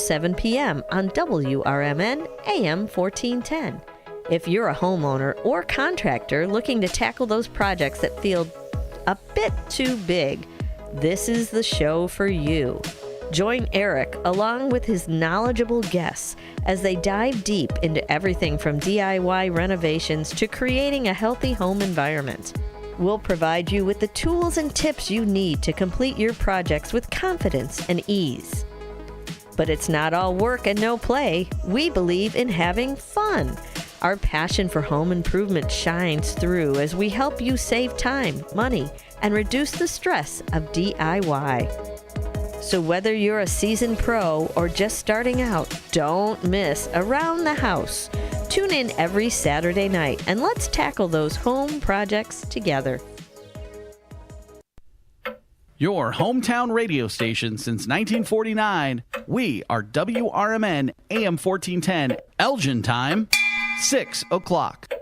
7 p.m. on WRMN AM 1410. If you're a homeowner or contractor looking to tackle those projects that feel a bit too big, this is the show for you. Join Eric along with his knowledgeable guests as they dive deep into everything from DIY renovations to creating a healthy home environment. We'll provide you with the tools and tips you need to complete your projects with confidence and ease. But it's not all work and no play. We believe in having fun. Our passion for home improvement shines through as we help you save time, money, and reduce the stress of DIY. So whether you're a seasoned pro or just starting out, don't miss Around the House. Tune in every Saturday night and let's tackle those home projects together. Your hometown radio station since 1949. We are WRMN AM 1410, Elgin time, 6 o'clock.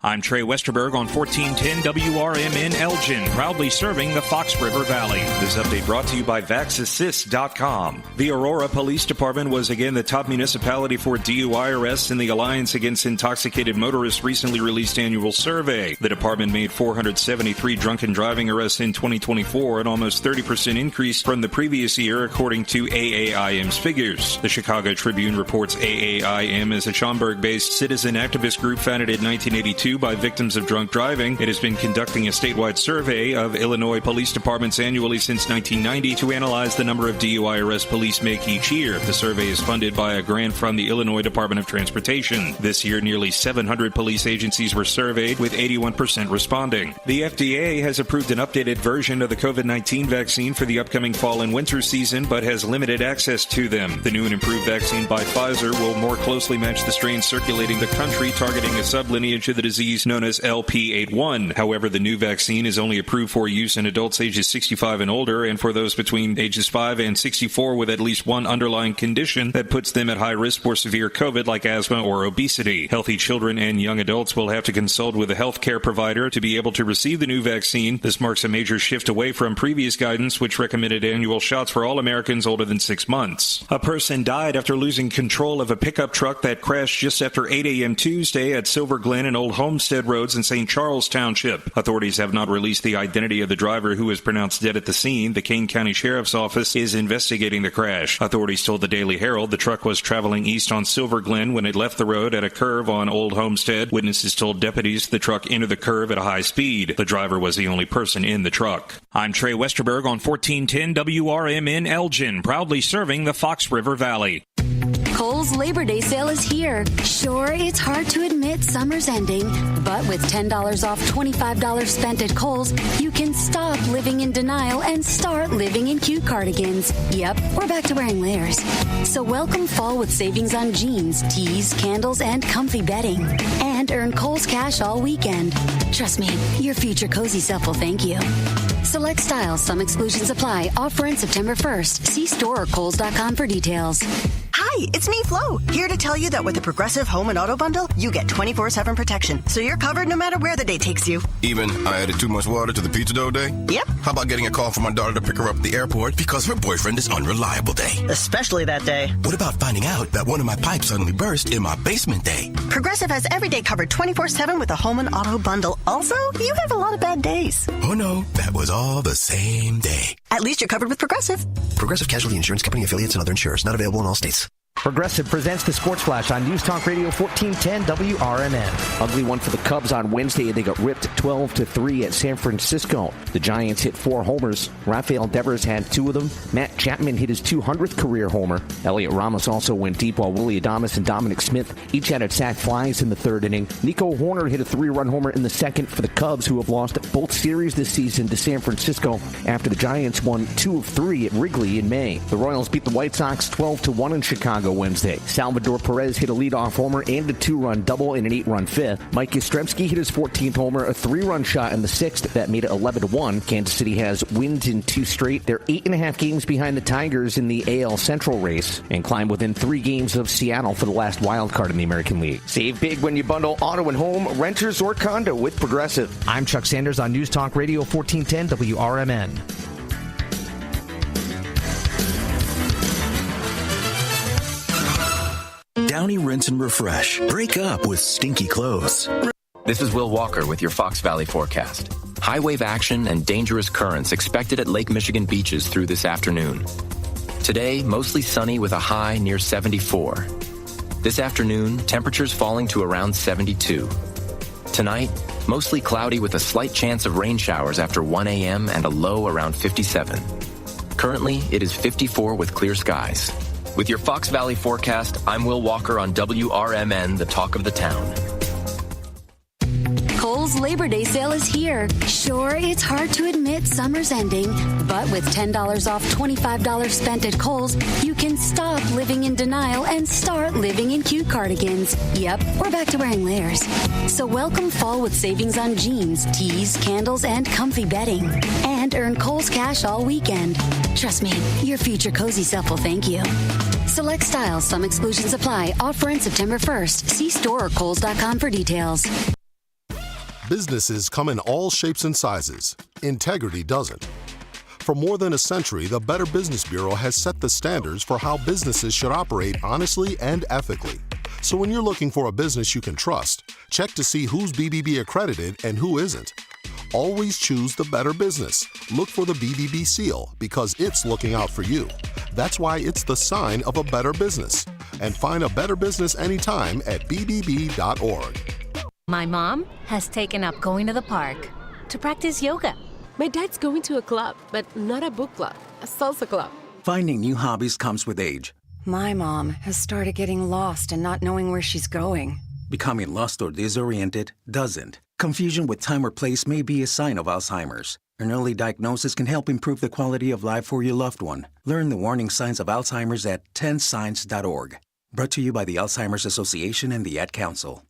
I'm Trey Westerberg on 1410 WRMN Elgin, proudly serving the Fox River Valley. This update brought to you by VaxAssist.com. The Aurora Police Department was again the top municipality for DUI arrests in the Alliance Against Intoxicated Motorists recently released annual survey. The department made 473 drunken driving arrests in 2024, an almost 30% increase from the previous year, according to AAIM's figures. The Chicago Tribune reports AAIM is a Schaumburg-based citizen activist group founded in 1982 by victims of drunk driving. It has been conducting a statewide survey of Illinois police departments annually since 1990 to analyze the number of DUI arrests police make each year. The survey is funded by a grant from the Illinois Department of Transportation. This year, nearly 700 police agencies were surveyed, with 81% responding. The FDA has approved an updated version of the COVID-19 vaccine for the upcoming fall and winter season, but has limited access to them. The new and improved vaccine by Pfizer will more closely match the strains circulating the country, targeting a sublineage of the disease known as LP81. However, the new vaccine is only approved for use in adults ages 65 and older, and for those between ages 5 and 64 with at least one underlying condition that puts them at high risk for severe COVID, like asthma or obesity. Healthy children and young adults will have to consult with a health care provider to be able to receive the new vaccine. This marks a major shift away from previous guidance, which recommended annual shots for all Americans older than 6 months. A person died after losing control of a pickup truck that crashed just after 8 a.m. Tuesday at Silver Glen and Old Homestead Roads in St. Charles Township. Authorities have not released the identity of the driver, who was pronounced dead at the scene. The Kane County Sheriff's Office is investigating the crash. Authorities told the Daily Herald the truck was traveling east on Silver Glen when it left the road at a curve on Old Homestead. Witnesses told deputies the truck entered the curve at a high speed. The driver was the only person in the truck. I'm Trey Westerberg on 1410 WRMN Elgin, proudly serving the Fox River Valley. Kohl's Labor Day sale is here. Sure, it's hard to admit summer's ending, but with $10 off $25 spent at Kohl's, you can stop living in denial and start living in cute cardigans. Yep, we're back to wearing layers. So welcome fall with savings on jeans, tees, candles, and comfy bedding. And earn Kohl's cash all weekend. Trust me, your future cozy self will thank you. Select styles, some exclusions apply. Offer in September 1st. See store or Kohls.com for details. Hi, it's me, Flo, here to tell you that with the Progressive Home and Auto Bundle, you get 24/7 protection, so you're covered no matter where the day takes you. Even I added too much water to the pizza dough day? Yep. How about getting a call from my daughter to pick her up at the airport because her boyfriend is unreliable day? Especially that day. What about finding out that one of my pipes suddenly burst in my basement day? Progressive has every day covered 24/7 with a Home and Auto Bundle. Also, you have a lot of bad days. Oh no, that was all the same day. At least you're covered with Progressive. Progressive Casualty Insurance Company, affiliates, and other insurers. Not available in all states. Progressive presents the Sports Flash on News Talk Radio 1410 WRMN. Ugly one for the Cubs on Wednesday. They got ripped 12-3 at San Francisco. The Giants hit 4 homers. Rafael Devers had 2 of them. Matt Chapman hit his 200th career homer. Elliot Ramos also went deep, while Willie Adames and Dominic Smith each had sack flies in the 3rd inning. Nico Horner hit a 3-run homer in the 2nd for the Cubs, who have lost both series this season to San Francisco after the Giants won 2 of 3 at Wrigley in May. The Royals beat the White Sox 12-1 in Chicago Wednesday. Salvador Perez hit a leadoff homer and a 2-run double in an 8-run 5th. Mike Yastrzemski hit his 14th homer, a 3-run shot in the 6th that made it 11-1. Kansas City has wins in 2 straight. They're 8.5 games behind the Tigers in the AL Central race and climb within 3 games of Seattle for the last wild card in the American League. Save big when you bundle auto and home, renters, or condo with Progressive. I'm Chuck Sanders on News Talk Radio 1410 WRMN. Downy Rinse and Refresh. Break up with stinky clothes. This is Will Walker with your Fox Valley forecast. High wave action and dangerous currents expected at Lake Michigan beaches through this afternoon. Today, mostly sunny with a high near 74. This afternoon, temperatures falling to around 72. Tonight, mostly cloudy with a slight chance of rain showers after 1 a.m. and a low around 57. Currently, it is 54 with clear skies. With your Fox Valley forecast, I'm Will Walker on WRMN, the talk of the town. Kohl's Labor Day sale is here. Sure, it's hard to admit summer's ending, but with $10 off $25 spent at Kohl's, you can stop living in denial and start living in cute cardigans. Yep, we're back to wearing layers. So welcome fall with savings on jeans, tees, candles, and comfy bedding. And earn Kohl's cash all weekend. Trust me, your future cozy self will thank you. Select styles, some exclusions apply. Offer in September 1st. See store or Kohls.com for details. Businesses come in all shapes and sizes. Integrity doesn't. For more than a century, the Better Business Bureau has set the standards for how businesses should operate honestly and ethically. So when you're looking for a business you can trust, check to see who's BBB accredited and who isn't. Always choose the Better Business. Look for the BBB seal because it's looking out for you. That's why it's the sign of a better business. And find a better business anytime at bbb.org. My mom has taken up going to the park to practice yoga. My dad's going to a club, but not a book club, a salsa club. Finding new hobbies comes with age. My mom has started getting lost and not knowing where she's going. Becoming lost or disoriented doesn't. Confusion with time or place may be a sign of Alzheimer's. An early diagnosis can help improve the quality of life for your loved one. Learn the warning signs of Alzheimer's at 10signs.org. Brought to you by the Alzheimer's Association and the Ad Council.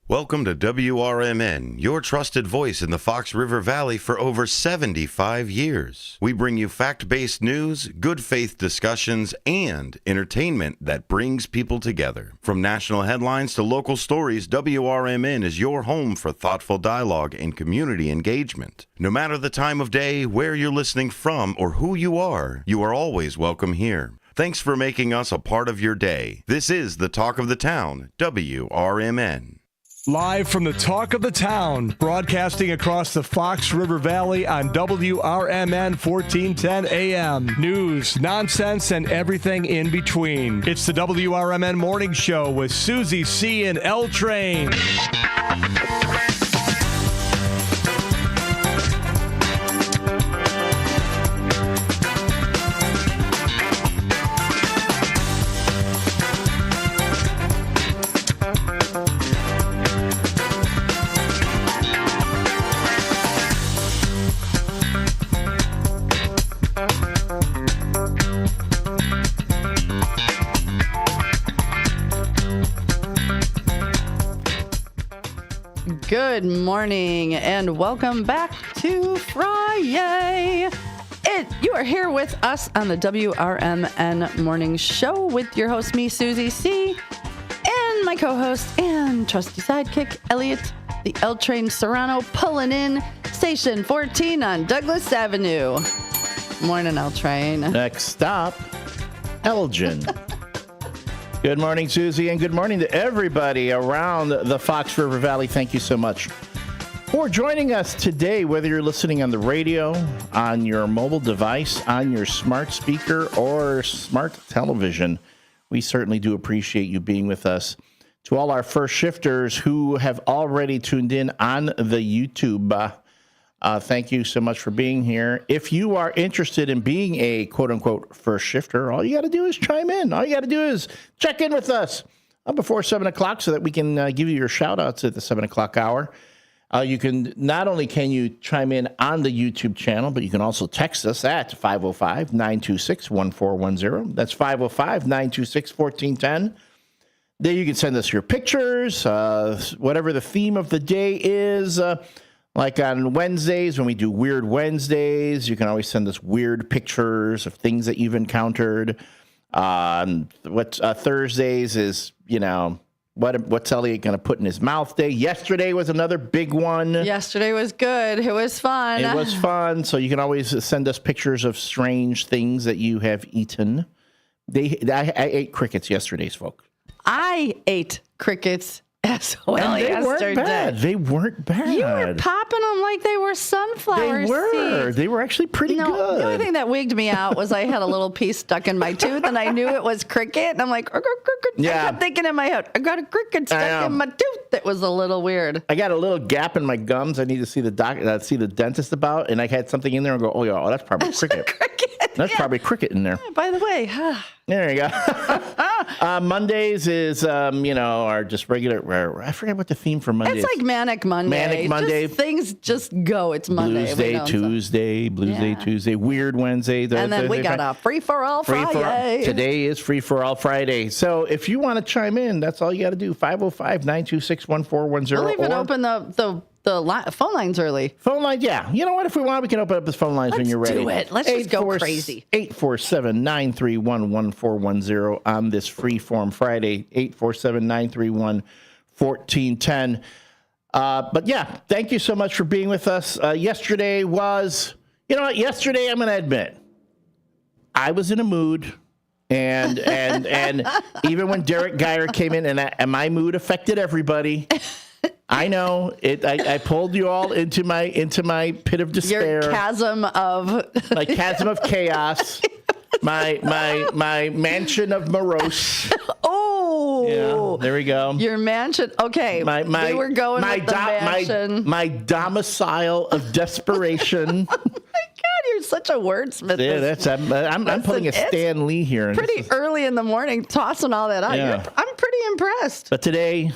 Welcome to WRMN, your trusted voice in the Fox River Valley for over 75 years. We bring you fact-based news, good faith discussions, and entertainment that brings people together. From national headlines to local stories, WRMN is your home for thoughtful dialogue and community engagement. No matter the time of day, where you're listening from, or who you are always welcome here. Thanks for making us a part of your day. This is the Talk of the Town, WRMN. Live from the Talk of the Town, broadcasting across the Fox River Valley on WRMN 1410 AM. News, nonsense, and everything in between. It's the WRMN Morning Show with Susie C. and L Train. Good morning and welcome back to Friday. It You are here with us on the WRMN Morning Show with your host, me, Susie C., and my co-host and trusty sidekick, Elliot, the L Train Serrano, pulling in Station 14 on Douglas Avenue. Morning, L Train. Next stop, Elgin. Good morning, Susie, and good morning to everybody around the Fox River Valley. Thank you so much for joining us today, whether you're listening on the radio, on your mobile device, on your smart speaker, or smart television. We certainly do appreciate you being with us. To all our first shifters who have already tuned in on the YouTube, thank you so much for being here. If you are interested in being a quote-unquote first shifter, all you got to do is chime in. All you got to do is check in with us before 7 o'clock so that we can give you your shout-outs at the 7 o'clock hour. You can not only can you chime in on the YouTube channel, but you can also text us at 505-926-1410. That's 505-926-1410. There you can send us your pictures, whatever the theme of the day is. Like on Wednesdays, when we do Weird Wednesdays, you can always send us weird pictures of things that you've encountered. Thursdays is, what's Elliot going to put in his mouth day. Yesterday was another big one. Yesterday was good. It was fun. It was fun. So you can always send us pictures of strange things that you have eaten. I ate crickets yesterday, folks. I ate crickets as well yesterday. They weren't bad. You were popping them like they were sunflower seeds. They were actually pretty good. The only thing that wigged me out was I had a little piece stuck in my tooth, and I knew it was cricket. And I'm like, I kept thinking in my head, I got a cricket stuck in my tooth. That was a little weird. I got a little gap in my gums. I need to see the dentist about, and I had something in there and go, that's probably cricket. That's probably cricket in there. Yeah, by the way, there you go. Mondays is, our just regular. I forget what the theme for Monday is. It's like Manic Monday. Manic Monday. Things just go. It's Monday. Blues Day Tuesday, Weird Wednesday. And then we got a Free-for-All Friday. Today is Free-for-All Friday. So if you want to chime in, that's all you got to do. 505-926-1410. We'll even open the phone lines early. Phone lines, yeah. You know what? If we want, we can open up the phone lines when you're ready. Let's do it. Let's just go crazy. 847-931-1410 on this Freeform Friday. 847-931-1410. But yeah, thank you so much for being with us. Yesterday was, yesterday I'm going to admit, I was in a mood. And even when Derek Geyer came in, and my mood affected everybody. I know it. I pulled you all into my pit of despair. Your chasm of my chasm of chaos. My mansion of morose. Oh, yeah, there we go. Your mansion. Okay, we were going with the mansion. My domicile of desperation. Oh my God, you're such a wordsmith. Yeah, I'm pulling a Stan Lee here. Pretty early in the morning, tossing all that out. Yeah. I'm pretty impressed. But today,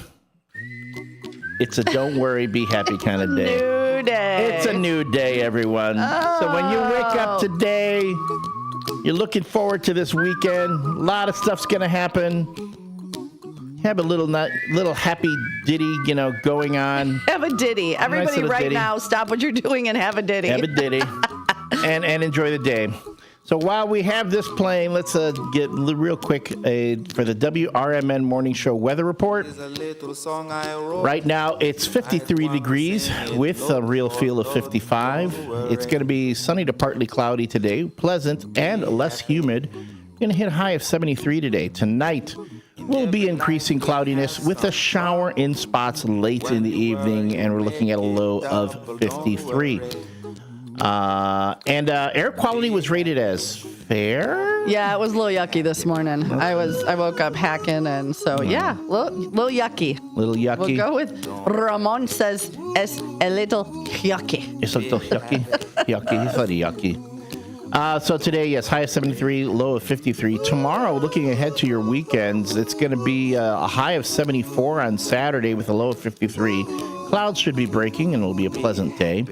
it's a don't worry, be happy kind of day. New day. It's a new day, everyone. Oh. So when you wake up today, you're looking forward to this weekend. A lot of stuff's going to happen. Have a little happy ditty, going on. Have a ditty. Everybody nice right ditty. Now, stop what you're doing and have a ditty. Have a ditty. and enjoy the day. So while we have this playing, let's get real quick for the WRMN Morning Show weather report. Right now, it's 53 degrees with a real feel of 55. It's going to be sunny to partly cloudy today, pleasant and less humid. Going to hit a high of 73 today. Tonight, we'll be increasing cloudiness with a shower in spots late in the evening, and we're looking at a low of 53. And air quality was rated as fair. Yeah, it was a little yucky this morning. I woke up hacking, and so yeah, little yucky. Little yucky. We'll go with Ramon says it's a little yucky. It's a little yucky. Yucky. It's very yucky. So today, yes, high of 73, low of 53. Tomorrow, looking ahead to your weekends, it's going to be a high of 74 on Saturday with a low of 53. Clouds should be breaking, and it'll be a pleasant day.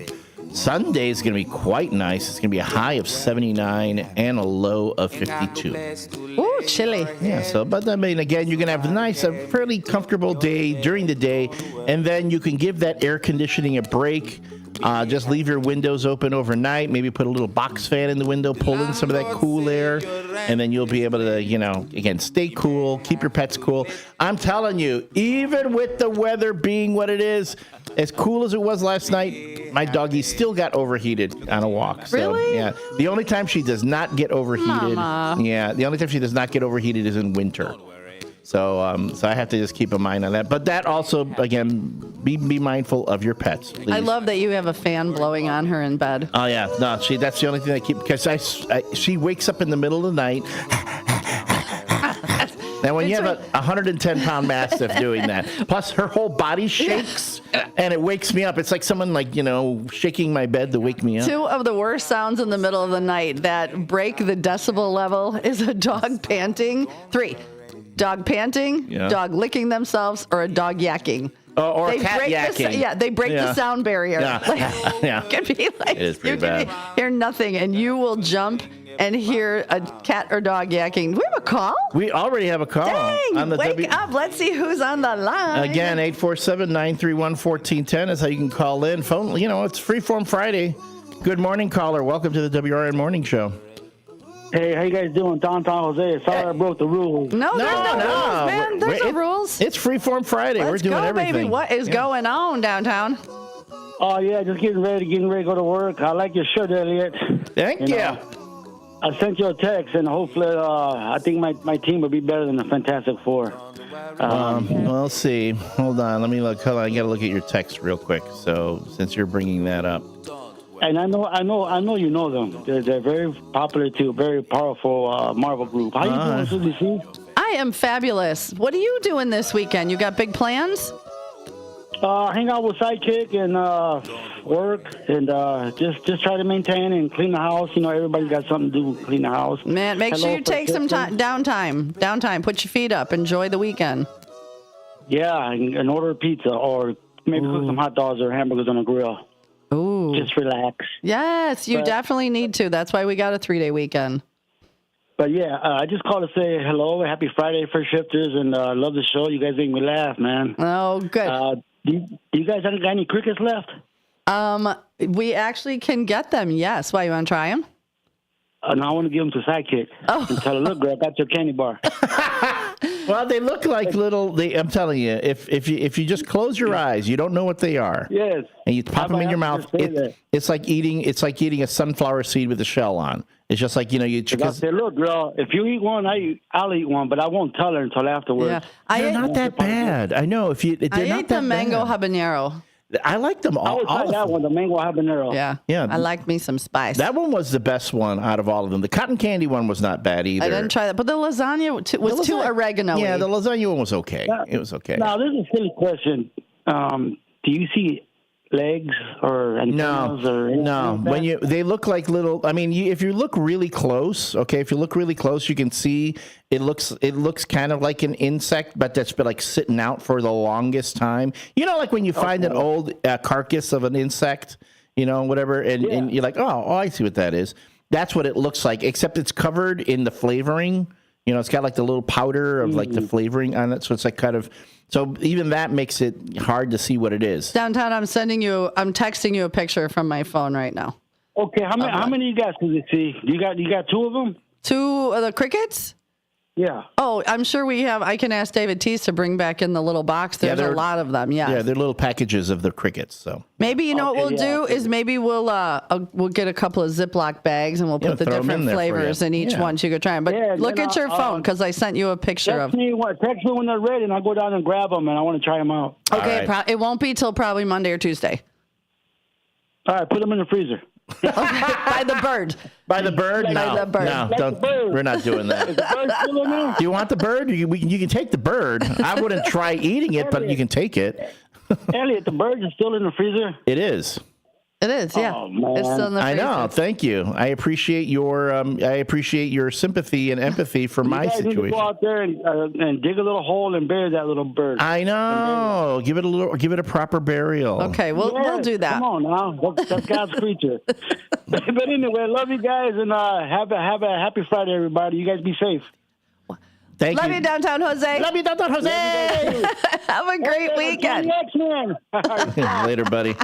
Sunday is going to be quite nice. It's going to be a high of 79 and a low of 52. Ooh, chilly. Yeah, but again, you're going to have a fairly comfortable day during the day, and then you can give that air conditioning a break Just leave your windows open overnight. Maybe put a little box fan in the window, pull in some of that cool air, and then you'll be able to, again, stay cool, keep your pets cool. I'm telling you, even with the weather being what it is, as cool as it was last night, my doggie still got overheated on a walk. So, really? Yeah. The only time she does not get overheated, the only time she does not get overheated is in winter. So I have to just keep a mind on that. But that also, again, be mindful of your pets, please. I love that you have a fan blowing on her in bed. Oh, yeah. No, that's the only thing I keep, because she wakes up in the middle of the night. Now, when you have a 110-pound Mastiff doing that, plus her whole body shakes, and it wakes me up. It's like someone, shaking my bed to wake me up. 2 of the worst sounds in the middle of the night that break the decibel level is a dog panting. 3, dog panting, dog licking themselves, or a dog yakking. Or a cat yakking. They break the sound barrier. Yeah. It could be like, it is pretty bad. Hear nothing, and you will jump and hear a cat or dog yakking. Do we have a call? We already have a call. Dang, on the wake up. Let's see who's on the line. Again, 847-931-1410 is how you can call in. Phone, it's Freeform Friday. Good morning, caller. Welcome to the WRN Morning Show. Hey, how you guys doing? Downtown Jose. Sorry I broke the rules. No, there's no rules, man. There's no rules. It's Freeform Friday. We're doing everything. Baby. What is going on downtown? Oh, yeah, just getting ready to go to work. I like your shirt, Elliot. Thank you. I sent you a text, and hopefully I think my team will be better than the Fantastic Four. We'll see. Hold on. Let me look. Hold on. I got to look at your text real quick. So since you're bringing that up. And I know you know them. They're very popular too, very powerful Marvel group. How you doing, Susie? I am fabulous. What are you doing this weekend? You got big plans? Hang out with Sidekick and work, and just try to maintain and clean the house. Everybody's got something to do, clean the house. Man, make sure you take some downtime. Put your feet up. Enjoy the weekend. Yeah, and order a pizza or maybe cook some hot dogs or hamburgers on a grill. Ooh. Just relax. Yes, you definitely need to. That's why we got a 3-day weekend. But yeah, I just called to say hello, happy Friday for shifters, and love the show. You guys make me laugh, man. Oh, good. Do you guys got any crickets left? We actually can get them, yes. Why, you want to try them? No, I want to give them to Sidekick. And tell her, look, girl, I got your candy bar. Well, they look like little. I'm telling you, if you just close your eyes, you don't know what they are. Yes. And you pop them in your mouth. It's like eating a sunflower seed with a shell on. It's just like I say, look, girl, if you eat one, I'll eat one, but I won't tell her until afterwards. Yeah. They're not that bad. I know. I ate the mango habanero. I like them all. I would try that one, the mango habanero. Yeah. I like me some spice. That one was the best one out of all of them. The cotton candy one was not bad either. I didn't try that, but the lasagna was too oregano-y. Yeah, the lasagna one was okay. It was okay. Now, this is a silly question. Do you see legs or antennas or anything like that? They look like little. I mean, if you look really close, you can see it looks kind of like an insect, but that's been like sitting out for the longest time. Like when you find an old carcass of an insect, whatever, and you're like, oh, I see what that is. That's what it looks like, except it's covered in the flavoring. It's got like the little powder of like the flavoring on it, so it's like kind of. So even that makes it hard to see what it is. Downtown, I'm texting you a picture from my phone right now. Okay, how many you guys can you see? You got 2 of them? 2 of the crickets? Yeah. Oh, I'm sure we have. I can ask David Teese to bring back in the little box. There's a lot of them. Yeah. Yeah, they're little packages of the crickets. So maybe what we'll do is maybe we'll get a couple of Ziploc bags and we'll put the different flavors in each one so you can try them. But look at your phone because I sent you a picture text me when they're ready and I'll go down and grab them and I want to try them out. Okay, it won't be till probably Monday or Tuesday. All right, put them in the freezer. By the bird. By the bird? No. By the bird. No, don't. We're not doing that. Is the bird still in there? Do you want the bird? You can take the bird. I wouldn't try eating it, but you can take it. Elliot, the bird is still in the freezer? It is. It is, yeah. Oh, man. It's still in the freezer. I know. Thank you. I appreciate your sympathy and empathy for my situation. You guys need to go out there and dig a little hole and bury that little bird. I know. Give it a proper burial. Okay, we'll do that. Come on now. That's God's creature. But anyway, love you guys and have a happy Friday, everybody. You guys be safe. Thank you. Love you, Downtown Jose. Love you, Downtown Jose. Have a great weekend. X-Men. Later, buddy.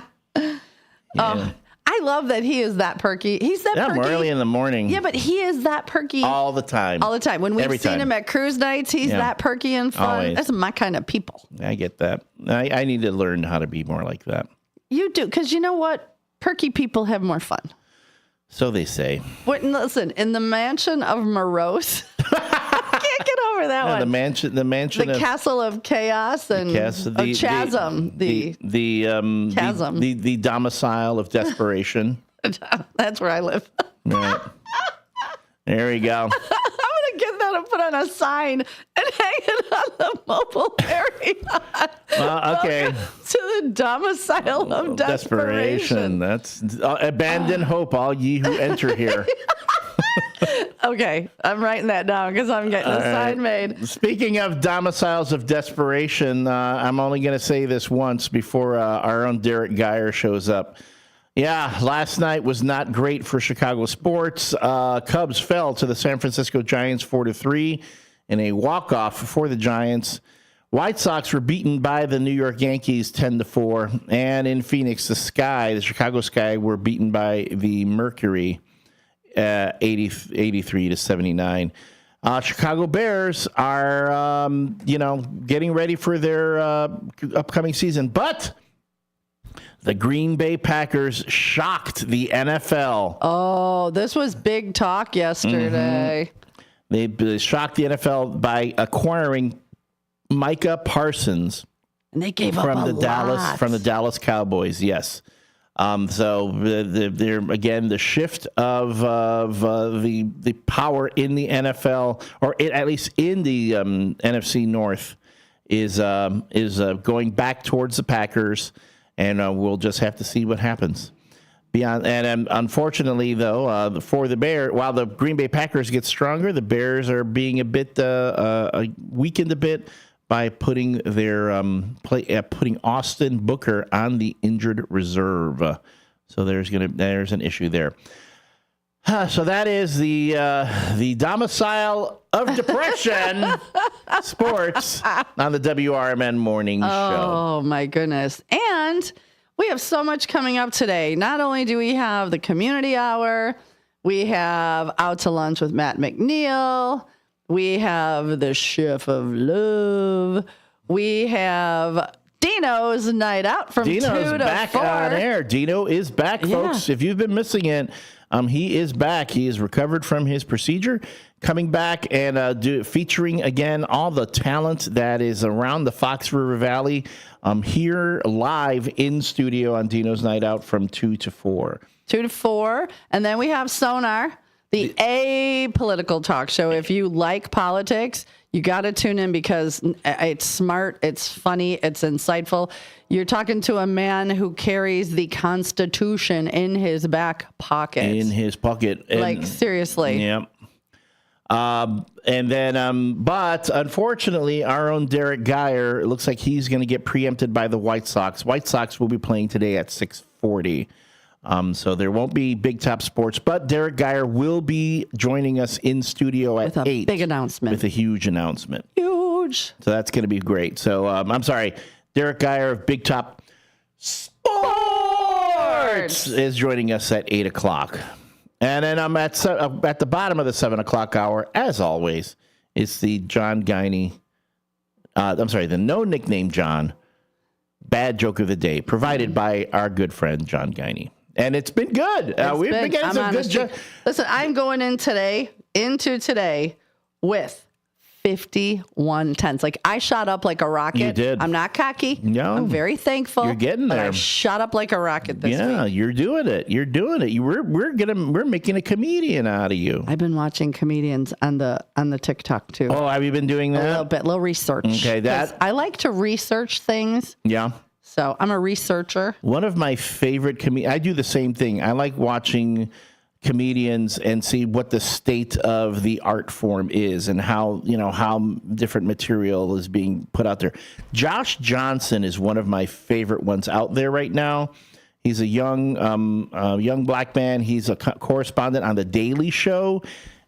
Oh, I love that he is that perky. He's that perky. Early in the morning. Yeah, but he is that perky. All the time. All the time. When we've seen him at cruise nights, he's that perky and fun. Always. That's my kind of people. I get that. I need to learn how to be more like that. You do, because you know what? Perky people have more fun. So they say. Wait, listen, in the mansion of Morose, I can't get over that one. The castle of chaos and chasm. The domicile of desperation. That's where I live. Right. There we go. I'm gonna get that and put on a sign and hang it on the mobile area. Okay. To the domicile of desperation. That's abandon hope, all ye who enter here. Okay, I'm writing that down because I'm getting a sign made. Speaking of domiciles of desperation, I'm only going to say this once before our own Derek Geyer shows up. Yeah, last night was not great for Chicago sports. Cubs fell to the San Francisco Giants 4-3 in a walk-off for the Giants. White Sox were beaten by the New York Yankees 10-4. And in Phoenix, the Chicago Sky, were beaten by the Mercury 83-79. Chicago Bears are, getting ready for their upcoming season. But the Green Bay Packers shocked the NFL. Oh, this was big talk yesterday. Mm-hmm. They shocked the NFL by acquiring Micah Parsons. And they gave from up the Dallas Cowboys. Yes. So they're again the shift of the power in the NFL, or at least in the NFC North, is going back towards the Packers, and we'll just have to see what happens. Unfortunately, though, for the Bears, while the Green Bay Packers get stronger, the Bears are being a bit weakened a bit by putting putting Austin Booker on the injured reserve. So there's an issue there. So that is the domicile of depression, sports on the WRMN morning show. Oh my goodness! And we have so much coming up today. Not only do we have the community hour, we have Out to Lunch with Matt McNeil. We have the Chef of Love. We have Dino's Night Out from 2 to 4. Dino's back on air. Dino is back, folks. If you've been missing it, he is back. He is recovered from his procedure, coming back and featuring again all the talent that is around the Fox River Valley. Here live in studio on Dino's Night Out from 2 to 4. 2 to 4, and then we have Sonar. The apolitical talk show. If you like politics, you got to tune in because it's smart, it's funny, it's insightful. You're talking to a man who carries the Constitution in his back pocket. And, seriously. Yeah. But unfortunately, our own Derek Geyer, it looks like he's going to get preempted by the White Sox. White Sox will be playing today at 6:40. So there won't be Big Top Sports, but Derek Geyer will be joining us in studio at 8. With a big announcement. With a huge announcement. Huge. So that's going to be great. So I'm sorry, Derek Geyer of Big Top Sports is joining us at 8 o'clock. And then I'm at the bottom of the 7 o'clock hour, as always, is the John Guiney, the No Nickname John Bad Joke of the Day, provided by our good friend John Guiney. And it's been good. We've been getting some good jokes. Listen, I'm going into today with 51 tens. Like, I shot up like a rocket. You did. I'm not cocky. No. I'm very thankful. You're getting there. But I shot up like a rocket this week. Yeah, you're doing it. We're making a comedian out of you. I've been watching comedians on the TikTok too. Oh, have you been doing that? A little research. Okay, I like to research things. Yeah. So I'm a researcher. One of my favorite I do the same thing. I like watching comedians and see what the state of the art form is and how different material is being put out there. Josh Johnson is one of my favorite ones out there right now. He's a young black man. He's a correspondent on The Daily Show,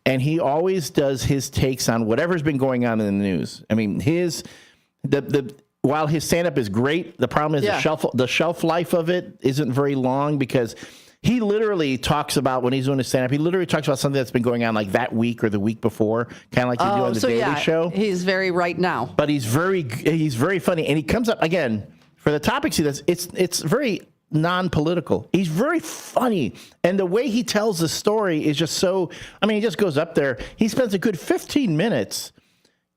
and he always does his takes on whatever's been going on in the news. I mean, while his stand-up is great, the problem is the shelf life of it isn't very long because he literally talks about, when he's doing his stand-up, he literally talks about something that's been going on like that week or the week before, kind of like you do on the Daily Show. He's very right now. But he's very funny, and he comes up, again, for the topics he does, it's very non-political. He's very funny, and the way he tells the story is just so, he just goes up there. He spends a good 15 minutes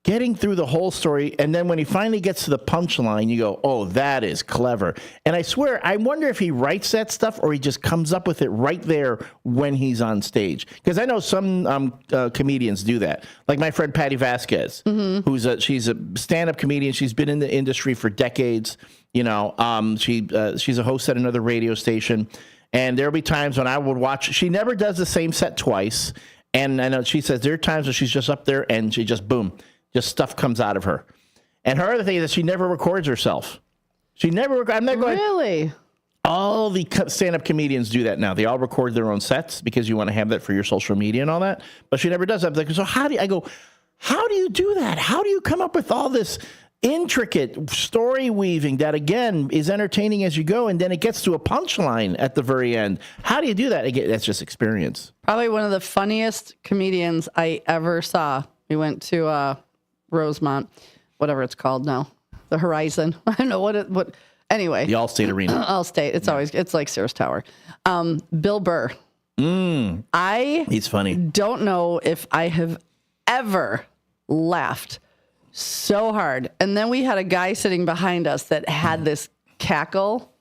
getting through the whole story, and then when he finally gets to the punchline, you go, oh, that is clever. And I swear, I wonder if he writes that stuff or he just comes up with it right there when he's on stage. Because I know some comedians do that. Like my friend Patty Vasquez, she's a stand-up comedian. She's been in the industry for decades. She's a host at another radio station. And there'll be times when I would watch. She never does the same set twice. And I know she says there are times when she's just up there and she just, boom, just stuff comes out of her. And her other thing is that she never records herself. I'm not going. Really? All the stand-up comedians do that now. They all record their own sets because you want to have that for your social media and all that. But she never does that. Like, so how do you do that? How do you come up with all this intricate story weaving that, again, is entertaining as you go, and then it gets to a punchline at the very end? How do you do that? Again, that's just experience. Probably one of the funniest comedians I ever saw. We went to Rosemont, whatever it's called now, the Horizon. I don't know what. Anyway, the Allstate Arena. Allstate. It's like Sears Tower. Bill Burr. He's funny. Don't know if I have ever laughed so hard. And then we had a guy sitting behind us that had this cackle,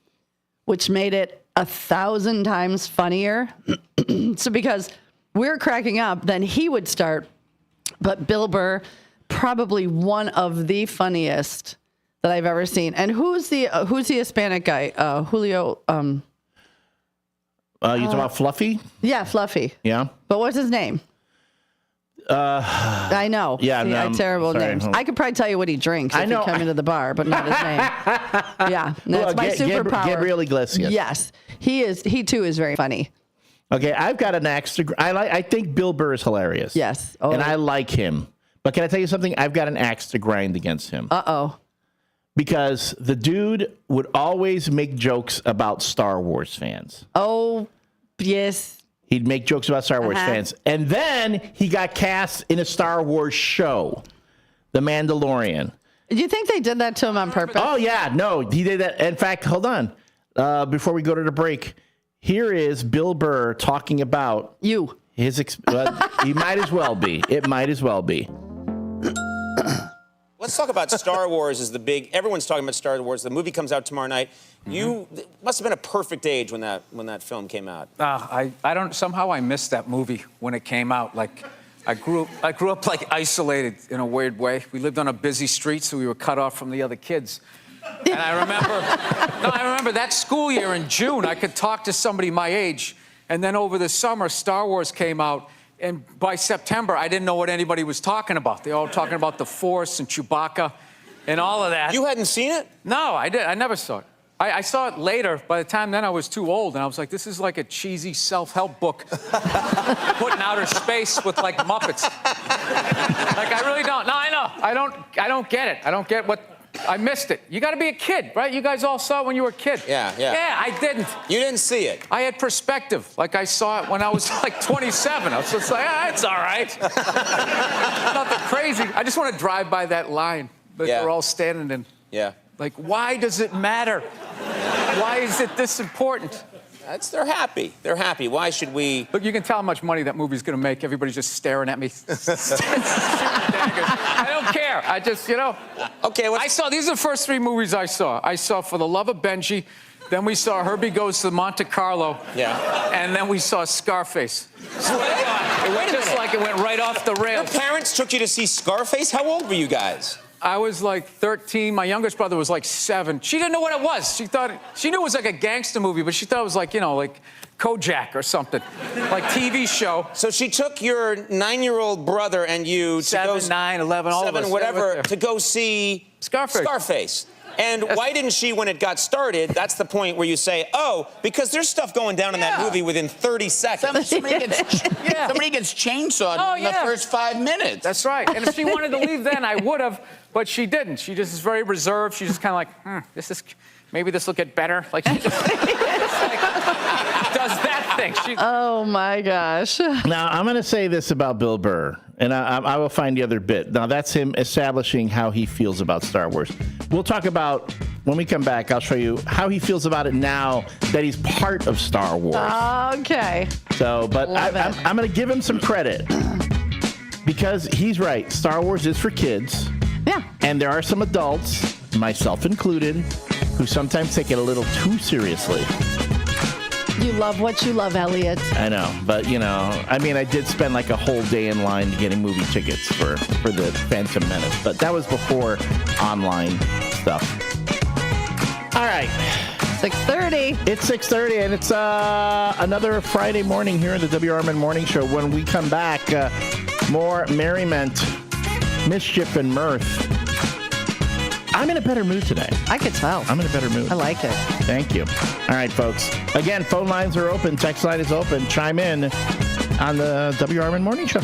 which made it 1,000 times funnier. So because we're cracking up, then he would start. But Bill Burr, probably one of the funniest that I've ever seen. And who's the Hispanic guy? Julio. You talking about Fluffy? Yeah, Fluffy. Yeah. But what's his name? I know. Yeah, I have terrible sorry. names. I could probably tell you what he drinks if you come into the bar, but not his name. Yeah, that's my superpower. Gabriel Iglesias. Yes, he too is very funny. Okay, I've got an axe to. I think Bill Burr is hilarious. Yes, and I like him. But can I tell you something? I've got an axe to grind against him. Because the dude would always make jokes about Star Wars fans. Oh, yes. He'd make jokes about Star Wars fans. And then he got cast in a Star Wars show, The Mandalorian. Do you think they did that to him on purpose? Oh, yeah. No, he did that. In fact, hold on. Before we go to the break, here is Bill Burr talking about you. He might as well be. It might as well be. Let's talk about Star Wars everyone's talking about Star Wars. The movie comes out tomorrow night. It must have been a perfect age when that film came out. Somehow I missed that movie when it came out. Like, I grew up like isolated in a weird way. We lived on a busy street, so we were cut off from the other kids. And I remember that school year in June, I could talk to somebody my age. And then over the summer, Star Wars came out. And by September, I didn't know what anybody was talking about. They were all talking about the Force and Chewbacca and all of that. You hadn't seen it? No, I did. I never saw it. I saw it later. By the time then, I was too old. And I was like, this is like a cheesy self-help book put in outer space with, like, Muppets. Like, I really don't. No, I know. I don't get it. I don't get what... I missed it. You got to be a kid, right? You guys all saw it when you were a kid. Yeah. Yeah, I didn't. You didn't see it. I had perspective. Like, I saw it when I was like 27. I was just like, it's all right. Nothing crazy. I just want to drive by that line that they're all standing in. Yeah. Like, why does it matter? Why is it this important? They're happy. They're happy. Why should we? Look, you can tell how much money that movie's going to make. Everybody's just staring at me. I don't care. I just, Okay. These are the first 3 movies I saw. I saw For the Love of Benji. Then we saw Herbie Goes to Monte Carlo. Yeah. And then we saw Scarface. It went just like it went right off the rails. Your parents took you to see Scarface? How old were you guys? I was like 13. My youngest brother was like 7. She didn't know what it was. She knew it was like a gangster movie, but she thought it was like, like Kojak or something, like TV show. So she took your 9-year-old brother and you 7, 9, 11, all 7, of us. whatever, to go see Scarface. And why didn't she, when it got started, that's the point where you say, oh, because there's stuff going down in that movie within 30 seconds. Somebody gets chainsawed in the first 5 minutes. That's right. And if she wanted to leave then, I would have, but she didn't. She just is very reserved. She's just kind of like, maybe this will get better. Like, she just does that thing. Oh, my gosh. Now, I'm going to say this about Bill Burr, and I will find the other bit. Now, that's him establishing how he feels about Star Wars. We'll talk about, when we come back, I'll show you how he feels about it now that he's part of Star Wars. Okay. So, but I'm going to give him some credit because he's right. Star Wars is for kids. Yeah. And there are some adults, myself included, who sometimes take it a little too seriously. You love what you love, Elliot. I know, but I did spend like a whole day in line getting movie tickets for the Phantom Menace, but that was before online stuff. All right. 6:30. It's 6:30, and it's another Friday morning here in the WRMN Morning Show. When we come back, more merriment, mischief, and mirth. I'm in a better mood today. I could tell. I'm in a better mood. I like it. Thank you. All right, folks. Again, phone lines are open. Text line is open. Chime in on the WRMN Morning Show.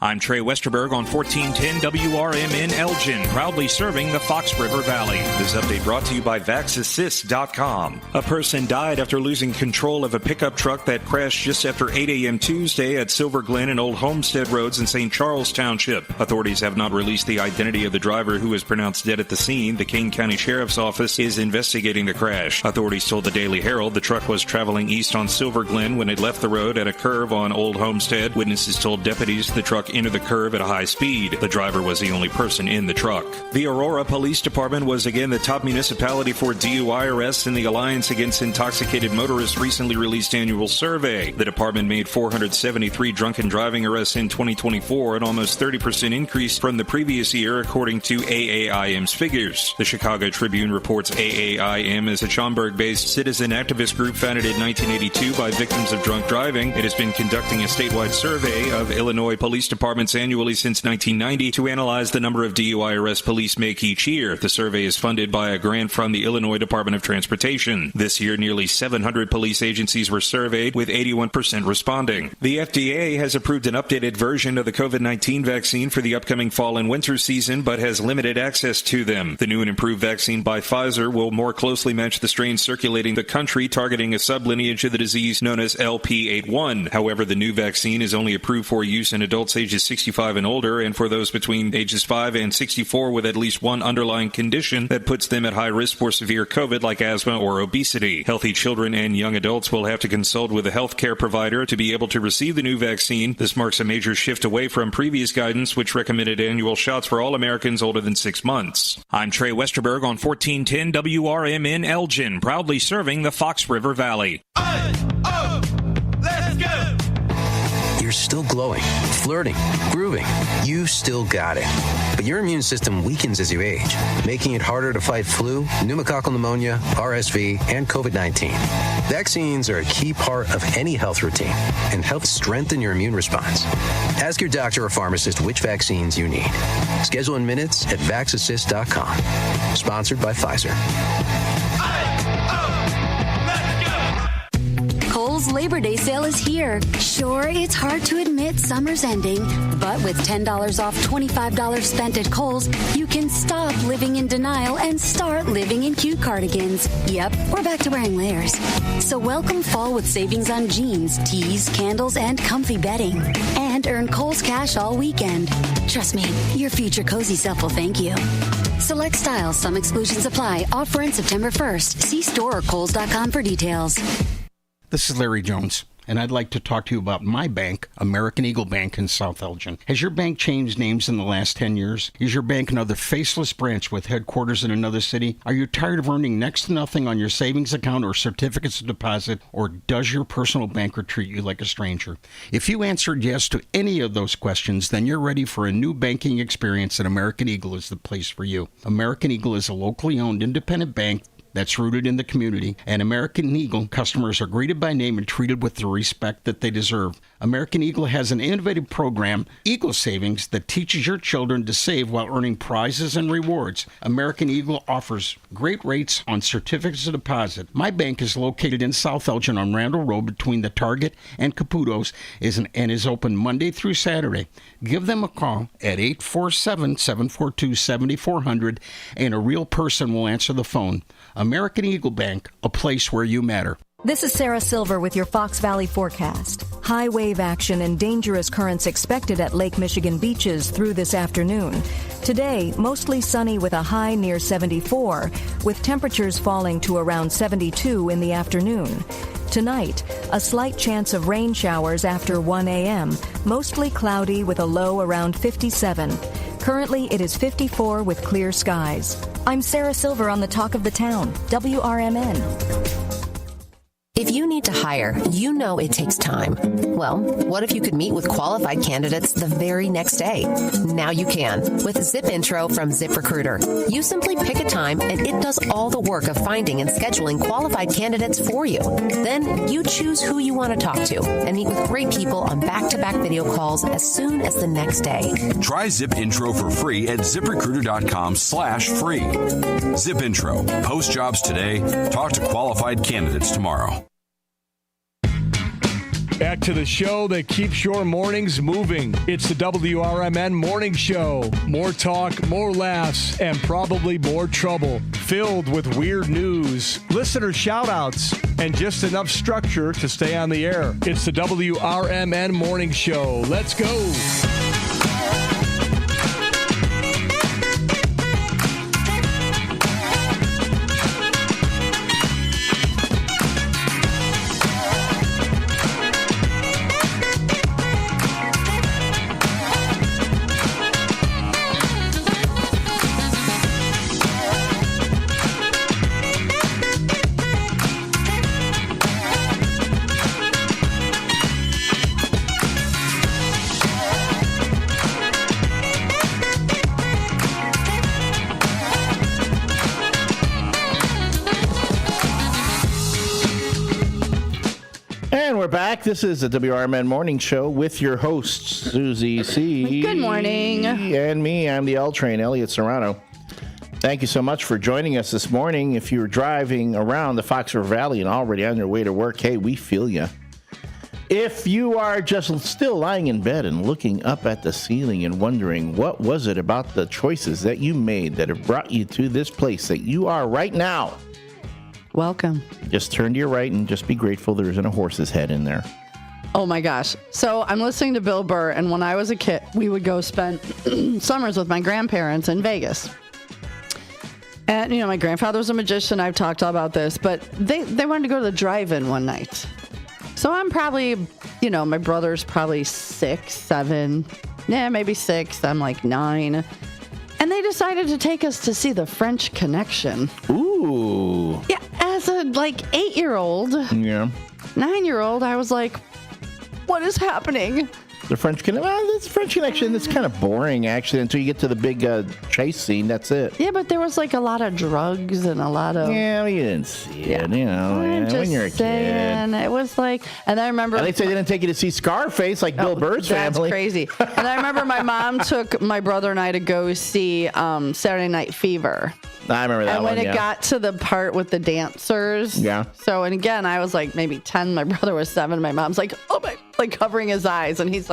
I'm Trey Westerberg on 1410 WRMN Elgin, proudly serving the Fox River Valley. This update brought to you by VaxAssist.com. A person died after losing control of a pickup truck that crashed just after 8 a.m. Tuesday at Silver Glen and Old Homestead Roads in St. Charles Township. Authorities have not released the identity of the driver who was pronounced dead at the scene. The Kane County Sheriff's Office is investigating the crash. Authorities told the Daily Herald the truck was traveling east on Silver Glen when it left the road at a curve on Old Homestead. Witnesses told deputies the truck entered the curve at a high speed. The driver was the only person in the truck. The Aurora Police Department was again the top municipality for DUI arrests in the Alliance Against Intoxicated Motorists recently released annual survey. The department made 473 drunken driving arrests in 2024, an almost 30% increase from the previous year, according to AAIM's figures. The Chicago Tribune reports AAIM is a Schaumburg-based citizen activist group founded in 1982 by victims of drunk driving. It has been conducting a statewide survey of Illinois police departments annually since 1990 to analyze the number of DUI arrests police make each year. The survey is funded by a grant from the Illinois Department of Transportation. This year, nearly 700 police agencies were surveyed, with 81% responding. The FDA has approved an updated version of the COVID-19 vaccine for the upcoming fall and winter season, but has limited access to them. The new and improved vaccine by Pfizer will more closely match the strains circulating the country, targeting a sublineage of the disease known as LP81. However, the new vaccine is only approved for use in adults ages 65 and older, and for those between ages 5 and 64 with at least one underlying condition that puts them at high risk for severe COVID, like asthma or obesity. Healthy children and young adults will have to consult with a health care provider to be able to receive the new vaccine. This marks a major shift away from previous guidance, which recommended annual shots for all Americans older than 6 months. I'm Trey Westerberg on 1410 WRMN Elgin, proudly serving the Fox River Valley. Let's go! You're still glowing, flirting, grooving. You still got it. But your immune system weakens as you age, making it harder to fight flu, pneumococcal pneumonia, RSV, and COVID-19. Vaccines are a key part of any health routine and help strengthen your immune response. Ask your doctor or pharmacist which vaccines you need. Schedule in minutes at VaxAssist.com. Sponsored by Pfizer. Kohl's Labor Day sale is here. Sure, it's hard to admit summer's ending, but with $10 off $25 spent at Kohl's, you can stop living in denial and start living in cute cardigans. Yep, we're back to wearing layers. So welcome fall with savings on jeans, tees, candles, and comfy bedding. And earn Kohl's cash all weekend. Trust me, your future cozy self will thank you. Select styles, some exclusions apply. Offer in September 1st. See store or Kohls.com for details. This is Larry Jones, and I'd like to talk to you about my bank, American Eagle Bank in South Elgin. Has your bank changed names in the last 10 years? Is your bank another faceless branch with headquarters in another city? Are you tired of earning next to nothing on your savings account or certificates of deposit, or does your personal banker treat you like a stranger? If you answered yes to any of those questions, then you're ready for a new banking experience, and American Eagle is the place for you. American Eagle is a locally owned independent bank that's rooted in the community. And American Eagle customers are greeted by name and treated with the respect that they deserve. American Eagle has an innovative program, Eagle Savings, that teaches your children to save while earning prizes and rewards. American Eagle offers great rates on certificates of deposit. My bank is located in South Elgin on Randall Road between the Target and Caputo's and is open Monday through Saturday. Give them a call at 847-742-7400 and a real person will answer the phone. American Eagle Bank, a place where you matter. This is Sarah Silver with your Fox Valley forecast. High wave action and dangerous currents expected at Lake Michigan beaches through this afternoon. Today, mostly sunny with a high near 74, with temperatures falling to around 72 in the afternoon. Tonight, a slight chance of rain showers after 1 a.m., mostly cloudy with a low around 57. Currently, it is 54 with clear skies. I'm Sarah Silver on the Talk of the Town, WRMN. If you need to hire, you know it takes time. Well, what if you could meet with qualified candidates the very next day? Now you can with Zip Intro from ZipRecruiter. You simply pick a time and it does all the work of finding and scheduling qualified candidates for you. Then you choose who you want to talk to and meet with great people on back-to-back video calls as soon as the next day. Try Zip Intro for free at ZipRecruiter.com/free. Zip Intro. Post jobs today. Talk to qualified candidates tomorrow. Back to the show that keeps your mornings moving. It's the WRMN Morning Show. More talk, more laughs, and probably more trouble. Filled with weird news, listener shout-outs, and just enough structure to stay on the air. It's the WRMN Morning Show. Let's go. We're back. This is the WRMN Morning Show with your hosts, Susie C. Good morning. And me, I'm the L Train, Elliot Serrano. Thank you so much for joining us this morning. If you're driving around the Fox River Valley and already on your way to work, hey, we feel you. If you are just still lying in bed and looking up at the ceiling and wondering what was it about the choices that you made that have brought you to this place that you are right now, welcome. Just turn to your right and just be grateful there isn't a horse's head in there. Oh my gosh. So I'm listening to Bill Burr, and when I was a kid, we would go spend summers with my grandparents in Vegas. And, you know, my grandfather was a magician. I've talked about this, but they wanted to go to the drive-in one night. So I'm probably, you know, my brother's probably 6, 7, maybe 6. I'm like 9. And they decided to take us to see The French Connection. Ooh. Yeah, as a, 8-year-old, yeah, 9-year-old, I was like, what is happening? The French Connection. Well, this French Connection, it's kind of boring, actually, until you get to the big chase scene. That's it. Yeah, but there was, a lot of drugs and a lot of... Yeah, you didn't see it, you know, when you're a kid. It was and I remember... At least they didn't take you to see Scarface like Bill Burr's family. That's crazy. And I remember my mom took my brother and I to go see Saturday Night Fever. I remember that one, And when it got to the part with the dancers. Yeah. So, and again, I was maybe 10. My brother was 7. My mom's oh my, covering his eyes. And he's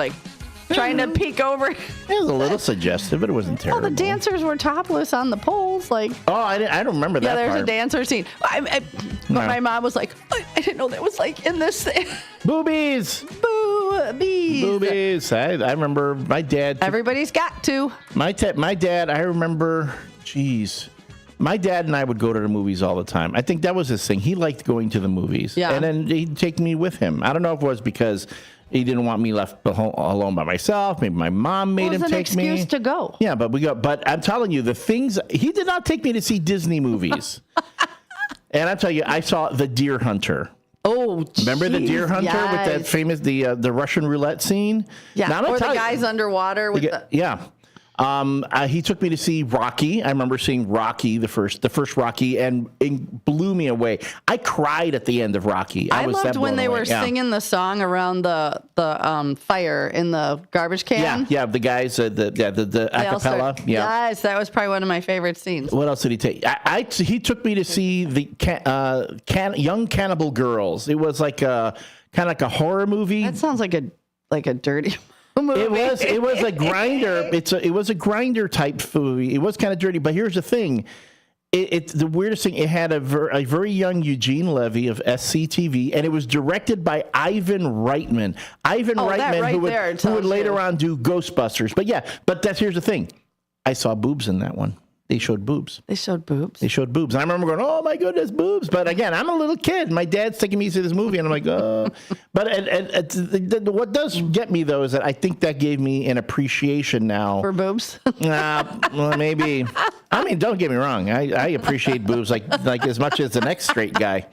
trying to peek over. It was a little suggestive, but it wasn't terrible. Oh, the dancers were topless on the poles. Oh, I don't remember that Yeah, there's part. a dancer scene. But my mom was I didn't know that was in this thing. Boobies. Boobies. Boobies. I remember my dad. Everybody's got to. My dad, I remember, my dad and I would go to the movies all the time. I think that was his thing. He liked going to the movies. Yeah. And then he'd take me with him. I don't know if it was because he didn't want me left alone by myself. Maybe my mom made him take me. It was an excuse to go. Yeah, but we go. But I'm telling you, he did not take me to see Disney movies. And I tell you, I saw The Deer Hunter. Oh, remember The Deer Hunter with that famous the Russian roulette scene? Yeah, or the guys underwater with yeah. He took me to see Rocky. I remember seeing Rocky, the first Rocky, and it blew me away. I cried at the end of Rocky. I loved when they were singing the song around the fire in the garbage can. Yeah, the guys, the acapella. Yes, that was probably one of my favorite scenes. What else did he take? He took me to see the Young Cannibal Girls. It was like kind of like a horror movie. That sounds like a dirty movie. It was a grinder. It was a grinder type movie. It was kind of dirty, but here's the thing. It's the weirdest thing. It had a very young Eugene Levy of SCTV, and it was directed by Ivan Reitman. Who would later on do Ghostbusters. But here's the thing. I saw boobs in that one. They showed boobs. They showed boobs. And I remember going, oh, my goodness, boobs. But again, I'm a little kid. My dad's taking me to see this movie, and I'm like, oh. But what does get me, though, is that I think that gave me an appreciation now. For boobs? Well, maybe. I mean, don't get me wrong. I appreciate boobs like as much as the next straight guy.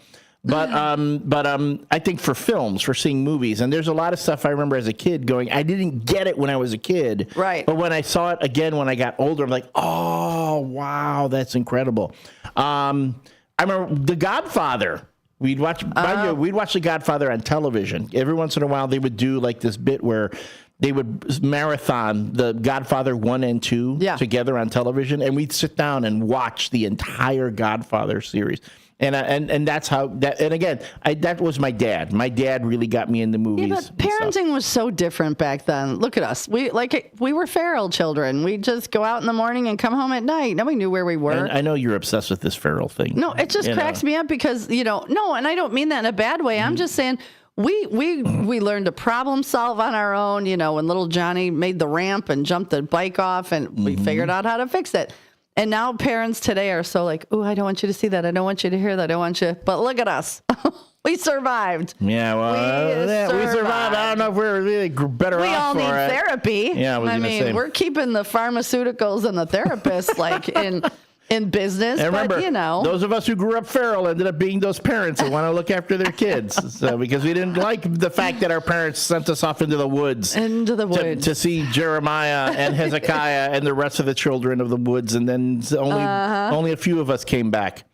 But I think for films, for seeing movies, and there's a lot of stuff I remember as a kid going, I didn't get it when I was a kid. Right. But when I saw it again when I got older, I'm like, oh, wow, that's incredible. I remember The Godfather. We'd watch The Godfather on television. Every once in a while, they would do like this bit where they would marathon The Godfather 1 and 2 together on television, and we'd sit down and watch the entire Godfather series. And that's how that. And again, that was my dad. My dad really got me into movies. Yeah, but parenting was so different back then. Look at us. We were feral children. We'd just go out in the morning and come home at night. Nobody knew where we were. And I know you're obsessed with this feral thing. No, it just cracks me up because no, and I don't mean that in a bad way. I'm just saying. We learned to problem solve on our own. When little Johnny made the ramp and jumped the bike off, and we figured out how to fix it. And now parents today are so like, oh, I don't want you to see that. I don't want you to hear that. I don't want you. But look at us. We survived. Yeah, well, we survived. I don't know if we're really better off. We all need therapy. Yeah, I mean, we're keeping the pharmaceuticals and the therapists like in business. And remember, but, those of us who grew up feral ended up being those parents that want to look after their kids. So because we didn't like the fact that our parents sent us off into the woods. To see Jeremiah and Hezekiah and the rest of the children of the woods, and then only a few of us came back.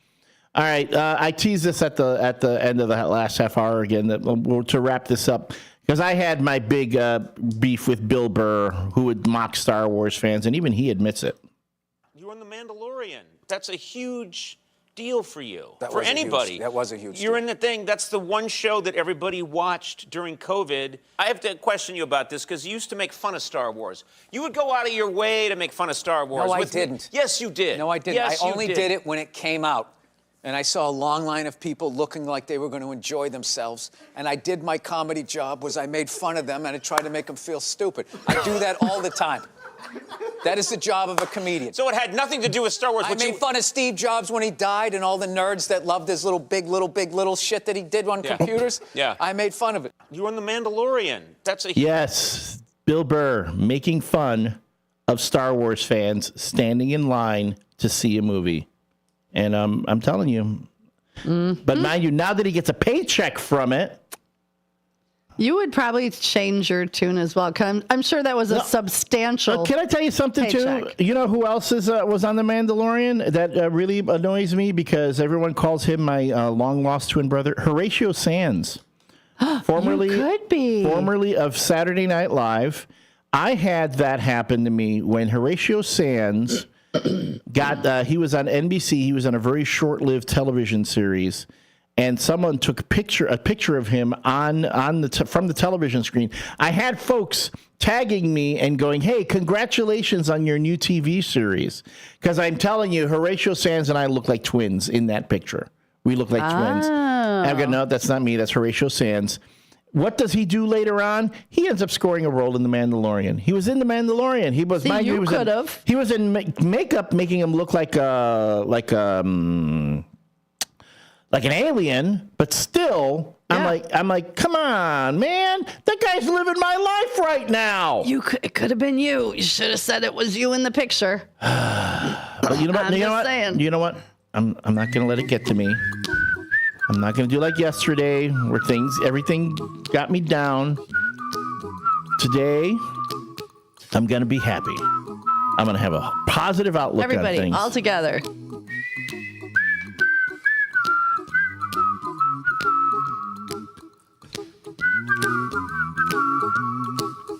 All right, I teased this at the end of the last half hour again to wrap this up. Because I had my big beef with Bill Burr, who would mock Star Wars fans, and even he admits it. You were in The Mandalorian. That's a huge deal for you. That for anybody. That was a huge deal. You're in the thing. That's the one show that everybody watched during COVID. I have to question you about this because you used to make fun of Star Wars. You would go out of your way to make fun of Star Wars. No, I didn't. Yes, you did. No, I didn't. Yes, I only did it when it came out. And I saw a long line of people looking like they were going to enjoy themselves. And I did my comedy job was I made fun of them and I tried to make them feel stupid. I do that all the time. That is the job of a comedian. So it had nothing to do with Star Wars. I made fun of Steve Jobs when he died and all the nerds that loved his little shit that he did on computers. Yeah. I made fun of it. You were in The Mandalorian. That's a Yes, Bill Burr making fun of Star Wars fans standing in line to see a movie. And I'm telling you. But mind you, now that he gets a paycheck from it, you would probably change your tune as well. I'm sure that was a substantial. Can I tell you something paycheck. too? You know who else was on The Mandalorian that really annoys me because everyone calls him my long lost twin brother, Horatio Sands, formerly of Saturday Night Live. I had that happen to me when Horatio Sands he was on NBC. He was on a very short-lived television series. And someone took a picture of him from the television screen. I had folks tagging me and going, "Hey, congratulations on your new TV series!" Because I'm telling you, Horatio Sands and I look like twins in that picture. We look like twins. And I go, "No, that's not me. That's Horatio Sands." What does he do later on? He ends up scoring a role in The Mandalorian. He was in The Mandalorian. He was. He was in makeup, making him look like an alien, but still, I'm like, come on, man, that guy's living my life right now. It could have been you. You should have said it was you in the picture. But you know what? You know what? I'm not gonna let it get to me. I'm not gonna do like yesterday, where everything got me down. Today, I'm gonna be happy. I'm going to have a positive outlook on things. Everybody, all together.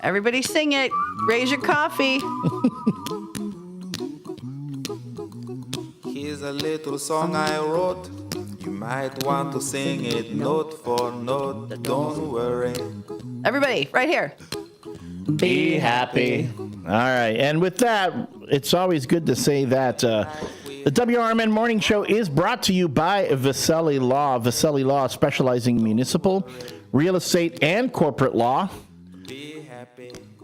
Everybody sing it. Raise your coffee. Here's a little song I wrote. You might want to sing it note for note. Don't worry. Everybody, right here. Be happy. All right. And with that, it's always good to say that the WRMN Morning Show is brought to you by Vasselli Law. Vasselli Law, specializing in municipal, real estate, and corporate law.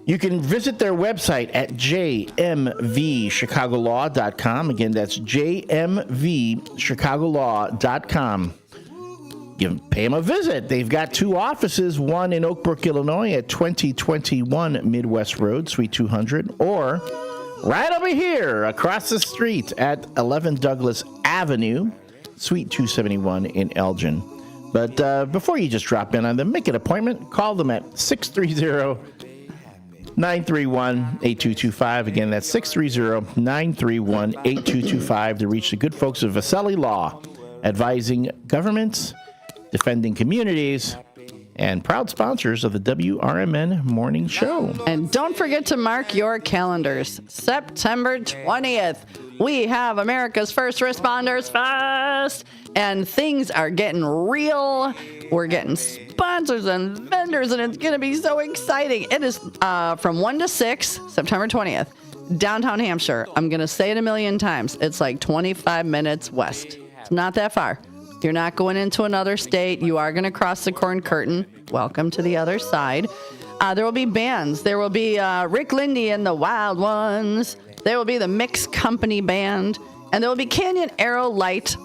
You can visit their website at jmvchicagolaw.com. Again, that's jmvchicagolaw.com. Pay them a visit. They've got 2 offices, one in Oak Brook, Illinois at 2021 Midwest Road, Suite 200, or right over here across the street at 11 Douglas Avenue, Suite 271 in Elgin. But before you just drop in on them, make an appointment. Call them at 630-931-8225. Again, that's 630-931-8225 to reach the good folks of Vasselli Law, advising governments, defending communities, and proud sponsors of the WRMN Morning Show. And don't forget to mark your calendars. September 20th, we have America's First Responders Fest, and things are getting real. We're getting sponsors and vendors, and it's going to be so exciting. It is from 1 to 6, September 20th, downtown Hampshire. I'm going to say it a million times. It's like 25 minutes west. It's not that far. You're not going into another state. You are going to cross the corn curtain. Welcome to the other side. There will be bands. There will be Rick Lindy and the Wild Ones. There will be the Mixed Company Band. And there will be Canyon Arrow Light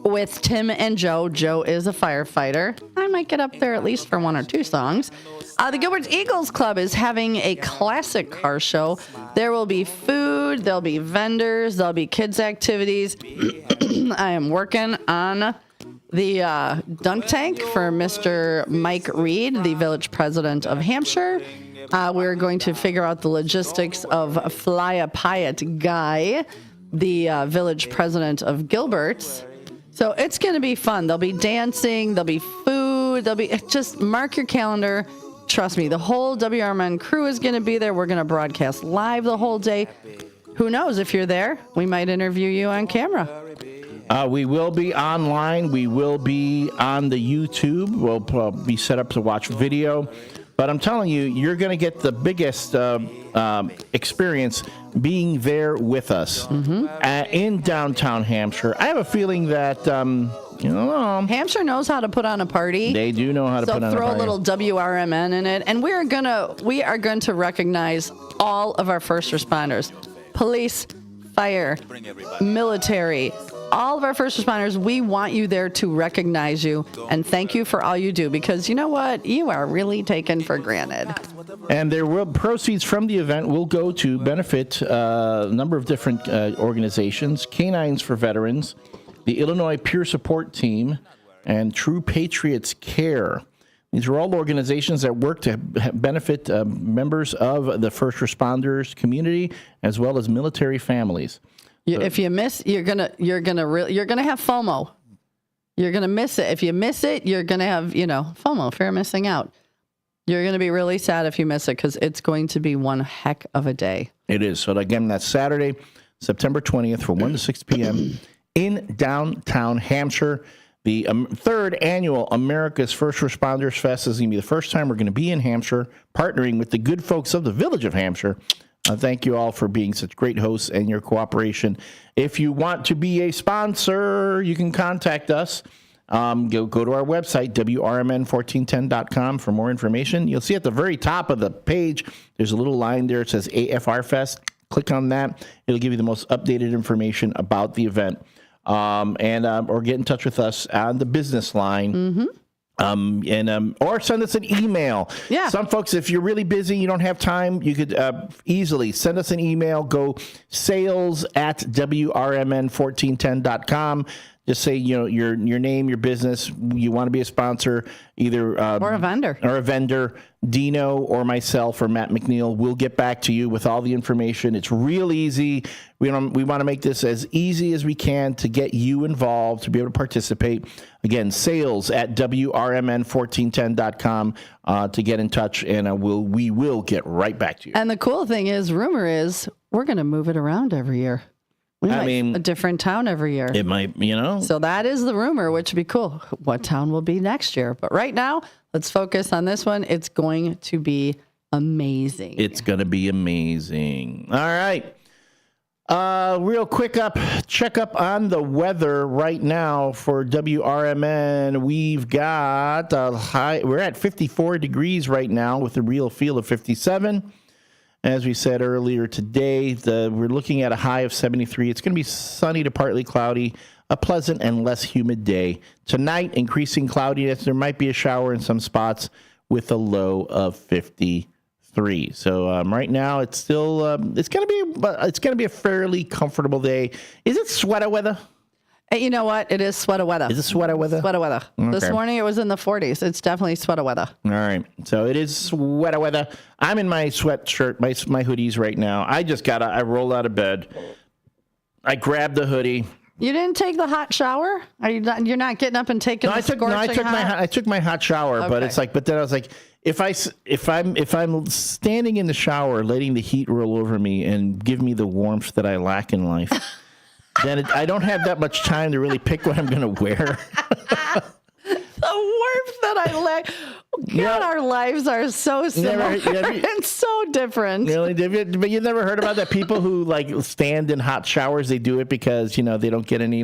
with Tim and Joe. Joe is a firefighter. I might get up there at least for 1 or 2 songs. The Gilbert's Eagles Club is having a classic car show. There will be food, there'll be vendors, there'll be kids' activities. I am working on the dunk tank for Mr. Mike Reed, the village president of Hampshire. We're going to figure out the logistics of Fly-A-Pyatt Guy, the village president of Gilbert's. So it's going to be fun. There'll be dancing, there'll be food, just mark your calendar. Trust me, the whole WRMN crew is going to be there. We're going to broadcast live the whole day. Who knows, if you're there, we might interview you on camera. We will be online. We will be on the YouTube. We'll be set up to watch video. But I'm telling you, you're going to get the biggest experience being there with us in downtown Hampshire. I have a feling that, Hampshire knows how to put on a party. They do know how to put on a party. So throw a little WRMN in it. And we are going to recognize all of our first responders. Police, fire, military, all of our first responders. We want you there to recognize you and thank you for all you do, because you know what? You are really taken for granted. And proceeds from the event will go to benefit a number of different organizations: Canines for Veterans, the Illinois Peer Support Team, and True Patriots Care. These are all organizations that work to benefit members of the first responders community as well as military families. If you miss, you're gonna have FOMO. You're gonna miss it. If you miss it, you're gonna have FOMO, fear of missing out. You're gonna be really sad if you miss it, because it's going to be one heck of a day. It is. So again, that's Saturday, September 20th, from 1 to 6 p.m. in downtown Hampshire. The third annual America's First Responders Fest is going to be the first time we're going to be in Hampshire, partnering with the good folks of the village of Hampshire. Thank you all for being such great hosts and your cooperation. If you want to be a sponsor, you can contact us. Go to our website, WRMN1410.com, for more information. You'll see at the very top of the page, there's a little line there. It says AFR Fest. Click on that. It'll give you the most updated information about the event. Or get in touch with us on the business line. Or send us an email. Yeah. Some folks, if you're really busy, you don't have time, you could easily send us an email. Go sales@WRMN1410.com. Just say, your name, your business, you want to be a sponsor, either or a vendor. Dino or myself or Matt McNeil will get back to you with all the information. It's real easy. We want to make this as easy as we can to get you involved, to be able to participate. Again, sales at WRMN1410.com to get in touch, and we will get right back to you. And the cool thing is, rumor is, we're going to move it around every year. I mean, a different town every year. It might, So that is the rumor, which would be cool. What town will be next year? But right now, let's focus on this one. It's going to be amazing. It's going to be amazing. All right. Real quick check up on the weather right now for WRMN. We've got we're at 54 degrees right now with a real feel of 57. As we said earlier today, we're looking at a high of 73. It's going to be sunny to partly cloudy, a pleasant and less humid day. Tonight, increasing cloudiness. There might be a shower in some spots with a low of 53. So right now, it's still it's going to be a fairly comfortable day. Is it sweater weather? You know what? It is sweater weather. Is it sweater weather? Sweater weather. Okay. This morning it was in the 40s. It's definitely sweater weather. All right. So it is sweater weather. I'm in my sweatshirt, my hoodies right now. I rolled out of bed. I grabbed the hoodie. You didn't take the hot shower? You're not getting up and taking the scorching hot? I took my hot shower, okay. But then I was like, if I'm standing in the shower, letting the heat roll over me and give me the warmth that I lack in life, then I don't have that much time to really pick what I'm going to wear. The warmth that I lack. God, our lives are so similar and so different. Really? But you never heard about that? People who stand in hot showers, they do it because, they don't get any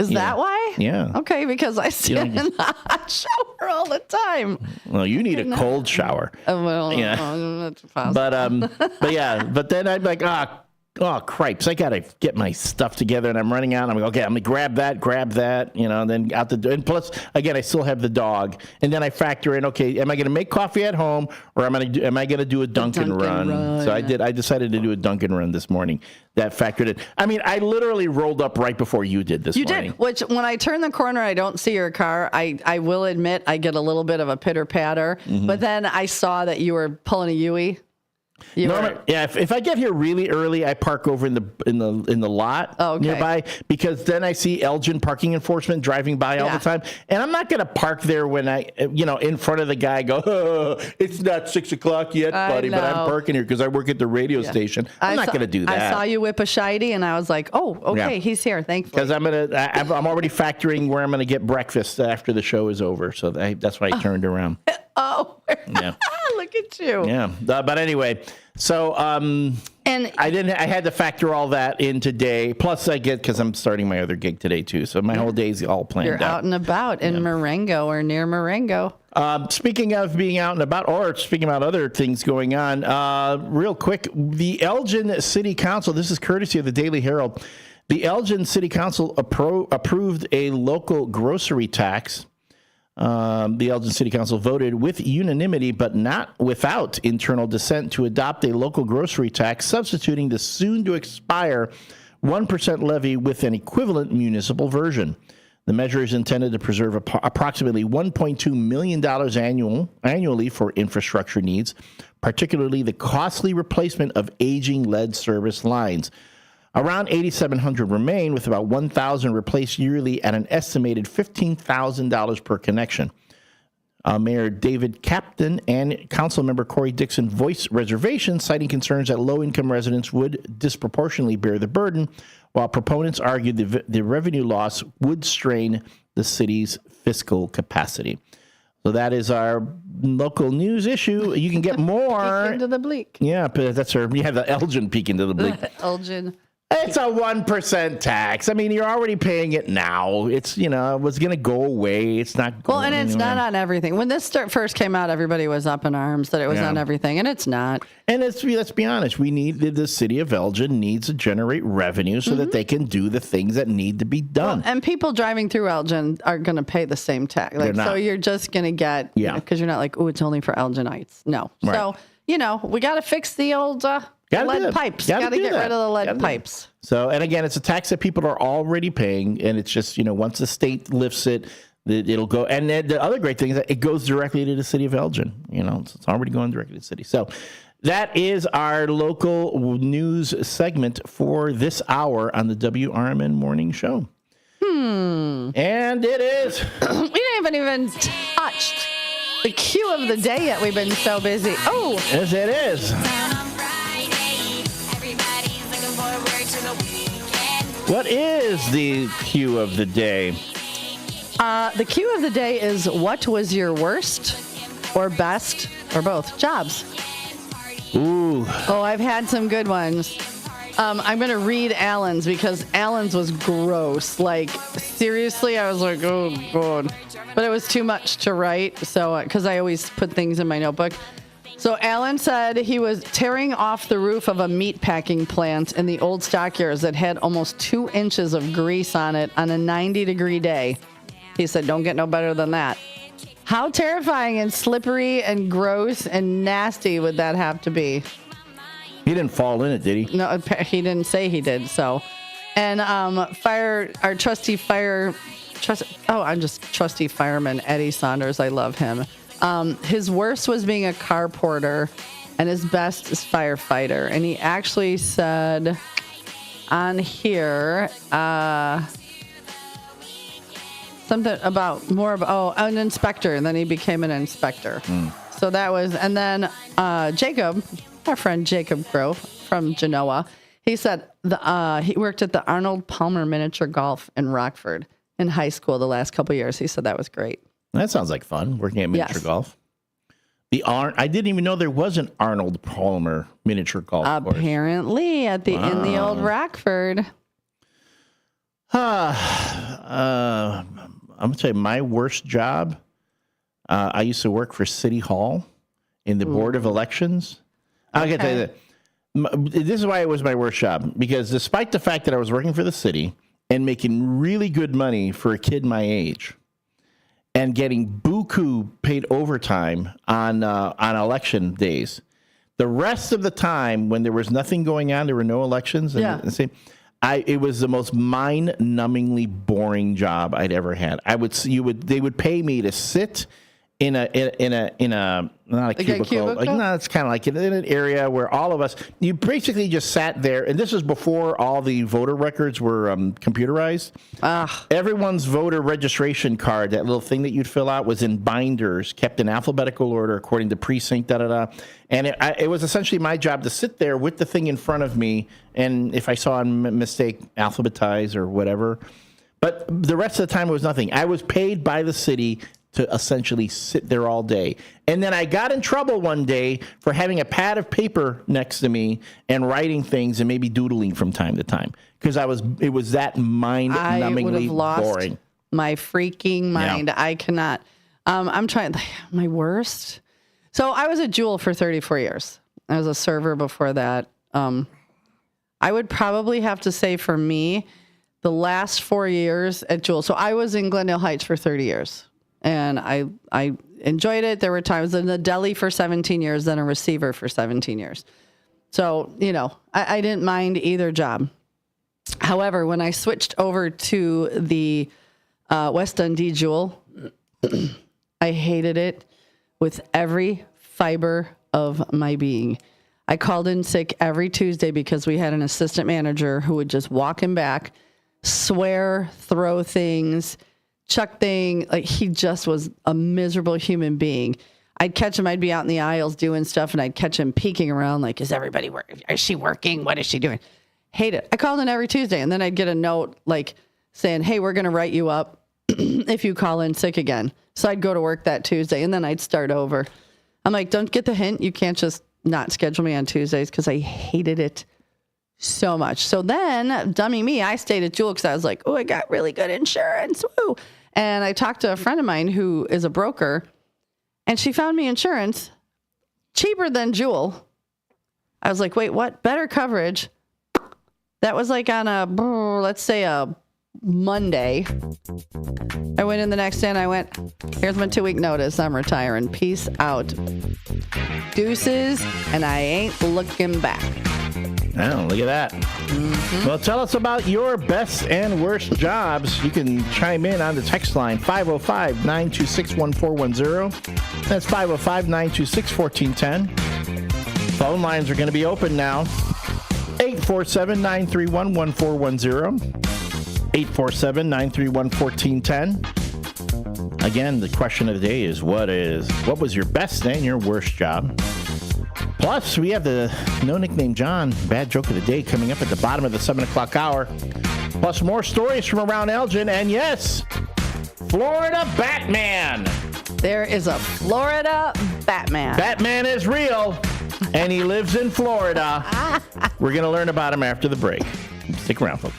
Is that why? Yeah. Okay, because I stand in the hot shower all the time. Well, you need a cold shower. That's possible. But then I'm like, oh, cripes, I got to get my stuff together, and I'm running out. I'm like, okay, I'm going to grab that, and then out the door. And plus, again, I still have the dog. And then I factor in, okay, am I going to make coffee at home, or am I going to do a Dunkin' run? So I decided to do a Dunkin' run this morning. That factored in. I mean, I literally rolled up right before you did this morning. You did, which when I turn the corner, I don't see your car. I will admit I get a little bit of a pitter-patter. Mm-hmm. But then I saw that you were pulling a Yui. If I get here really early, I park over in the lot nearby, because then I see Elgin parking enforcement driving by all the time, and I'm not going to park there when I, in front of the guy. It's not 6:00 yet, buddy, but I'm parking here because I work at the radio station. I'm not going to do that. I saw you whip a shiny, and I was like, oh, okay, he's here, thankfully. Because I'm already factoring where I'm going to get breakfast after the show is over, so that's why I turned around. Oh, yeah. Look at you. Yeah, but anyway, so and I had to factor all that in today. Plus, because I'm starting my other gig today too, so my whole day's all planned out. You're out and about in Marengo or near Marengo. Speaking of being out and about, or speaking about other things going on, real quick, the Elgin City Council. This is courtesy of the Daily Herald. The Elgin City Council approved a local grocery tax. The Elgin City Council voted with unanimity, but not without internal dissent, to adopt a local grocery tax, substituting the soon-to-expire 1% levy with an equivalent municipal version. The measure is intended to preserve approximately $1.2 million annually for infrastructure needs, particularly the costly replacement of aging lead service lines. Around 8,700 remain, with about 1,000 replaced yearly at an estimated $15,000 per connection. Mayor David Captain and Councilmember Corey Dixon voiced reservations, citing concerns that low-income residents would disproportionately bear the burden, while proponents argued the revenue loss would strain the city's fiscal capacity. So that is our local news issue. You can get more. Peek into the bleak. Yeah, but that's the Elgin peek into the bleak. Elgin. It's a 1% tax. I mean, you're already paying it now. It's, it was going to go away. It's not going and it's not on everything. When this first came out, everybody was up in arms that it was on everything, and it's not. And let's be honest. The city of Elgin needs to generate revenue so that they can do the things that need to be done. Well, and people driving through Elgin are going to pay the same tax. So you're just going to get, because you're not like, oh, it's only for Elginites. No. Right. So, we got to fix the old Lead pipes. Got to get rid of the lead pipes. So, and again, it's a tax that people are already paying, and it's just, once the state lifts it, it'll go. And then the other great thing is that it goes directly to the city of Elgin. It's already going directly to the city. So that is our local news segment for this hour on the WRMN Morning Show. And it is. We haven't even touched the cue of the day yet. We've been so busy. Oh. Yes, it is. What is the cue of the day? The cue of the day is, what was your worst or best or both jobs? Ooh. Oh, I've had some good ones. I'm going to read Alan's because Alan's was gross. Like, seriously, I was like, oh, God. But it was too much to write, so because I always put things in my notebook. So Alan said he was tearing off the roof of a meat packing plant in the old stockyards that had almost 2 inches of grease on it on a 90-degree day. He said, don't get no better than that. How terrifying and slippery and gross and nasty would that have to be? He didn't fall in it, did he? No, he didn't say he did, so. And I'm trusty fireman, Eddie Saunders. I love him. His worst was being a car porter, and his best is firefighter. And he actually said on here something about an inspector, and then he became an inspector. So that was, and then Jacob, our friend Jacob Grove from Genoa, he said he worked at the Arnold Palmer Miniature Golf in Rockford in high school the last couple of years. He said that was great. That sounds like fun, working at miniature golf. I didn't even know there was an Arnold Palmer miniature golf course. Apparently, in the old Rockford. I'm going to tell you, my worst job, I used to work for City Hall in the Board of Elections. I got to tell you that. This is why it was my worst job, because despite the fact that I was working for the city and making really good money for a kid my age, and getting buku paid overtime on election days. The rest of the time, when there was nothing going on, there were no elections. It was the most mind-numbingly boring job I'd ever had. They would pay me to sit in a not a cubicle. Like, no, it's kind of like in an area where all of us, you basically just sat there, and this was before all the voter records were computerized. Everyone's voter registration card, that little thing that you'd fill out, was in binders, kept in alphabetical order according to precinct, And it was essentially my job to sit there with the thing in front of me, and if I saw a mistake, alphabetize or whatever. But the rest of the time, it was nothing. I was paid by the city to essentially sit there all day. And then I got in trouble one day for having a pad of paper next to me and writing things and maybe doodling from time to time, because it was that mind-numbingly boring. My freaking mind. Yeah. I cannot. I'm trying. My worst. So I was at Jewel for 34 years. I was a server before that. I would probably have to say for me, the last 4 years at Jewel. So I was in Glendale Heights for 30 years. And I enjoyed it. There were times in the deli for 17 years, then a receiver for 17 years. So, I didn't mind either job. However, when I switched over to the West Dundee Jewel, I hated it with every fiber of my being. I called in sick every Tuesday because we had an assistant manager who would just walk him back, swear, throw things, chuck thing. Like, he just was a miserable human being. I'd catch him. I'd be out in the aisles doing stuff, and I'd catch him peeking around like, is everybody working? Is she working? What is she doing? Hate it. I called in every Tuesday, and then I'd get a note like saying, hey, we're going to write you up if you call in sick again. So I'd go to work that Tuesday, and then I'd start over. I'm like, don't get the hint. You can't just not schedule me on Tuesdays, because I hated it so much. So then, dummy me, I stayed at Jewel because I was like, oh, I got really good insurance. Woo. And I talked to a friend of mine who is a broker, and she found me insurance cheaper than Jewel. I was like, wait, what? Better coverage. That was like on let's say a Monday. I went in the next day and I went, here's my 2-week notice. I'm retiring. Peace out. Deuces, and I ain't looking back. Oh, look at that. Mm-hmm. Well, tell us about your best and worst jobs. You can chime in on the text line, 505-926-1410. That's 505-926-1410. Phone lines are going to be open now. 847-931-1410. 847-931-1410. Again, the question of the day is, what was your best and your worst job? Plus, we have the No Nickname John bad joke of the day coming up at the bottom of the 7 o'clock hour. Plus, more stories from around Elgin. And yes, Florida Batman. There is a Florida Batman. Batman is real, and he lives in Florida. We're going to learn about him after the break. Stick around, folks.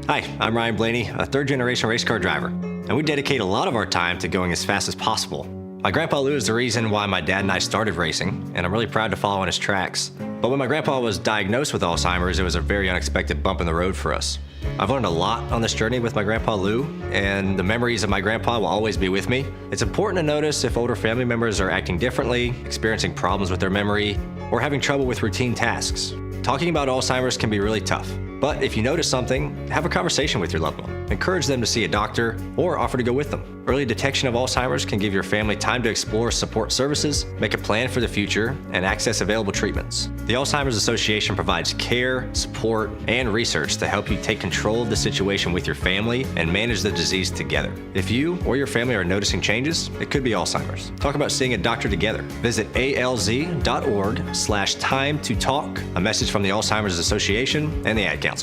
Hi, I'm Ryan Blaney, a third-generation race car driver, and we dedicate a lot of our time to going as fast as possible. My grandpa Lou is the reason why my dad and I started racing, and I'm really proud to follow in his tracks. But when my grandpa was diagnosed with Alzheimer's, it was a very unexpected bump in the road for us. I've learned a lot on this journey with my grandpa Lou, and the memories of my grandpa will always be with me. It's important to notice if older family members are acting differently, experiencing problems with their memory, or having trouble with routine tasks. Talking about Alzheimer's can be really tough. But if you notice something, have a conversation with your loved one. Encourage them to see a doctor or offer to go with them. Early detection of Alzheimer's can give your family time to explore support services, make a plan for the future, and access available treatments. The Alzheimer's Association provides care, support, and research to help you take control of the situation with your family and manage the disease together. If you or your family are noticing changes, it could be Alzheimer's. Talk about seeing a doctor together. Visit alz.org/time to talk. A message from the Alzheimer's Association and the Ad Council.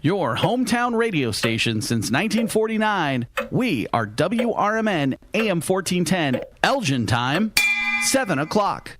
Your hometown radio station since 1949. We are WRMN AM 1410, Elgin time, 7 o'clock.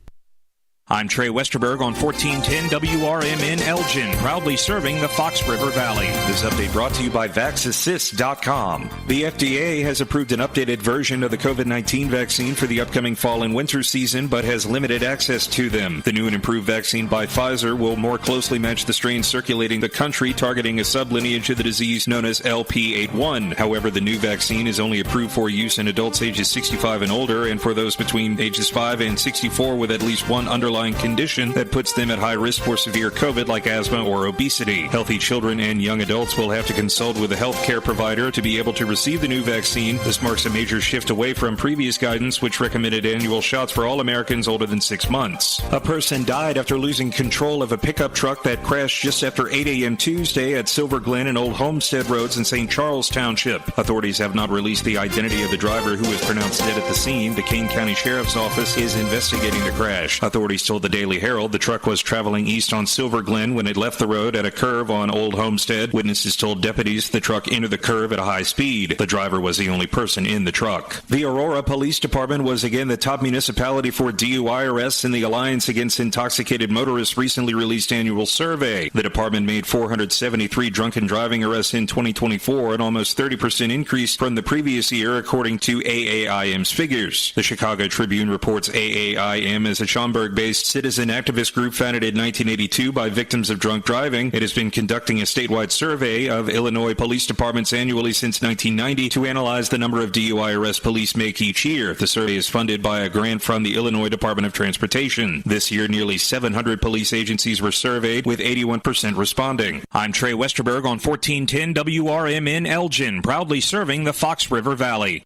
I'm Trey Westerberg on 1410 WRMN Elgin, proudly serving the Fox River Valley. This update brought to you by VaxAssist.com. The FDA has approved an updated version of the COVID-19 vaccine for the upcoming fall and winter season, but has limited access to them. The new and improved vaccine by Pfizer will more closely match the strains circulating the country, targeting a sublineage of the disease known as LP81. However, the new vaccine is only approved for use in adults ages 65 and older, and for those between ages 5 and 64 with at least one underlying condition that puts them at high risk for severe COVID like asthma or obesity. Healthy children and young adults will have to consult with a health care provider to be able to receive the new vaccine. This marks a major shift away from previous guidance, which recommended annual shots for all Americans older than 6 months. A person died after losing control of a pickup truck that crashed just after 8 a.m. Tuesday at Silver Glen and Old Homestead Roads in St. Charles Township. Authorities have not released the identity of the driver, who was pronounced dead at the scene. The Kane County Sheriff's Office is investigating the crash. Authorities told the Daily Herald the truck was traveling east on Silver Glen when it left the road at a curve on Old Homestead. Witnesses told deputies the truck entered the curve at a high speed. The driver was the only person in the truck. The Aurora Police Department was again the top municipality for DUI arrests in the Alliance Against Intoxicated Motorists recently released annual survey. The department made 473 drunken driving arrests in 2024, an almost 30% increase from the previous year, according to AAIM's figures. The Chicago Tribune reports AAIM is a Schaumburg-based citizen activist group founded in 1982 by victims of drunk driving. It has been conducting a statewide survey of Illinois police departments annually since 1990 to analyze the number of DUI arrests police make each year. The survey is funded by a grant from the Illinois Department of Transportation. This year, nearly 700 police agencies were surveyed, with 81% responding. I'm Trey Westerberg on 1410 WRMN Elgin, proudly serving the Fox River Valley.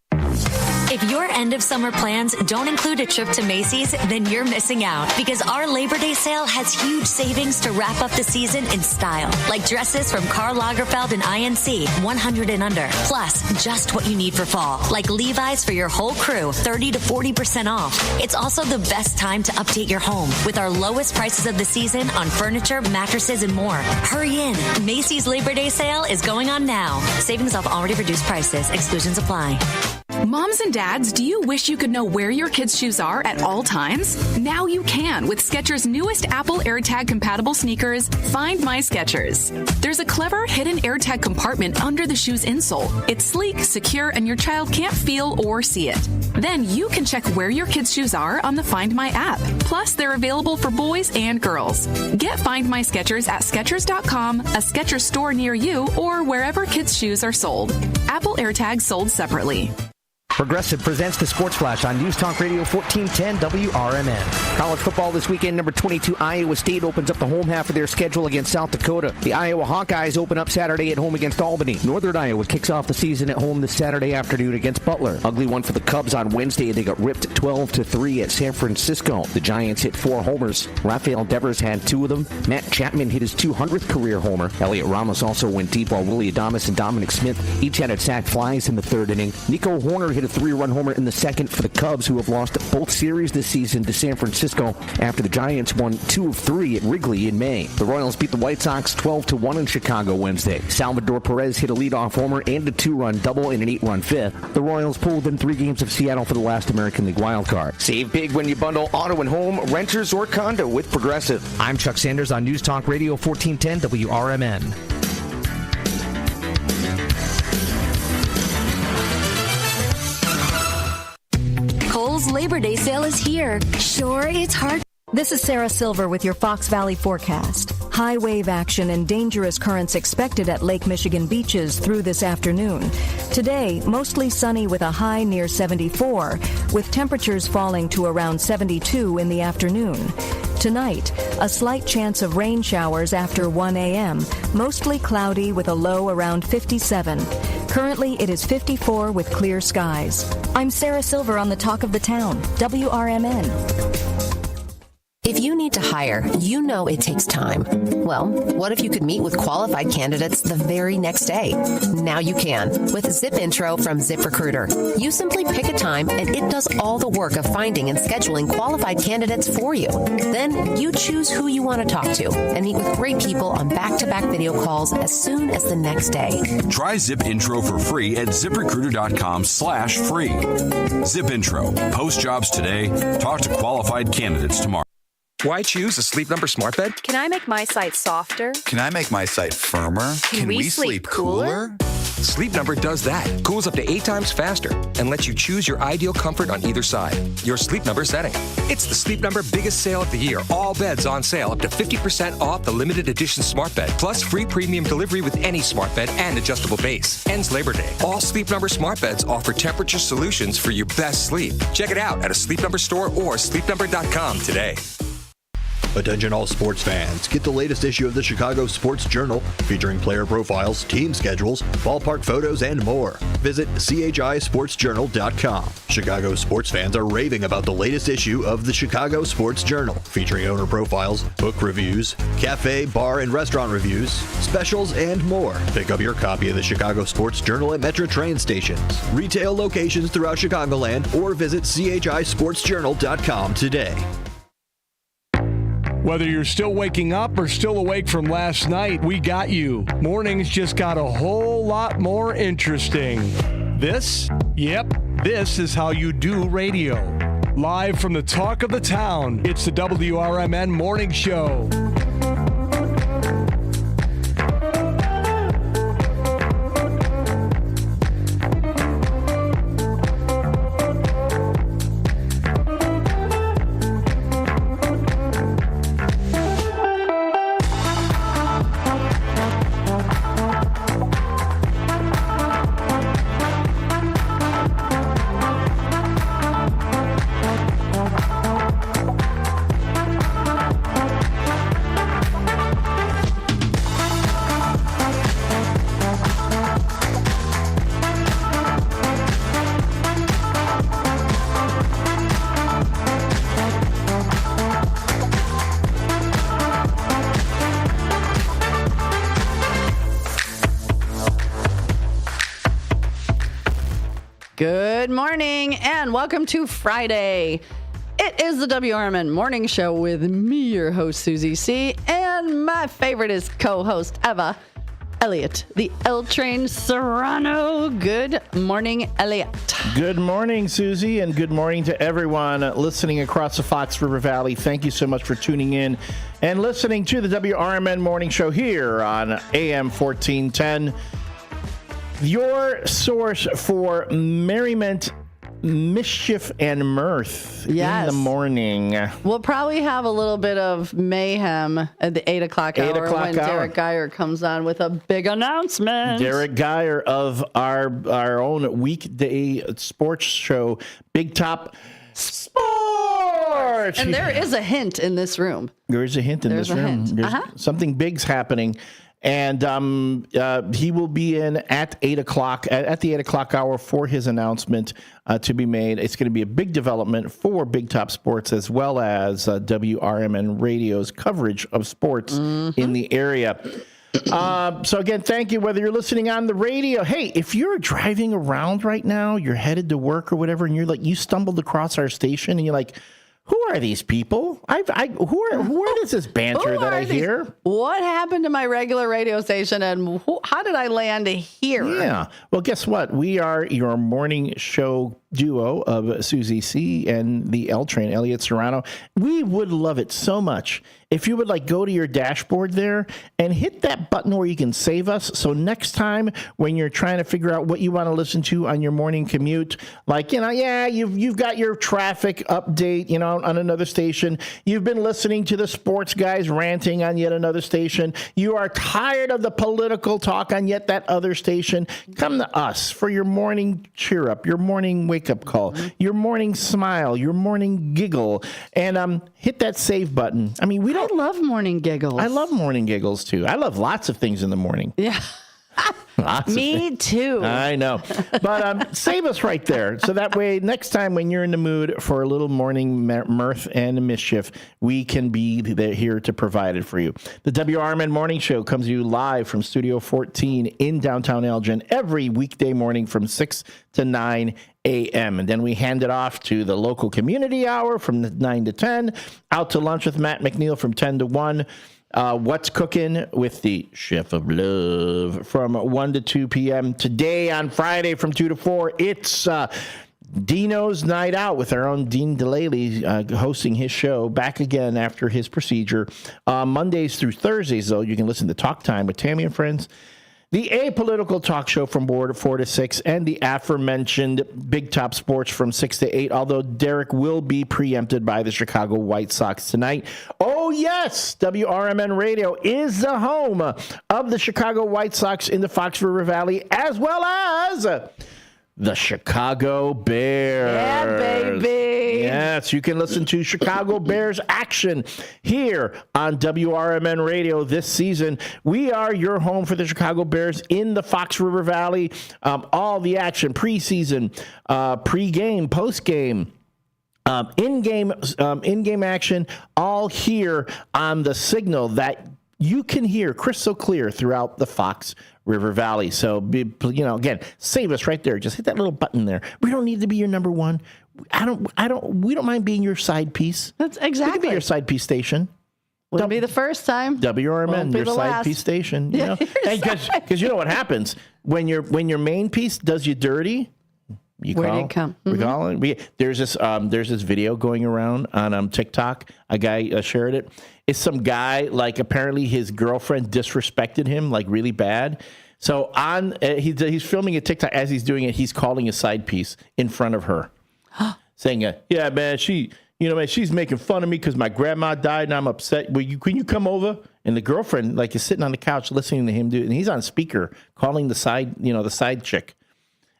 If your end of summer plans don't include a trip to Macy's, then you're missing out, because our Labor Day sale has huge savings to wrap up the season in style. Like dresses from Karl Lagerfeld and INC, 100 and under. Plus, just what you need for fall. Like Levi's for your whole crew, 30 to 40% off. It's also the best time to update your home with our lowest prices of the season on furniture, mattresses, and more. Hurry in. Macy's Labor Day sale is going on now. Savings off already reduced prices. Exclusions apply. Moms and dads, do you wish you could know where your kids' shoes are at all times? Now you can with Skechers' newest Apple AirTag compatible sneakers, Find My Skechers. There's a clever hidden AirTag compartment under the shoe's insole. It's sleek, secure, and your child can't feel or see it. Then you can check where your kids' shoes are on the Find My app. Plus, they're available for boys and girls. Get Find My Skechers at Skechers.com, a Skechers store near you, or wherever kids' shoes are sold. Apple AirTags sold separately. Progressive presents the Sports Flash on News Talk Radio 1410 WRMN. College football this weekend, number 22 Iowa State opens up the home half of their schedule against South Dakota. The Iowa Hawkeyes open up Saturday at home against Albany. Northern Iowa kicks off the season at home this Saturday afternoon against Butler. Ugly one for the Cubs on Wednesday. They got ripped 12-3 at San Francisco. The Giants hit 4 homers. Rafael Devers had 2 of them. Matt Chapman hit his 200th career homer. Elliot Ramos also went deep, while Willie Adames and Dominic Smith each had a sack flies in the third inning. Nico Horner hit a 3-run homer in the second for the Cubs, who have lost both series this season to San Francisco after the Giants won 2 of 3 at Wrigley in May. The Royals beat the White Sox 12-1 in Chicago Wednesday. Salvador Perez hit a leadoff homer and a 2-run double in an 8-run fifth. The Royals pulled in 3 games of Seattle for the last American League wildcard. Save big when you bundle auto and home, renters, or condo with Progressive. I'm Chuck Sanders on News Talk Radio 1410 WRMN. Labor Day sale is here. Sure, it's hard. This is Sarah Silver with your Fox Valley forecast. High wave action and dangerous currents expected at Lake Michigan beaches through this afternoon. Today, mostly sunny with a high near 74, with temperatures falling to around 72 in the afternoon. Tonight, a slight chance of rain showers after 1 a.m., mostly cloudy with a low around 57. Currently, it is 54 with clear skies. I'm Sarah Silver on the Talk of the Town, WRMN. If you need to hire, you know it takes time. Well, what if you could meet with qualified candidates the very next day? Now you can with Zip Intro from ZipRecruiter. You simply pick a time and it does all the work of finding and scheduling qualified candidates for you. Then you choose who you want to talk to and meet with great people on back-to-back video calls as soon as the next day. Try Zip Intro for free at ZipRecruiter.com/free. Zip Intro. Post jobs today. Talk to qualified candidates tomorrow. Why choose a Sleep Number smart bed? Can I make my site softer? Can I make my site firmer? Can we sleep cooler? Sleep Number does that. Cools up to 8 times faster and lets you choose your ideal comfort on either side. Your Sleep Number setting. It's the Sleep Number biggest sale of the year. All beds on sale up to 50% off the limited edition smart bed. Plus free premium delivery with any smart bed and adjustable base. Ends Labor Day. All Sleep Number smart beds offer temperature solutions for your best sleep. Check it out at a Sleep Number store or sleepnumber.com today. Attention all sports fans. Get the latest issue of the Chicago Sports Journal featuring player profiles, team schedules, ballpark photos, and more. Visit CHISportsJournal.com. Chicago sports fans are raving about the latest issue of the Chicago Sports Journal featuring owner profiles, book reviews, cafe, bar, and restaurant reviews, specials, and more. Pick up your copy of the Chicago Sports Journal at Metro train stations, retail locations throughout Chicagoland, or visit CHISportsJournal.com today. Whether you're still waking up or still awake from last night, we got you. Mornings just got a whole lot more interesting. This is how you do radio. Live from the Talk of the Town, it's the WRMN Morning Show. Good morning and welcome to Friday. It is the WRMN Morning Show with me, your host, Susie C., and my favorite is co-host Eva. Elliot, the L Train Serrano. Good morning, Elliot. Good morning, Susie, and good morning to everyone listening across the Fox River Valley. Thank you so much for tuning in and listening to the WRMN Morning Show here on AM 1410. Your source for merriment, mischief, and mirth in the morning. We'll probably have a little bit of mayhem at the 8 o'clock hour when Derek Geyer comes on with a big announcement. Derek Geyer of our own weekday sports show, Big Top Sports. And there is a hint in this room. There is a hint in this room. There's something big's happening. And he will be in at 8 o'clock, at the 8 o'clock hour for his announcement to be made. It's going to be a big development for Big Top Sports as well as WRMN Radio's coverage of sports in the area. So again, thank you, whether you're listening on the radio. Hey, if you're driving around right now, you're headed to work or whatever, and you stumbled across our station and you're like, who are these people? Where is this banter that I hear? What happened to my regular radio station, and how did I land here? Yeah. Well, guess what? We are your morning show duo of Susie C. and the L Train, Elliot Serrano. We would love it so much if you would go to your dashboard there and hit that button where you can save us. So next time when you're trying to figure out what you want to listen to on your morning commute, you've got your traffic update, on another station. You've been listening to the sports guys ranting on yet another station. You are tired of the political talk on yet that other station. Come to us for your morning cheer up, your morning wake up call, your morning smile, your morning giggle, and hit that save button. I mean, I love morning giggles. I love morning giggles too. I love lots of things in the morning. Yeah. Me too. I know. But save us right there. So that way, next time when you're in the mood for a little morning mirth and mischief, we can be here to provide it for you. The WRMN Morning Show comes to you live from Studio 14 in downtown Elgin every weekday morning from 6 to 9 a.m. And then we hand it off to the local community hour from 9 to 10, out to lunch with Matt McNeil from 10 to 1. What's Cooking with the Chef of Love from 1 to 2 p.m. Today on Friday from 2 to 4, it's Dino's Night Out with our own Dean DeLaley hosting his show back again after his procedure. Mondays through Thursdays, though, you can listen to Talk Time with Tammy and Friends, the Apolitical Talk Show from 4 to 6, and the aforementioned Big Top Sports from 6 to 8, although Derek will be preempted by the Chicago White Sox tonight. Oh, yes, WRMN Radio is the home of the Chicago White Sox in the Fox River Valley, as well as the Chicago Bears. Yeah, baby. Yes, you can listen to Chicago Bears action here on WRMN Radio this season. We are your home for the Chicago Bears in the Fox River Valley. All the action, preseason, pregame, postgame, in-game action, all here on the signal that you can hear crystal clear throughout the Fox River Valley. So, again, save us right there. Just hit that little button there. We don't need to be your number one. We don't mind being your side piece. That's exactly. We can be your side piece station. Wouldn't be the first time. WRMN, your side piece station. Because you know what happens when your main piece does you dirty. Where did it come? There's this video going around on TikTok. A guy shared it. It's some guy, apparently his girlfriend disrespected him, really bad. So he's filming a TikTok. As he's doing it, he's calling a side piece in front of her, saying, yeah, man, she's making fun of me because my grandma died and I'm upset. Can you come over? And the girlfriend, is sitting on the couch listening to him do it. And he's on speaker calling the side chick.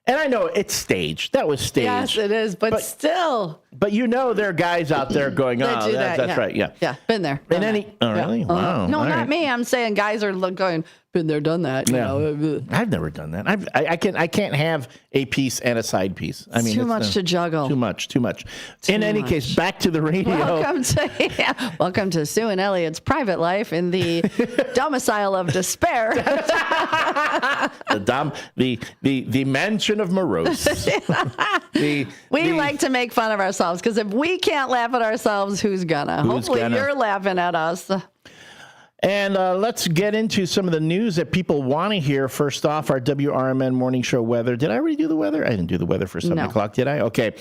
And I know it's staged. That was staged. Yes, it is, but still. But there are guys out there going, that's right. Yeah. Yeah, been there. Really? Wow. No, not me. I'm saying guys are going, been there, done that. You know. I've never done that. I can't have a piece and a side piece. It's too much to juggle. Too much. In any case, back to the radio. Welcome to Sue and Elliot's private life in the domicile of despair. the mansion of morose. We like to make fun of ourselves because if we can't laugh at ourselves, who's gonna? Hopefully you're laughing at us. And let's get into some of the news that people want to hear. First off, our WRMN morning show weather. Did I already do the weather? I didn't do the weather for 7 o'clock, did I? Okay.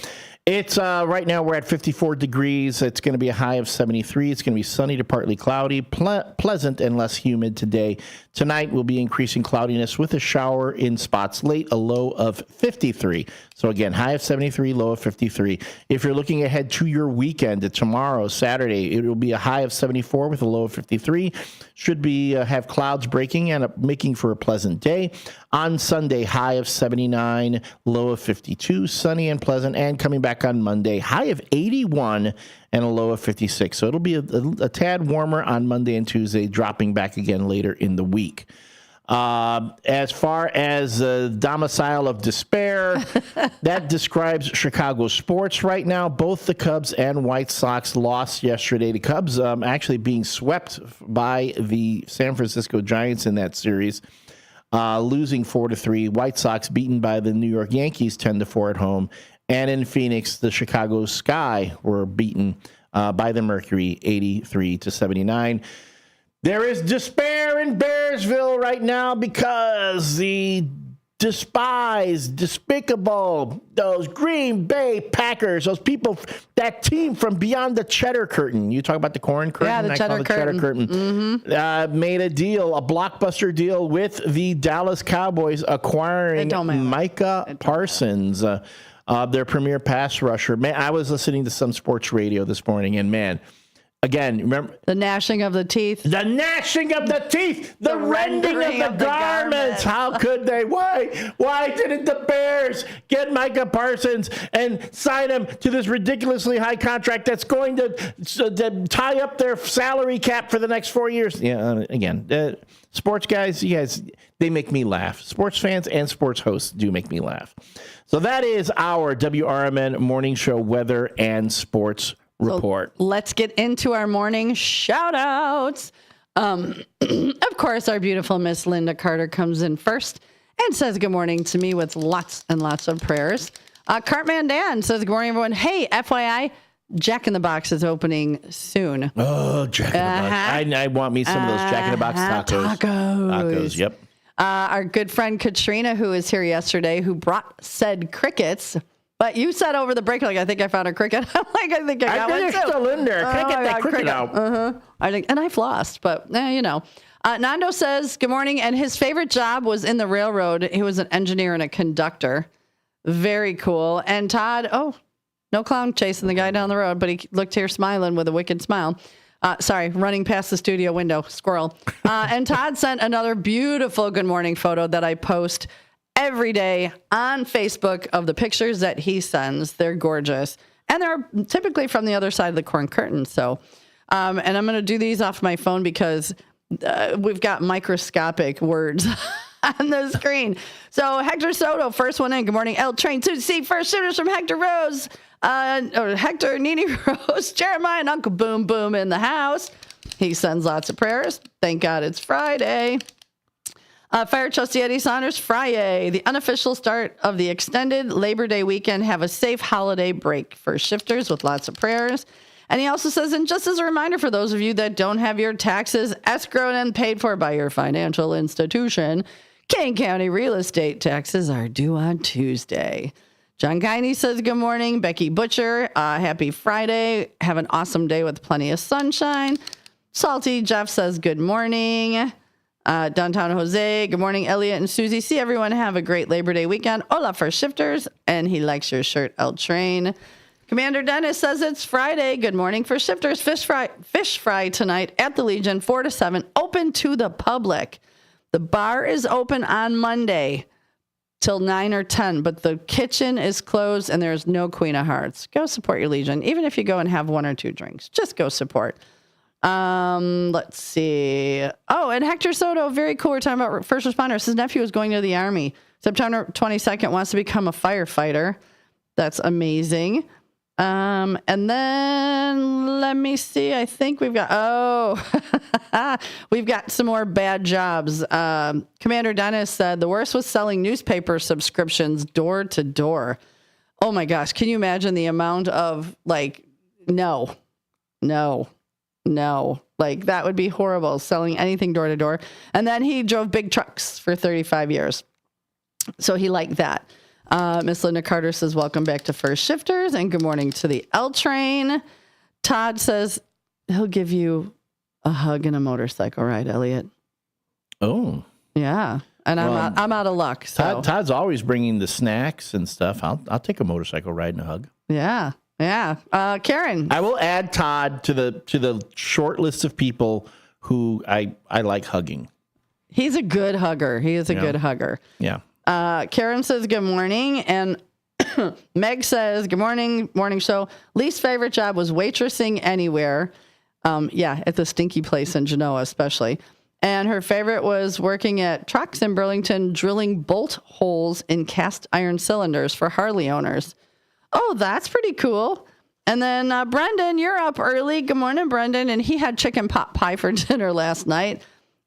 It's right now we're at 54 degrees. It's going to be a high of 73. It's going to be sunny to partly cloudy, pleasant and less humid today. Tonight will be increasing cloudiness with a shower in spots late, a low of 53. So again, high of 73, low of 53. If you're looking ahead to your weekend, tomorrow, Saturday, it will be a high of 74 with a low of 53. Should be have clouds breaking and making for a pleasant day. On Sunday, high of 79, low of 52, sunny and pleasant, and coming back on Monday, high of 81 and a low of 56. So it'll be a tad warmer on Monday and Tuesday, dropping back again later in the week. As far as the domicile of despair, that describes Chicago sports right now. Both the Cubs and White Sox lost yesterday. The Cubs actually being swept by the San Francisco Giants in that series, losing 4-3. White Sox beaten by the New York Yankees 10-4 at home. And in Phoenix, the Chicago Sky were beaten by the Mercury 83-79. There is despair in Bearsville right now because the despicable, those Green Bay Packers, those people, that team from beyond the Cheddar Curtain. You talk about the corn curtain? Yeah, the Cheddar Curtain. Mm-hmm. Made a blockbuster deal with the Dallas Cowboys, acquiring Micah Parsons, their premier pass rusher. Man, I was listening to some sports radio this morning, and man, again, remember the gnashing of the teeth. The gnashing of the teeth. The rending of the garments. How could they? Why didn't the Bears get Micah Parsons and sign him to this ridiculously high contract that's going to tie up their salary cap for the next 4 years? Yeah, again, sports guys, you guys, they make me laugh. Sports fans and sports hosts do make me laugh. So that is our WRMN morning show weather and sports report. So let's get into our morning shout outs. Of course, our beautiful Miss Linda Carter comes in first and says good morning to me with lots and lots of prayers. Cartman Dan says good morning, everyone. Hey, FYI, Jack in the Box is opening soon. Oh, Jack in the Box. I want me some of those Jack in the Box tacos. Tacos, yep. Our good friend Katrina, who was here yesterday, who brought said crickets. But you said over the break, like, I think I found a cricket. I'm like, I think I got one too. They're still in there. Can I get that cricket out? I think, and I've lost, but you know. Nando says, good morning. And his favorite job was in the railroad. He was an engineer and a conductor. Very cool. And Todd, no clown chasing the guy down the road, but he looked here smiling with a wicked smile. Running past the studio window, squirrel. And Todd sent another beautiful good morning photo that I post every day on Facebook of the pictures that he sends. They're gorgeous. And they're typically from the other side of the corn curtain. So, and I'm going to do these off my phone because we've got microscopic words on the screen. So Hector Soto, first one in. Good morning, L Train 2C. First shooters from Hector Rose. Hector, Nene Rose, Jeremiah, and Uncle Boom Boom in the house. He sends lots of prayers. Thank God it's Friday. Fire Trustee Eddie Saunders, Friday, the unofficial start of the extended Labor Day weekend. Have a safe holiday break for shifters with lots of prayers. And he also says, and just as a reminder for those of you that don't have your taxes escrowed and paid for by your financial institution, Kane County real estate taxes are due on Tuesday. John Guiney says, good morning. Becky Butcher, happy Friday. Have an awesome day with plenty of sunshine. Salty Jeff says, good morning. Downtown Jose, good morning, Elliot and Susie. See everyone have a great Labor Day weekend. Hola for shifters, and he likes your shirt, L Train. Commander Dennis says it's Friday. Good morning for shifters. Fish fry tonight at the Legion, 4 to 7, open to the public. The bar is open on Monday till 9 or 10, but the kitchen is closed and there's no Queen of Hearts. Go support your Legion, even if you go and have 1 or 2 drinks. Just go support. Let's see. Oh, and Hector Soto, very cool. We're talking about first responders. His nephew is going to the Army. September 22nd, wants to become a firefighter. That's amazing. And then let me see. I think we've got, we've got some more bad jobs. Commander Dennis said the worst was selling newspaper subscriptions door to door. Oh my gosh. Can you imagine the amount of no. Like, that would be horrible, selling anything door to door. And then he drove big trucks for 35 years. So he liked that. Miss Linda Carter says, welcome back to First Shifters and good morning to the L Train. Todd says he'll give you a hug and a motorcycle ride, Elliot. Oh. Yeah. And I'm out of luck. So. Todd's always bringing the snacks and stuff. I'll take a motorcycle ride and a hug. Yeah. Yeah. Karen. I will add Todd to the short list of people who I like hugging. He's a good hugger. He is a good hugger. Yeah. Karen says good morning, and Meg says good morning show. Least favorite job was waitressing anywhere. At the stinky place in Genoa especially. And her favorite was working at trucks in Burlington, drilling bolt holes in cast iron cylinders for Harley owners. Oh, that's pretty cool. And then Brendan, you're up early. Good morning, Brendan. And he had chicken pot pie for dinner last night.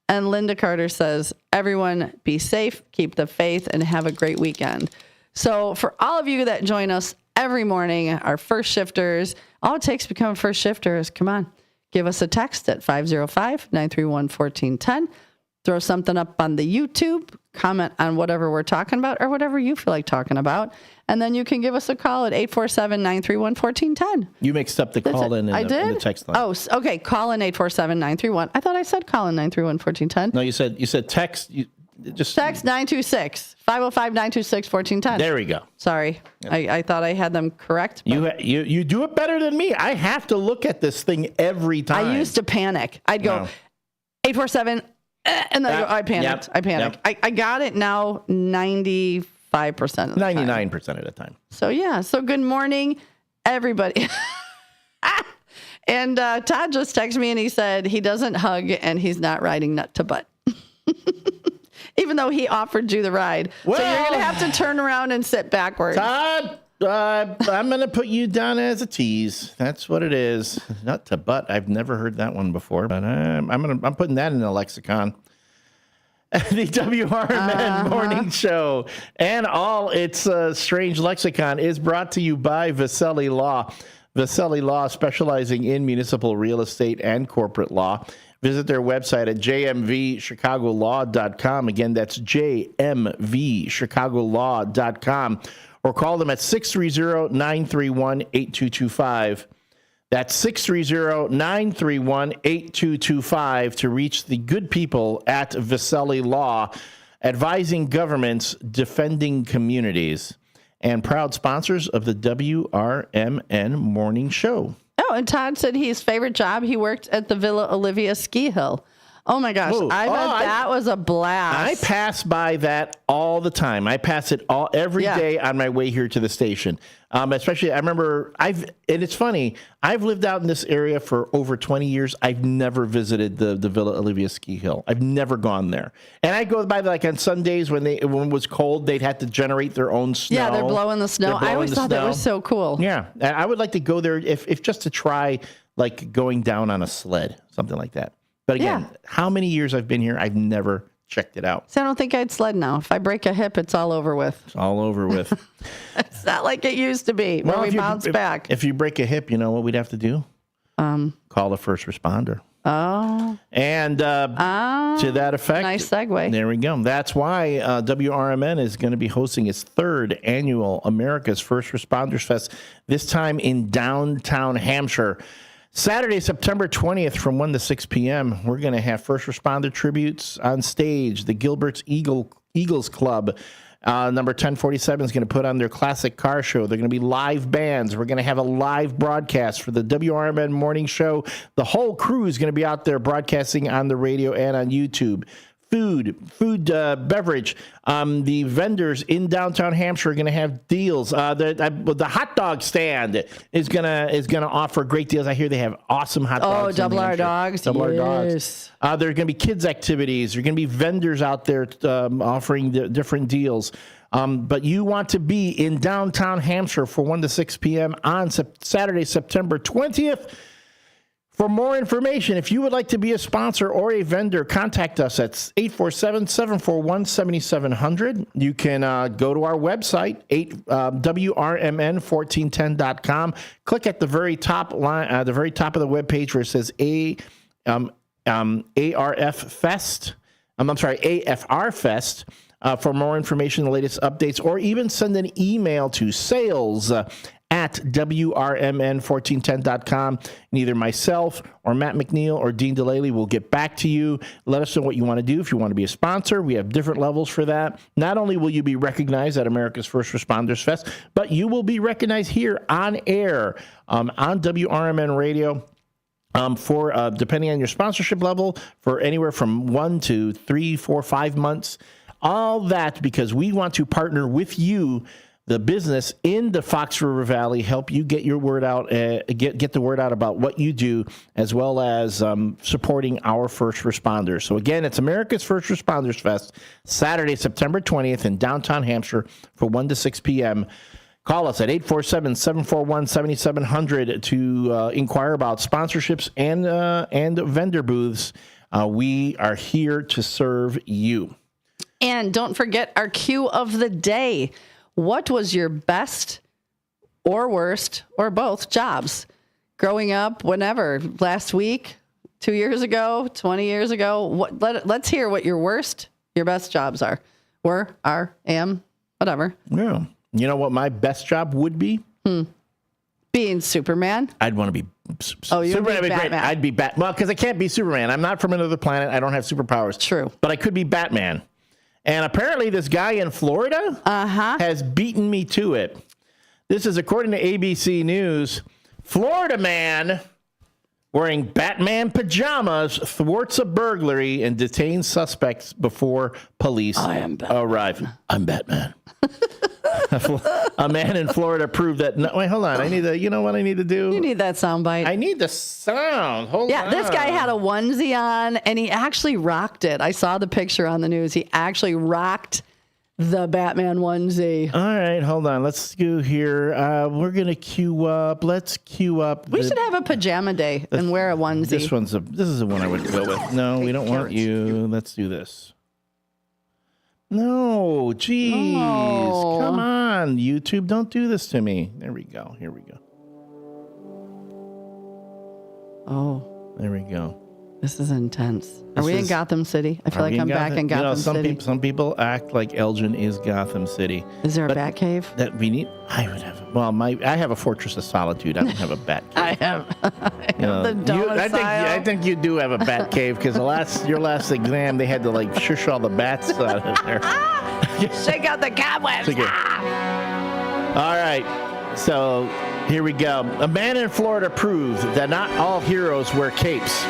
And Linda Carter says, everyone be safe, keep the faith, and have a great weekend. So for all of you that join us every morning, our first shifters, all it takes to become a first shifter is, come on, give us a text at 505-931-1410. Throw something up on the YouTube, comment on whatever we're talking about or whatever you feel like talking about. And then you can give us a call at 847-931-1410. You mixed up the call in the text line. Oh, okay. Call in 847-931. I thought I said call in 931-1410. No, you said text. Just text 926 505-926-1410. There we go. Sorry, I thought I had them correct. You do it better than me. I have to look at this thing every time. I used to panic. I'd go 847, and then I panicked. I panicked. I got it now 95% of the 99% of the time. So so good morning, everybody. And Todd just texted me and he said he doesn't hug and he's not riding nut to butt. Even though he offered you the ride. Well, so you're going to have to turn around and sit backwards. Todd, I'm going to put you down as a tease. That's what it is. Nut to butt. I've never heard that one before, but I'm putting that in the lexicon. The WRMN Morning Show and all its strange lexicon is brought to you by Viselli Law. Viselli Law, specializing in municipal real estate and corporate law. Visit their website at jmvchicagolaw.com. Again, that's jmvchicagolaw.com. Or call them at 630-931-8225. That's 630-931-8225 to reach the good people at Viselli Law, advising governments, defending communities, and proud sponsors of the WRMN Morning Show. Oh, and Todd said his favorite job, he worked at the Villa Olivia ski hill. Oh, my gosh. I bet that was a blast. I pass by that all the time. I pass it every day on my way here to the station. Especially, I remember, and it's funny, I've lived out in this area for over 20 years. I've never visited the Villa Olivia ski hill. I've never gone there. And I go by like on Sundays when it was cold, they'd have to generate their own snow. Yeah, they're blowing the snow. I always thought that was so cool. Yeah. I would like to go there if just to try like going down on a sled, something like that. But again, how many years I've been here, I've never checked it out. So I don't think I'd sled now. If I break a hip, it's all over with. It's all over with. It's not like it used to be where we bounce back. If you break a hip, you know what we'd have to do? Call the first responder. Oh. And to that effect. Nice segue. There we go. That's why WRMN is going to be hosting its third annual America's First Responders Fest, this time in downtown Hampshire. Saturday, September 20th from 1 to 6 p.m., we're going to have first responder tributes on stage. The Gilbert's Eagles Club, number 1047, is going to put on their classic car show. They're going to be live bands. We're going to have a live broadcast for the WRMN Morning Show. The whole crew is going to be out there broadcasting on the radio and on YouTube. Food, beverage. The vendors in downtown Hampshire are going to have deals. The hot dog stand is gonna offer great deals. I hear they have awesome hot dogs. Oh, Double R Dogs. Double R Dogs. There are going to be kids activities. There are going to be vendors out there offering different deals. But you want to be in downtown Hampshire for 1 to 6 p.m. on Saturday, September 20th. For more information, if you would like to be a sponsor or a vendor, contact us at 847-741-7700. You can go to our website, WRMN1410.com. Click at the very top line, the very top of the webpage where it says ARF Fest. AFR Fest. For more information, the latest updates, or even send an email to sales at WRMN1410.com. And either myself or Matt McNeil or Dean Delaley will get back to you. Let us know what you want to do. If you want to be a sponsor, we have different levels for that. Not only will you be recognized at America's First Responders Fest, but you will be recognized here on air on WRMN Radio. For depending on your sponsorship level, for anywhere from 1 to 3, 4, 5 months. All that because we want to partner with you, the business in the Fox River Valley, help you get your word out, get the word out about what you do, as well as supporting our first responders. So again, it's America's First Responders Fest, Saturday, September 20th in downtown Hampshire for 1 to 6 p.m. Call us at 847-741-7700 to inquire about sponsorships and vendor booths. We are here to serve you. And don't forget our cue of the day. What was your best or worst or both jobs growing up, whenever, last week, 2 years ago, 20 years ago? Let's hear what your worst, your best jobs are. Were, are, am, whatever. Yeah. You know what my best job would be? Being Superman. I'd want to be Superman. Would be Batman. Great. I'd be Batman. Well, because I can't be Superman. I'm not from another planet. I don't have superpowers. True. But I could be Batman. And apparently this guy in Florida has beaten me to it. This is according to ABC News. Florida man wearing Batman pajamas thwarts a burglary and detains suspects before police arrive. I'm Batman. A man in Florida proved that. No, wait, hold on. I need to. You know what I need to do? You need that soundbite. I need the sound. Hold on. Yeah, this guy had a onesie on, and he actually rocked it. I saw the picture on the news. He actually rocked the Batman onesie. All right, hold on. Let's go here. We're gonna queue up. Let's queue up. We should have a pajama day and wear a onesie. This is the one I would go with. No, we don't want you. Let's do this. No, geez. Oh. Come on, YouTube. Don't do this to me. There we go. Here we go. Oh. There we go. This is intense. Are we in Gotham City? I feel like I'm back in Gotham City. Some people act like Elgin is Gotham City. Is there a bat cave? That we need. I would have. Well, I have a Fortress of Solitude. I don't have a bat cave. I have the domicile. I think you do have a bat cave because your last exam they had to like shush all the bats out of there. Shake out the cobwebs. All right. So here we go. A man in Florida proved that not all heroes wear capes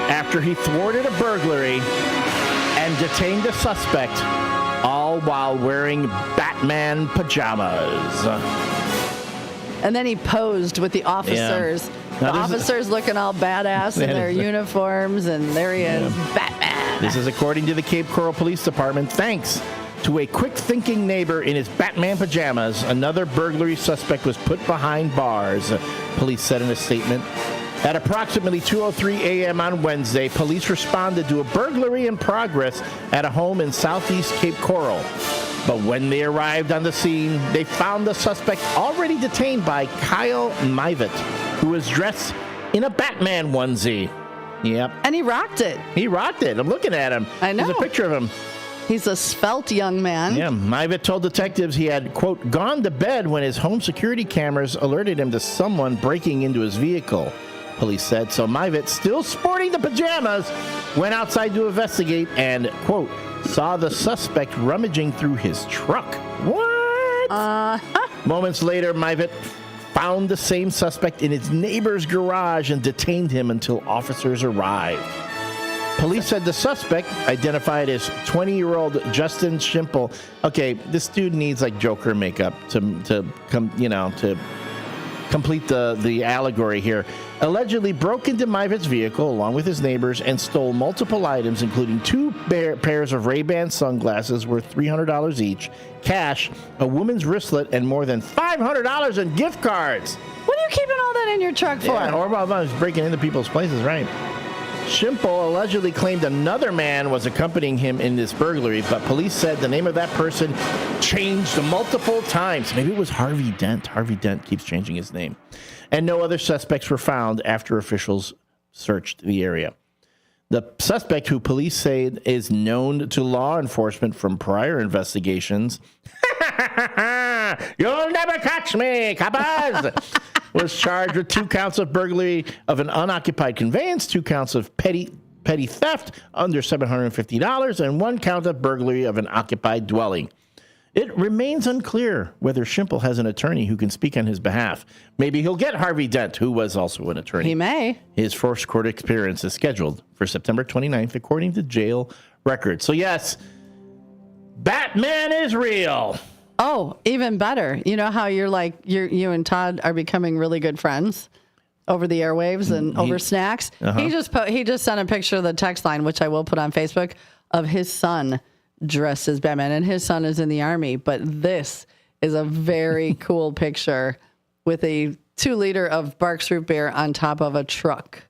after he thwarted a burglary and detained a suspect, all while wearing Batman pajamas. And then he posed with the officers. Yeah. The officers looking all badass in their uniforms, and there he is, Batman. This is according to the Cape Coral Police Department. Thanks to a quick-thinking neighbor in his Batman pajamas, another burglary suspect was put behind bars, police said in a statement. At approximately 2:03 a.m. on Wednesday, police responded to a burglary in progress at a home in southeast Cape Coral. But when they arrived on the scene, they found the suspect already detained by Kyle Mivett, who was dressed in a Batman onesie. Yep. And he rocked it. He rocked it. I'm looking at him. I know. There's a picture of him. He's a svelte young man. Yeah, Mivett told detectives he had, quote, gone to bed when his home security cameras alerted him to someone breaking into his vehicle. Police said. So Mivett, still sporting the pajamas, went outside to investigate and, quote, saw the suspect rummaging through his truck. What? Moments later, Mivett found the same suspect in his neighbor's garage and detained him until officers arrived. Police said the suspect, identified as 20-year-old Justin Schimple. Okay, this dude needs like Joker makeup to complete the allegory here. Allegedly broke into Mivett's vehicle along with his neighbors and stole multiple items, including two pairs of Ray-Ban sunglasses worth $300 each, cash, a woman's wristlet, and more than $500 in gift cards. What are you keeping all that in your truck for? Yeah, or about breaking into people's places, right? Schimple allegedly claimed another man was accompanying him in this burglary, but police said the name of that person changed multiple times. Maybe it was Harvey Dent. Harvey Dent keeps changing his name. And no other suspects were found after officials searched the area. The suspect, who police say is known to law enforcement from prior investigations, you'll never catch me, coppers, was charged with 2 counts of burglary of an unoccupied conveyance, 2 counts of petty theft under $750, and 1 count of burglary of an occupied dwelling. It remains unclear whether Schimple has an attorney who can speak on his behalf. Maybe he'll get Harvey Dent, who was also an attorney. He may. His first court appearance is scheduled for September 29th, according to jail records. So, yes, Batman is real. Oh, even better. You know how you and Todd are becoming really good friends over the airwaves and over snacks? Uh-huh. He just sent a picture of the text line, which I will put on Facebook, of his son dressed as Batman, and his son is in the Army. But this is a very cool picture with a 2-liter of Barks root beer on top of a truck.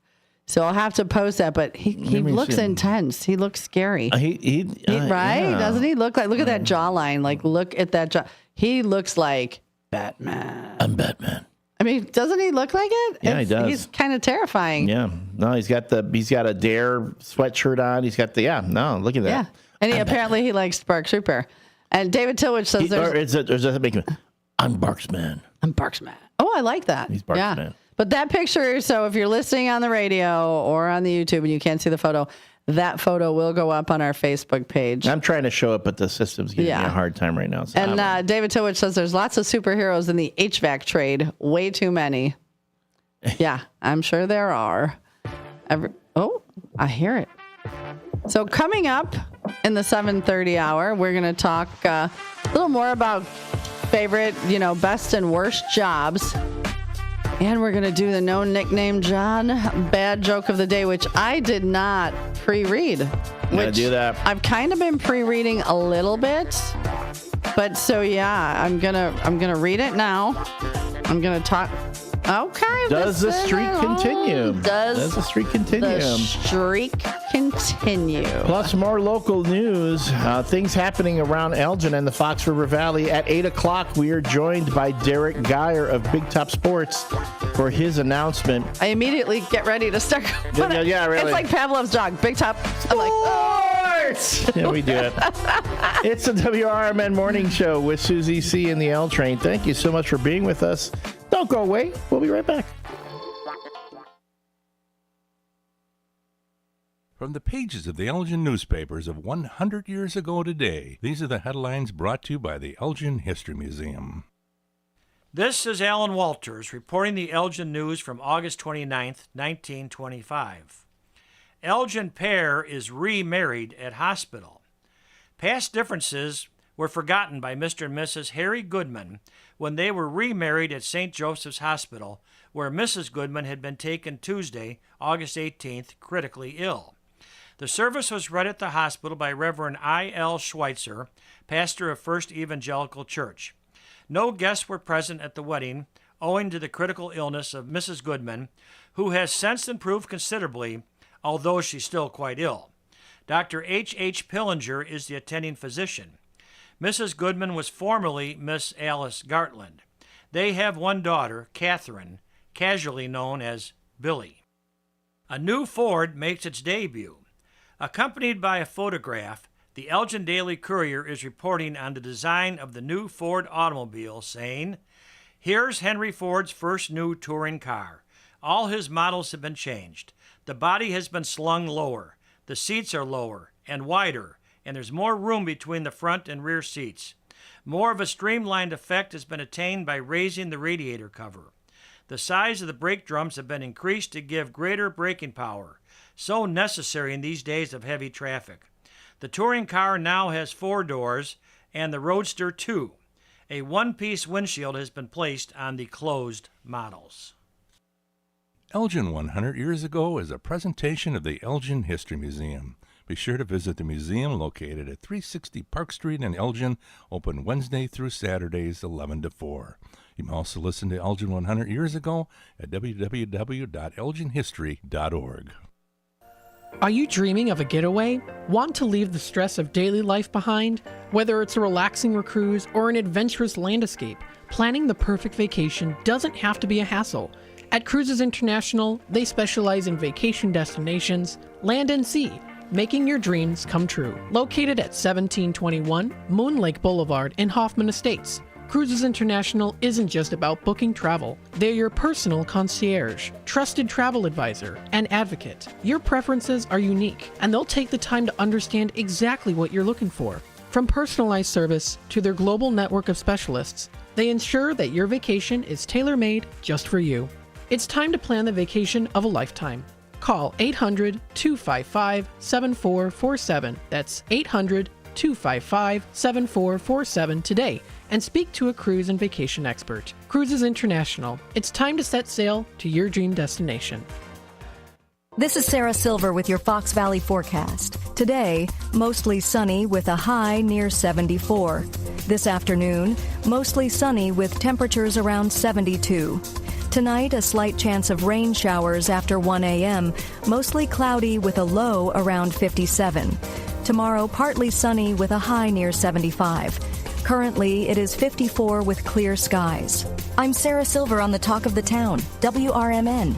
So I'll have to post that, but he looks intense. He looks scary. Right? Yeah. Doesn't he look at that jawline? Like, look at that jaw. He looks like Batman. I'm Batman. I mean, doesn't he look like it? Yeah, he does. He's kind of terrifying. Yeah. No, he's got a Dare sweatshirt on. He's got look at that. Yeah. And he likes Barks root beer. And David Tillwich says does that make him, I'm Barksman. I'm Barksman. Oh, I like that. He's Barksman. Yeah. But that picture, so if you're listening on the radio or on the YouTube and you can't see the photo, that photo will go up on our Facebook page. I'm trying to show it, but the system's giving me a hard time right now. So and David Tillwich says there's lots of superheroes in the HVAC trade. Way too many. Yeah, I'm sure there are. I hear it. So coming up in the 7:30 hour, we're going to talk a little more about favorite, best and worst jobs. And we're going to do the No Nickname John bad joke of the day, which I did not pre-read. Which do that. I've kind of been pre-reading a little bit. But so, yeah, I'm gonna read it now. I'm going to talk. Okay. Does the streak continue? Does the streak continue? The streak continue. Plus more local news, things happening around Elgin and the Fox River Valley. At 8 o'clock, we are joined by Derek Geyer of Big Top Sports for his announcement. I immediately get ready to start. Yeah, really. It's like Pavlov's dog. Big Top. I'm like, yeah, we do it. It's the WRMN Morning Show with Susie C. and the L Train. Thank you so much for being with us. Don't go away. We'll be right back. From the pages of the Elgin newspapers of 100 years ago today, these are the headlines brought to you by the Elgin History Museum. This is Alan Walters reporting the Elgin News from August 29th, 1925. Elgin pair is remarried at hospital. Past differences were forgotten by Mr. and Mrs. Harry Goodman when they were remarried at St. Joseph's Hospital, where Mrs. Goodman had been taken Tuesday, August 18th, critically ill. The service was read at the hospital by Reverend I.L. Schweitzer, pastor of First Evangelical Church. No guests were present at the wedding, owing to the critical illness of Mrs. Goodman, who has since improved considerably, although she's still quite ill. Dr. H.H. Pillinger is the attending physician. Mrs. Goodman was formerly Miss Alice Gartland. They have one daughter, Catherine, casually known as Billy. A new Ford makes its debut. Accompanied by a photograph, the Elgin Daily Courier is reporting on the design of the new Ford automobile, saying, "Here's Henry Ford's first new touring car. All his models have been changed. The body has been slung lower. The seats are lower and wider, and there's more room between the front and rear seats. More of a streamlined effect has been attained by raising the radiator cover. The size of the brake drums have been increased to give greater braking power, so necessary in these days of heavy traffic. The touring car now has 4 doors and the Roadster 2. A one-piece windshield has been placed on the closed models." Elgin 100 years ago is a presentation of the Elgin History Museum. Be sure to visit the museum located at 360 Park Street in Elgin, open Wednesday through Saturdays 11 to 4. You can also listen to Elgin 100 years ago at www.elginhistory.org. Are you dreaming of a getaway? Want to leave the stress of daily life behind? Whether it's a relaxing cruise or an adventurous land escape, planning the perfect vacation doesn't have to be a hassle. At Cruises International, they specialize in vacation destinations, land and sea, making your dreams come true. Located at 1721 Moon Lake Boulevard in Hoffman Estates, Cruises International isn't just about booking travel. They're your personal concierge, trusted travel advisor, and advocate. Your preferences are unique, and they'll take the time to understand exactly what you're looking for. From personalized service to their global network of specialists, they ensure that your vacation is tailor-made just for you. It's time to plan the vacation of a lifetime. Call 800-255-7447. That's 800-255-7447 today and speak to a cruise and vacation expert. Cruises International. It's time to set sail to your dream destination. This is Sarah Silver with your Fox Valley forecast. Today, mostly sunny with a high near 74. This afternoon, mostly sunny with temperatures around 72. Tonight, a slight chance of rain showers after 1 a.m., mostly cloudy with a low around 57. Tomorrow, partly sunny with a high near 75. Currently, it is 54 with clear skies. I'm Sarah Silver on the Talk of the Town, WRMN.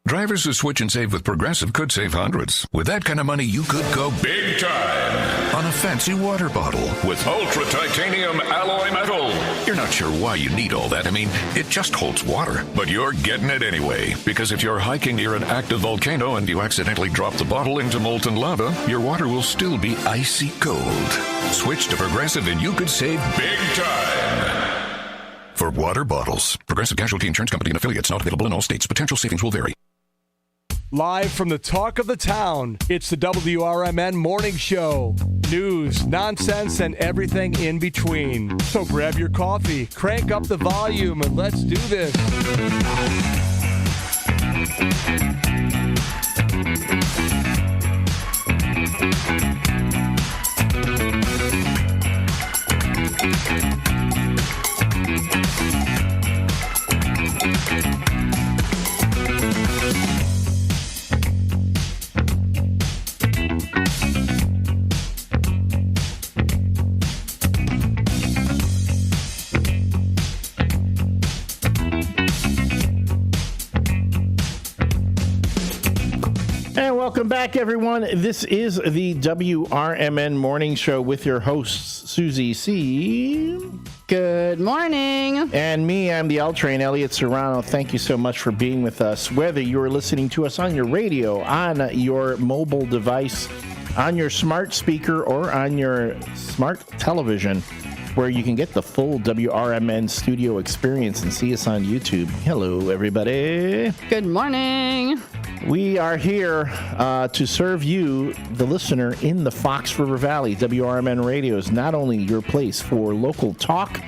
Drivers who switch and save with Progressive could save hundreds. With that kind of money, you could go big time on a fancy water bottle with ultra titanium alloy metal. You're not sure why you need all that. I mean, it just holds water. But you're getting it anyway. Because if you're hiking near an active volcano and you accidentally drop the bottle into molten lava, your water will still be icy cold. Switch to Progressive and you could save big time. For water bottles, Progressive Casualty Insurance Company and affiliates, not available in all states. Potential savings will vary. Live from the Talk of the Town, it's the WRMN Morning Show. News, nonsense, and everything in between. So grab your coffee, crank up the volume, and let's do this. And welcome back, everyone. This is the WRMN Morning Show with your hosts, Susie C. Good morning. And me, I'm the L Train, Elliot Serrano. Thank you so much for being with us. Whether you're listening to us on your radio, on your mobile device, on your smart speaker, or on your smart television, where you can get the full WRMN studio experience and see us on YouTube. Hello, everybody. Good morning. We are here to serve you, the listener, in the Fox River Valley. WRMN Radio is not only your place for local talk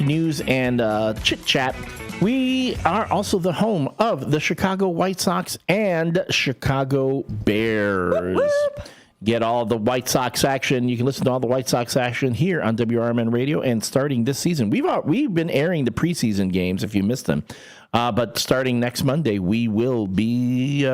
news and chit-chat. We are also the home of the Chicago White Sox and Chicago Bears. Whoop, whoop. Get all the White Sox action. You can listen to all the White Sox action here on WRMN Radio. And starting this season, we've been airing the preseason games if you missed them. But starting next Monday, we will be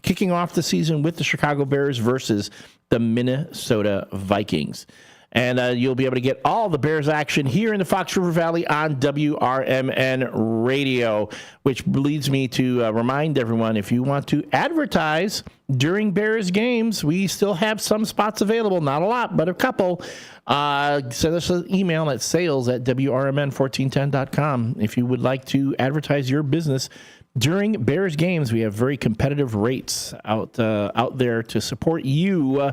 kicking off the season with the Chicago Bears versus the Minnesota Vikings. And you'll be able to get all the Bears action here in the Fox River Valley on WRMN Radio, which leads me to remind everyone, if you want to advertise during Bears games, we still have some spots available. Not a lot, but a couple. Send us an email at sales@WRMN1410.com if you would like to advertise your business during Bears games. We have very competitive rates out there to support you,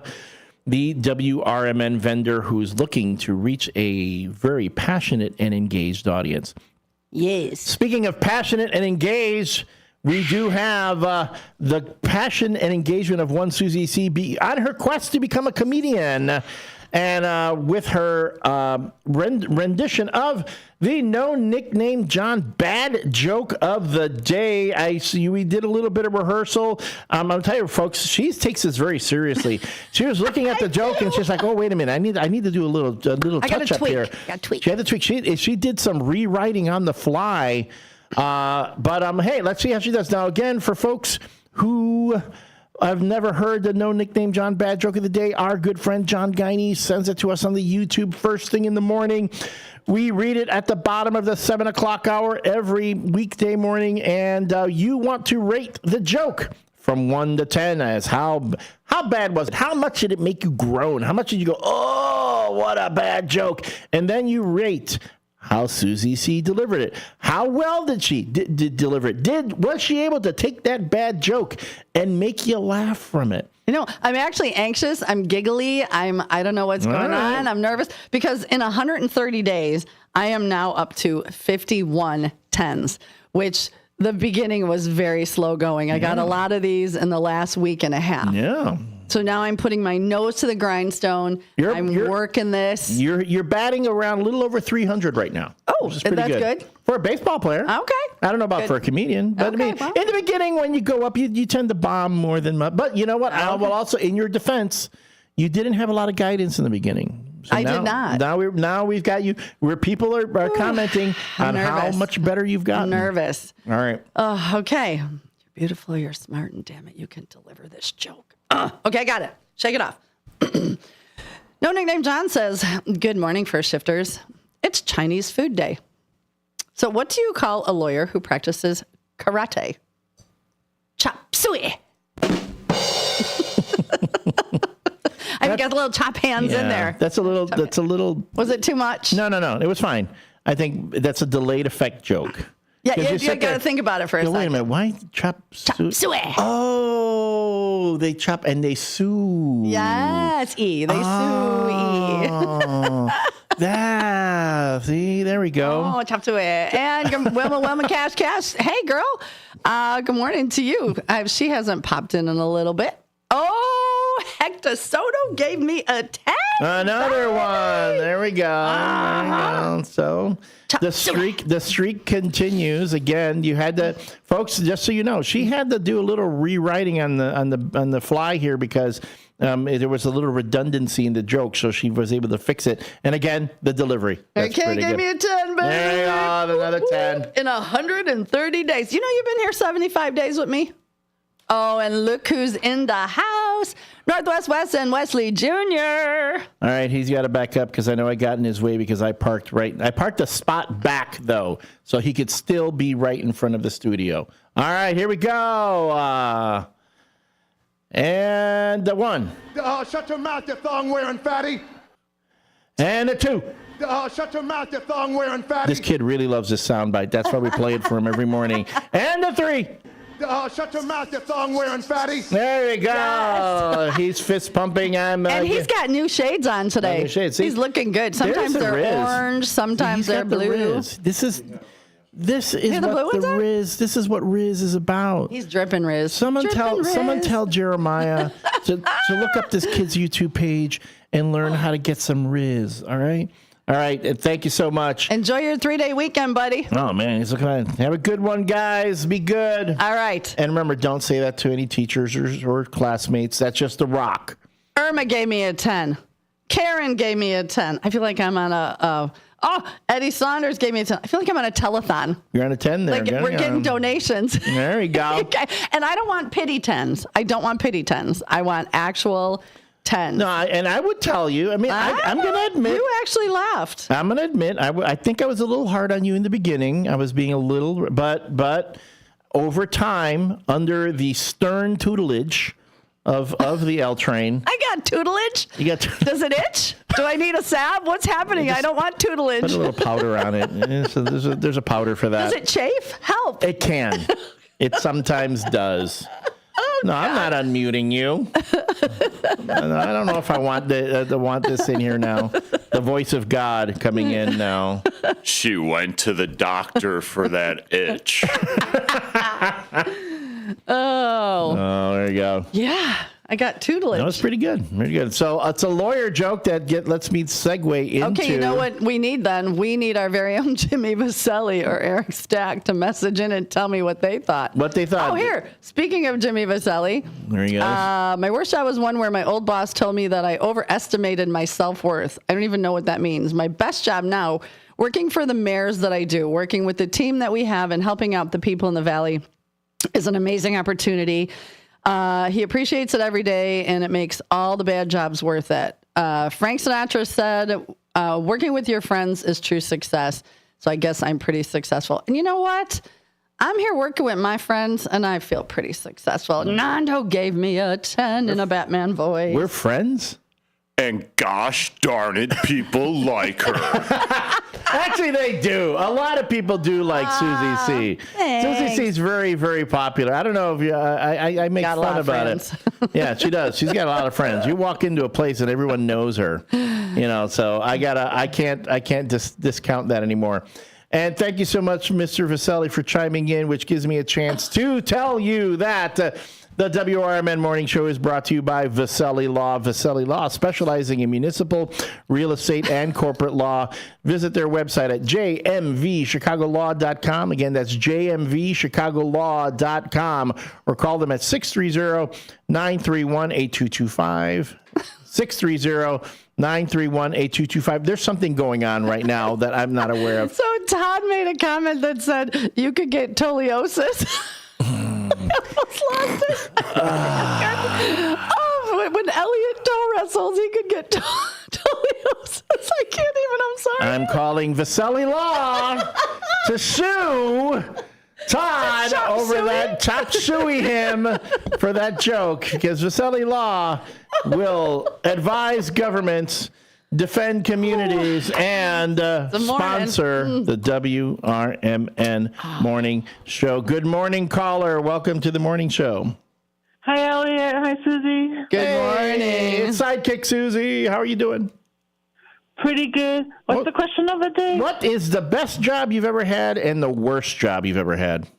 the WRMN vendor who's looking to reach a very passionate and engaged audience. Yes. Speaking of passionate and engaged, we do have the passion and engagement of one Susie C. on her quest to become a comedian. And with her rendition of the No Nickname John bad joke of the day. I see we did a little bit of rehearsal. I'll tell you, folks, she takes this very seriously. She was looking at the joke and she's like, "Oh, wait a minute, I need to do a little touch up here." She had to tweak. She did some rewriting on the fly. But hey, let's see how she does. Now, again, for folks who I've never heard the No Nickname John bad joke of the day. Our good friend John Guiney sends it to us on the YouTube first thing in the morning. We read it at the bottom of the 7 o'clock hour every weekday morning, and you want to rate the joke from 1 to 10 as how bad was it? How much did it make you groan? How much did you go, oh, what a bad joke? And then you rate how Susie C. delivered it. How well did she deliver it? Was she able to take that bad joke and make you laugh from it? You know, I'm actually anxious. I'm giggly. I don't know what's going on. I'm nervous because in 130 days, I am now up to 51 tens, which the beginning was very slow going. I got a lot of these in the last week and a half. Yeah. So now I'm putting my nose to the grindstone. I'm working this. You're batting around a little over 300 right now. Oh, that's good. For a baseball player. Okay. I don't know about for a comedian. But I mean, in the beginning, when you go up, you tend to bomb more than much. But you know what? Well, also, in your defense, you didn't have a lot of guidance in the beginning. So I did not. Now we've got you where people are commenting on how much better you've gotten. I'm nervous. All right. Okay. You're beautiful. You're smart. And damn it, you can deliver this joke. Okay, I got it. Shake it off. No Nickname John says, good morning, First Shifters. It's Chinese Food Day. So what do you call a lawyer who practices karate? Chop suey. I've got the little chop hands in there. That's a little. Was it too much? No. It was fine. I think that's a delayed effect joke. Yeah, you got to think about it for a second. Wait a minute. Why chop suey? Oh, they chop and they sue. Yes, E. They sue E. See, there we go. Oh, chop suey. And Wilma, Cash. Hey, girl. Good morning to you. She hasn't popped in a little bit. Oh, Hector Soto gave me a 10. Another one. There we go. So the streak continues. Again, you had to, folks, just so you know, she had to do a little rewriting on the fly here because there was a little redundancy in the joke, so she was able to fix it. And again, the delivery. Okay, give me a 10, baby. There you go, another 10. In 130 days. You know you've been here 75 days with me? Oh, and look who's in the house. Northwest Weston Wesley Jr. All right, he's got to back up because I know I got in his way because I parked a spot back, though, so he could still be right in front of the studio. All right, here we go. And the 1. Shut your mouth, you thong-wearing fatty. And the 2. Shut your mouth, you thong-wearing fatty. This kid really loves this soundbite. That's why we play it for him every morning. And the 3. Shut your mouth, you thong-wearing fatty. There we go. Yes. He's fist pumping. And he's got new shades on today. New shades. He's looking good. Sometimes they're orange. Sometimes they're blue. This is what the Riz. This is what Riz is about. He's dripping Riz. Someone tell Jeremiah to look up this kid's YouTube page and learn how to get some Riz. All right. All right, and thank you so much. Enjoy your 3-day weekend, buddy. Oh, man, he's looking at it. Have a good one, guys. Be good. All right. And remember, don't say that to any teachers or classmates. That's just a rock. Irma gave me a 10. Karen gave me a 10. I feel like I'm on Eddie Saunders gave me a 10. I feel like I'm on a telethon. You're on a 10 there. Like we're getting donations. There we go. And I don't want pity 10s. I don't want pity 10s. I want actual 10. No, and I would tell you, I'm going to admit. You actually laughed. I'm going to admit, I think I was a little hard on you in the beginning. I was being a little, but over time, under the stern tutelage of the L train. I got tutelage? Does it itch? Do I need a salve? What's happening? I don't want tutelage. Put a little powder on it. So there's a powder for that. Does it chafe? Help. It can. It sometimes does. Oh, no, God. I'm not unmuting you. I don't know if I want this in here now. The voice of God coming in now. She went to the doctor for that itch. Oh, there you go. Yeah, I got tutelage. That was pretty good. Pretty good. So it's a lawyer joke that lets me segue into. Okay, you know what we need then? We need our very own Jimmy Vaselli or Eric Stack to message in and tell me what they thought. What they thought. Oh, here. Speaking of Jimmy Vaselli. There you go. My worst job was one where my old boss told me that I overestimated my self-worth. I don't even know what that means. My best job now, working for the mayors that I do, working with the team that we have and helping out the people in the Valley is an amazing opportunity. He appreciates it every day, and it makes all the bad jobs worth it. Frank Sinatra said, working with your friends is true success. So I guess I'm pretty successful. And you know what? I'm here working with my friends, and I feel pretty successful. Nando gave me a 10 in a Batman voice. We're friends? And gosh darn it, people like her. Actually, they do. A lot of people do like Susie C. Susie C is very, very popular. I don't know if you, I make fun about it. Yeah, she does. She's got a lot of friends. You walk into a place and everyone knows her. So I can't discount that anymore. And thank you so much, Mr. Vaselli, for chiming in, which gives me a chance to tell you that the WRMN Morning Show is brought to you by Vaselli Law. Vaselli Law, specializing in municipal, real estate, and corporate law. Visit their website at jmvchicagolaw.com. Again, that's jmvchicagolaw.com. Or call them at 630-931-8225. 630-931-8225. There's something going on right now that I'm not aware of. So Todd made a comment that said you could get scoliosis. When Elliot toe wrestles, he could get scoliosis. I can't even. I'm sorry. I'm calling Vaselli Law to sue Todd over that chop suey him for that joke, because Vaselli Law will advise governments, defend communities, and sponsor the WRMN Morning Show. Good morning, caller. Welcome to the morning show. Hi, Elliot. Hi, Susie. Good morning. It's Sidekick Susie. How are you doing? Pretty good. What's the question of the day? What is the best job you've ever had and the worst job you've ever had?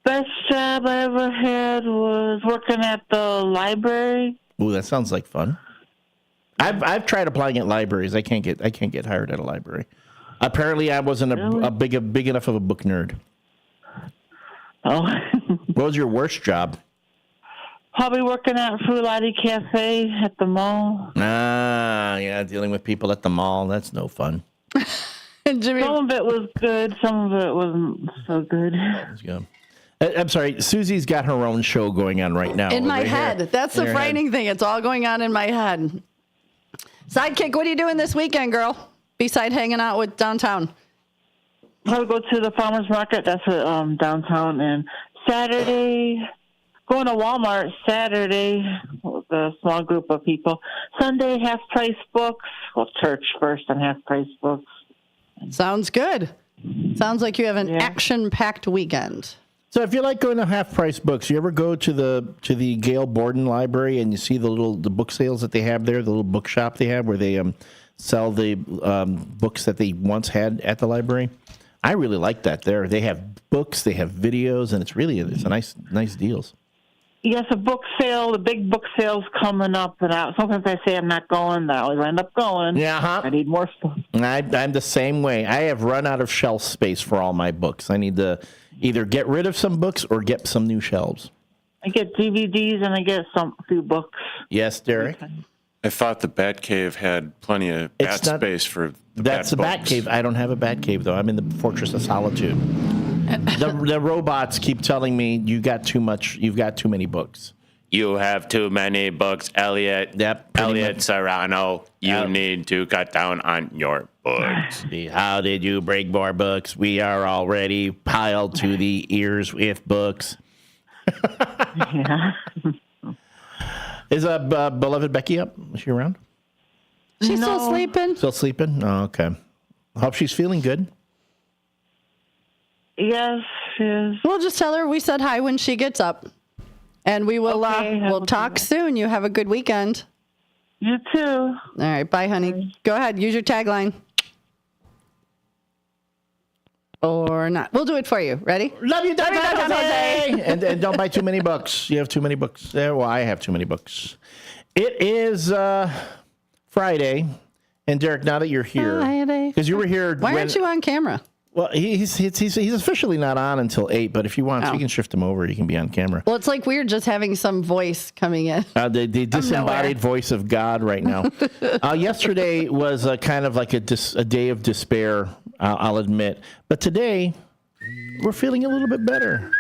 Best job I ever had was working at the library. Ooh, that sounds like fun. I've tried applying at libraries. I can't get hired at a library. Apparently, I wasn't a big enough of a book nerd. Oh. What was your worst job? Probably working at Frugalati Cafe at the mall. Yeah, dealing with people at the mall. That's no fun. And Jimmy, some of it was good. Some of it wasn't so good. That's good. I'm sorry, Susie's got her own show going on right now. In my head. That's the frightening thing. It's all going on in my head. Sidekick, what are you doing this weekend, girl? Beside hanging out with downtown. I'll go to the farmer's market. That's downtown. And Saturday, going to Walmart Saturday with a small group of people. Sunday, half-price books. Well, church first and half-price books. Sounds good. Sounds like you have an action-packed weekend. So if you like going to half-price books, you ever go to the Gail Borden Library and you see the book sales that they have there, the little bookshop they have where they sell the books that they once had at the library? I really like that there. They have books, they have videos, and it's a nice deals. Yes, a book sale, the big book sale's coming up, and sometimes I say I'm not going, I always end up going. Yeah, I need more stuff. I'm the same way. I have run out of shelf space for all my books. I need to either get rid of some books or get some new shelves. I get DVDs and I get a few books. Yes, Derek? I thought the Batcave had plenty of space for the That's the Batcave. I don't have a Batcave, though. I'm in the Fortress of Solitude. The robots keep telling me you've got too many books. You have too many books, Elliot. Yep. Elliot Serrano, you need to cut down on your books. How did you bring more books? We are already piled to the ears with books. Yeah. Is beloved Becky up? Is she around? She's still sleeping. Still sleeping? Oh, okay. Hope she's feeling good. Yes, she is. We'll just tell her we said hi when she gets up. And we will we'll talk soon. You have a good weekend. You too. All right. Bye, honey. Go ahead. Use your tagline. Or not. We'll do it for you. Ready? Love you, Jose. And don't buy too many books. You have too many books. Well, I have too many books. It is Friday. And Derek, now that you're here, because you were here. Why aren't you on camera? Well, he's officially not on until 8, but if you want, we can shift him over. You can be on camera. Well, it's like weird just having some voice coming in. The disembodied voice of God right now. Yesterday was kind of like a day of despair, I'll admit. But today, we're feeling a little bit better.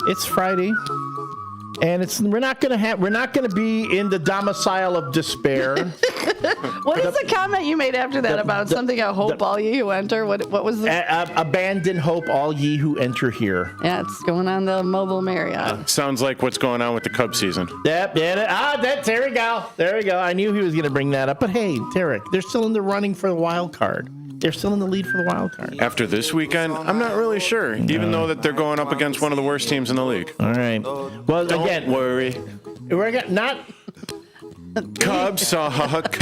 It's Friday. And we're not gonna be in the domicile of despair. What is the comment you made after that about something a hope all ye who enter? What was the abandon hope all ye who enter here? Yeah, it's going on the mobile Marriott. Sounds like what's going on with the Cubs season. There we go. There we go. I knew he was gonna bring that up, but hey, Derek, they're still in the running for the wild card. They're still in the lead for the wild card. After this weekend, I'm not really sure, even though that they're going up against one of the worst teams in the league. All right. Well, Don't worry. We're not. Cubs suck.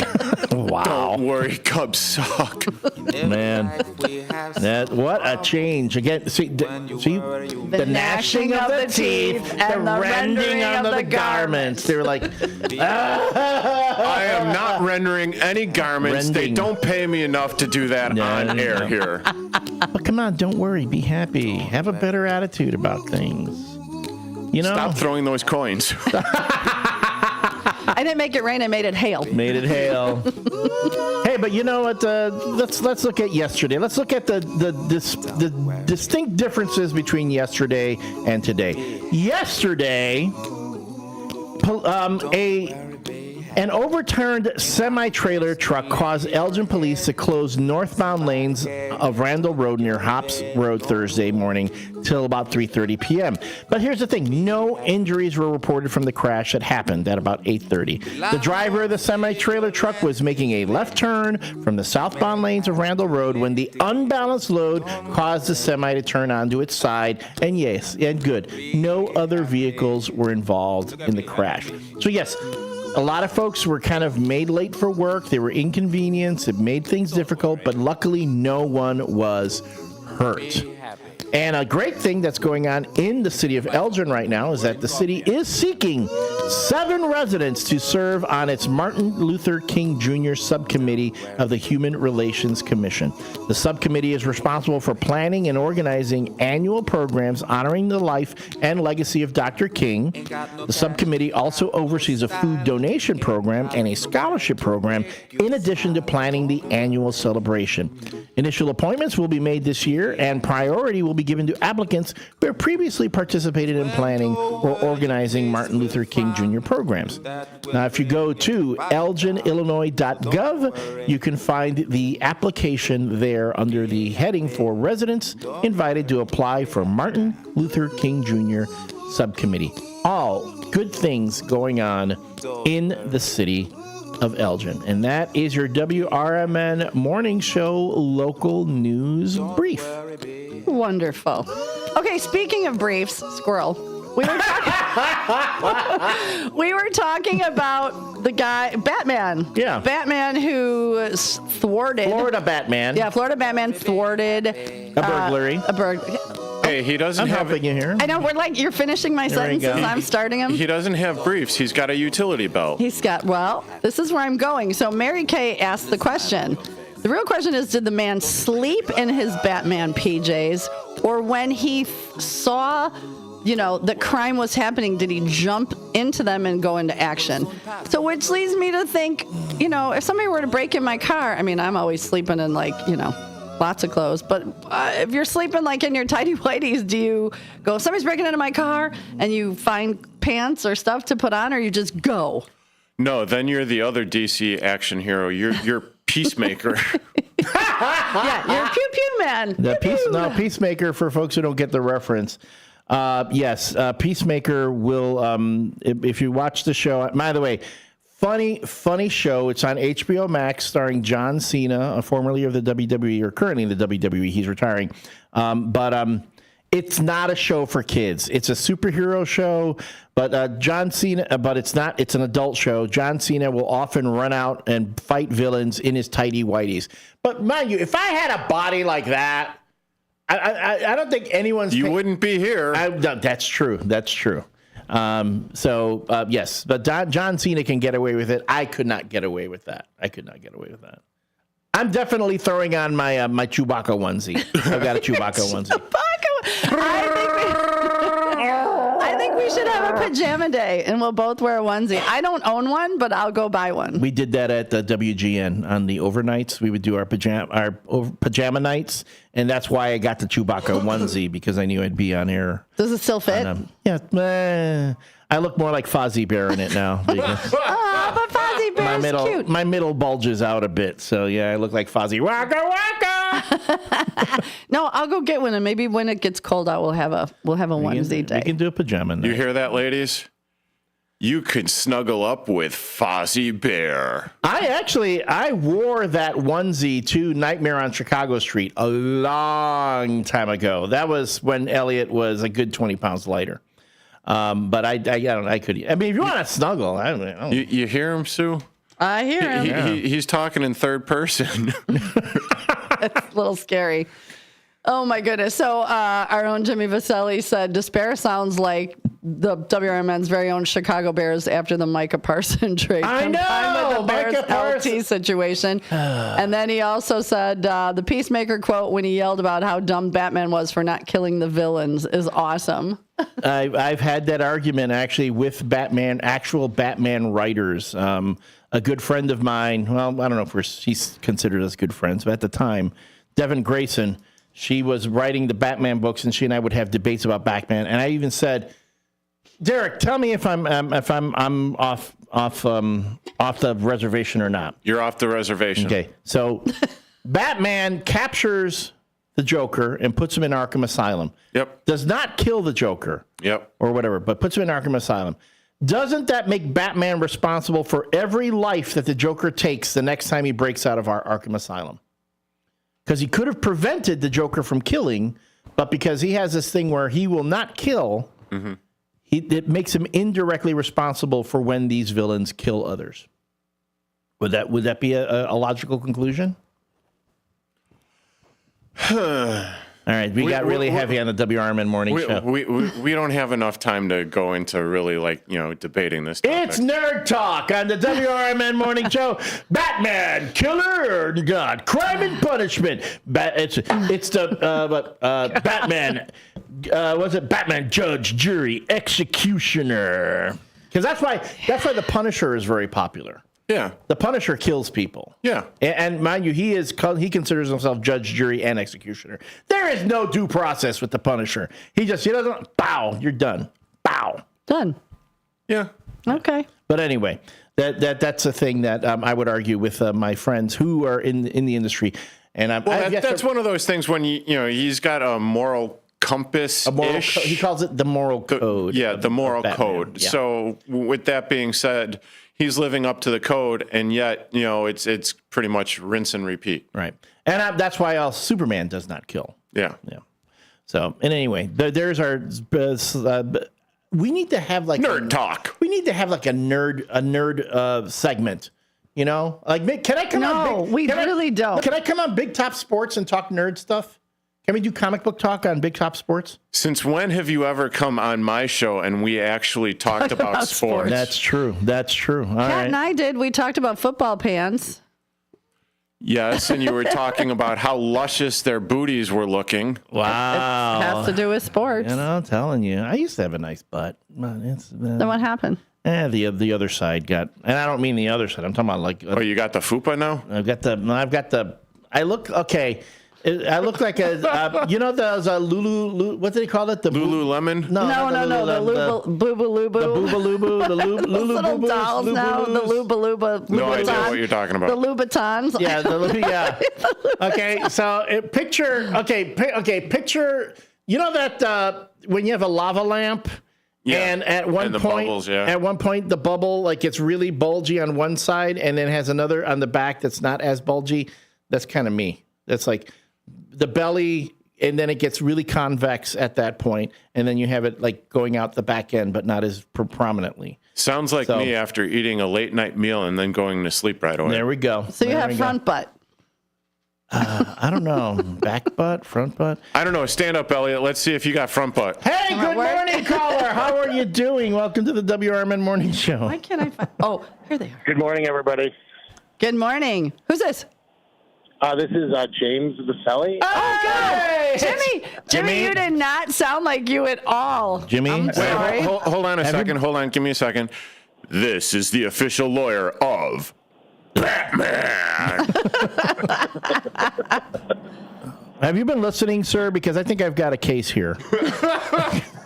Wow. Don't worry, Cubs suck. Man, what a change. Again, see the gnashing of the teeth, the rending of the garments. They were like, I am not rendering any garments. They don't pay me enough to do that on air here. But come on, don't worry. Be happy. Have a better attitude about things. You know? Stop throwing those coins. I didn't make it rain. I made it hail. Hey, but you know what? Let's look at yesterday. Let's look at the distinct differences between yesterday and today. Yesterday, an overturned semi-trailer truck caused Elgin police to close northbound lanes of Randall Road near Hops Road Thursday morning till about 3:30 p.m. But here's the thing. No injuries were reported from the crash that happened at about 8:30. The driver of the semi-trailer truck was making a left turn from the southbound lanes of Randall Road when the unbalanced load caused the semi to turn onto its side. And yes, and good, no other vehicles were involved in the crash. So yes, a lot of folks were kind of made late for work. They were inconvenienced. It made things difficult, but luckily no one was hurt. And a great thing that's going on in the city of Elgin right now is that the city is seeking 7 residents to serve on its Martin Luther King Jr. subcommittee of the Human Relations Commission. The subcommittee is responsible for planning and organizing annual programs honoring the life and legacy of Dr. King. The subcommittee also oversees a food donation program and a scholarship program in addition to planning the annual celebration. Initial appointments will be made this year, and priority will be given to applicants who have previously participated in planning or organizing Martin Luther King Jr. programs. Now, if you go to elginillinois.gov, you can find the application there under the heading for residents invited to apply for Martin Luther King Jr. subcommittee. All good things going on in the city of Elgin. And that is your WRMN Morning Show local news brief. Wonderful. Okay, speaking of briefs, squirrel. We were talking about the guy, Batman. Yeah. Batman who thwarted. Florida Batman. Yeah, Florida Batman thwarted a burglary. Hey, he doesn't have. Helping you here. I know, you're finishing my sentences. I'm starting them. He doesn't have briefs. He's got a utility belt. This is where I'm going. So Mary Kay asked the question. The real question is, did the man sleep in his Batman PJs, or when he saw, that crime was happening, did he jump into them and go into action? So which leads me to think, if somebody were to break in my car, I'm always sleeping in lots of clothes, but if you're sleeping in your tidy whities, do you go, if somebody's breaking into my car and you find pants or stuff to put on, or you just go? No, then you're the other DC action hero. You're Peacemaker. Yeah, you're Pew Pew Man. Peacemaker, for folks who don't get the reference. Yes, Peacemaker will, if you watch the show, by the way, funny show. It's on HBO Max starring John Cena, formerly of the WWE, or currently in the WWE. He's retiring. But it's not a show for kids. It's a superhero show, but John Cena, but it's not. It's an adult show. John Cena will often run out and fight villains in his tidy whities. But mind you, if I had a body like that, I don't think anyone's... You wouldn't be here. That's true. That's true. Yes, but John Cena can get away with it. I could not get away with that. I'm definitely throwing on my my Chewbacca onesie. I've got a Chewbacca onesie. I think we should have a pajama day, and we'll both wear a onesie. I don't own one, but I'll go buy one. We did that at the WGN on the overnights. We would do our pajama nights, and that's why I got the Chewbacca onesie, because I knew I'd be on air. Does it still fit? I look more like Fozzie Bear in it now. But Fozzie Bear's cute. My middle bulges out a bit, so yeah, I look like Fozzie. Waka waka! No, I'll go get one, and maybe when it gets cold out, we'll have a onesie day. We can do a pajama night. You hear that, ladies? You could snuggle up with Fozzie Bear. I wore that onesie to Nightmare on Chicago Street a long time ago. That was when Elliot was a good 20 pounds lighter. But I don't know, I could. I mean, if you want to snuggle, I don't know. You hear him, Sue? I hear him. He's talking in third person. It's a little scary. Oh, my goodness. So our own Jimmy Vaselli said, despair sounds like the WRMN's very own Chicago Bears after the Micah Parsons trade. I know! With the Bears LT situation. And then he also said, the Peacemaker quote when he yelled about how dumb Batman was for not killing the villains is awesome. I've had that argument actually with actual Batman writers. A good friend of mine, well, I don't know if she's considered us good friends, but at the time, Devin Grayson, she was writing the Batman books, and she and I would have debates about Batman. And I even said, Derek, tell me if I'm off the reservation or not. You're off the reservation. Okay, so Batman captures the Joker and puts him in Arkham Asylum. Yep. Does not kill the Joker. Yep. Or whatever, but puts him in Arkham Asylum. Doesn't that make Batman responsible for every life that the Joker takes the next time he breaks out of our Arkham Asylum? Because he could have prevented the Joker from killing, but because he has this thing where he will not kill, it makes him indirectly responsible for when these villains kill others. Would that be a logical conclusion? All right, we got really heavy on the WRMN morning show. We don't have enough time to go into really debating this topic. It's Nerd Talk on the WRMN morning show. Batman, killer or God, crime and punishment. It's the Batman. Was it Batman, judge, jury, executioner? Because that's why the Punisher is very popular. Yeah, the Punisher kills people. Yeah, and mind you, he considers himself judge, jury, and executioner. There is no due process with the Punisher. He doesn't. Bow, you're done. Bow, done. Yeah. Okay. But anyway, that's a thing that I would argue with my friends who are in the industry, and that's one of those things when he's got a moral compass. He calls it the moral code. The moral code. Yeah. So with that being said, he's living up to the code, and yet, it's pretty much rinse and repeat. Right. And that's why Superman does not kill. Yeah. Yeah. So, and anyway, there's our. We need to have nerd talk. We need to have a nerd segment. Can I come on? No, we really don't. Can I come on Big Top Sports and talk nerd stuff? Can we do comic book talk on Big Top Sports? Since when have you ever come on my show and we actually talked about sports? That's true. All Pat and I did. We talked about football pants. Yes, and you were talking about how luscious their booties were looking. Wow. It has to do with sports. You know, I'm telling you. I used to have a nice butt. Then what happened? The other side got, and I don't mean the other side. I'm talking about oh, you got the fupa now? I look like a, you know, those Lulu, what do they call it? The Lululemon? No, the Boobaloo. The Boobaloo, the Lulu little dolls now, the Luba. No idea what you're talking about. The Louboutins. Yeah, Okay, so picture, you know that when you have a lava lamp, and at one point, the bubble, like it's really bulgy on one side, and then has another on the back that's not as bulgy. That's kind of me. That's like the belly, and then it gets really convex at that point, and then you have it like going out the back end, but not as prominently. Sounds like me after eating a late night meal and then going to sleep right away. There we go. So you have front butt. I don't know. Back butt, front butt. I don't know. Stand up, Elliot. Let's see if you got front butt. Hey, good morning, caller. How are you doing? Welcome to the WRMN Morning Show. Why can't I find? Oh, here they are. Good morning, everybody. Good morning. Who's this? This is James Vaselli. Oh, good. Jimmy, you did not sound like you at all. Jimmy? I'm sorry. Hold on a second. Hold on. Give me a second. This is the official lawyer of Batman. Have you been listening, sir? Because I think I've got a case here.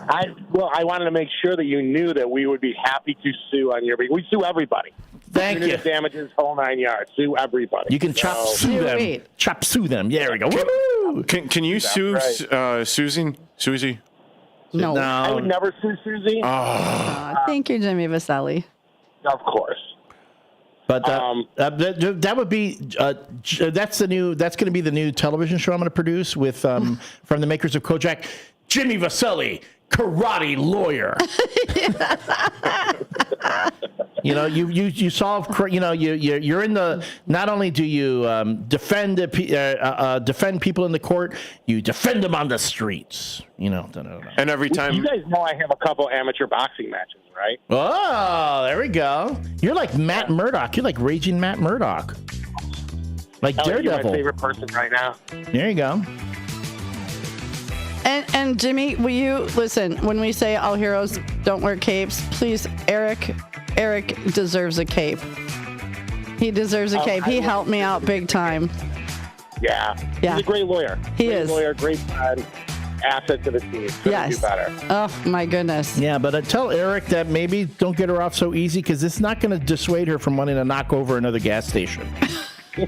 I wanted to make sure that you knew that we would be happy to sue on your behalf. We sue everybody. Thank you. Damages, whole 9 yards. Sue everybody. You can chop sue them. Chop sue them. Yeah, there we go. Woo! Can you sue Susie? No. I would never sue Susie. Thank you, Jimmy Vaselli. Of course. But that would be that's going to be the new television show I'm going to produce with from the makers of Kojak, Jimmy Vaselli, karate lawyer. You solve. You're in the. Not only do you defend people in the court, you defend them on the streets. And every time you guys know, I have a couple amateur boxing matches, right? Oh, there we go. You're like Matt Murdock. You're like raging Matt Murdock. Like Daredevil. You're my favorite person right now. There you go. And Jimmy, will you listen when we say all heroes don't wear capes? Please, Eric deserves a cape. He deserves a cape. He helped me out big time. Yeah. He's a great lawyer. He great is. Lawyer, great friend, asset to the team. Couldn't do better. Oh, my goodness. Yeah, but tell Eric that maybe don't get her off so easy because it's not going to dissuade her from wanting to knock over another gas station. We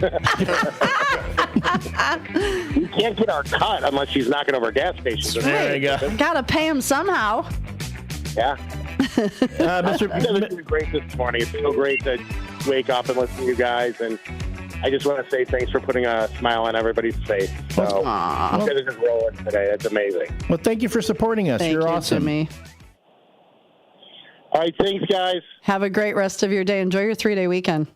can't get our cut unless she's knocking over gas stations. There you go. Gotta pay him somehow. Yeah. You guys are doing great this morning. It's so great to wake up and listen to you guys, and I just want to say thanks for putting a smile on everybody's face. So you guys are just rolling today. It's amazing. Well, thank you for supporting us. You're awesome. Jimmy. All right, thanks, guys. Have a great rest of your day. Enjoy your 3-day weekend.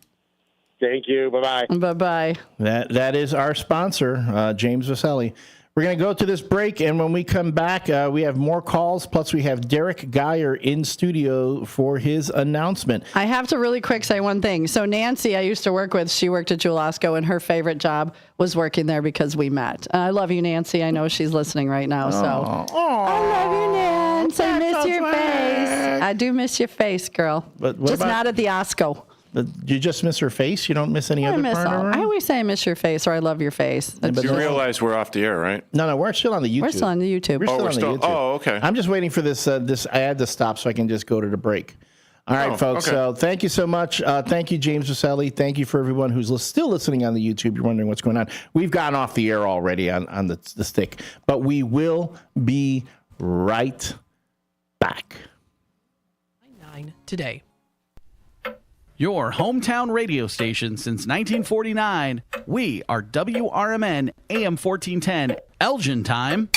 Thank you. Bye-bye. Bye-bye. That is our sponsor, James Vaselli. We're going to go to this break, and when we come back, we have more calls, plus we have Derek Geyer in studio for his announcement. I have to really quick say one thing. So Nancy, I used to work with, she worked at Julasco, and her favorite job was working there because we met. I love you, Nancy. I know she's listening right now. So I love you, Nancy. I miss your face. I do miss your face, girl. But just not at the Osco. You just miss her face? You don't miss any other part of her? I always say I miss your face or I love your face. But you realize we're off the air, right? No, we're still on the YouTube. We're still on the YouTube. We're still on the YouTube. Oh, okay. I'm just waiting for this ad to stop so I can just go to the break. All right, folks. Okay. So thank you so much. Thank you, James Vaselli. Thank you for everyone who's still listening on the YouTube. You're wondering what's going on. We've gotten off the air already on the stick, but we will be right back. 9 today. Your hometown radio station since 1949. We are WRMN AM 1410 Elgin time.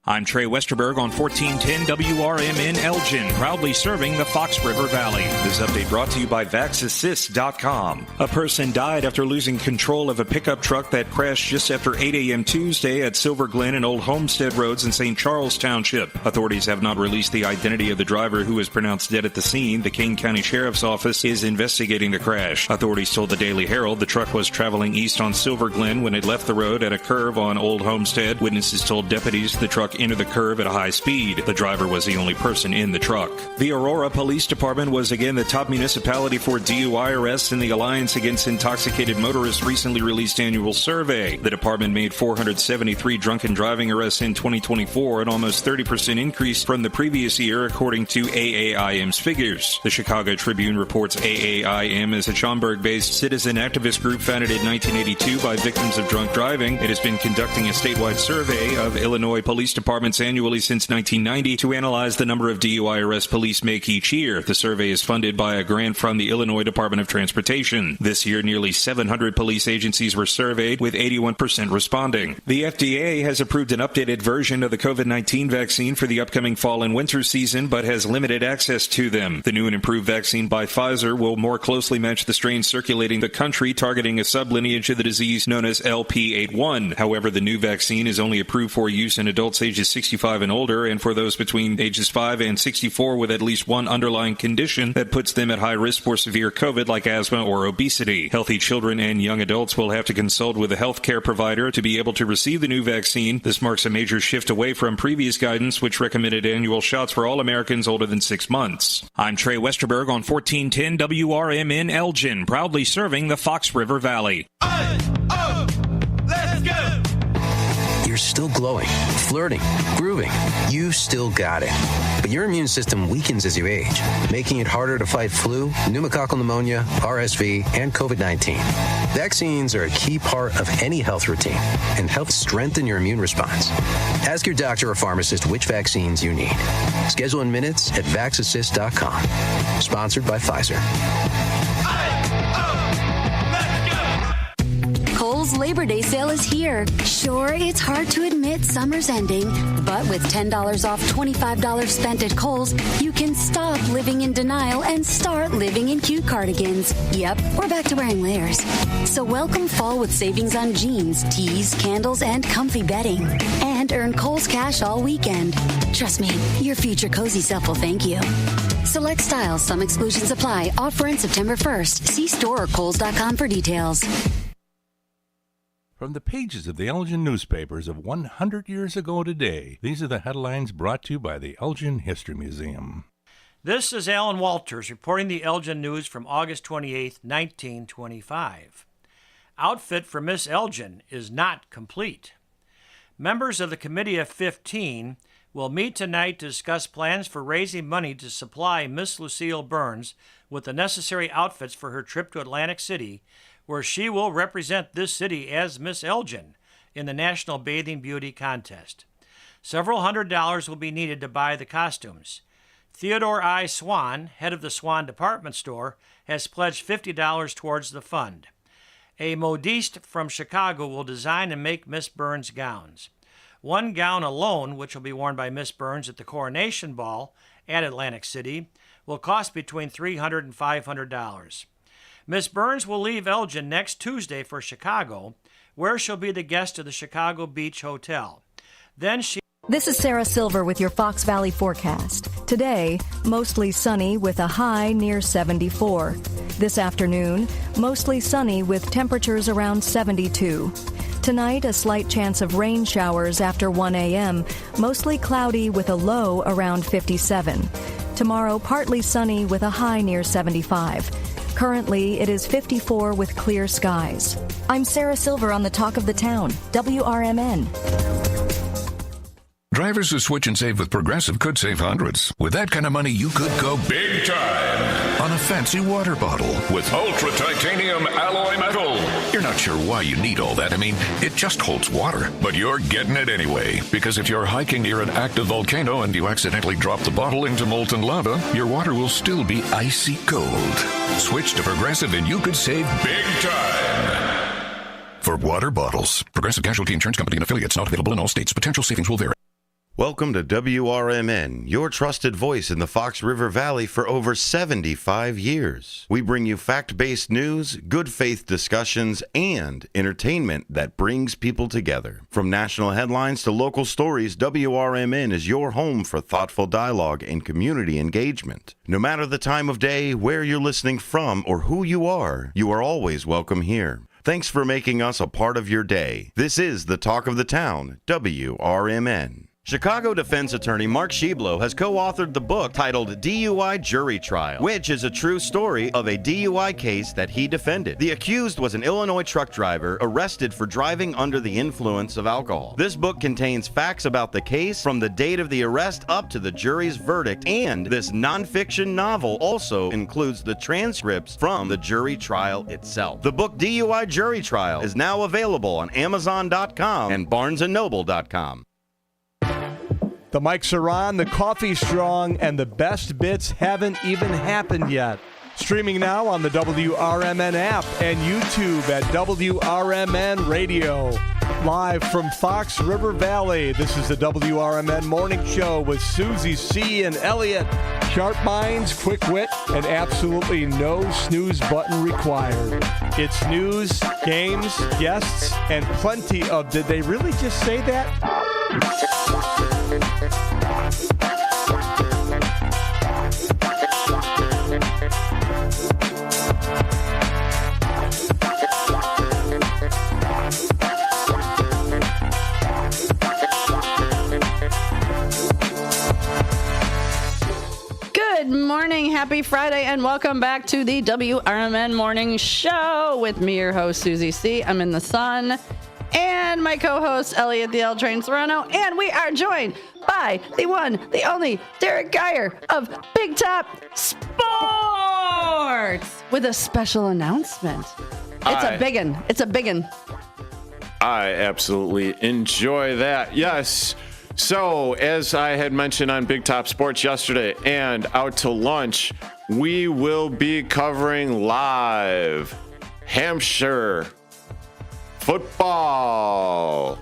I'm Trey Westerberg on 1410 WRMN Elgin, proudly serving the Fox River Valley. This update brought to you by VaxAssist.com. A person died after losing control of a pickup truck that crashed just after 8 a.m. Tuesday at Silver Glen and Old Homestead Roads in St. Charles Township. Authorities have not released the identity of the driver who was pronounced dead at the scene. The Kane County Sheriff's Office is investigating the crash. Authorities told the Daily Herald the truck was traveling east on Silver Glen when it left the road at a curve on Old Homestead. Witnesses told deputies the truck entered the curve at a high speed. The driver was the only person in the truck. The Aurora Police Department was again the top municipality for DUI arrests in the Alliance Against Intoxicated Motorists recently released annual survey. The department made 473 drunken driving arrests in 2024, an almost 30% increase from the previous year, according to AAIM's figures. The Chicago Tribune reports AAIM is a Schaumburg-based citizen activist group founded in 1982 by victims of drunk driving. It has been conducting a statewide survey of Illinois police departments annually since 1990 to analyze the number of DUI arrests police make each year. The survey is funded by a grant from the Illinois Department of Transportation. This year, nearly 700 police agencies were surveyed, with 81% responding. The FDA has approved an updated version of the COVID-19 vaccine for the upcoming fall and winter season, but has limited access to them. The new and improved vaccine by Pfizer will more closely match the strains circulating the country, targeting a sublineage of the disease known as LP81. However, the new vaccine is only approved for use in adults aged ages 65 and older, and for those between ages 5 and 64 with at least one underlying condition that puts them at high risk for severe COVID like asthma or obesity. Healthy children and young adults will have to consult with a health care provider to be able to receive the new vaccine. This marks a major shift away from previous guidance, which recommended annual shots for all Americans older than 6 months. I'm Trey Westerberg on 1410 WRMN Elgin, proudly serving the Fox River Valley. Let's go! You're still glowing, flirting, grooving. You still got it. But your immune system weakens as you age, making it harder to fight flu, pneumococcal pneumonia, RSV, and COVID-19. Vaccines are a key part of any health routine and help strengthen your immune response. Ask your doctor or pharmacist which vaccines you need. Schedule in minutes at vaxassist.com. Sponsored by Pfizer. Kohl's Labor Day sale is here. Sure, it's hard to admit summer's ending, but with $10 off $25 spent at Kohl's, you can stop living in denial and start living in cute cardigans. Yep, we're back to wearing layers. So welcome fall with savings on jeans, tees, candles, and comfy bedding. And earn Kohl's cash all weekend. Trust me, your future cozy self will thank you. Select styles, some exclusions apply. Offer in September 1st. See store or Kohls.com for details. From the pages of the Elgin newspapers of 100 years ago today, these are the headlines brought to you by the Elgin History Museum. This is Alan Walters reporting the Elgin news from August 28, 1925. Outfit for Miss Elgin is not complete. Members of the Committee of 15 will meet tonight to discuss plans for raising money to supply Miss Lucille Burns with the necessary outfits for her trip to Atlantic City, where she will represent this city as Miss Elgin in the National Bathing Beauty Contest. Several $100s will be needed to buy the costumes. Theodore I. Swan, head of the Swan Department Store, has pledged $50 towards the fund. A modiste from Chicago will design and make Miss Burns gowns. One gown alone, which will be worn by Miss Burns at the Coronation Ball at Atlantic City, will cost between $300 and $500. Miss Burns will leave Elgin next Tuesday for Chicago, where she'll be the guest of the Chicago Beach Hotel. Then she... This is Sarah Silver with your Fox Valley forecast. Today, mostly sunny with a high near 74. This afternoon, mostly sunny with temperatures around 72. Tonight, a slight chance of rain showers after 1 a.m., mostly cloudy with a low around 57. Tomorrow, partly sunny with a high near 75. Currently, it is 54 with clear skies. I'm Sarah Silver on the Talk of the Town, WRMN. Drivers who switch and save with Progressive could save hundreds. With that kind of money, you could go big time on a fancy water bottle with ultra titanium alloy metal. You're not sure why you need all that. I mean, it just holds water. But you're getting it anyway. Because if you're hiking near an active volcano and you accidentally drop the bottle into molten lava, your water will still be icy cold. Switch to Progressive and you could save big time. For water bottles, Progressive Casualty Insurance Company and affiliates, not available in all states. Potential savings will vary. Welcome to WRMN, your trusted voice in the Fox River Valley for over 75 years. We bring you fact-based news, good faith discussions, and entertainment that brings people together. From national headlines to local stories, WRMN is your home for thoughtful dialogue and community engagement. No matter the time of day, where you're listening from, or who you are always welcome here. Thanks for making us a part of your day. This is the Talk of the Town, WRMN. Chicago defense attorney Mark Schieblo has co-authored the book titled DUI Jury Trial, which is a true story of a DUI case that he defended. The accused was an Illinois truck driver arrested for driving under the influence of alcohol. This book contains facts about the case from the date of the arrest up to the jury's verdict, and this nonfiction novel also includes the transcripts from the jury trial itself. The book DUI Jury Trial is now available on Amazon.com and BarnesandNoble.com. The mics are on, the coffee's strong, and the best bits haven't even happened yet. Streaming now on the WRMN app and YouTube at WRMN Radio. Live from Fox River Valley, this is the WRMN Morning Show with Susie C. and Elliot. Sharp minds, quick wit, and absolutely no snooze button required. It's news, games, guests, and plenty of did they really just say that? happy Friday, and welcome back to the WRMN Morning Show with me, your host, Susie C. I'm in the sun, and my co-host, Elliot the L Train Serrano, and we are joined by the one, the only, Derek Geyer of Big Top Sports with a special announcement. It's a biggin'. It's a biggin'. I absolutely enjoy that. Yes. So, as I had mentioned on Big Top Sports yesterday and out to lunch, we will be covering live Hampshire football.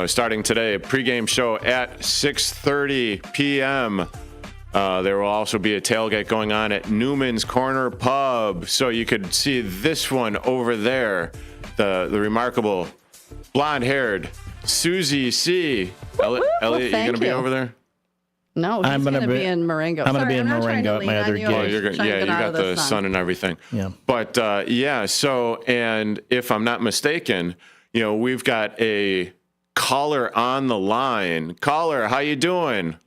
Starting today, a pregame show at 6:30 p.m. There will also be a tailgate going on at Newman's Corner Pub. So you could see this one over there, the remarkable blonde-haired Susie C. Elliot, you going to be over there? No, he's going to be in Marengo. I'm going to be in Marengo at my other gig. Oh, you got the sun and everything. Yeah. But, so, and if I'm not mistaken, we've got a caller on the line. Caller, how you doing?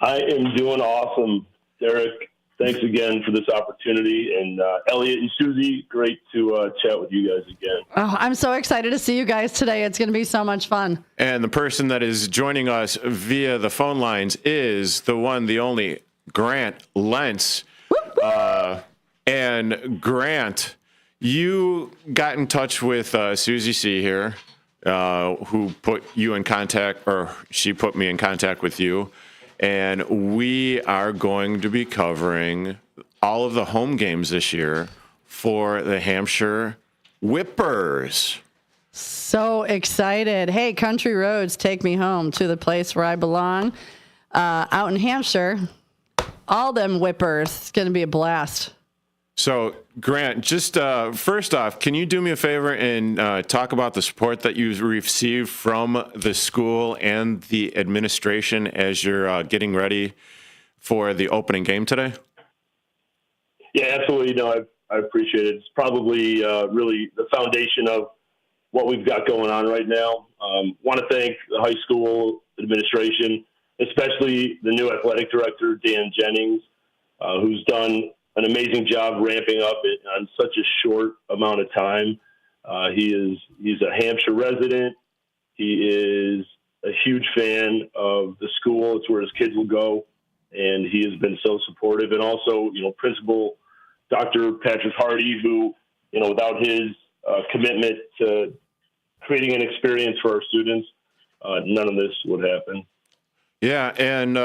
I am doing awesome, Derek. Thanks again for this opportunity. And Elliot and Susie, great to chat with you guys again. Oh, I'm so excited to see you guys today. It's going to be so much fun. And the person that is joining us via the phone lines is the one, the only, Grant Lentz. And Grant, you got in touch with Susie C. here, who put you in contact, or she put me in contact with you. And we are going to be covering all of the home games this year for the Hampshire Whippers. So excited. Hey, country roads, take me home to the place where I belong. Out in Hampshire, all them Whippers. It's going to be a blast. So, Grant, just first off, can you do me a favor and talk about the support that you received from the school and the administration as you're getting ready for the opening game today? Yeah, absolutely. I appreciate it. It's probably really the foundation of what we've got going on right now. Want to thank the high school administration, especially the new athletic director, Dan Jennings, who's done an amazing job ramping up it on such a short amount of time. He's a Hampshire resident. He is a huge fan of the school. It's where his kids will go, and he has been so supportive. And also, Principal Dr. Patrick Hardy, who, without his commitment to creating an experience for our students, none of this would happen. Yeah, and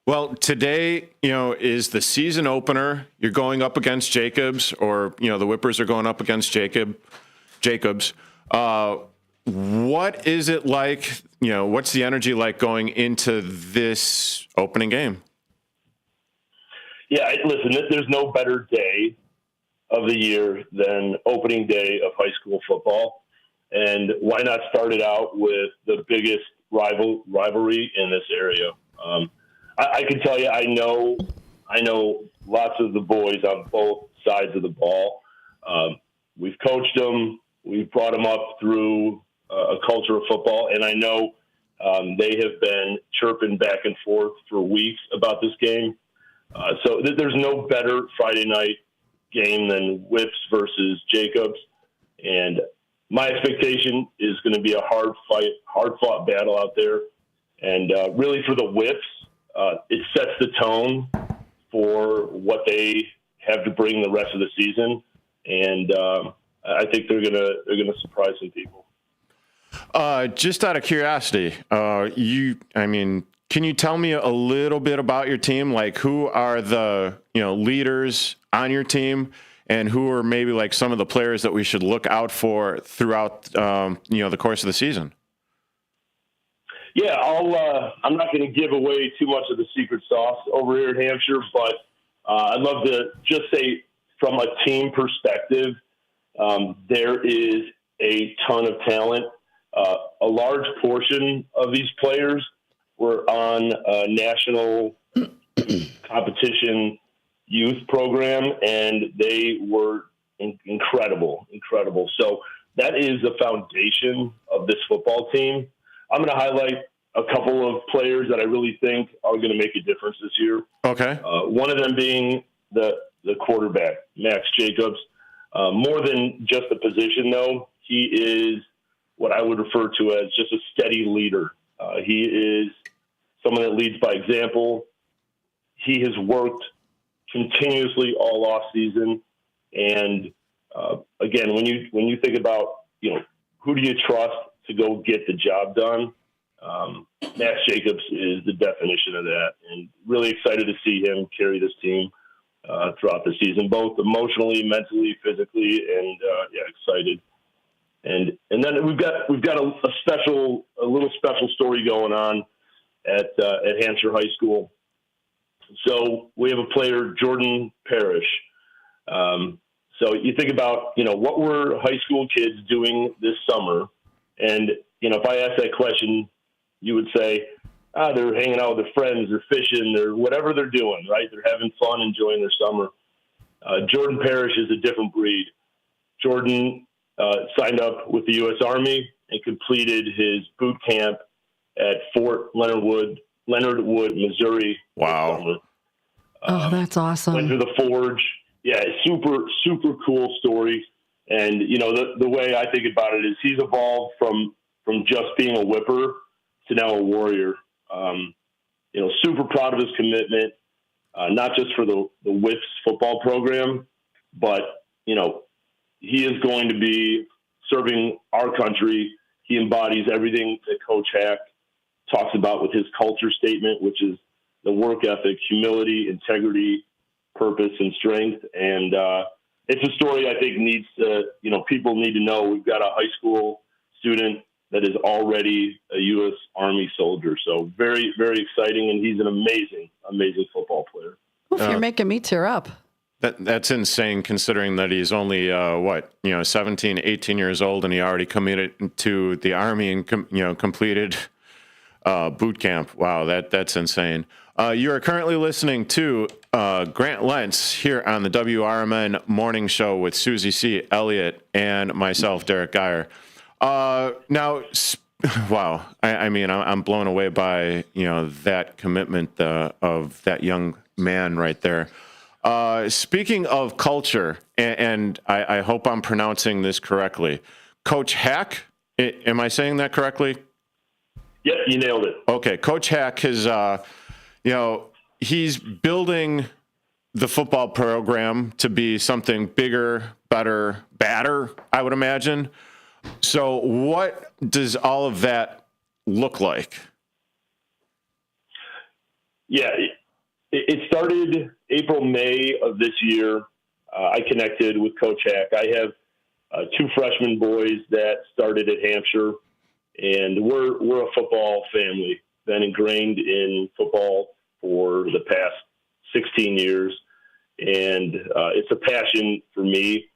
well, today, is the season opener. You're going up against Jacobs, or, the Whippers are going up against Jacobs. What is it like, what's the energy like going into this opening game? Yeah, listen, there's no better day of the year than opening day of high school football. And why not start it out with the biggest rivalry in this area? I can tell you, I know lots of the boys on both sides of the ball. We've coached them. We've brought them up through a culture of football, and I know they have been chirping back and forth for weeks about this game. So there's no better Friday night game than Whips versus Jacobs, and my expectation is going to be a hard-fought battle out there. And really for the Whips, it sets the tone for what they have to bring the rest of the season, and I think they're gonna surprise some people. Just out of curiosity, can you tell me a little bit about your team? Like, who are the leaders on your team, and who are maybe like some of the players that we should look out for throughout the course of the season? Yeah, I'm not going to give away too much of the secret sauce over here at Hampshire, but I'd love to just say from a team perspective, there is a ton of talent. A large portion of these players were on a national competition youth program, and they were incredible. So that is the foundation of this football team. I'm going to highlight a couple of players that I really think are going to make a difference this year. Okay. One of them being the quarterback, Max Jacobs. More than just a position, though, he is what I would refer to as just a steady leader. He is someone that leads by example. He has worked continuously all off season, and again, when you think about who do you trust to go get the job done, Max Jacobs is the definition of that, and really excited to see him carry this team throughout the season, both emotionally, mentally, physically, and excited. And then we've got a little special story going on at Hampshire High School. So we have a player, Jordan Parrish. So you think about what were high school kids doing this summer, and if I ask that question, you would say, they're hanging out with their friends, they're fishing, they're whatever they're doing, right? They're having fun, enjoying their summer. Jordan Parrish is a different breed. Jordan signed up with the U.S. Army and completed his boot camp at Fort Leonard Wood, Missouri. Wow. Oh, that's awesome. Went through the forge. Yeah, super, super cool story. And, the way I think about it is he's evolved from just being a whipper to now a warrior. Super proud of his commitment, not just for the WIFs football program, but, he is going to be serving our country. He embodies everything that Coach Hack talks about with his culture statement, which is the work ethic, humility, integrity, purpose, and strength. And it's a story I think needs to, people need to know. We've got a high school student that is already a U.S. Army soldier. So very, very exciting. And he's an amazing, amazing football player. Oof, you're making me tear up. That's insane, considering that he's only 17, 18 years old, and he already committed to the Army and completed boot camp. Wow, that's insane. You are currently listening to Grant Lentz here on the WRMN Morning Show with Susie C., Elliott, and myself, Derek Geyer. Now, wow, I'm blown away by that commitment of that young man right there. Speaking of culture, and I hope I'm pronouncing this correctly, Coach Hack, am I saying that correctly? Yep, you nailed it. Okay, Coach Hack has, he's building the football program to be something bigger, better, badder, I would imagine. So what does all of that look like? Yeah, it started April, May of this year. I connected with Coach Hack. I have two freshman boys that started at Hampshire, and we're a football family. Been ingrained in football for the past 16 years, and it's a passion for me.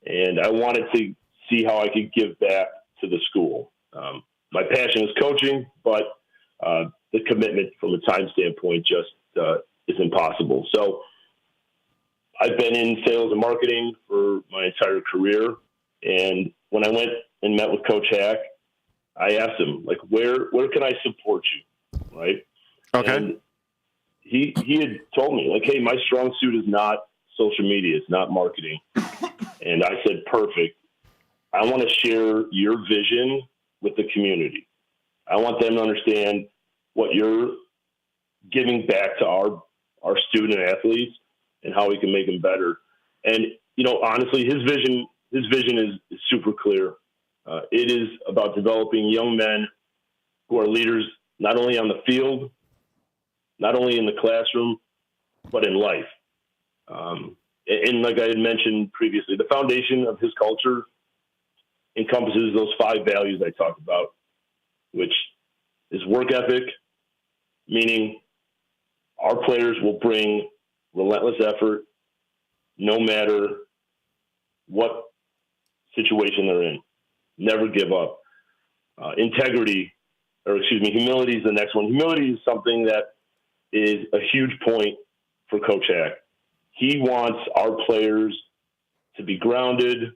And I wanted to see how I could give back to the school. My passion is coaching, but the commitment from a time standpoint just is impossible. So I've been in sales and marketing for my entire career. And when I went and met with Coach Hack, I asked him, where can I support you? Right. Okay. And he had told me, hey, my strong suit is not social media. It's not marketing. And I said, perfect. I want to share your vision with the community. I want them to understand what you're giving back to our student athletes and how we can make them better. And, honestly, his vision is super clear. It is about developing young men who are leaders, not only on the field, not only in the classroom, but in life. And like I had mentioned previously, the foundation of his culture encompasses those 5 values I talked about, which is work ethic, meaning our players will bring relentless effort no matter what situation they're in. Never give up. Humility is the next one. Humility is something that is a huge point for Coach Hack. He wants our players to be grounded,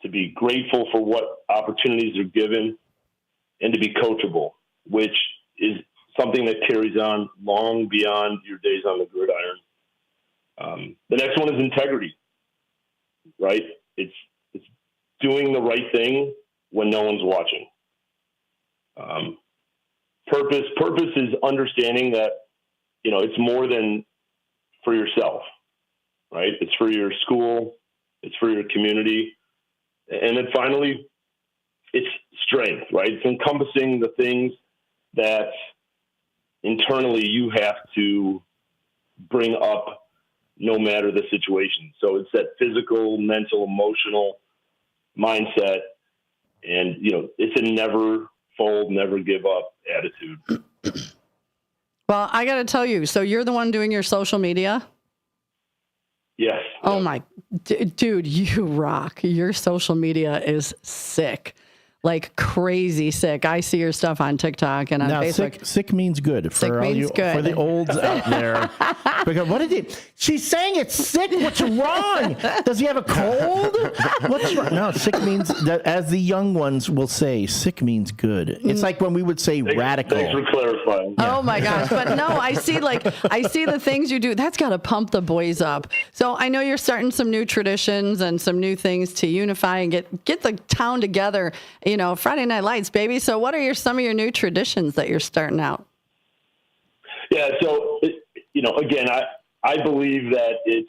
to be grateful for what opportunities are given, and to be coachable, which is something that carries on long beyond your days on the gridiron. The next one is integrity, right? It's doing the right thing when no one's watching. Purpose is understanding that, it's more than for yourself, right? It's for your school. It's for your community. And then finally, it's strength, right? It's encompassing the things that internally you have to bring up no matter the situation. So it's that physical, mental, emotional mindset. And, it's a never fold, never give up attitude. Well, I got to tell you, so you're the one doing your social media? Yes. Oh, my. Dude, you rock. Your social media is sick. Like crazy sick. I see your stuff on TikTok and on Facebook. Sick means good. Sick means good. For the olds out there. Because what did it? She's saying it's sick. What's wrong? Does he have a cold? What's wrong? No, sick means, that, as the young ones will say, sick means good. It's like when we would say radical. Thanks for clarifying. Oh my gosh. But no, I see the things you do. That's got to pump the boys up. So I know you're starting some new traditions and some new things to unify and get the town together. Friday Night Lights, baby. So what are some of your new traditions that you're starting out? Yeah. So, again, I believe that it's,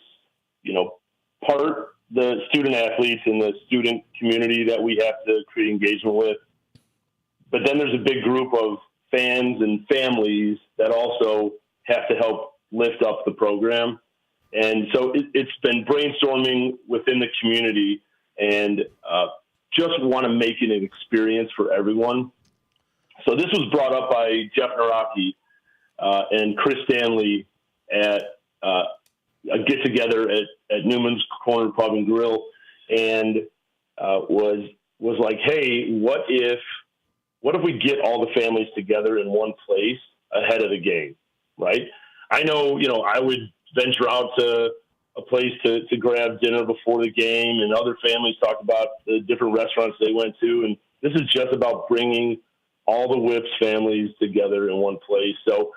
part the student athletes and the student community that we have to create engagement with. But then there's a big group of fans and families that also have to help lift up the program. And so it's been brainstorming within the community and, just want to make it an experience for everyone. So this was brought up by Jeff Naraki and Chris Stanley at a get-together at Newman's Corner Pub and Grill, and was like, hey, what if we get all the families together in one place ahead of the game, right? I know, I would venture out to a place to grab dinner before the game, and other families talked about the different restaurants they went to. And this is just about bringing all the Whips families together in one place. So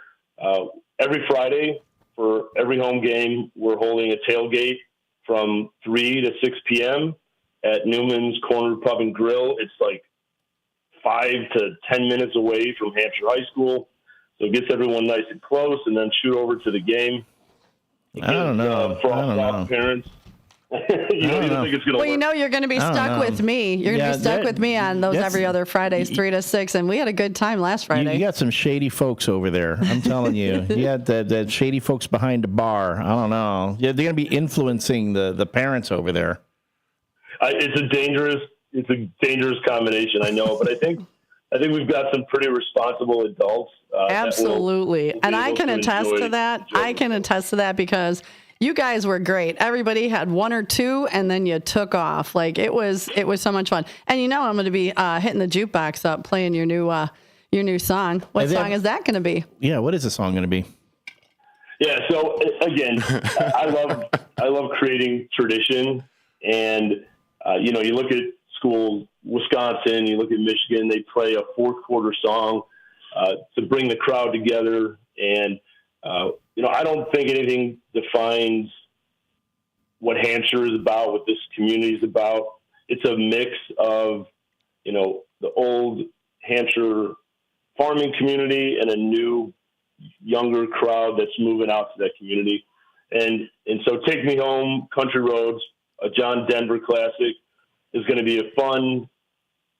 every Friday for every home game, we're holding a tailgate from 3 to 6 p.m. at Newman's Corner Pub and Grill. It's like 5 to 10 minutes away from Hampshire High School. So it gets everyone nice and close, and then shoot over to the game. I don't know. For all parents. You don't think it's going to work? You're going to be stuck with me. You're going to be stuck with me on those every other Fridays, 3 to 6. And we had a good time last Friday. You got some shady folks over there. I'm telling you. You got the shady folks behind the bar. I don't know. Yeah, they're going to be influencing the parents over there. It's a dangerous combination, I know. But I think we've got some pretty responsible adults. Absolutely. Will and I can attest to that. I can attest to that because you guys were great. Everybody had one or two, and then you took off. Like it was so much fun. And I'm going to be hitting the jukebox up, playing your new song. What song is that going to be? Yeah, what is the song going to be? Yeah. So again, I love creating tradition, and you look at schools, Wisconsin, you look at Michigan, they play a fourth quarter song to bring the crowd together. And, I don't think anything defines what Hampshire is about, what this community is about. It's a mix of, the old Hampshire farming community and a new, younger crowd that's moving out to that community. And so Take Me Home, Country Roads, a John Denver classic, is going to be a fun,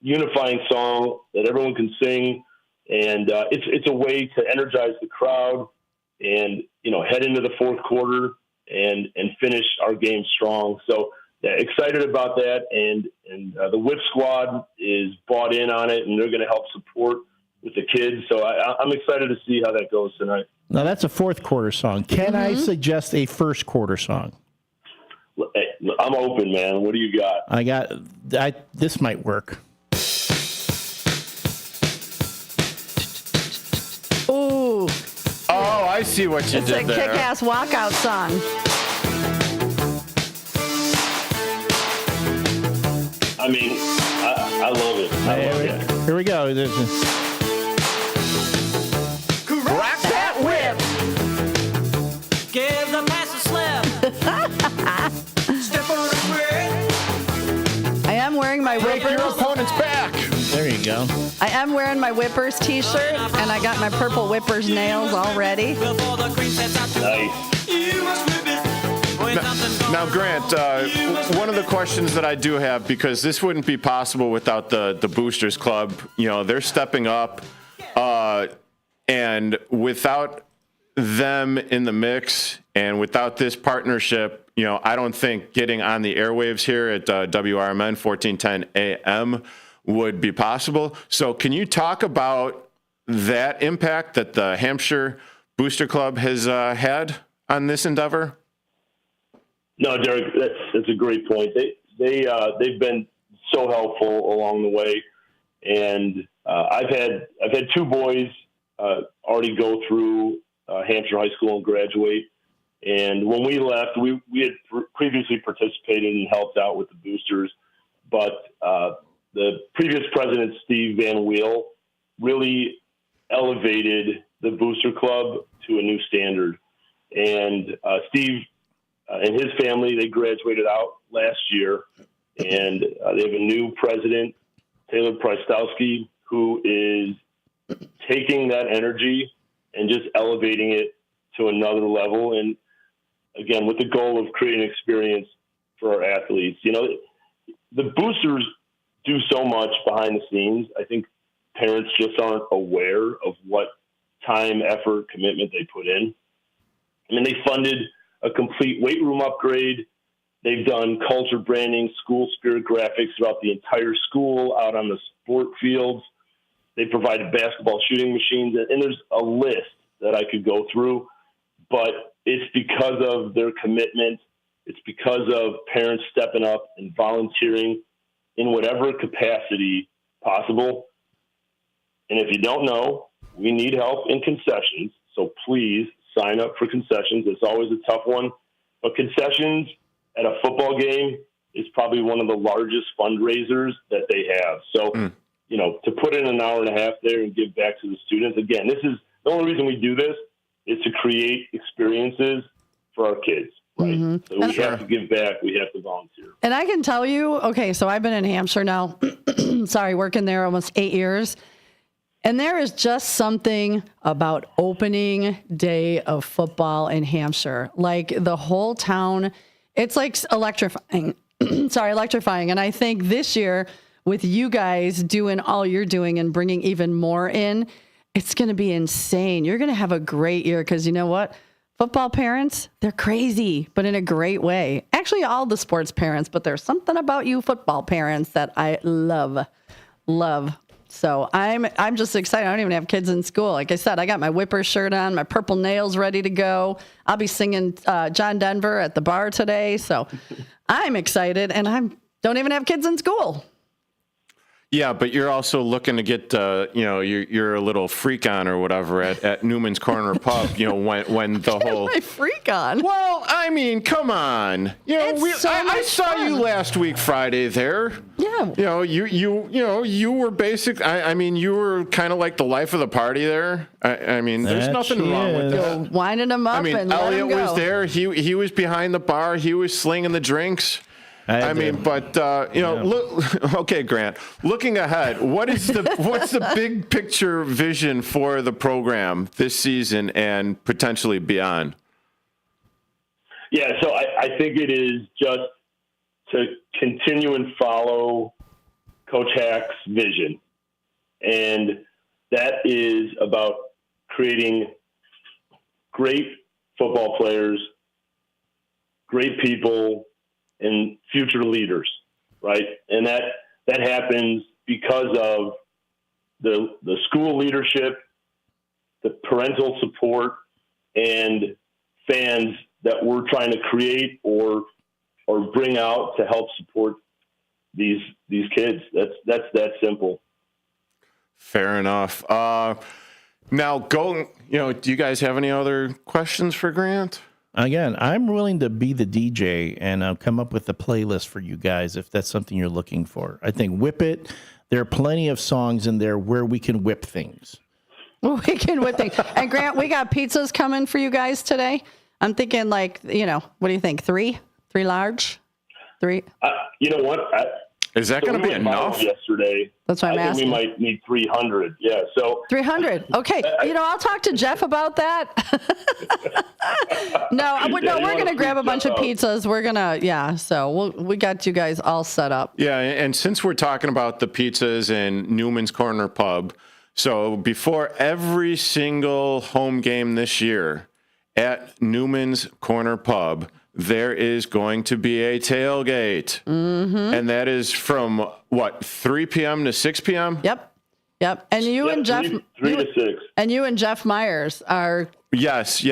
unifying song that everyone can sing. And it's a way to energize the crowd and, head into the fourth quarter and finish our game strong. So excited about that. And the Whip Squad is bought in on it, and they're going to help support with the kids. So I'm excited to see how that goes tonight. Now, that's a fourth quarter song. Can I suggest a first quarter song? I'm open, man. What do you got? This might work. Ooh. Oh, I see what you did there. It's a kick-ass walkout song. I mean, I love it. Here we go. wearing my Whippers. Your opponent's back. There you go. I am wearing my Whippers t-shirt, and I got my purple Whippers nails already. Nice. Now, Grant, one of the questions that I do have, because this wouldn't be possible without the Boosters Club, they're stepping up, and without them in the mix and without this partnership, I don't think getting on the airwaves here at WRMN 1410 AM would be possible. So can you talk about that impact that the Hampshire Booster Club has had on this endeavor? No, Derek, that's a great point. They've been so helpful along the way, and I've had 2 boys already go through Hampshire High School and graduate. And when we left, we had previously participated and helped out with the boosters, but the previous president, Steve Van Weel, really elevated the Booster Club to a new standard. And Steve and his family, they graduated out last year, and they have a new president, Taylor Prystowski, who is taking that energy and just elevating it to another level. And again, with the goal of creating experience for our athletes. The boosters do so much behind the scenes. I think parents just aren't aware of what time, effort, commitment they put in. I mean, they funded a complete weight room upgrade. They've done culture branding, school spirit graphics throughout the entire school, out on the sport fields. They provided basketball shooting machines, and there's a list that I could go through, but it's because of their commitment. It's because of parents stepping up and volunteering in whatever capacity possible. And if you don't know, we need help in concessions, so please sign up for concessions. It's always a tough one, but concessions at a football game is probably one of the largest fundraisers that they have. So, to put in an hour and a half there and give back to the students, again, this is the only reason we do this is to create experiences for our kids, right? Mm-hmm. So we have to give back. We have to volunteer. And I can tell you, okay, so I've been in Hampshire now, working there almost 8 years. And there is just something about opening day of football in Hampshire. Like the whole town, it's like electrifying. Electrifying. And I think this year, with you guys doing all you're doing and bringing even more in, it's going to be insane. You're going to have a great year because you know what? Football parents, they're crazy, but in a great way. Actually, all the sports parents, but there's something about you football parents that I love. So I'm just excited. I don't even have kids in school. Like I said, I got my Whipper shirt on, my purple nails ready to go. I'll be singing John Denver at the bar today. So I'm excited, and I don't even have kids in school. Yeah, but you're also looking to get, you're a little freak on or whatever at Newman's Corner Pub, when the whole... My freak on? Well, I mean, come on. I saw you last week Friday there. Yeah. You were basic. I mean, you were kind of like the life of the party there. I mean, there's nothing wrong with that. Winding them up and letting Elliot them go. was there. He was behind the bar. He was slinging the drinks. Look, okay, Grant, looking ahead, what's the big picture vision for the program this season and potentially beyond? Yeah, so I think it is just to continue and follow Coach Hack's vision. And that is about creating great football players, great people, and future leaders, right? And that happens because of the school leadership, the parental support, and fans that we're trying to create or bring out to help support these kids. That's that simple. Fair enough. Now, do you guys have any other questions for Grant? Again, I'm willing to be the DJ and come up with a playlist for you guys if that's something you're looking for. I think Whip It. There are plenty of songs in there where we can whip things. We can whip things. And Grant, we got pizzas coming for you guys today. I'm thinking what do you think? Three large? Three? You know what? Is that going to be enough? Yesterday. That's what I'm I think asking. we might need 300. Yeah. So 300. Okay. I'll talk to Jeff about that. We're going to grab a bunch of pizzas. We're going to, so we got you guys all set up. Yeah. And since we're talking about the pizzas and Newman's Corner Pub, so before every single home game this year at Newman's Corner Pub, there is going to be a tailgate. Mm-hmm. And that is from, 3 p.m. to 6 p.m.? Yep. And you and Jeff... 3 to 6. And you and Jeff Myers are... Yes.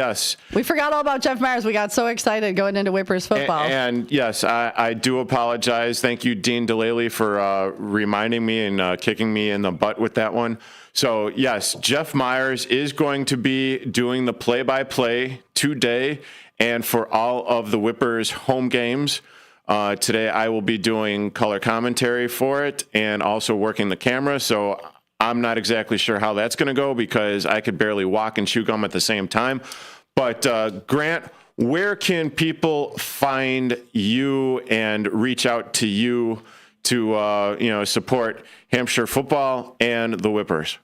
We forgot all about Jeff Myers. We got so excited going into Whippers football. And yes, I do apologize. Thank you, Dean Delaley, for reminding me and kicking me in the butt with that one. So, yes, Jeff Myers is going to be doing the play-by-play today and for all of the Whippers home games. Today I will be doing color commentary for it and also working the camera. So I'm not exactly sure how that's going to go because I could barely walk and chew gum at the same time. But Grant, where can people find you and reach out to you to support Hampshire football and the Whippers?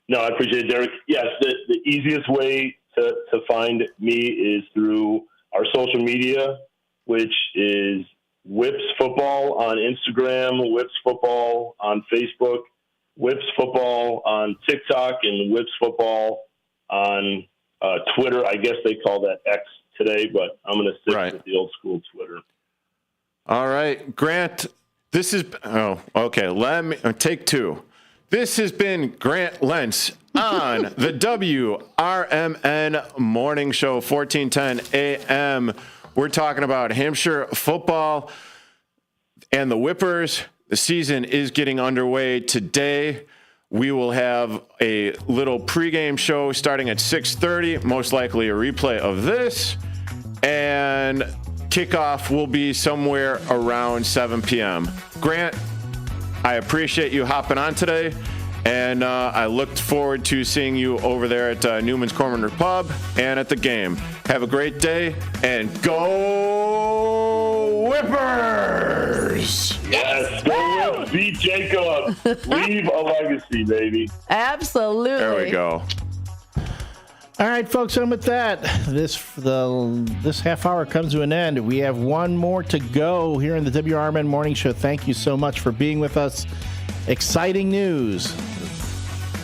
No, I appreciate it, Derek. Yes, the easiest way to find me is through our social media, which is Whips Football on Instagram, Whips Football on Facebook, Whips Football on TikTok, and Whips Football on Twitter. I guess they call that X today, but I'm going to stick with the old school Twitter. All right, Grant, this is let me take two. This has been Grant Lentz on the WRMN Morning Show, 1410 a.m. We're talking about Hampshire football and the Whippers. The season is getting underway today. We will have a little pregame show starting at 6:30, most likely a replay of this. And kickoff will be somewhere around 7 p.m. Grant, I appreciate you hopping on today, and I look forward to seeing you over there at Newman's Corner Pub and at the game. Have a great day, and go Whippers! Yes, go Whips, beat Jacob. Leave a legacy, baby. Absolutely. There we go. All right, folks, and with that, this half hour comes to an end. We have one more to go here in the WRMN Morning Show. Thank you so much for being with us. Exciting news.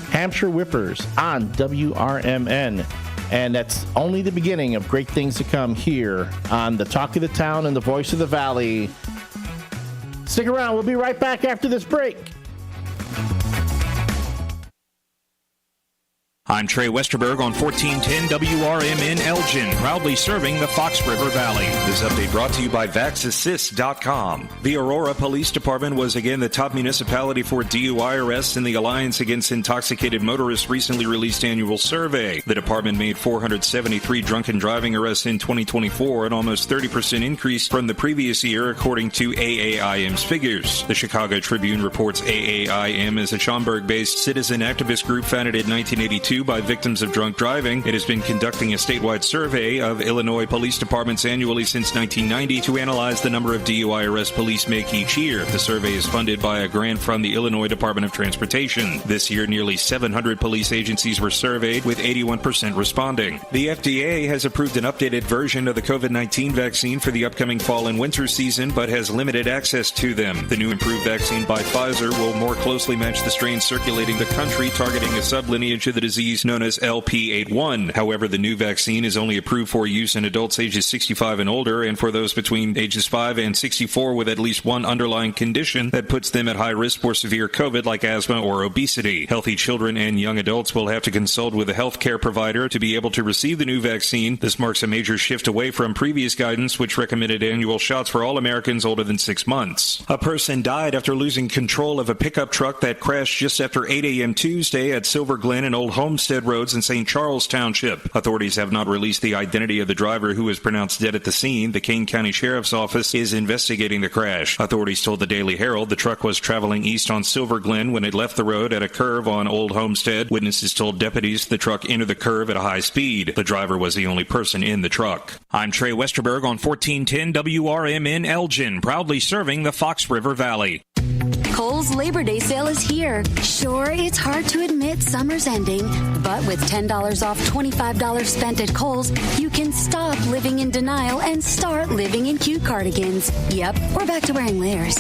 Hampshire Whippers on WRMN. And that's only the beginning of great things to come here on the Talk of the Town and the Voice of the Valley. Stick around. We'll be right back after this break. I'm Trey Westerberg on 1410 WRMN Elgin, proudly serving the Fox River Valley. This update brought to you by VaxAssist.com. The Aurora Police Department was again the top municipality for DUI arrests in the Alliance Against Intoxicated Motorists recently released annual survey. The department made 473 drunken driving arrests in 2024, an almost 30% increase from the previous year, according to AAIM's figures. The Chicago Tribune reports AAIM is a Schaumburg-based citizen activist group founded in 1982 by victims of drunk driving. It has been conducting a statewide survey of Illinois police departments annually since 1990 to analyze the number of DUI arrests police make each year. The survey is funded by a grant from the Illinois Department of Transportation. This year, nearly 700 police agencies were surveyed, with 81% responding. The FDA has approved an updated version of the COVID-19 vaccine for the upcoming fall and winter season, but has limited access to them. The new improved vaccine by Pfizer will more closely match the strains circulating the country, targeting a sublineage of the disease known as LP81. However, the new vaccine is only approved for use in adults ages 65 and older, and for those between ages 5 and 64 with at least one underlying condition that puts them at high risk for severe COVID, like asthma or obesity. Healthy children and young adults will have to consult with a health care provider to be able to receive the new vaccine. This marks a major shift away from previous guidance, which recommended annual shots for all Americans older than 6 months. A person died after losing control of a pickup truck that crashed just after 8 a.m. Tuesday at Silver Glen in Old Home Homestead roads in St. Charles Township. Authorities have not released the identity of the driver who was pronounced dead at the scene. The Kane County Sheriff's Office is investigating the crash. Authorities told the Daily Herald the truck was traveling east on Silver Glen when it left the road at a curve on Old Homestead. Witnesses told deputies the truck entered the curve at a high speed. The driver was the only person in the truck. I'm Trey Westerberg on 1410 WRMN Elgin, proudly serving the Fox River Valley. Kohl's Labor Day sale is here. Sure, it's hard to admit summer's ending, but with $10 off $25 spent at Kohl's, you can stop living in denial and start living in cute cardigans. Yep, we're back to wearing layers.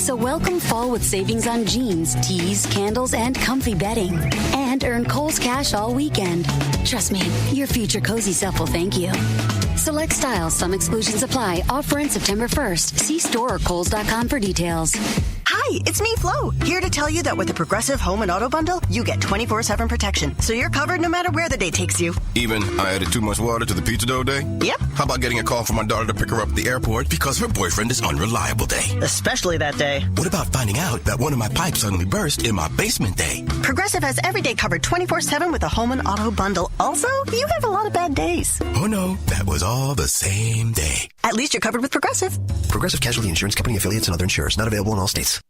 So welcome fall with savings on jeans, tees, candles, and comfy bedding. And earn Kohl's cash all weekend. Trust me, your future cozy self will thank you. Select styles, some exclusions apply. Offer in September 1st. See store or Kohls.com for details. Hi, it's me, Flo, here to tell you that with the Progressive Home and Auto Bundle, you get 24/7 protection, so you're covered no matter where the day takes you. Even I added too much water to the pizza dough day? Yep. How about getting a call from my daughter to pick her up at the airport because her boyfriend is unreliable day? Especially that day. What about finding out that one of my pipes suddenly burst in my basement day? Progressive has every day covered 24/7 with the Home and Auto Bundle. Also, you have a lot of bad days. Oh no, that was all the same day. At least you're covered with Progressive. Progressive Casualty Insurance Company affiliates and other insurers. Not available in all states.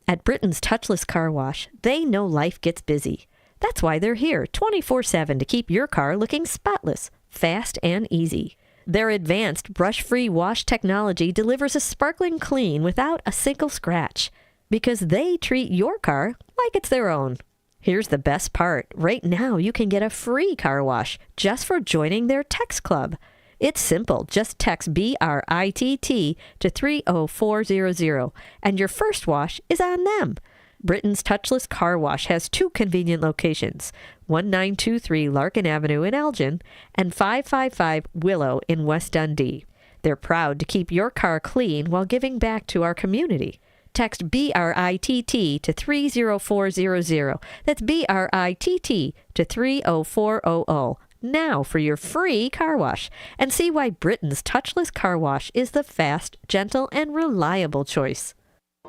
At Britain's Touchless Car Wash, they know life gets busy. That's why they're here 24/7 to keep your car looking spotless, fast, and easy. Their advanced brush-free wash technology delivers a sparkling clean without a single scratch, because they treat your car like it's their own. Here's the best part. Right now, you can get a free car wash just for joining their text club. It's simple. Just text BRITT to 30400, and your first wash is on them. Britain's Touchless Car Wash has two convenient locations, 1923 Larkin Avenue in Elgin and 555 Willow in West Dundee. They're proud to keep your car clean while giving back to our community. Text BRITT to 30400. That's BRITT to 30400. Now for your free car wash, and see why Britain's Touchless Car Wash is the fast, gentle, and reliable choice.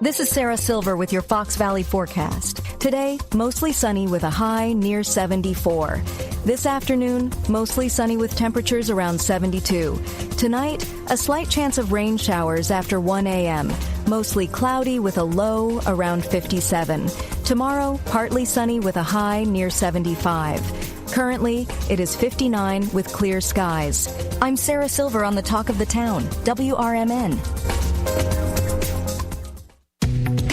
This is Sarah Silver with your Fox Valley forecast. Today, mostly sunny with a high near 74. This afternoon, mostly sunny with temperatures around 72. Tonight, a slight chance of rain showers after 1 a.m. Mostly cloudy with a low around 57. Tomorrow, partly sunny with a high near 75. Currently, it is 59 with clear skies. I'm Sarah Silver on the Talk of the Town, WRMN.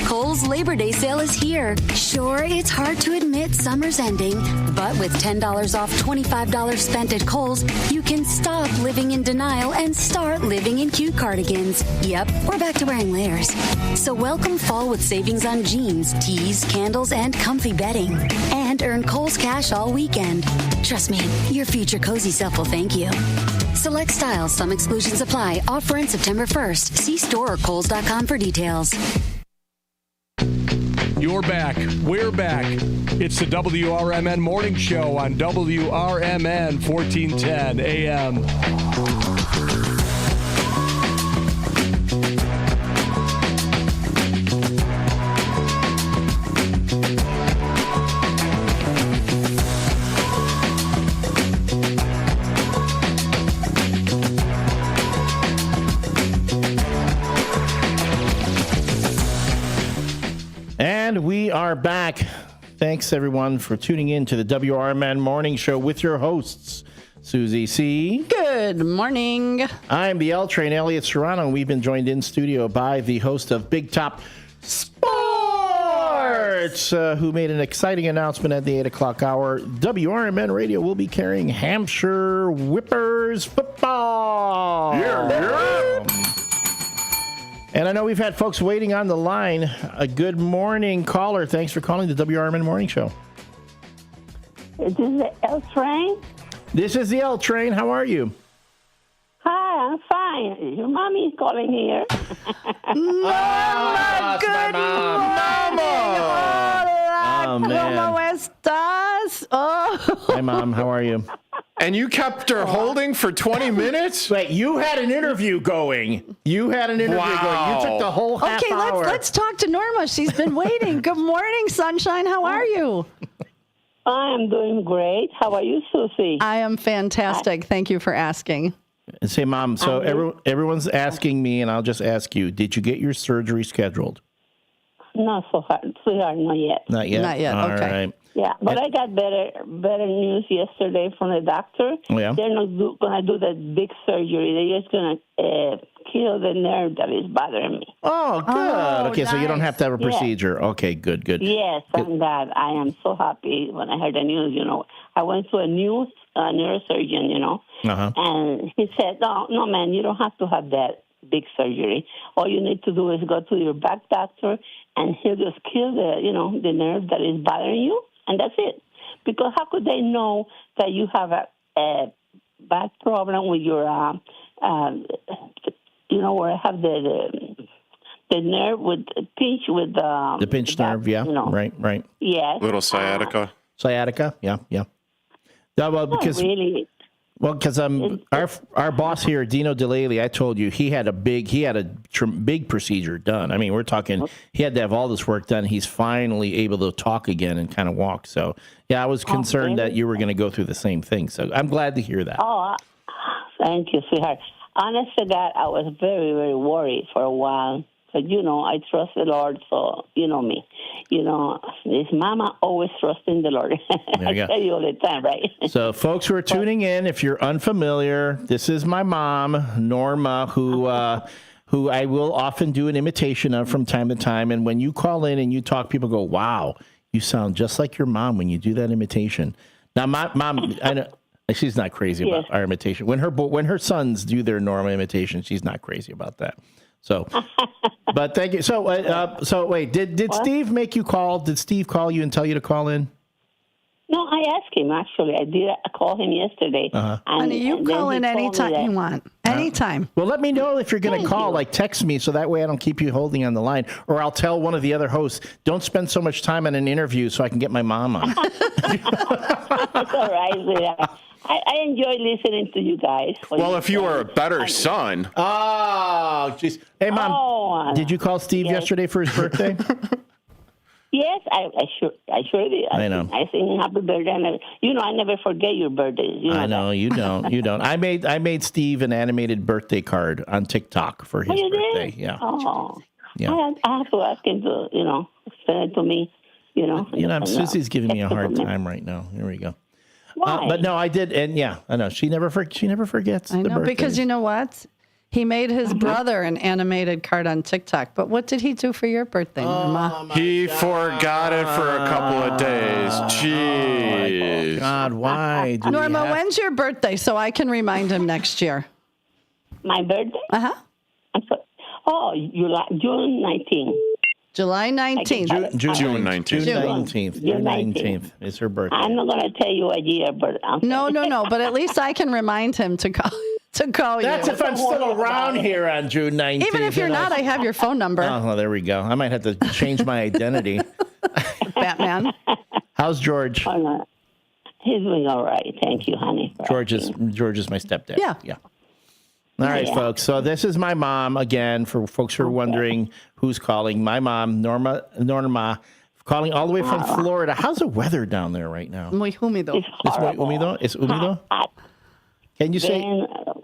Kohl's Labor Day sale is here. Sure, it's hard to admit summer's ending, but with $10 off $25 spent at Kohl's, you can stop living in denial and start living in cute cardigans. Yep, we're back to wearing layers. So welcome fall with savings on jeans, tees, candles, and comfy bedding. And earn Kohl's cash all weekend. Trust me, your future cozy self will thank you. Select styles, some exclusions apply. Offer in September 1st. See store or Kohls.com for details. You're back. We're back. It's the WRMN Morning Show on WRMN 1410 AM. And we are back. Thanks, everyone, for tuning in to the WRMN Morning Show with your hosts, Susie C. Good morning. I'm the L Train, Elliot Serrano, and we've been joined in studio by the host of Big Top Sports, who made an exciting announcement at the 8 o'clock hour. WRMN Radio will be carrying Hampshire Whippers football. Yeah. And I know we've had folks waiting on the line. A good morning, caller. Thanks for calling the WRMN Morning Show. Is this the L Train? This is the L Train. How are you? Hi, I'm fine. Your mommy's calling here. Mama, good morning. Oh, man. ¿Cómo estás? Oh. Hi, Mom. How are you? And you kept her holding for 20 minutes? Wait, you had an interview going. You took the whole half hour. Let's talk to Norma. She's been waiting. Good morning, Sunshine. How are you? I'm doing great. How are you, Susie? I am fantastic. Thank you for asking. And say, Mom, so everyone's asking me, and I'll just ask you, did you get your surgery scheduled? Not so hard, sweetheart, not yet. Not yet? Not yet, All okay. right. Yeah, but I got better news yesterday from the doctor. Oh, yeah? They're not going to do that big surgery. They're just going to kill the nerve that is bothering me. Oh, good. Okay, so you don't have to have a Yes. procedure. Okay, good. Yes, thank God. I am so happy when I heard the news, I went to a new neurosurgeon, Uh-huh. and he said, no, man, you don't have to have that big surgery. All you need to do is go to your back doctor, and he'll just kill the nerve that is bothering you, and that's it. Because how could they know that you have a back problem with your, where I have the nerve with pinch with The pinched nerve, yeah. Right. Yes. Little sciatica. Sciatica, yeah. Yeah, well, because really. Well, because our boss here, Dino DeLaley, I told you he had a big procedure done. I mean, we're talking he had to have all this work done. He's finally able to talk again and kind of walk. So, yeah, I was concerned that you were going to go through the same thing. So I'm glad to hear that. Oh, thank you, sweetheart. Honest to God, I was very, very worried for a while. But, I trust the Lord, so you know me. This mama always trusts in the Lord. There I you go. tell you all the time, right? So, folks who are tuning in, if you're unfamiliar, this is my mom, Norma, who I will often do an imitation of from time to time. And when you call in and you talk, people go, wow, you sound just like your mom when you do that imitation. Now, my mom, I know she's not crazy about our imitation. When her sons do their Norma imitation, she's not crazy about that. So, but thank you. So wait, did Steve make you call? Did Steve call you and tell you to call in? No, I asked him, actually. I did call him yesterday. Uh-huh. Honey, you call in anytime you want. Anytime. Well, let me know if you're going to call. Like, text me so that way I don't keep you holding on the line. Or I'll tell one of the other hosts, don't spend so much time on an interview so I can get my mom on. That's all right. I enjoy listening to you guys. Well, if you were a better son. Oh, jeez. Hey, Mom, did you call Steve yesterday for his birthday? Yes, I sure did. I know. I sing happy birthday. And I never forget your birthdays. I know, you don't. You don't. I made Steve an animated birthday card on TikTok for his birthday. Did? Yeah. Oh. Yeah. I have to ask him to, send it to me, Susie's giving me a hard time right now. Here we go. Why? But no, I did, and yeah, I know she never forgets. I the know, birthdays. because you know what? He made his brother an animated card on TikTok. But what did he do for your birthday, Norma? He forgot it for a couple of days. Jeez. Oh, God, why? Norma, when's your birthday so I can remind him next year? My birthday? Uh-huh. I'm sorry. Oh, June 19th. July 19th. June 19th. June 19th is her birthday. I'm not going to tell you a year, but No. But at least I can remind him to call you. That's if I'm still around here on June 19th. Even if you're not, I have your phone number. Oh, well, there we go. I might have to change my identity. Batman. How's George? Oh, no. He's doing all right. Thank you, honey. George is my stepdad. Yeah. All right, folks. So this is my mom again. For folks who are wondering who's calling, my mom, Norma, calling all the way from Florida. How's the weather down there right now? Muy húmedo. It's muy húmedo. It's húmedo. Can you say?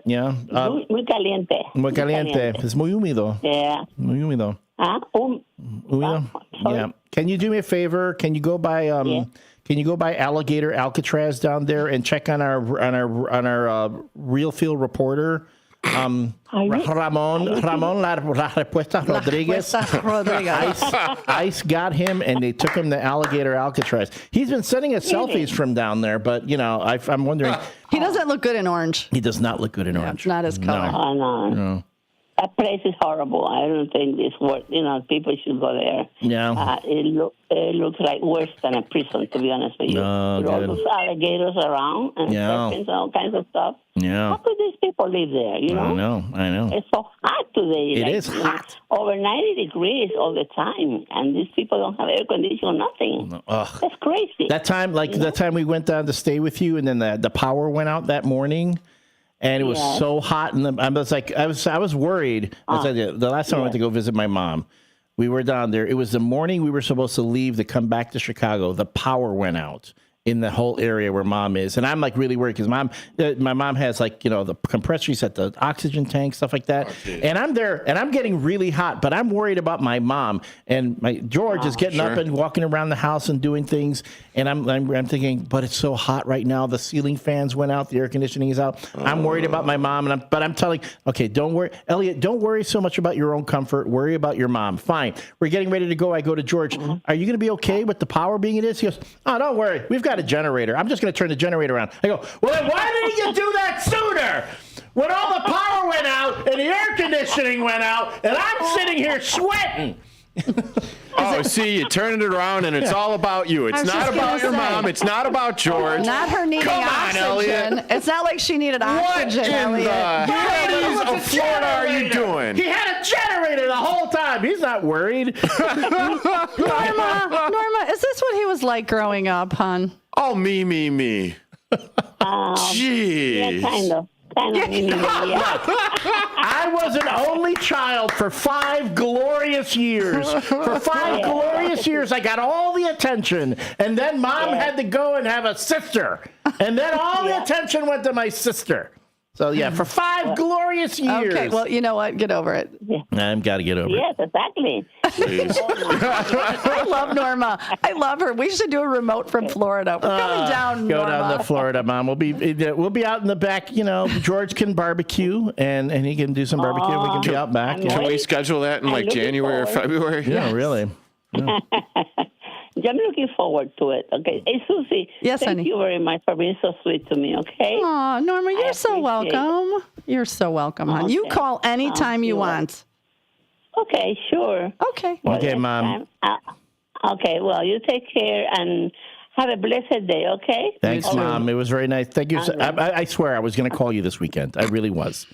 Yeah. Muy caliente. Muy caliente. It's muy húmedo. Yeah. Muy húmedo. Húmedo. Yeah. Can you do me a favor? Can you go by Can you go by Alligator Alcatraz down there and check on our real field reporter? Ramon La Respuesta Rodriguez. Ice got him, and they took him to Alligator Alcatraz. He's been sending us selfies from down there, but I'm wondering. He doesn't look good in orange. He does not look good in orange. It's not his color. No. That place is horrible. I don't think it's worth. People should go there. Yeah. It looks like worse than a prison, to be honest with you. With all those alligators around and serpents and all kinds of stuff. Yeah. How could these people live there? I know. It's so hot today. It is hot. Over 90 degrees all the time, and these people don't have air conditioning, nothing. That's crazy. That time we went down to stay with you, and then the power went out that morning. And it was so hot, and I was worried. The last time I went to go visit my mom, we were down there. It was the morning we were supposed to leave to come back to Chicago. The power went out, in the whole area where Mom is. And I'm like really worried because my mom has like, the compressors at the oxygen tank, stuff like that. And I'm there and I'm getting really hot, but I'm worried about my mom. And my George is getting up and walking around the house and doing things. And I'm thinking, but it's so hot right now. The ceiling fans went out. The air conditioning is out. I'm worried about my mom. But I'm telling, okay, don't worry. Elliot, don't worry so much about your own comfort. Worry about your mom. Fine. We're getting ready to go. I go to George. Are you going to be okay with the power being it is? He goes, oh, don't worry. We've got a generator. I'm just going to turn the generator on. I go, well, then why didn't you do that sooner? When all the power went out and the air conditioning went out and I'm sitting here sweating. Oh, see, you turn it around and it's all about you. It's not about your mom. It's not about George. Not her needing oxygen. Elliot. It's not like she needed oxygen, Elliot. What in the Hades of Florida are you doing? He had a generator the whole time. He's not worried. Norma, is this what he was like growing up, hon? Oh, me. Gee. Yeah, kind of. I was an only child for 5 glorious years. For 5 glorious years, I got all the attention. And then Mom had to go and have a sister. And then all the attention went to my sister. So, for 5 glorious years. Okay, well, you know what? Get over it. I've got to get over it. Yes, exactly. I love Norma. I love her. We should do a remote from Florida. We're coming down, Go Norma. down to Florida, Mom. We'll be out in the back. George can barbecue, and he can do some barbecue. We can be out back. Can we schedule that in like January or February? Yeah, really. Yeah. I'm looking forward to it. Okay. Hey, Susie. Yes, thank you very much for being so sweet to me, okay? Aw, Norma, you're so welcome. You're so welcome, hon. You call anytime you want. Okay, sure. Okay. Okay, Mom. Okay, well, you take care and have a blessed day, okay? Thanks, Mom. It was very nice. Thank you. I swear I was going to call you this weekend. I really was.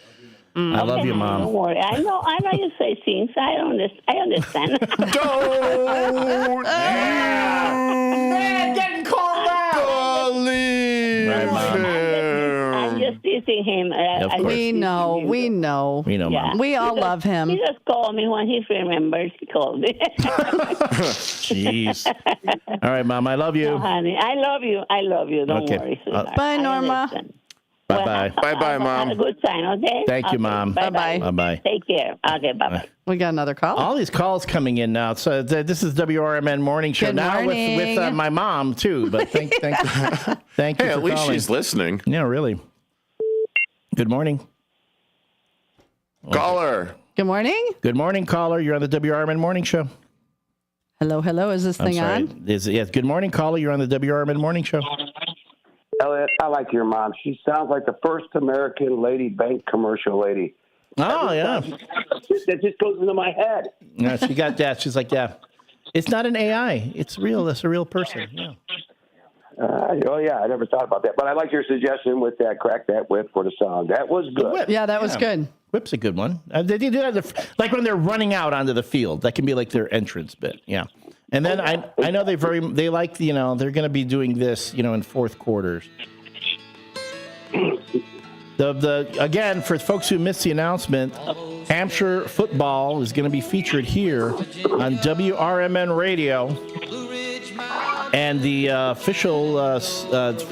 I love you, Mom. Don't worry. I know you say things. I understand. Don't. Man, getting called out. Right, Mom. I'm just teasing him. We know, Mom. We all love him. He just called me when he remembers. He called me. Jeez. All right, Mom. I love you. Oh, honey, I love you. Don't worry, sweetheart. Bye, Norma. Bye-bye. Bye-bye, Mom. Have a good time, okay? Thank you, Mom. Bye-bye. Bye-bye. Take care. Okay, bye-bye. We got another call. All these calls coming in now. So this is WRMN Morning Show. Good now morning. with my mom, too. But thank you. Thank you Hey, for at least calling. she's listening. Yeah, really. Good morning. Caller. Good morning. Good morning, caller. You're on the WRMN Morning Show. Hello. Is this thing on? Yes. Good morning, caller. You're on the WRMN Morning Show. Elliot, I like your mom. She sounds like the first American lady bank commercial lady. Oh, yeah. That just goes into my head. Yeah, she got that. She's like, yeah. It's not an AI. It's real. That's a real person. Yeah. I never thought about that. But I like your suggestion with that crack that whip for the song. That was good. Yeah, that was good. Whip's a good one. They do that like when they're running out onto the field. That can be like their entrance bit. Yeah. And then I know they like, they're going to be doing this, in fourth quarters. Again, for folks who missed the announcement, Hampshire football is going to be featured here on WRMN Radio. And the official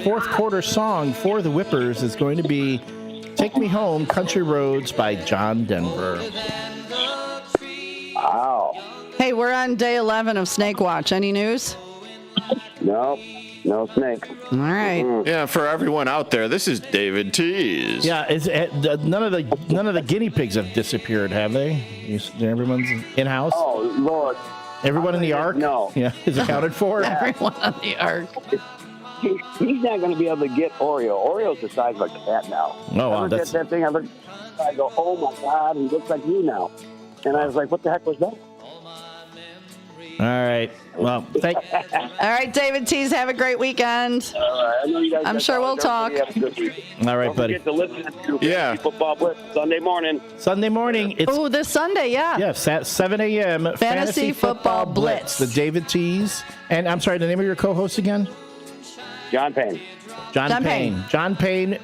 fourth quarter song for the Whippers is going to be Take Me Home, Country Roads by John Denver. Wow. Hey, we're on day 11 of Snake Watch. Any news? No snakes. All right. Yeah, for everyone out there, this is David Tease. Yeah, none of the guinea pigs have disappeared, have they? Everyone's in house. Oh Lord! Everyone in the ark? No. Yeah, is accounted for. Everyone on the ark. He's not going to be able to get Oreo. Oreo's the size of a cat now. Oh, wow, I looked at that thing. I go, oh my God, he looks like you now. And I was like, what the heck was that? All right. Well, all right, David Tease, have a great weekend. I know you guys I'm sure we'll talk. All right, buddy. Don't forget to listen to Fantasy Football Blitz Sunday morning. It's this Sunday, yeah. Yeah, 7 a.m. Fantasy Football Blitz. The David Tease. And I'm sorry, the name of your co-host again? John Payne. John Payne. John Payne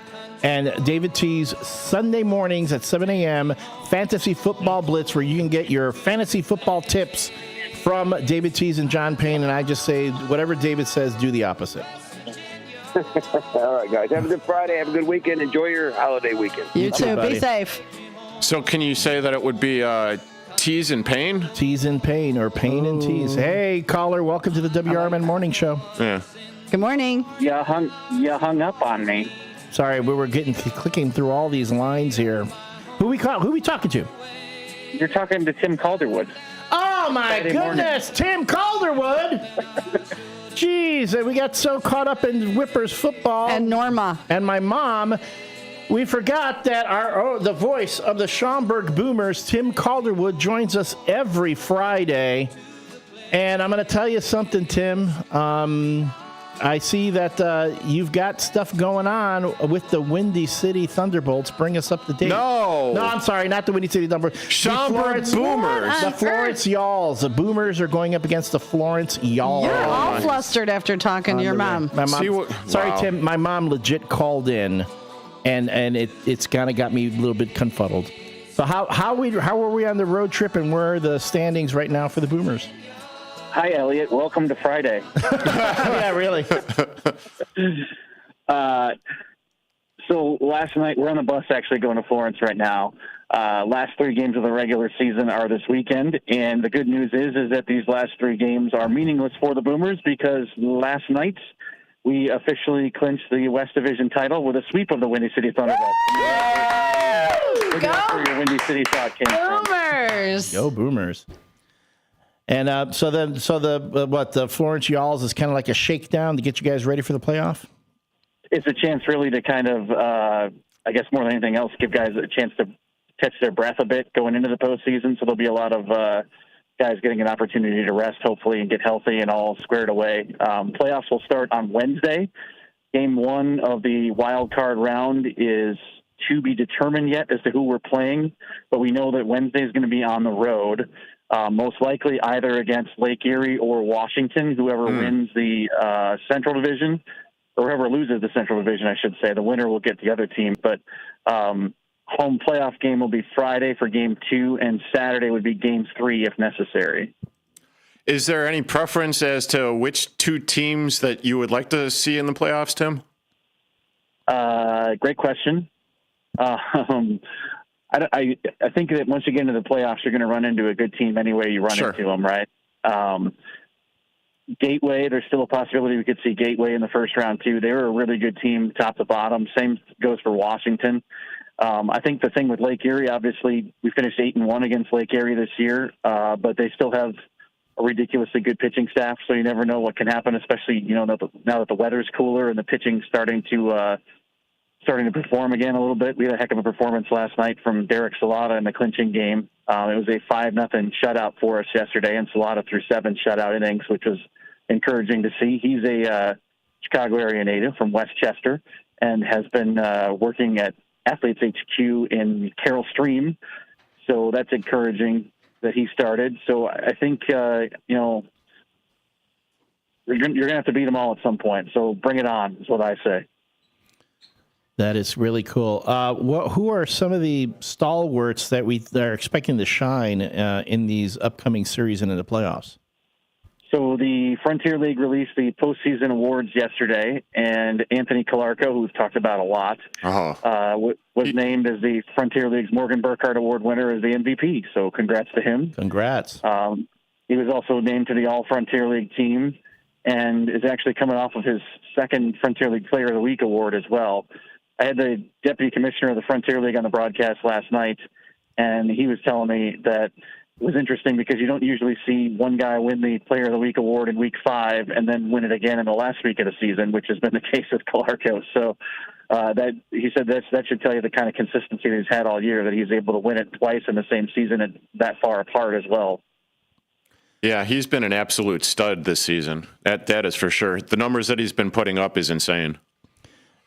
and David Tease, Sunday mornings at 7 a.m. Fantasy Football Blitz, where you can get your fantasy football tips from David Tease and John Payne, and I just say whatever David says, do the opposite. All right, guys. Have a good Friday. Have a good weekend. Enjoy your holiday weekend. You too. Be safe. So can you say that it would be Tease and Payne? Tease and Payne, or Payne and Tease. Hey, caller, welcome to the WRMN Morning Show. Yeah. Good morning. You hung up on me. Sorry, we were clicking through all these lines here. Who we talking to? You're talking to Tim Calderwood. Oh, my Friday goodness, Tim Calderwood. Jeez, we got so caught up in Whippers football. And Norma. And my mom, we forgot that the voice of the Schaumburg Boomers, Tim Calderwood, joins us every Friday. And I'm going to tell you something, Tim. I see that you've got stuff going on with the Windy City Thunderbolts. Bring us up to date. No, I'm sorry, not the Windy City Thunderbolts. Schaumburg Boomers. The Florence Yalls. The Boomers are going up against the Florence Yalls. You're all flustered after talking to your mom. My mom. Sorry, wow. Tim. My mom legit called in, and it's kind of got me a little bit confuddled. So how were we on the road trip, and where are the standings right now for the Boomers? Hi, Elliot. Welcome to Friday. Yeah, really. So last night, we're on the bus actually going to Florence right now. Last 3 games of the regular season are this weekend, and the good news is that these last 3 games are meaningless for the Boomers because last night we officially clinched the West Division title with a sweep of the Windy City Thunderbolts. That's where your Windy City thought came from. Boomers. Go Boomers. And so the Florence Yalls is kind of like a shakedown to get you guys ready for the playoff? It's a chance really to kind of, I guess more than anything else, give guys a chance to catch their breath a bit going into the postseason. So there'll be a lot of guys getting an opportunity to rest, hopefully, and get healthy and all squared away. Playoffs will start on Wednesday. Game 1 of the wild card round is to be determined yet as to who we're playing, but we know that Wednesday is going to be on the road. Most likely either against Lake Erie or Washington, whoever wins the Central Division, or whoever loses the Central Division, I should say. The winner will get the other team. But home playoff game will be Friday for Game 2, and Saturday would be Game 3 if necessary. Is there any preference as to which 2 teams that you would like to see in the playoffs, Tim? Great question. I think that once you get into the playoffs, you're going to run into a good team anyway you run into them, right? Gateway, there's still a possibility we could see Gateway in the first round, too. They were a really good team, top to bottom. Same goes for Washington. I think the thing with Lake Erie, obviously, we finished 8-1 against Lake Erie this year, but they still have a ridiculously good pitching staff, so you never know what can happen, especially now that the weather's cooler and the pitching's starting to perform again a little bit. We had a heck of a performance last night from Derek Salata in the clinching game. It was a 5-0 shutout for us yesterday, and Salata threw 7 shutout innings, which was encouraging to see. He's a Chicago area native from Westchester and has been working at Athletes HQ in Carroll Stream. So that's encouraging that he started. So I think, you're going to have to beat them all at some point. So bring it on is what I say. That is really cool. Who are some of the stalwarts that we are expecting to shine in these upcoming series and in the playoffs? So the Frontier League released the postseason awards yesterday, and Anthony Calarco, who we've talked about a lot, was named as the Frontier League's Morgan Burkhardt Award winner as the MVP. So congrats to him. Congrats. He was also named to the All-Frontier League team and is actually coming off of his second Frontier League Player of the Week award as well. I had the deputy commissioner of the Frontier League on the broadcast last night, and he was telling me that it was interesting because you don't usually see one guy win the Player of the Week award in Week 5 and then win it again in the last week of the season, which has been the case with Calarco. So that he said that should tell you the kind of consistency that he's had all year, that he's able to win it twice in the same season and that far apart as well. Yeah, he's been an absolute stud this season. That is for sure. The numbers that he's been putting up is insane.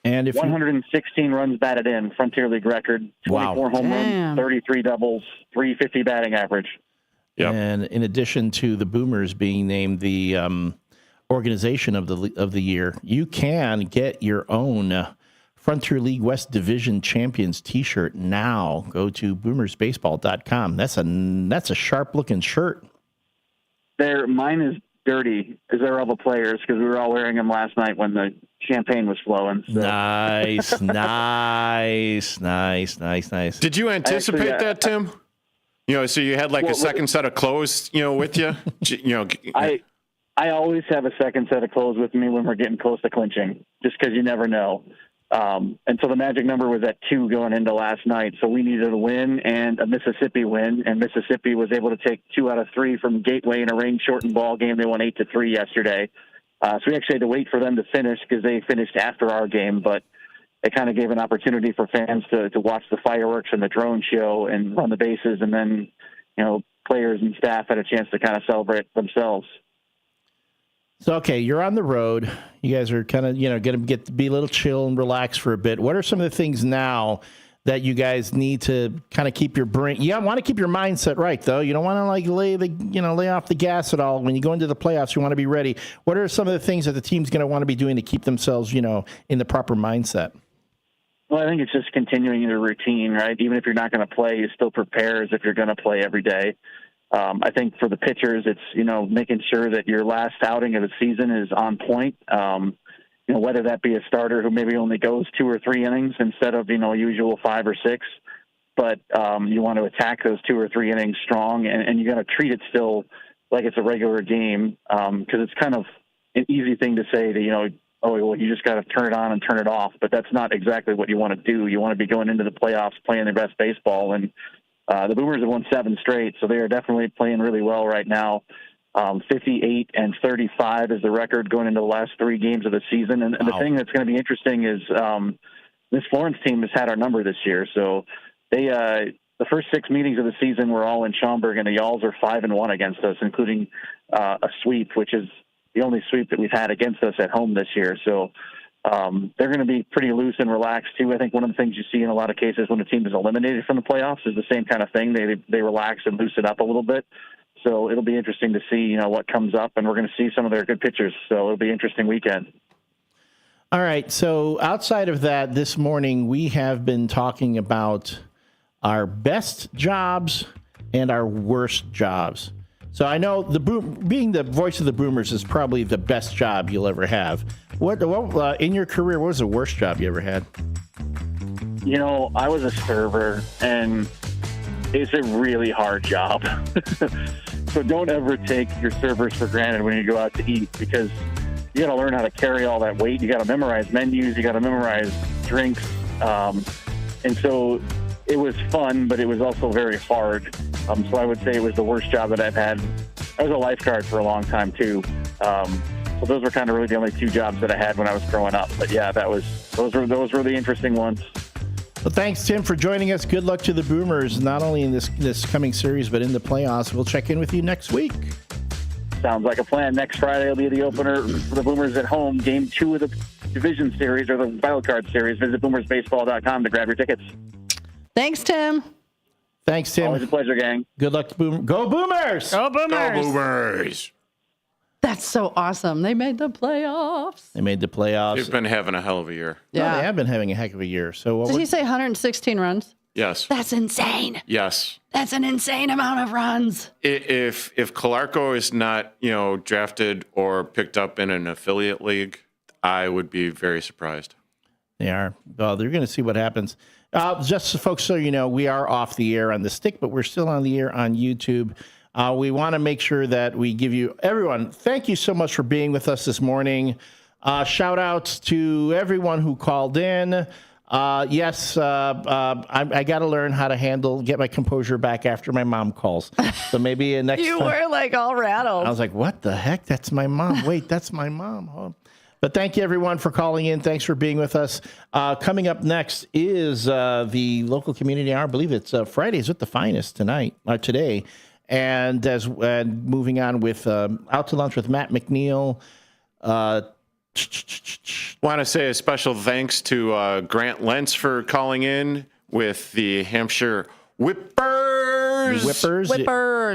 And if 116 runs batted in, Frontier League record, 24 home runs, 33 doubles, 350 batting average. Yep. And in addition to the Boomers being named the organization of the year, you can get your own Frontier League West Division Champions T-shirt now. Go to boomersbaseball.com. That's a sharp looking shirt. Mine is dirty because they're all the players because we were all wearing them last night when the champagne was flowing. So. Nice. Did you anticipate that, Tim? So you had a second set of clothes, with you. I always have a second set of clothes with me when we're getting close to clinching, just because you never know. And so the magic number was at 2 going into last night. So we needed a win and a Mississippi win, and Mississippi was able to take 2 out of 3 from Gateway in a rain-shortened ball game. They won 8-3 yesterday. So we actually had to wait for them to finish because they finished after our game, but it kind of gave an opportunity for fans to watch the fireworks and the drone show and run the bases, and then, players and staff had a chance to kind of celebrate themselves. So, okay, you're on the road. You guys are kind of, going to get to be a little chill and relax for a bit. What are some of the things now that you guys need to kind of keep your brain? You want to keep your mindset right, though. You don't want to lay off the gas at all. When you go into the playoffs, you want to be ready. What are some of the things that the team's going to want to be doing to keep themselves, in the proper mindset? Well, I think it's just continuing your routine, right? Even if you're not going to play, you still prepare as if you're going to play every day. I think for the pitchers, it's, making sure that your last outing of the season is on point. Whether that be a starter who maybe only goes 2 or 3 innings instead of, usual 5 or 6. But you want to attack those 2 or 3 innings strong, and you got to treat it still like it's a regular game because it's kind of an easy thing to say to, you just got to turn it on and turn it off. But that's not exactly what you want to do. You want to be going into the playoffs playing their best baseball, and the Boomers have won 7 straight, so they are definitely playing really well right now. 58-35 is the record going into the last 3 games of the season. And the thing that's going to be interesting is this Florence team has had our number this year. So they the first 6 meetings of the season were all in Schaumburg, and the Y'alls are 5-1 against us, including a sweep, which is the only sweep that we've had against us at home this year. So they're going to be pretty loose and relaxed, too. I think one of the things you see in a lot of cases when a team is eliminated from the playoffs is the same kind of thing. They relax and loosen up a little bit. So it'll be interesting to see, what comes up, and we're going to see some of their good pitchers. So it'll be an interesting weekend. All right. So outside of that, this morning we have been talking about our best jobs and our worst jobs. So I know being the voice of the Boomers is probably the best job you'll ever have. What in your career, what was the worst job you ever had? I was a server, and it's a really hard job. So don't ever take your servers for granted when you go out to eat, because you got to learn how to carry all that weight. You got to memorize menus. You got to memorize drinks. And so it was fun, but it was also very hard. So I would say it was the worst job that I've had. I was a lifeguard for a long time, too. So those were kind of really the only 2 jobs that I had when I was growing up. But yeah, those were the interesting ones. Well, thanks, Tim, for joining us. Good luck to the Boomers, not only in this coming series, but in the playoffs. We'll check in with you next week. Sounds like a plan. Next Friday will be the opener for the Boomers at home. Game 2 of the Division Series, or the Wild Card Series. Visit boomersbaseball.com to grab your tickets. Thanks, Tim. Thanks, Tim. Always a pleasure, gang. Good luck to Boomers. Go Boomers! Go Boomers! Go Boomers! That's so awesome. They made the playoffs. They've been having a hell of a year. Yeah. No, they have been having a heck of a year. So Did he say 116 runs? Yes. That's insane. Yes. That's an insane amount of runs. If Calarco is not, drafted or picked up in an affiliate league, I would be very surprised. They are. Well, they're going to see what happens. Just so folks, so you know, we are off the air on the stick, but we're still on the air on YouTube. We want to make sure that we give you, everyone, thank you so much for being with us this morning. Shout outs to everyone who called in. Yes, I got to learn how to get my composure back after my mom calls. So maybe next You time. were like all rattled. I was like, what the heck? That's my mom. Wait, that's my mom. Oh. But thank you, everyone, for calling in. Thanks for being with us. Coming up next is the local community hour. I believe it's Fridays with the Finest today. And moving on with Out to Lunch with Matt McNeil. Want to say a special thanks to Grant Lentz for calling in with the Hampshire Whippers.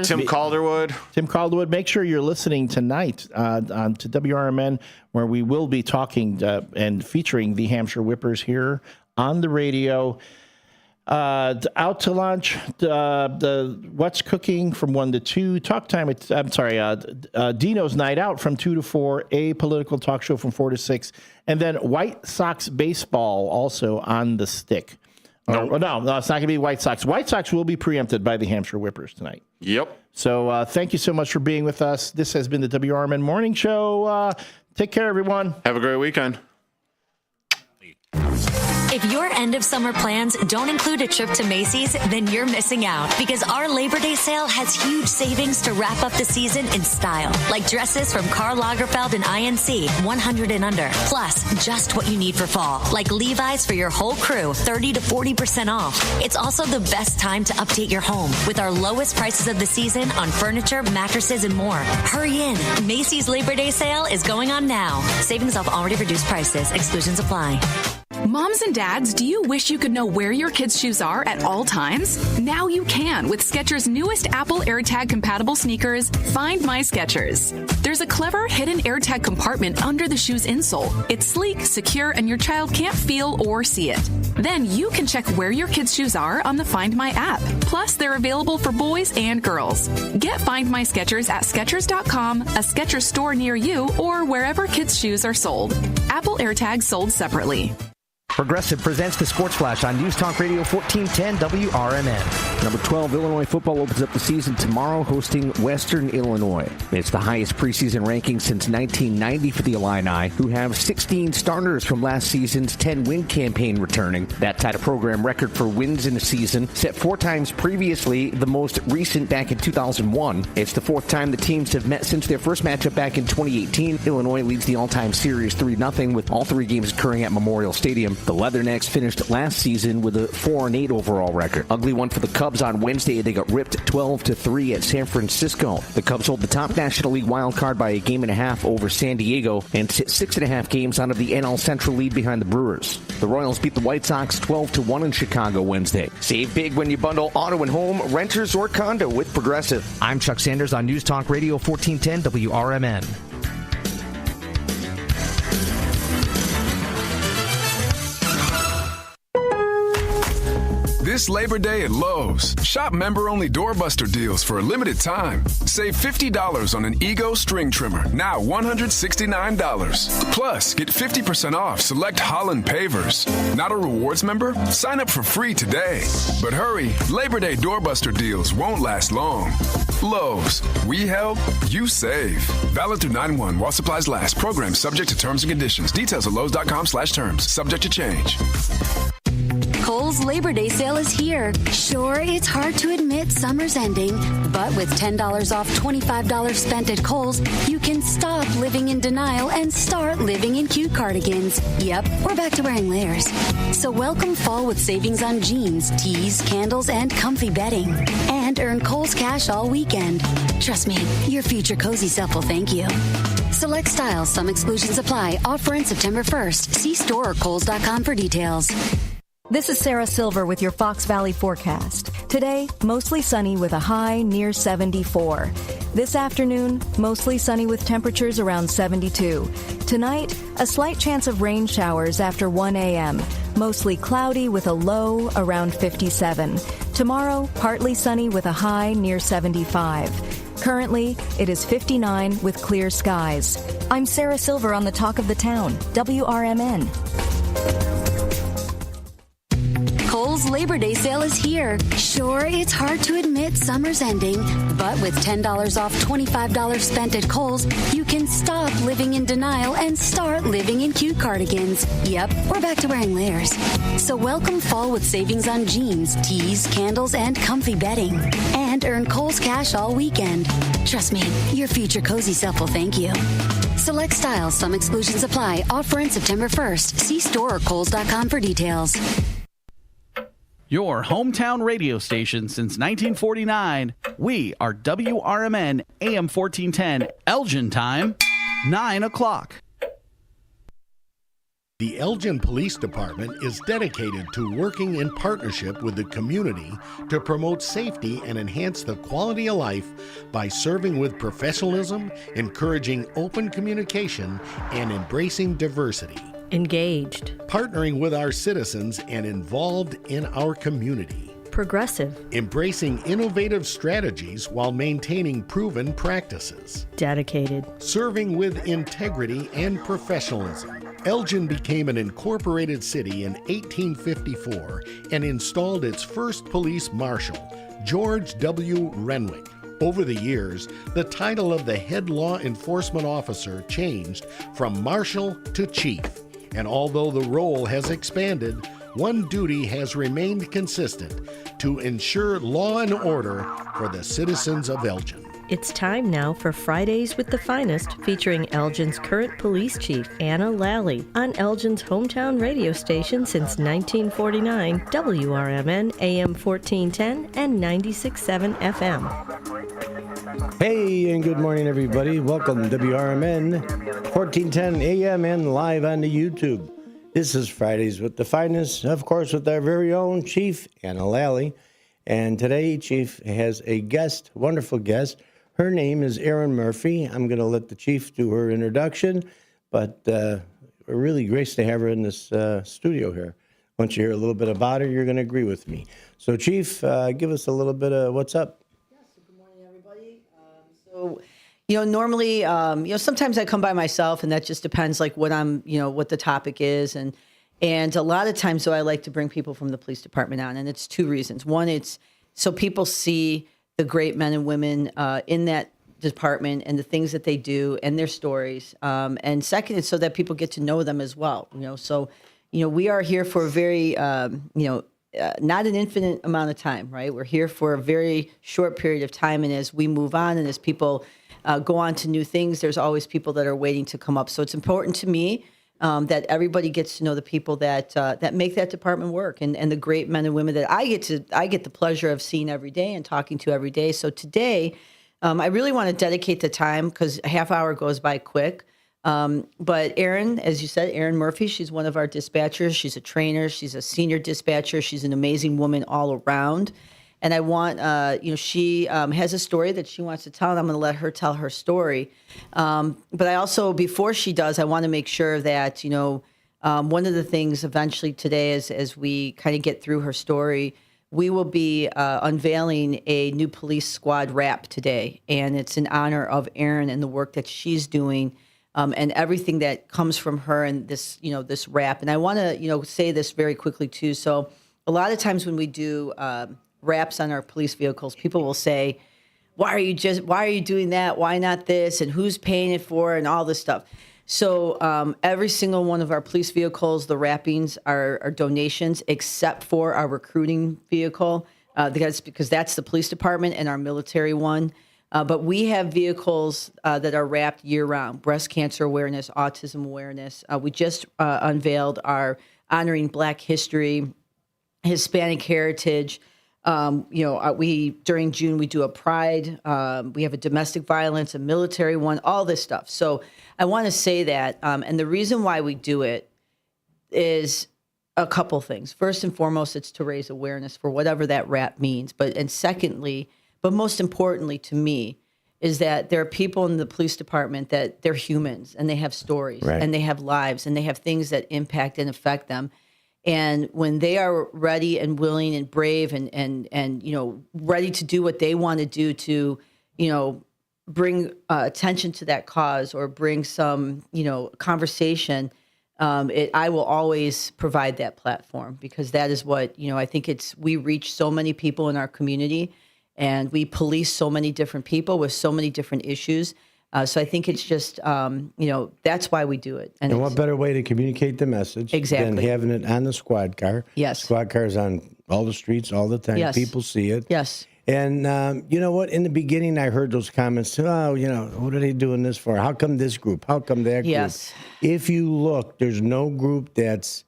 Tim Calderwood. Make sure you're listening tonight on to WRMN, where we will be talking and featuring the Hampshire Whippers here on the radio. Out to lunch, the What's Cooking from 1 to 2. Talk time, Dino's Night Out from 2 to 4. A political talk show from 4 to 6. And then White Sox baseball also on the stick. No, it's not going to be White Sox. White Sox will be preempted by the Hampshire Whippers tonight. Yep. So thank you so much for being with us. This has been the WRMN Morning Show. Take care, everyone. Have a great weekend. If your end of summer plans don't include a trip to Macy's, then you're missing out because our Labor Day sale has huge savings to wrap up the season in style. Like dresses from Karl Lagerfeld and INC, 100 and under. Plus, just what you need for fall. Like Levi's for your whole crew, 30 to 40% off. It's also the best time to update your home with our lowest prices of the season on furniture, mattresses, and more. Hurry in. Macy's Labor Day sale is going on now. Savings off already reduced prices. Exclusions apply. Moms and dads, do you wish you could know where your kids' shoes are at all times? Now you can with Skechers' newest Apple AirTag compatible sneakers, Find My Skechers. There's a clever hidden AirTag compartment under the shoe's insole. It's sleek, secure, and your child can't feel or see it. Then you can check where your kids' shoes are on the Find My app. Plus, they're available for boys and girls. Get Find My Skechers at Skechers.com, a Skechers store near you, or wherever kids' shoes are sold. Apple AirTags sold separately. Progressive presents the Sports Flash on News Talk Radio 1410 WRMN. Number 12, Illinois football opens up the season tomorrow, hosting Western Illinois. It's the highest preseason ranking since 1990 for the Illini, who have 16 starters from last season's 10-win campaign returning. That tied a program record for wins in a season, set 4 times previously, the most recent back in 2001. It's the 4th time the teams have met since their first matchup back in 2018. Illinois leads the all-time series 3-0, with all 3 games occurring at Memorial Stadium. The Leathernecks finished last season with a 4-8 overall record. Ugly one for the Cubs on Wednesday. They got ripped 12-3 at San Francisco. The Cubs hold the top National League wild card by a game and a half over San Diego and sit 6.5 games out of the NL Central lead behind the Brewers. The Royals beat the White Sox 12-1 in Chicago Wednesday. Save big when you bundle auto and home, renters, or condo with Progressive. I'm Chuck Sanders on News Talk Radio 1410 WRMN. This Labor Day at Lowe's, shop member-only doorbuster deals for a limited time. Save $50 on an Ego string trimmer, now $169. Plus, get 50% off select Holland pavers. Not a rewards member? Sign up for free today. But hurry, Labor Day doorbuster deals won't last long. Lowe's, we help, you save. Valid through 9/1 while supplies last. Program subject to terms and conditions. Details at lowes.com/terms. Subject to change. Kohl's Labor Day sale is here. Sure, it's hard to admit summer's ending, but with $10 off $25 spent at Kohl's, you can stop living in denial and start living in cute cardigans. Yep, we're back to wearing layers. So welcome fall with savings on jeans, tees, candles, and comfy bedding. And earn Kohl's cash all weekend. Trust me, your future cozy self will thank you. Select styles, some exclusions apply. Offer in September 1st. See store or Kohls.com for details. This is Sarah Silver with your Fox Valley forecast. Today, mostly sunny with a high near 74. This afternoon, mostly sunny with temperatures around 72. Tonight, a slight chance of rain showers after 1 a.m. Mostly cloudy with a low around 57. Tomorrow, partly sunny with a high near 75. Currently, it is 59 with clear skies. I'm Sarah Silver on the Talk of the Town, WRMN. Kohl's Labor Day sale is here. Sure, it's hard to admit summer's ending, but with $10 off $25 spent at Kohl's, you can stop living in denial and start living in cute cardigans. Yep, we're back to wearing layers. So welcome fall with savings on jeans, tees, candles, and comfy bedding. And earn Kohl's cash all weekend. Trust me, your future cozy self will thank you. Select styles, some exclusions apply. Offer in September 1st. See store or Kohls.com for details. Your hometown radio station since 1949. We are WRMN AM 1410, Elgin time, 9 o'clock. The Elgin Police Department is dedicated to working in partnership with the community to promote safety and enhance the quality of life by serving with professionalism, encouraging open communication, and embracing diversity. Engaged. Partnering with our citizens and involved in our community. Progressive. Embracing innovative strategies while maintaining proven practices. Dedicated. Serving with integrity and professionalism. Elgin became an incorporated city in 1854 and installed its first police marshal, George W. Renwick. Over the years, the title of the head law enforcement officer changed from marshal to chief. And although the role has expanded, one duty has remained consistent: to ensure law and order for the citizens of Elgin. It's time now for Fridays with the Finest, featuring Elgin's current police chief, Anna Lally, on Elgin's hometown radio station since 1949, WRMN AM 1410 and 96.7 FM. Hey, and good morning, everybody. Welcome to WRMN 1410 AM and live on the YouTube. This is Fridays with the Finest, of course, with our very own Chief, Anna Lally. And today, Chief has a guest, wonderful guest. Her name is Erin Murphy. I'm going to let the Chief do her introduction, but we're really graced to have her in this studio here. Once you hear a little bit about her, you're going to agree with me. So, Chief, give us a little bit of what's up. Yes, good morning, everybody. Normally, sometimes I come by myself, and that just depends, like, what the topic is. And a lot of times, though, I like to bring people from the police department on, and it's two reasons. One, it's so people see the great men and women in that department and the things that they do and their stories. And second, it's so that people get to know them as well. We are here for a very, not an infinite amount of time, right? We're here for a very short period of time. And as we move on and as people go on to new things, there's always people that are waiting to come up. So it's important to me that everybody gets to know the people that make that department work, and the great men and women that I get the pleasure of seeing every day and talking to every day. So today, I really want to dedicate the time because a half hour goes by quick. But Erin, as you said, Erin Murphy, she's one of our dispatchers. She's a trainer. She's a senior dispatcher. She's an amazing woman all around. And I want, she has a story that she wants to tell, and I'm going to let her tell her story. But I also, before she does, I want to make sure that, one of the things eventually today as we kind of get through her story, we will be unveiling a new police squad wrap today. And it's in honor of Erin and the work that she's doing and everything that comes from her and this, this wrap. And I want to, say this very quickly, too. So a lot of times when we do wraps on our police vehicles, people will say, why are you doing that? Why not this? And who's paying it for? And all this stuff. So every single one of our police vehicles, the wrappings are donations, except for our recruiting vehicle, because that's the police department and our military one. But we have vehicles that are wrapped year-round: breast cancer awareness, autism awareness. We just unveiled our honoring Black history, Hispanic heritage. We during June we do a pride. We have a domestic violence, a military one, all this stuff. So I want to say that, and the reason why we do it is a couple things. First and foremost, it's to raise awareness for whatever that wrap means. And secondly, but most importantly to me, is that there are people in the police department that they're humans and they have stories, right, and they have lives and they have things that impact and affect them. And when they are ready and willing and brave and ready to do what they want to do to, bring attention to that cause or bring some, conversation, I will always provide that platform, because that is what, I think we reach so many people in our community, and we police so many different people with so many different issues. So I think it's just, that's why we do it. And what better way to communicate the message than having it on the squad car? Yes. Squad cars on all the streets all the time. Yes. People see it. Yes. And you know what? In the beginning, I heard those comments, what are they doing this for? How come this group? How come that group? Yes. If you look, there's no group that's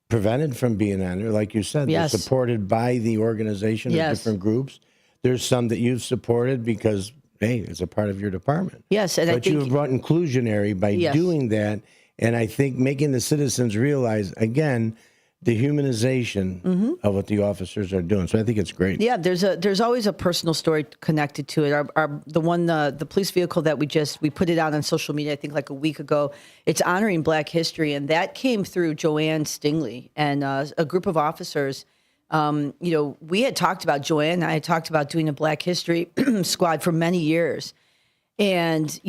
prevented from being on there. Like you said, yes, they're supported by the organization of yes, different groups. There's some that you've supported because, hey, it's a part of your department. Yes, and but I think you have brought inclusionary by yes, doing that, and I think making the citizens realize, again, dehumanization of what the officers are doing. So I think it's great. Yeah, there's always a personal story connected to it. The police vehicle that we put it out on social media, I think like a week ago. It's honoring Black history, and that came through Joanne Stingley and a group of officers. We had talked about Joanne and I had talked about doing a Black History squad for many years. And,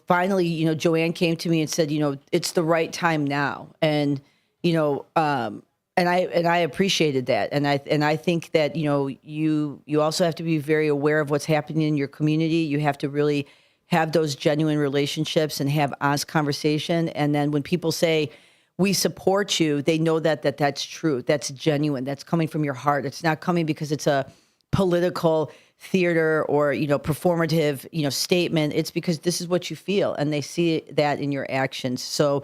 finally, Joanne came to me and said, it's the right time now. And, and I appreciated that. And I think that, you also have to be very aware of what's happening in your community. You have to really have those genuine relationships and have honest conversation. And then when people say, we support you, they know that's true. That's genuine. That's coming from your heart. It's not coming because it's a political theater or, performative, statement. It's because this is what you feel and they see that in your actions. So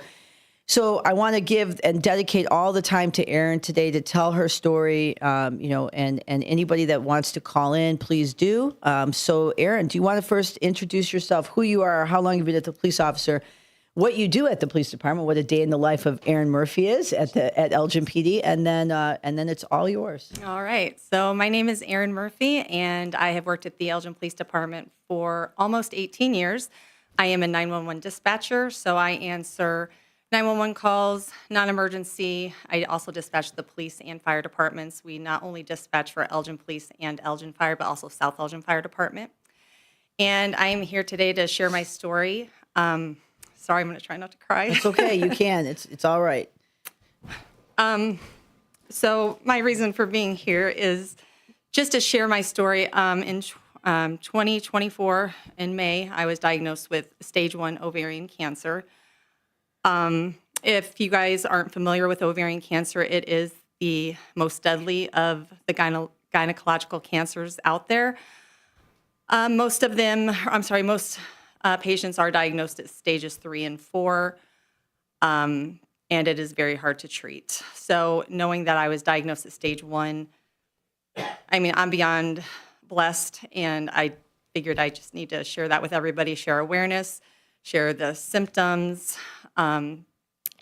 I want to give and dedicate all the time to Erin today to tell her story, and anybody that wants to call in, please do. So Erin, do you want to first introduce yourself, who you are, how long you've been at the police officer, what you do at the police department, what a day in the life of Erin Murphy is at Elgin PD, and then it's all yours. All right. So my name is Erin Murphy, and I have worked at the Elgin Police Department for almost 18 years. I am a 911 dispatcher, so I answer 911 calls, non-emergency. I also dispatch the police and fire departments. We not only dispatch for Elgin Police and Elgin Fire, but also South Elgin Fire Department. And I am here today to share my story. Sorry, I'm going to try not to cry. It's okay. You can. It's all right. So my reason for being here is just to share my story. In 2024, in May, I was diagnosed with stage 1 ovarian cancer. If you guys aren't familiar with ovarian cancer, it is the most deadly of the gynecological cancers out there. Most patients are diagnosed at stages 3 and 4, and it is very hard to treat. So knowing that I was diagnosed at stage 1, I'm beyond blessed, and I figured I just need to share that with everybody, share awareness, share the symptoms,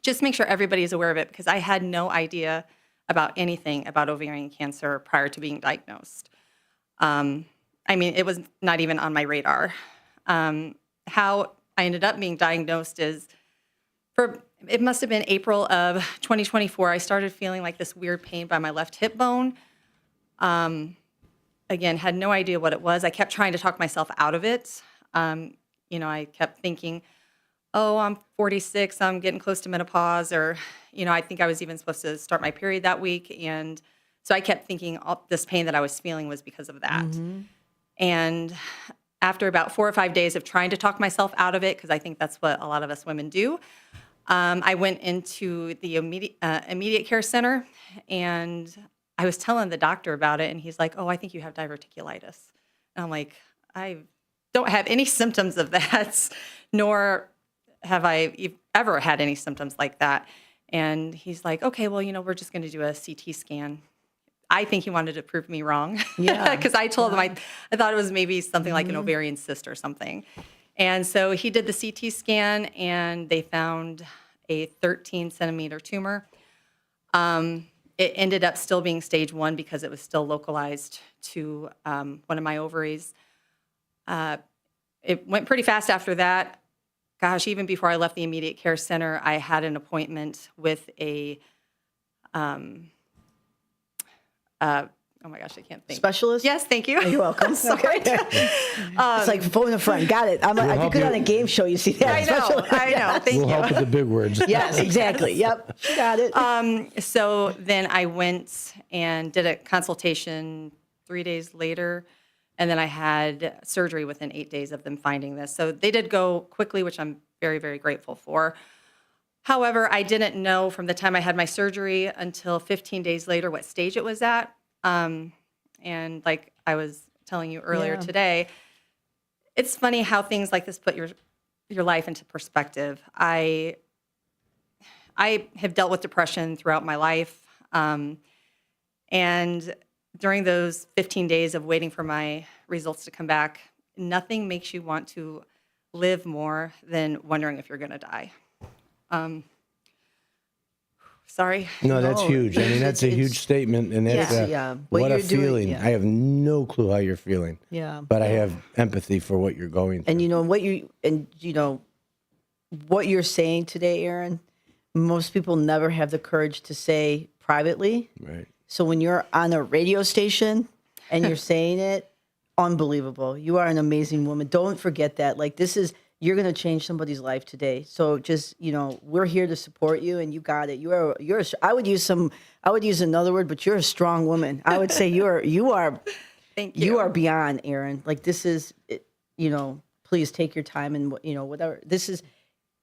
just make sure everybody is aware of it, because I had no idea about anything about ovarian cancer prior to being diagnosed. It was not even on my radar. How I ended up being diagnosed is, it must have been April of 2024, I started feeling like this weird pain by my left hip bone. Again, had no idea what it was. I kept trying to talk myself out of it. I kept thinking, oh, I'm 46, I'm getting close to menopause, or, I think I was even supposed to start my period that week. And so I kept thinking all this pain that I was feeling was because of that. Mm-hmm. And after about 4 or 5 days of trying to talk myself out of it, because I think that's what a lot of us women do, I went into the immediate care center, and I was telling the doctor about it, and he's like, oh, I think you have diverticulitis. And I'm like, I don't have any symptoms of that, nor have I ever had any symptoms like that. And he's like, okay, well, we're just going to do a CT scan. I think he wanted to prove me wrong. Yeah. Because I told him I thought it was maybe something like an ovarian cyst or something. And so he did the CT scan, and they found a 13-centimeter tumor. It ended up still being stage 1 because it was still localized to one of my ovaries. It went pretty fast after that. Gosh, even before I left the immediate care center, I had an appointment with a oh my gosh, I can't think. Specialist? Yes, thank you. You're welcome. Sorry. It's like phone a friend. Got it. I could go on a game show. You see that? I know. Thank you. We'll help with the big words. Yes, exactly. Yep. Got it. So then I went and did a consultation 3 days later, and then I had surgery within 8 days of them finding this. So they did go quickly, which I'm very, very grateful for. However, I didn't know from the time I had my surgery until 15 days later what stage it was at. And like I was telling you earlier today, it's funny how things like this put your life into perspective. I have dealt with depression throughout my life. And during those 15 days of waiting for my results to come back, nothing makes you want to live more than wondering if you're going to die. Sorry. No, that's huge. I mean, that's a huge statement, and that's what a feeling. I have no clue how you're feeling. Yeah. But I have empathy for what you're going through. And what you're saying today, Aaron, most people never have the courage to say privately. Right. So when you're on a radio station and you're saying it, unbelievable. You are an amazing woman. Don't forget that. Like, you're going to change somebody's life today. So just, we're here to support you, and you got it. I would use another word, but you're a strong woman. I would say you are Thank you. You are beyond, Aaron. Like, this is, please take your time and, whatever. This is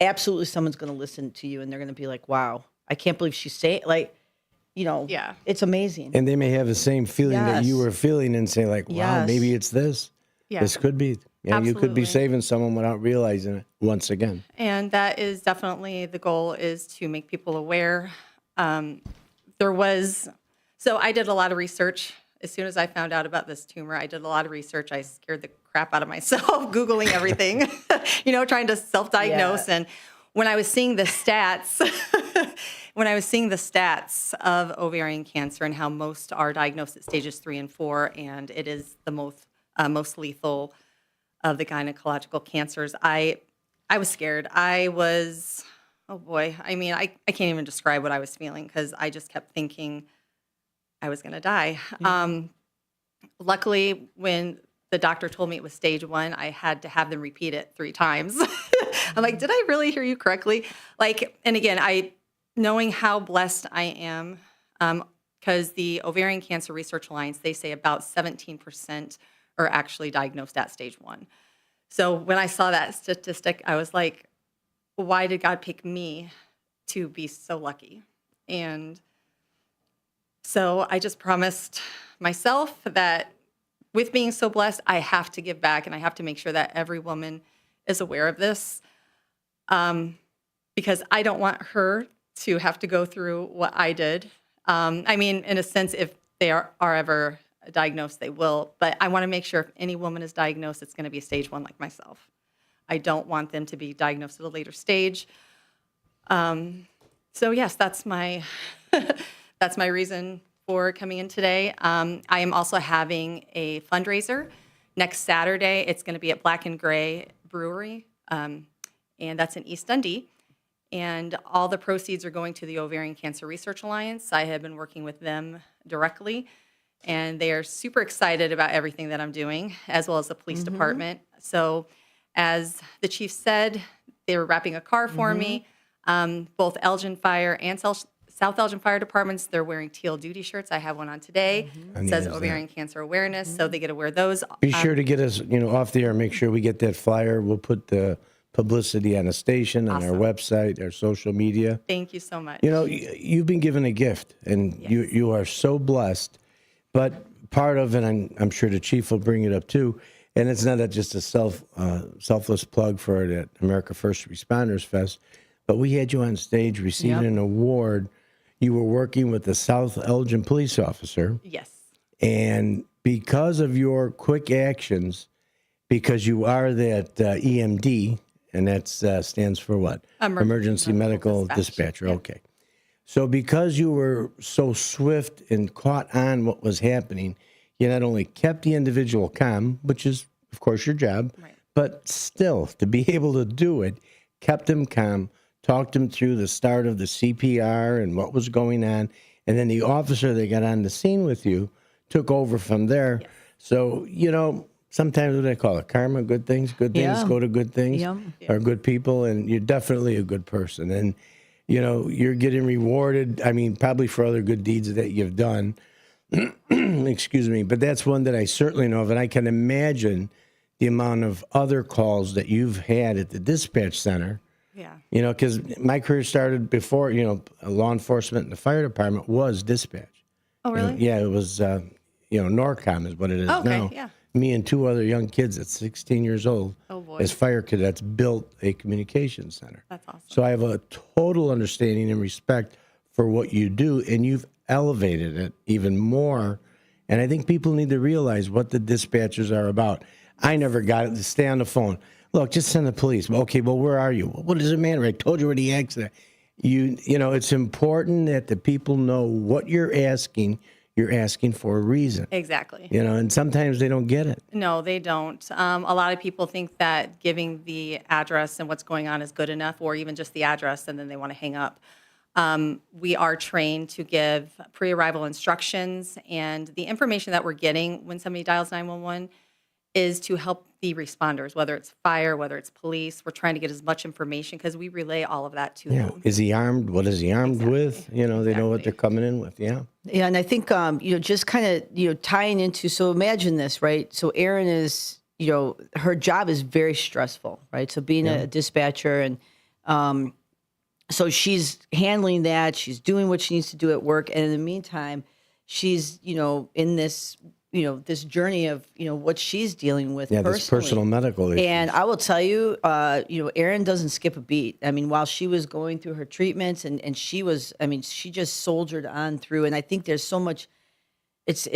absolutely someone's going to listen to you, and they're going to be like, wow, I can't believe she's saying, like, it's amazing. And they may have the same feeling that you were feeling and say, like, wow, maybe it's this. Yeah. This could be. Yeah, you could be saving someone without realizing it once again. And that is definitely the goal, is to make people aware. So I did a lot of research. As soon as I found out about this tumor, I did a lot of research. I scared the crap out of myself, Googling everything, trying to self-diagnose. Yeah. And when I was seeing the stats, of ovarian cancer and how most are diagnosed at stages 3 and 4, and it is the most lethal of the gynecological cancers, I was scared. I was, oh boy. I mean, I can't even describe what I was feeling, because I just kept thinking I was going to die. Yeah. Luckily, when the doctor told me it was stage 1, I had to have them repeat it 3 times. I'm like, did I really hear you correctly? And again, knowing how blessed I am, because the Ovarian Cancer Research Alliance, they say about 17% are actually diagnosed at stage 1. So when I saw that statistic, I was like, why did God pick me to be so lucky? And so I just promised myself that with being so blessed, I have to give back, and I have to make sure that every woman is aware of this, because I don't want her to have to go through what I did. I mean, in a sense, if they are ever diagnosed, they will. But I want to make sure if any woman is diagnosed, it's going to be stage 1 like myself. I don't want them to be diagnosed at a later stage. So yes, that's my that's my reason for coming in today. I am also having a fundraiser next Saturday. It's going to be at Black and Gray Brewery, and that's in East Dundee. And all the proceeds are going to the Ovarian Cancer Research Alliance. I have been working with them directly, and they are super excited about everything that I'm doing, as well as the police department. So as the chief said, they were wrapping a car for me. Both Elgin Fire and South Elgin Fire Departments, they're wearing teal duty shirts. I have one on today. It says Ovarian Cancer Awareness, so they get to wear those. Be sure to get us, off the air. Make sure we get that flyer. We'll put the publicity on the station, on our website, our social media. Thank you so much. You've been given a gift, and you are so blessed. But part of it, I'm sure the chief will bring it up too, and it's not just a selfless plug for it at America First Responders Fest, but we had you on stage receiving an award. You were working with the South Elgin police officer. Yes. And because of your quick actions, because you are that EMD, and that stands for what? Emergency Medical Dispatcher. Yep. Okay. So because you were so swift and caught on what was happening, you not only kept the individual calm, which is, of course, your job, but still, to be able to do it, kept him calm, talked him through the start of the CPR and what was going on, and then the officer that got on the scene with you took over from there. Yes. So, sometimes what do they call it? Karma, good things go to good things, or good people, and you're definitely a good person. And, you're getting rewarded, probably for other good deeds that you've done. Excuse me. But that's one that I certainly know of, and I can imagine the amount of other calls that you've had at the dispatch center. Yeah. Because my career started before, law enforcement and the fire department was dispatch. Oh, really? It was, NORCOM is what it is now. Yeah. Me and 2 other young kids at 16 years old as fire cadets built a communications center. That's awesome. So I have a total understanding and respect for what you do, and you've elevated it even more. And I think people need to realize what the dispatchers are about. I never got it to stay on the phone. Look, just send the police. Okay, well, where are you? What does it matter? I told you where the accident. you know, it's important that the people know what you're asking. You're asking for a reason. Exactly. You know, and sometimes they don't get it. No, they don't. A lot of people think that giving the address and what's going on is good enough, or even just the address, and then they want to hang up. We are trained to give pre-arrival instructions, and the information that we're getting when somebody dials 911 is to help the responders, whether it's fire, whether it's police. We're trying to get as much information because we relay all of that to them. Is he armed? What is he armed with? You know, they know what they're coming in with. Yeah. Yeah, and I think you know, just kind of, you know, tying into, so imagine this, right? So Erin is, you know, her job is very stressful, right? So being a dispatcher, and so she's handling that, she's doing what she needs to do at work, and in the meantime, she's, you know, in this, you know, this journey of, you know, what she's dealing with personally. This personal medical issues. And I will tell you, you know, Erin doesn't skip a beat. I mean, while she was going through her treatments, and she was, I mean, she just soldiered on through. And I think there's so much, it's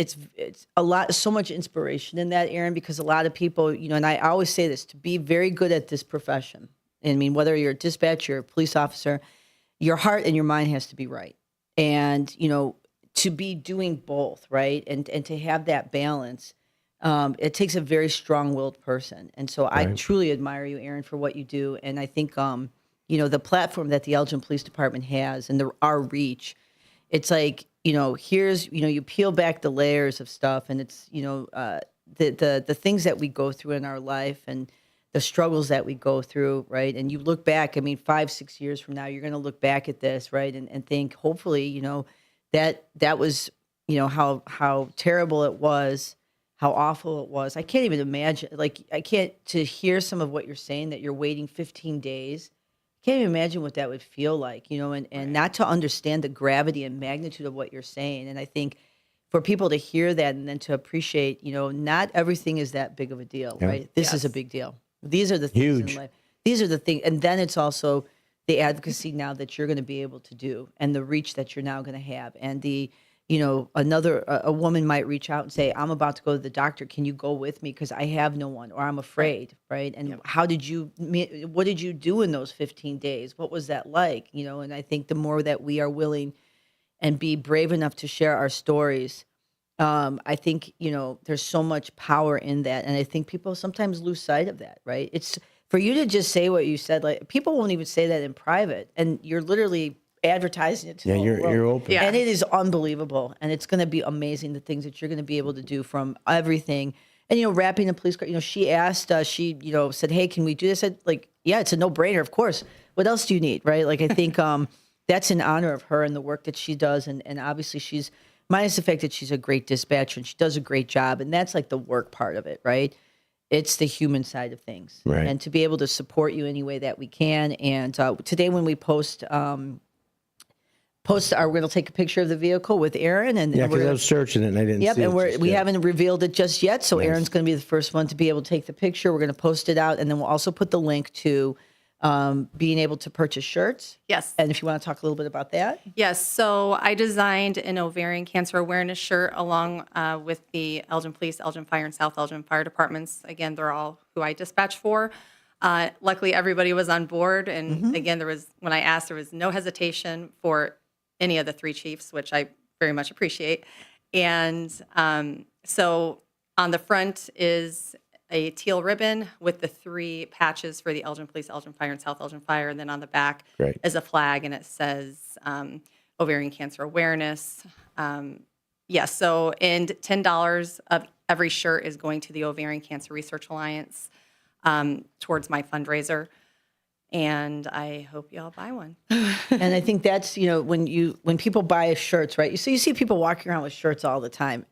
a lot, so much inspiration in that, Erin, because a lot of people, you know, and I always say this, to be very good at this profession, I mean, whether you're a dispatcher, a police officer, your heart and your mind has to be right. And, you know, to be doing both, right? And to have that balance, it takes a very strong-willed person. And so I truly admire you, Erin, for what you do. And I think, you know, the platform that the Elgin Police Department has and our reach, it's like, you know, here's, you know, you peel back the layers of stuff, and it's, you know, the things that we go through in our life and the struggles that we go through, right? And you look back, I mean, 5-6 years from now, you're going to look back at this, right? And think, hopefully, you know, that was, you know, how terrible it was, how awful it was. I can't even imagine, like, to hear some of what you're saying, that you're waiting 15 days. I can't even imagine what that would feel like, you know, and not to understand the gravity and magnitude of what you're saying. And I think for people to hear that and then to appreciate, you know, not everything is that big of a deal, right? This is a big deal. These are the things in life. These are the things. And then it's also the advocacy now that you're going to be able to do, and the reach that you're now going to have. And the, you know, a woman might reach out and say, I'm about to go to the doctor. Can you go with me? Because I have no one, or I'm afraid, right? And what did you do in those 15 days? What was that like? You know, and I think the more that we are willing and be brave enough to share our stories, I think, you know, there's so much power in that. And I think people sometimes lose sight of that, right? It's, for you to just say what you said, like, people won't even say that in private, and you're literally advertising it to the whole world. You're open. Yeah. And it is unbelievable, and it's going to be amazing, the things that you're going to be able to do, from everything. And, you know, wrapping a police car, you know, she asked, she, you know, said, hey, can we do this? I said, like, yeah, it's a no-brainer, of course. What else do you need, right? Like, I think that's in honor of her and the work that she does, and obviously she's, minus the fact that she's a great dispatcher and she does a great job, and that's like the work part of it, right? It's the human side of things, right? And to be able to support you any way that we can. And today, when we post we're going to take a picture of the vehicle with Erin, and yeah, because I was searching it and I didn't see it. Yep, and we haven't revealed it just yet, so Erin's going to be the first one to be able to take the picture. We're going to post it out, and then we'll also put the link to being able to purchase shirts. Yes. And if you want to talk a little bit about that. Yes. So I designed an ovarian cancer awareness shirt along with the Elgin Police, Elgin Fire, and South Elgin Fire Departments. Again, they're all who I dispatch for. Luckily, everybody was on board. And again, when I asked, there was no hesitation for any of the three chiefs, which I very much appreciate. And so on the front is a teal ribbon with the 3 patches for the Elgin Police, Elgin Fire, and South Elgin Fire. And then on the back is a flag, and it says ovarian cancer awareness. Yes, so, and $10 of every shirt is going to the Ovarian Cancer Research Alliance towards my fundraiser. And I hope you all buy one. And I think that's, you know, when people buy shirts, right? So you see people walking around with shirts all the time.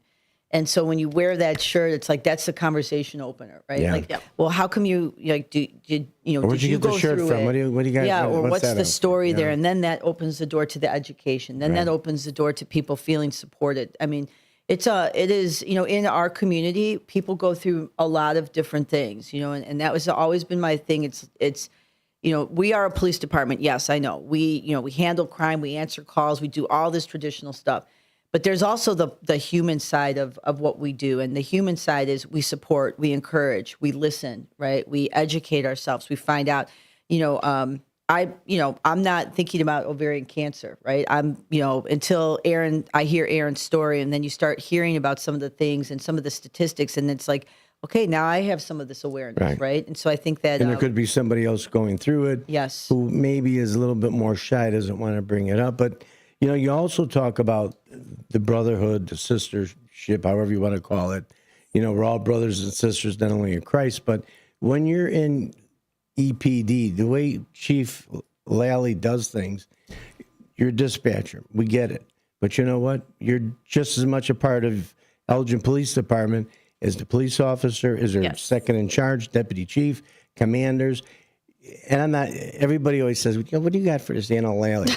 And so when you wear that shirt, it's like, that's the conversation opener, right? Yeah. Like, well, how come you, like, did you Where'd you get the shirt from? What do you guys? Yeah, or what's the story there? Yeah. And then that opens the door to the education. Then that opens the door to people feeling supported. I mean, it is, you know, in our community, people go through a lot of different things, you know, and that was always been my thing. It's, you know, we are a police department. Yes, I know. We handle crime, we answer calls, we do all this traditional stuff. But there's also the human side of what we do. And the human side is we support, we encourage, we listen, right? We educate ourselves. We find out, you know, I'm not thinking about ovarian cancer, right? Until I hear Aaron's story, and then you start hearing about some of the things and some of the statistics, and it's like, okay, now I have some of this awareness, right? And so I think that, And there could be somebody else going through it. Yes. Who maybe is a little bit more shy, doesn't want to bring it up. But, you also talk about the brotherhood, the sistership, however you want to call it. We're all brothers and sisters, not only in Christ, but when you're in EPD, the way Chief Lally does things, you're a dispatcher. We get it. But you know what? You're just as much a part of Elgin Police Department as the police officer, is their second in charge, deputy chief, commanders. And I'm not, everybody always says, what do you got for this Anna Lally?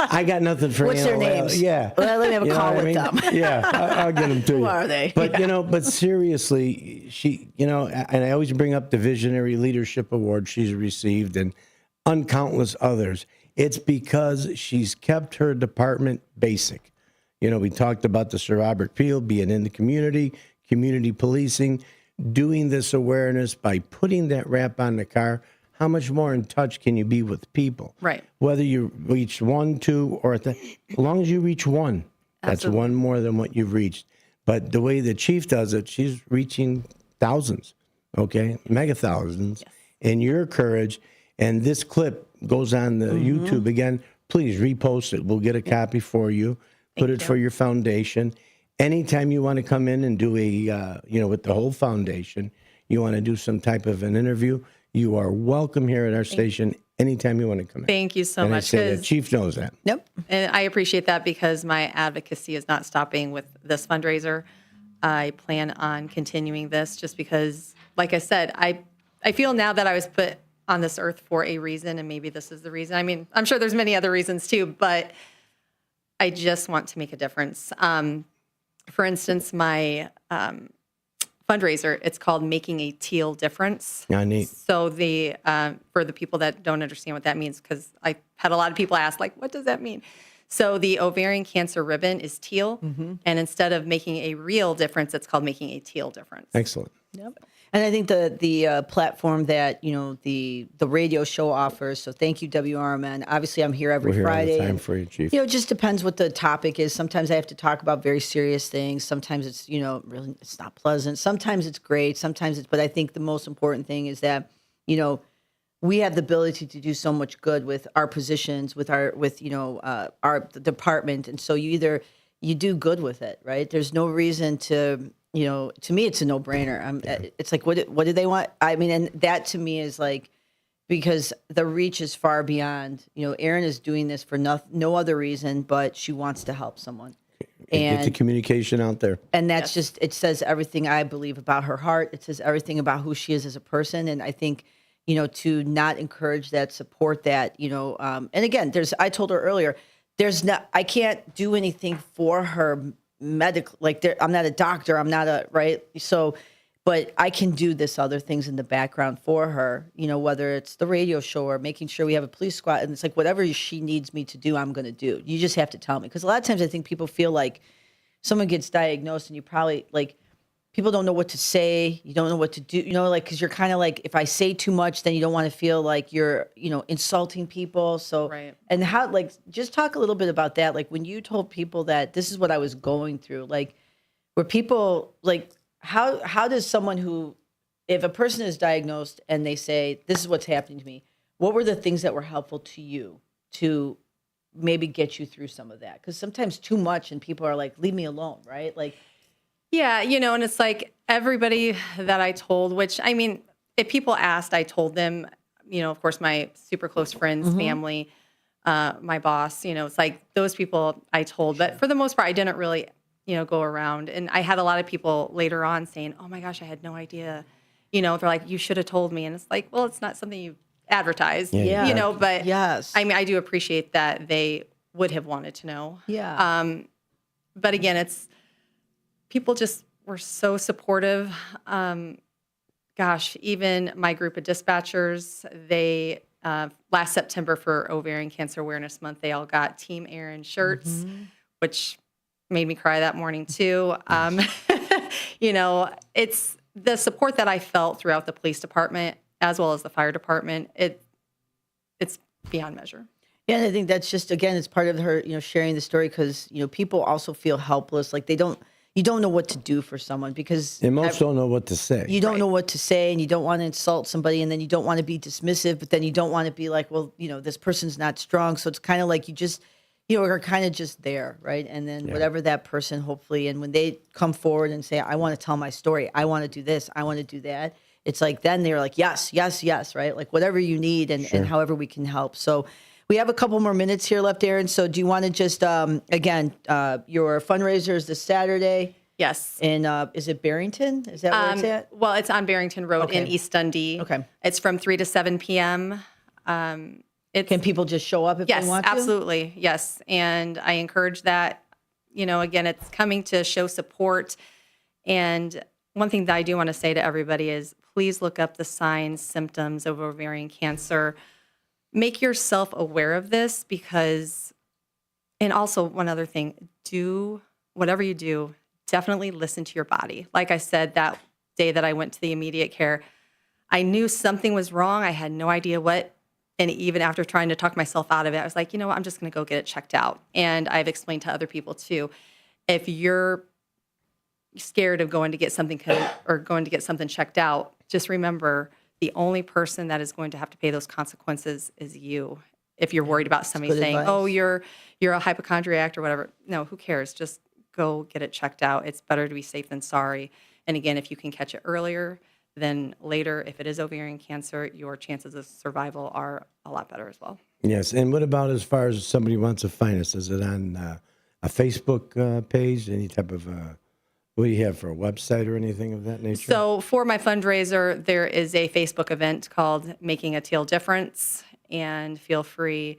I got nothing for What's Anna their Lally. names? Yeah. Well, let me have a call with them. Yeah, I'll get them to you. Who are they? But, but seriously, she, and I always bring up the Visionary Leadership Award she's received and uncountless others. It's because she's kept her department basic. We talked about the Sir Robert Peel being in the community policing, doing this awareness by putting that wrap on the car. How much more in touch can you be with people? Right. Whether you reach 1, 2, or as long as you reach one, that's one more than what you've reached. But the way the chief does it, she's reaching thousands, okay, mega thousands. Yes. And your courage, and this clip goes on the YouTube again. Please repost it. We'll get a copy for you. Put it for your foundation. Anytime you want to come in and do a, with the whole foundation, you want to do some type of an interview, you are welcome here at our station anytime you want to come in. Thank you so and much. I say the chief knows that. Nope. And I appreciate that because my advocacy is not stopping with this fundraiser. I plan on continuing this just because, like I said, I feel now that I was put on this earth for a reason, and maybe this is the reason. I mean, I'm sure there's many other reasons too, but I just want to make a difference. For instance, my fundraiser, it's called Making a Teal Difference. Yeah, neat. So for the people that don't understand what that means, because I had a lot of people ask, like, what does that mean? So the ovarian cancer ribbon is teal, and instead of making a real difference, it's called Making a Teal Difference. Excellent. Yep. And I think the platform that the radio show offers. So thank you, WRMN. Obviously, I'm here every We're here Friday. all the time for you, Chief. It just depends what the topic is. Sometimes I have to talk about very serious things. Sometimes it's really it's not pleasant. Sometimes it's great. Sometimes it's. But I think the most important thing is that we have the ability to do so much good with our positions, with our department, and so you do good with it, right? There's no reason to. To me, it's a no-brainer. It's like, what do they want? I mean, and that to me is like, because the reach is far beyond. Erin is doing this for no other reason, but she wants to help someone. And get the communication out there. And that's just, it says everything I believe about her heart. It says everything about who she is as a person. And I think, to not encourage that, support that, and again, I told her earlier, I can't do anything for her medical, I'm not a doctor, I'm not but I can do this other things in the background for her, whether it's the radio show or making sure we have a police squad. And it's like, whatever she needs me to do, I'm going to do. You just have to tell me. Because a lot of times I think people feel like someone gets diagnosed and you probably people don't know what to say. You don't know what to do, because you're kind of like, if I say too much, then you don't want to feel like you're, insulting people. So, right. And how, just talk a little bit about that. When you told people that this is what I was going through, were people how does someone if a person is diagnosed and they say, this is what's happening to me, what were the things that were helpful to you to maybe get you through some of that? Because sometimes too much and people are like, leave me alone, right? Yeah, and it's like everybody that I told, which, I mean, if people asked, I told them, of course, my super close friends, family, my boss, it's like those people I told. But for the most part, I didn't really, go around. And I had a lot of people later on saying, oh, my gosh, I had no idea. They're like, you should have told me. And it's like, well, it's not something you advertise, but yes. I mean, I do appreciate that they would have wanted to know. Yeah. But again, people just were so supportive. Even my group of dispatchers, they last September for Ovarian Cancer Awareness Month, they all got Team Erin shirts, which made me cry that morning too. It's the support that I felt throughout the police department as well as the fire department. It's beyond measure. Yeah, and I think that's just, again, it's part of her, sharing the story because, people also feel helpless. Like you don't know what to do for someone because And most don't know what to say. you don't know what to say and you don't want to insult somebody and then you don't want to be dismissive, but then you don't want to be like, well, this person's not strong. So it's kind of like you just, are kind of just there, right? And then whatever that person, hopefully, and when they come forward and say, I want to tell my story, I want to do this, I want to do that, it's like then they're like, yes, yes, yes, right? Like whatever you need and however we can help. So we have a couple more minutes here left, Aaron. So do you want to just, again, your fundraiser is this Saturday? Yes. And is it Barrington? Is that where it's at? Well, it's on Barrington Road in East Dundee. Okay. It's from 3 to 7 p.m. Can people just show up if they want to? Yes, absolutely. Yes. And I encourage that. Again, it's coming to show support. And one thing that I do want to say to everybody is please look up the signs, symptoms of ovarian cancer. Make yourself aware of this because, and also one other thing, do whatever you do, definitely listen to your body. Like I said, that day that I went to the immediate care, I knew something was wrong. I had no idea what. And even after trying to talk myself out of it, I was like, you know what, I'm just going to go get it checked out. And I've explained to other people too, if you're scared of going to get something checked out, just remember the only person that is going to have to pay those consequences is you. If you're worried about somebody saying, advice. oh, you're a hypochondriac or whatever. No, who cares? Just go get it checked out. It's better to be safe than sorry. And again, if you can catch it earlier than later, if it is ovarian cancer, your chances of survival are a lot better as well. Yes. And what about as far as somebody wants to find us? Is it on a Facebook page? Any type of, what do you have for a website or anything of that nature? So for my fundraiser, there is a Facebook event called Making a Teal Difference, and feel free.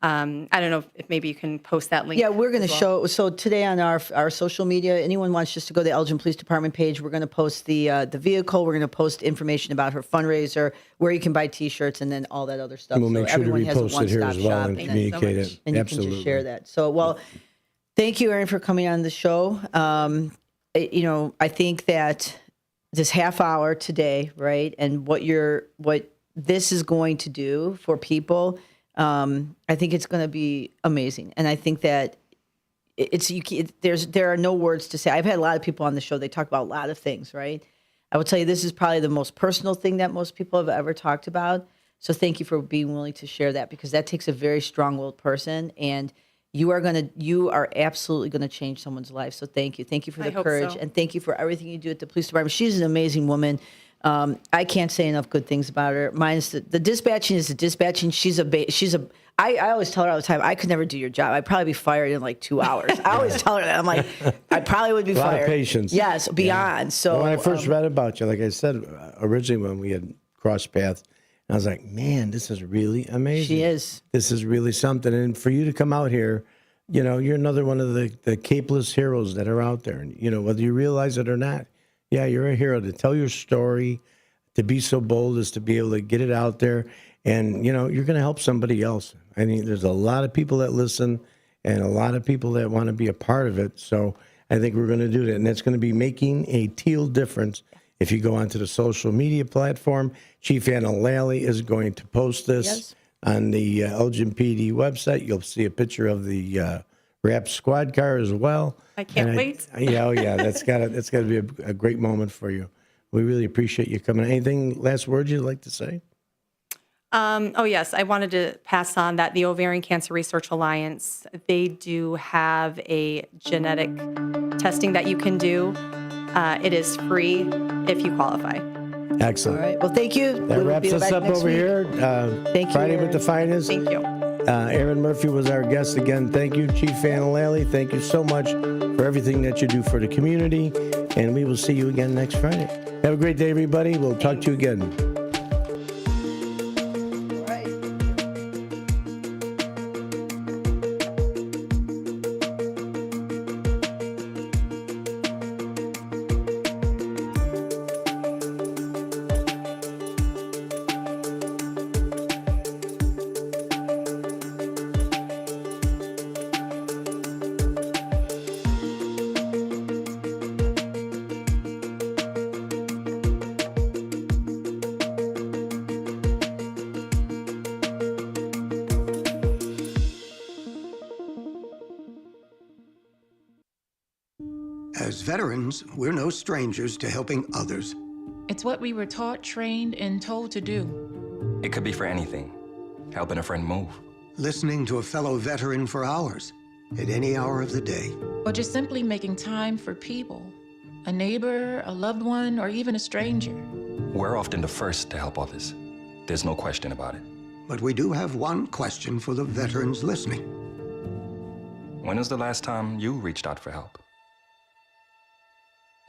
I don't know if maybe you can post that link. Yeah, we're going to show. So today on our social media, anyone wants just to go to the Elgin Police Department page, we're going to post the vehicle. We're going to post information about her fundraiser, where you can buy T-shirts, and then all that other stuff. And we'll make sure to everyone has a repost it here as one-stop well shop, and communicate it. and you Absolutely. can just share that. So, well, thank you, Erin, for coming on the show. I think that this half hour today, right, and what this is going to do for people. I think it's going to be amazing, and I think that there are no words to say. I've had a lot of people on the show. They talk about a lot of things, right? I will tell you, this is probably the most personal thing that most people have ever talked about. So thank you for being willing to share that, because that takes a very strong-willed person, and you are absolutely going to change someone's life. So thank you for the courage, and thank you for everything you do at the police department. She's an amazing woman. I can't say enough good things about her. Minus the dispatching is the dispatching. I always tell her all the time, I could never do your job. I'd probably be fired in like 2 hours. I always tell her that. I'm like, I probably would be fired. A lot of patience. Yes, beyond. Yeah. So when I first read about you, like I said, originally when we had crossed paths, I was like, man, this is really amazing. She is. This is really something. And for you to come out here, you're another one of the capeless heroes that are out there. And, whether you realize it or not, yeah, you're a hero to tell your story, to be so bold as to be able to get it out there. And, you're going to help somebody else. I mean, there's a lot of people that listen and a lot of people that want to be a part of it. So I think we're going to do that. And that's going to be making a teal difference. If you go onto the social media platform, Chief Anna Lally is going to post this on the Elgin PD website. You'll see a picture of the wrapped squad car as well. I can't wait. Yeah, that's got to be a great moment for you. We really appreciate you coming. Anything last words you'd like to say? Yes, I wanted to pass on that the Ovarian Cancer Research Alliance, they do have a genetic testing that you can do. It is free if you qualify. Excellent. All right. Well, thank you. That wraps us up over here. Thank you, Friday with the Finest. Thank you. Aaron Murphy was our guest again. Thank you, Chief Anna Lally. Thank you so much for everything that you do for the community. And we will see you again next Friday. Have a great day, everybody. We'll talk to you again. As veterans, we're no strangers to helping others. It's what we were taught, trained, and told to do. It could be for anything. Helping a friend move. Listening to a fellow veteran for hours, at any hour of the day. Or just simply making time for people. A neighbor, a loved one, or even a stranger. We're often the first to help others. There's no question about it. But we do have one question for the veterans listening. When was the last time you reached out for help?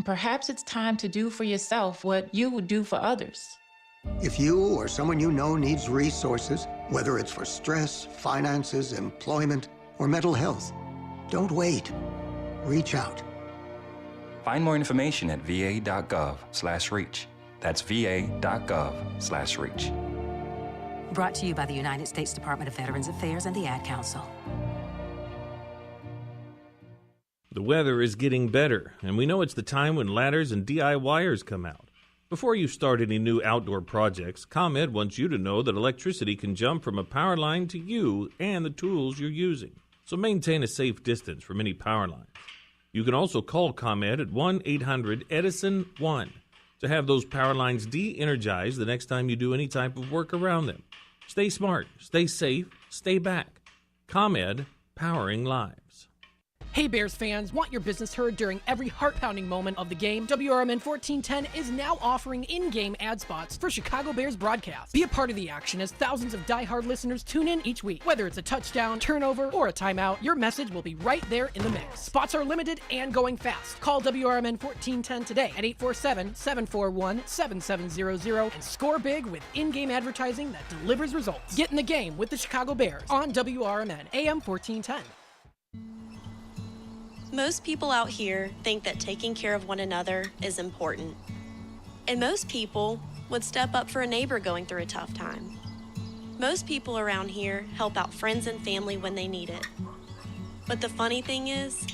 Perhaps it's time to do for yourself what you would do for others. If you or someone you know needs resources, whether it's for stress, finances, employment, or mental health, don't wait. Reach out. Find more information at va.gov/reach. That's va.gov/reach. Brought to you by the United States Department of Veterans Affairs and the Ad Council. The weather is getting better, and we know it's the time when ladders and DIYers come out. Before you start any new outdoor projects, ComEd wants you to know that electricity can jump from a power line to you and the tools you're using. So maintain a safe distance from any power lines. You can also call ComEd at 1-800-EDISON-1 to have those power lines de-energized the next time you do any type of work around them. Stay smart, stay safe, stay back. ComEd, powering lives. Hey Bears fans, want your business heard during every heart-pounding moment of the game? WRMN 1410 is now offering in-game ad spots for Chicago Bears broadcast. Be a part of the action as thousands of die-hard listeners tune in each week. Whether it's a touchdown, turnover, or a timeout, your message will be right there in the mix. Spots are limited and going fast. Call WRMN 1410 today at 847-741-7700 and score big with in-game advertising that delivers results. Get in the game with the Chicago Bears on WRMN AM 1410. Most people out here think that taking care of one another is important. And most people would step up for a neighbor going through a tough time. Most people around here help out friends and family when they need it. But the funny thing is,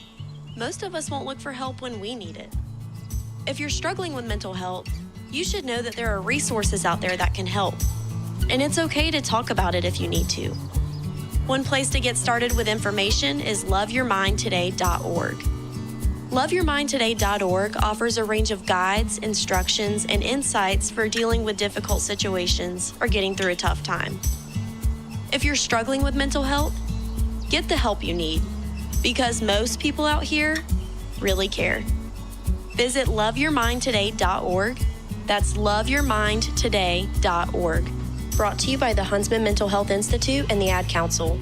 most of us won't look for help when we need it. If you're struggling with mental health, you should know that there are resources out there that can help. And it's okay to talk about it if you need to. One place to get started with information is loveyourmindtoday.org. Loveyourmindtoday.org offers a range of guides, instructions, and insights for dealing with difficult situations or getting through a tough time. If you're struggling with mental health, get the help you need, because most people out here really care. Visit loveyourmindtoday.org. That's loveyourmindtoday.org. Brought to you by the Huntsman Mental Health Institute and the Ad Council.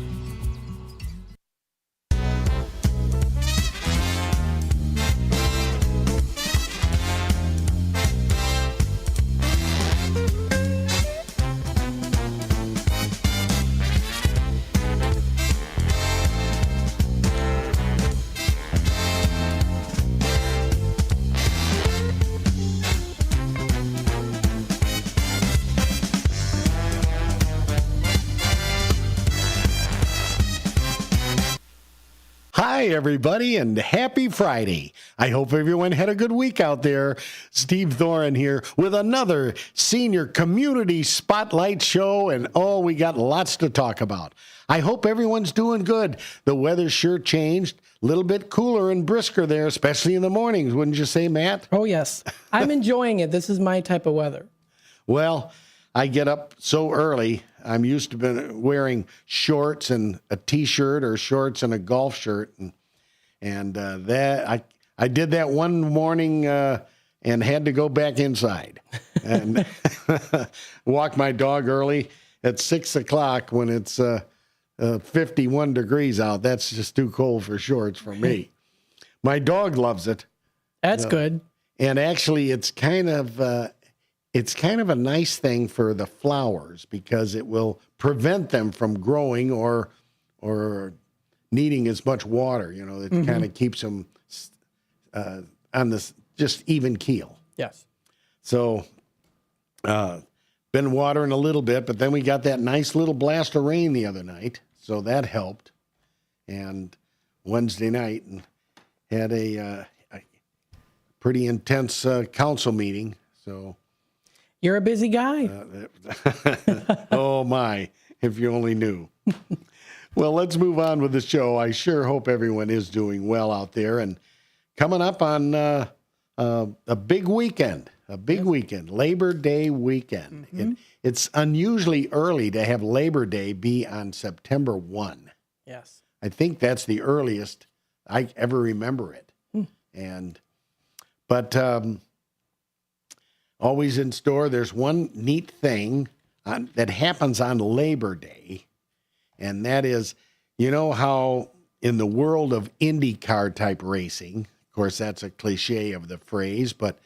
Hi, everybody, and happy Friday. I hope everyone had a good week out there. Steve Thoren here with another Senior Community Spotlight show, and we got lots to talk about. I hope everyone's doing good. The weather sure changed. A little bit cooler and brisker there, especially in the mornings, wouldn't you say, Matt? Oh, yes. I'm enjoying it. This is my type of weather. Well, I get up so early. I'm used to wearing shorts and a T-shirt or shorts and a golf shirt, and that I did that one morning and had to go back inside and walk my dog early at 6 o'clock when it's 51 degrees out. That's just too cold for shorts for me. My dog loves it. That's good. And actually, it's kind of a nice thing for the flowers because it will prevent them from growing or needing as much water. You know, it kind of keeps them on this just even keel. Yes. So, been watering a little bit, but then we got that nice little blast of rain the other night, so that helped. And Wednesday night, and had a pretty intense council meeting. So. You're a busy guy. Oh, my, if you only knew. Well, let's move on with the show. I sure hope everyone is doing well out there. And coming up on a big weekend, Labor Day weekend. It's unusually early to have Labor Day be on September 1. Yes. I think that's the earliest I ever remember it. But always in store, there's one neat thing that happens on Labor Day, and that is, you know how in the world of IndyCar type racing, of course, that's a cliche of the phrase, but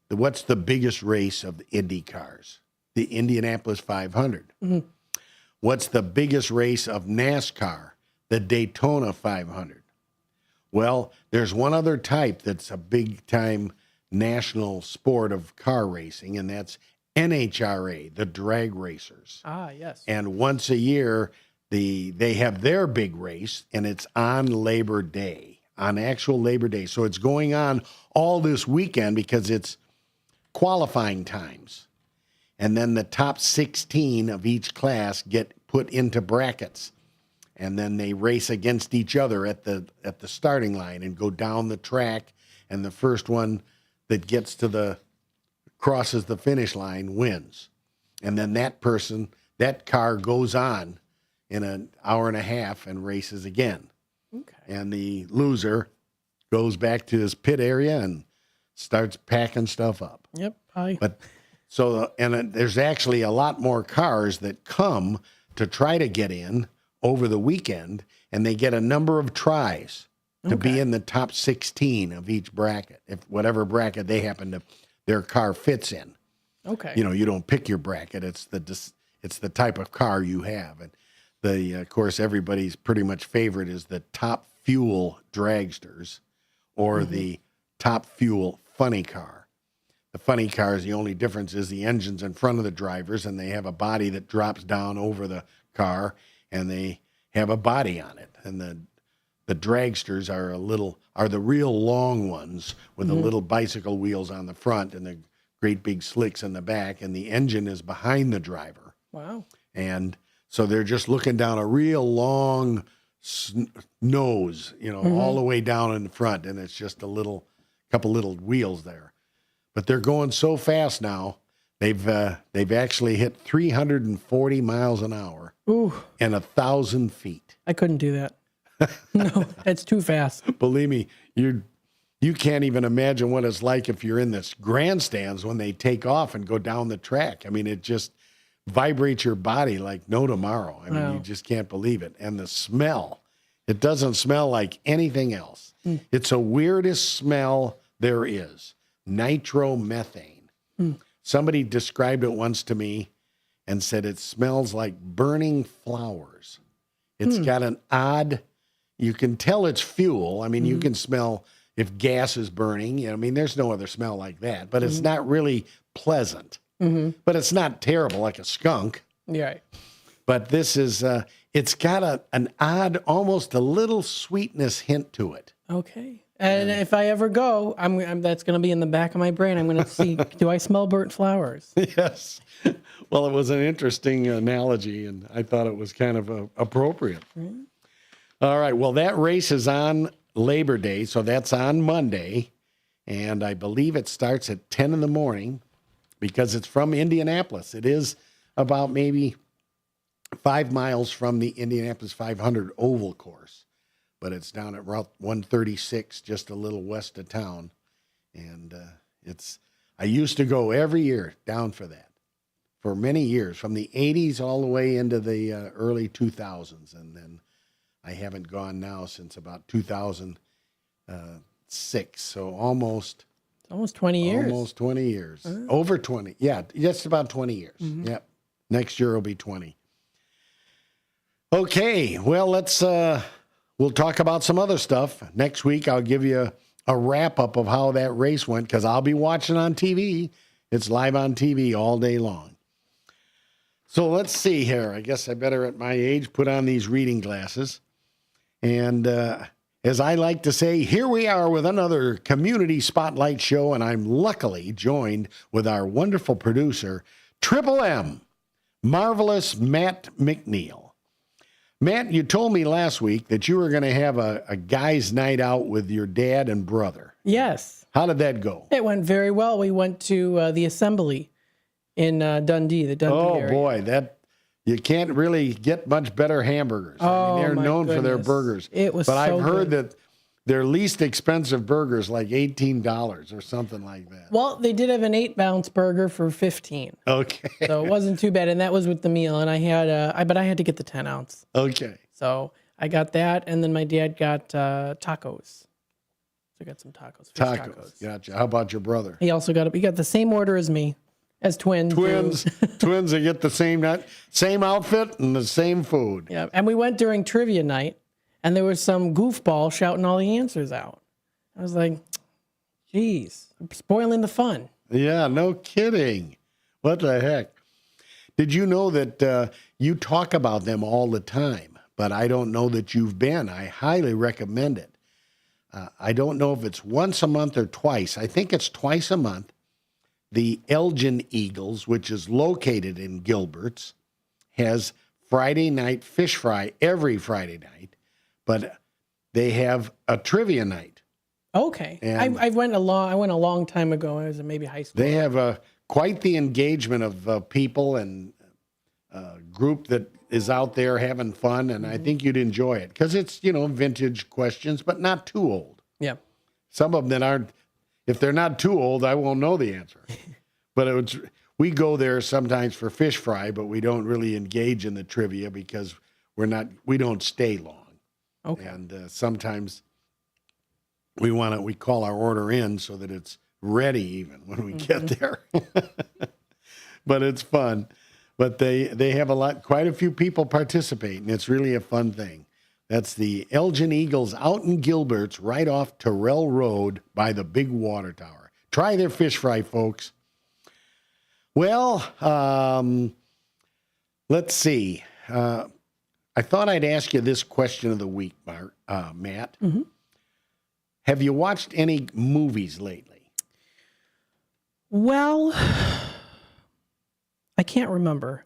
what's the biggest race of the Indy cars? The Indianapolis 500. What's the biggest race of NASCAR? The Daytona 500. Well, there's one other type that's a big-time national sport of car racing, and that's NHRA, the drag racers. Ah, yes. And once a year, they have their big race, and it's on Labor Day, on actual Labor Day. So it's going on all this weekend because it's qualifying times. And then the top 16 of each class get put into brackets. And then they race against each other at the starting line and go down the track. And the first one that gets to crosses the finish line wins. And then that car goes on in an hour and a half and races again. Okay. And the loser goes back to his pit area and starts packing stuff up. Yep. Hi. But there's actually a lot more cars that come to try to get in over the weekend, and they get a number of tries to be in the top 16 of each bracket, if whatever bracket their car fits in. Okay. You know, you don't pick your bracket; it's the type of car you have, and of course everybody's pretty much favorite is the top fuel dragsters, or the top fuel funny car. The funny cars, the only difference is the engine's in front of the drivers, and they have a body that drops down over the car, and they have a body on it. And the dragsters are the real long ones with the little bicycle wheels on the front and the great big slicks in the back, and the engine is behind the driver. Wow. And so they're just looking down a real long nose, all the way down in the front, and it's just a couple little wheels there. But they're going so fast now. They've actually hit 340 miles an hour and 1,000 feet. I couldn't do that. No, it's too fast. Believe me, you can't even imagine what it's like if you're in the grandstands when they take off and go down the track. I mean, it just vibrates your body like no tomorrow. I mean, you just can't believe it. And the smell, it doesn't smell like anything else. It's the weirdest smell there is. Nitromethane. Somebody described it once to me and said it smells like burning flowers. It's got an odd, you can tell it's fuel. I mean, you can smell if gas is burning. I mean, there's no other smell like that, but it's not really pleasant. But it's not terrible like a skunk. Yeah. But this is, it's got an odd, almost a little sweetness hint to it. Okay. And if I ever go, I'm that's going to be in the back of my brain. I'm going to see, do I smell burnt flowers? Yes. Well, it was an interesting analogy, and I thought it was kind of appropriate. All right. Well, that race is on Labor Day, so that's on Monday, and I believe it starts at 10 in the morning because it's from Indianapolis. It is about maybe 5 miles from the Indianapolis 500 oval course. But it's down at Route 136, just a little west of town. And I used to go every year down for that for many years, from the 80s all the way into the early 2000s. And then I haven't gone now since about 2006. So almost 20 years. Almost 20 years. Over 20. Yeah, just about 20 years. Yep. Next year will be 20. Okay, well, we'll talk about some other stuff. Next week, I'll give you a wrap-up of how that race went, because I'll be watching on TV. It's live on TV all day long. So let's see here. I guess I better, at my age, put on these reading glasses. And as I like to say, here we are with another Community Spotlight show, and I'm luckily joined with our wonderful producer, Triple M, Marvelous Matt McNeil. Matt, you told me last week that you were going to have a guy's night out with your dad and brother. Yes. How did that go? It went very well. We went to the Assembly in Dundee, the Dundee area. Oh, boy, you can't really get much better hamburgers. Oh, they're my known for their goodness. burgers. It was But so I've heard good. that their least expensive burgers like $18 or something like that. Well, they did have an 8-ounce burger for $15. Okay. So it wasn't too bad, and that was with the meal. And I had, but I had to get the 10-ounce. Okay. So I got that, and then my dad got tacos. So I got some tacos. Fish tacos. Gotcha. How about your brother? He also got the same order as me, as twins. Twins, they get the same outfit and the same food. Yeah, and we went during trivia night, and there was some goofball shouting all the answers out. I was like, geez, I'm spoiling the fun. Yeah, no kidding. What the heck? Did you know that you talk about them all the time, but I don't know that you've been. I highly recommend it. I don't know if it's once a month or twice. I think it's twice a month. The Elgin Eagles, which is located in Gilbert's, has Friday night fish fry every Friday night, but they have a trivia night. Okay. I went a long time ago. I was in maybe high school. They have quite the engagement of people and group that is out there having fun, and I think you'd enjoy it because it's, vintage questions, but not too old. Yeah. Some of them that aren't, if they're not too old, I won't know the answer. But we go there sometimes for fish fry, but we don't really engage in the trivia because we don't stay long. Okay. And sometimes we call our order in so that it's ready even when we get there. But it's fun. But they have quite a few people participate, and it's really a fun thing. That's the Elgin Eagles out in Gilbert's, right off Terrell Road by the big water tower. Try their fish fry, folks. Well, let's see. I thought I'd ask you this question of the week, Matt. Mm-hmm. Have you watched any movies lately? Well, I can't remember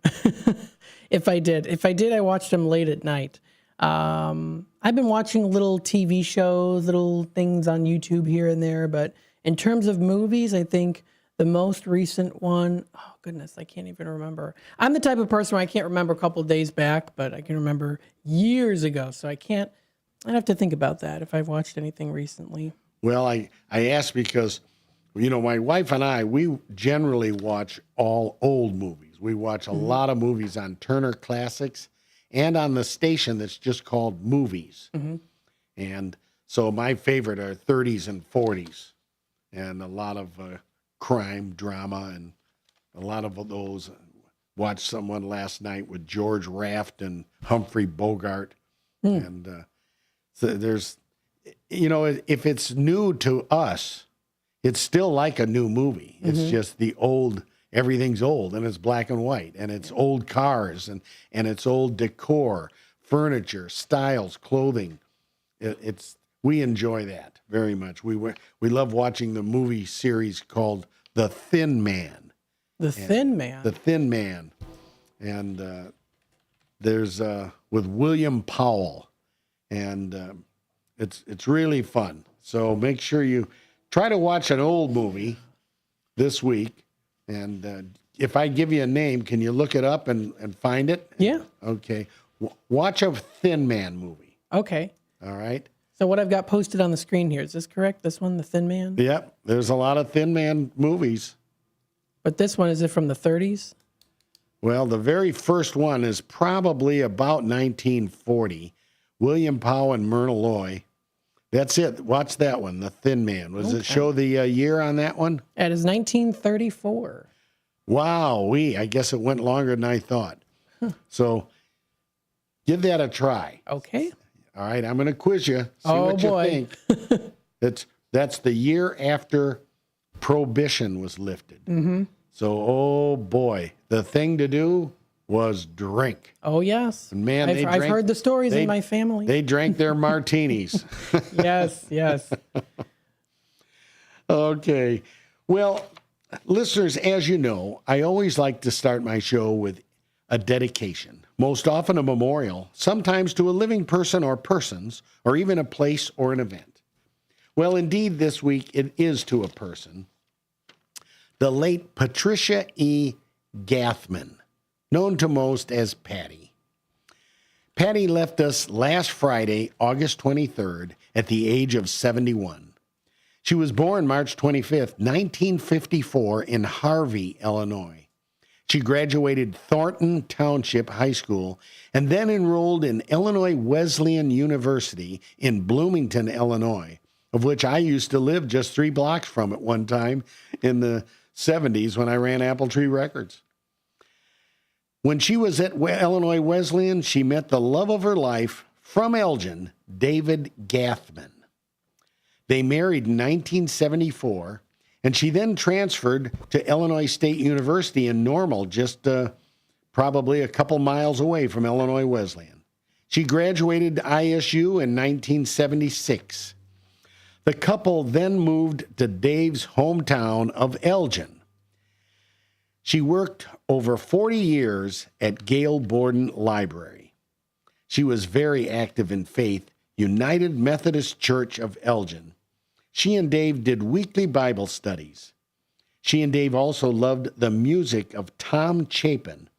if I did. If I did, I watched them late at night. I've been watching little TV shows, little things on YouTube here and there. But in terms of movies, I think the most recent one, oh goodness, I can't even remember. I'm the type of person where I can't remember a couple of days back, but I can remember years ago. So I'd have to think about that if I've watched anything recently. Well, I asked because, my wife and I, we generally watch all old movies. We watch a lot of movies on Turner Classics and on the station that's just called Movies. Mm-hmm. And so my favorite are 30s and 40s and a lot of crime, drama, and a lot of those. Watched someone last night with George Raft and Humphrey Bogart. And so there's, if it's new to us, it's still like a new movie. It's just the old, everything's old, and it's black and white, and it's old cars, and it's old decor, furniture, styles, clothing. We enjoy that very much. We love watching the movie series called The Thin Man. The Thin Man. The Thin Man. And there's with William Powell. And it's really fun. So make sure you try to watch an old movie this week. And if I give you a name, can you look it up and find it? Yeah. Okay. Watch a Thin Man movie. Okay. All right. So what I've got posted on the screen here, is this correct? This one, The Thin Man? Yep. There's a lot of Thin Man movies. But this one, is it from the 30s? Well, the very first one is probably about 1940. William Powell and Myrna Loy. That's it. Watch that one, The Thin Man. Does it show the year on that one? It is 1934. Wow, I guess it went longer than I thought. So give that a try. Okay. All right, I'm going to quiz you. See what you think. That's the year after Prohibition was lifted. Mm-hmm. So, oh boy, the thing to do was drink. Oh, yes. And man, I've heard the stories in my family. They drank their martinis. Yes. Okay. Well, listeners, as you know, I always like to start my show with a dedication. most often a memorial, sometimes to a living person or persons, or even a place or an event. Well, indeed, this week it is to a person. The late Patricia E. Gathman, known to most as Patty. Patty left us last Friday, August 23rd, at the age of 71. She was born March 25th, 1954, in Harvey, Illinois. She graduated Thornton Township High School and then enrolled in Illinois Wesleyan University in Bloomington, Illinois, of which I used to live just 3 blocks from at one time in the 70s when I ran Apple Tree Records. When she was at Illinois Wesleyan, she met the love of her life from Elgin, David Gathman. They married in 1974, and she then transferred to Illinois State University in Normal, just probably a couple miles away from Illinois Wesleyan. She graduated ISU in 1976. The couple then moved to Dave's hometown of Elgin. She worked over 40 years at Gail Borden Library. She was very active in faith, United Methodist Church of Elgin. She and Dave did weekly Bible studies. She and Dave also loved the music of Tom Chapin,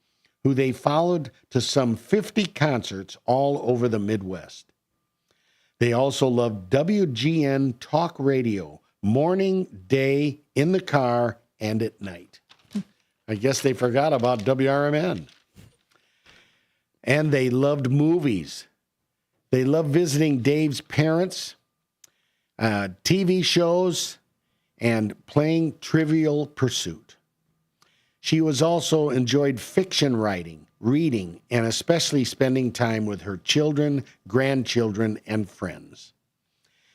who they followed to some 50 concerts all over the Midwest. They also loved WGN Talk Radio, morning, day, in the car, and at night. I guess they forgot about WRMN. And they loved movies. They loved visiting Dave's parents, TV shows, and playing Trivial Pursuit. She was also enjoyed fiction writing, reading, and especially spending time with her children, grandchildren, and friends.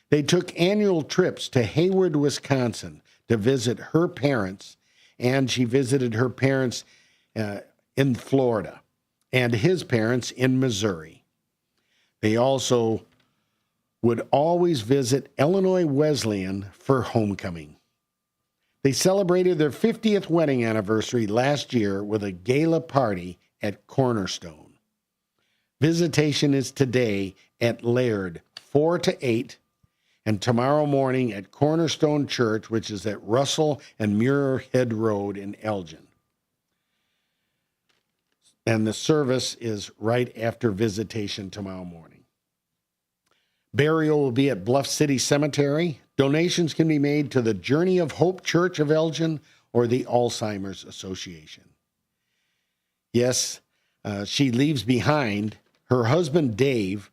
They took annual trips to Hayward, Wisconsin to visit her parents, and she visited her parents in Florida and his parents in Missouri. They also would always visit Illinois Wesleyan for homecoming. They celebrated their 50th wedding anniversary last year with a gala party at Cornerstone. Visitation is today at Laird, 4 to 8, and tomorrow morning at Cornerstone Church, which is at Russell and Muirhead Road in Elgin. And the service is right after visitation tomorrow morning. Burial will be at Bluff City Cemetery. Donations can be made to the Journey of Hope Church of Elgin or the Alzheimer's Association. Yes, she leaves behind her husband, Dave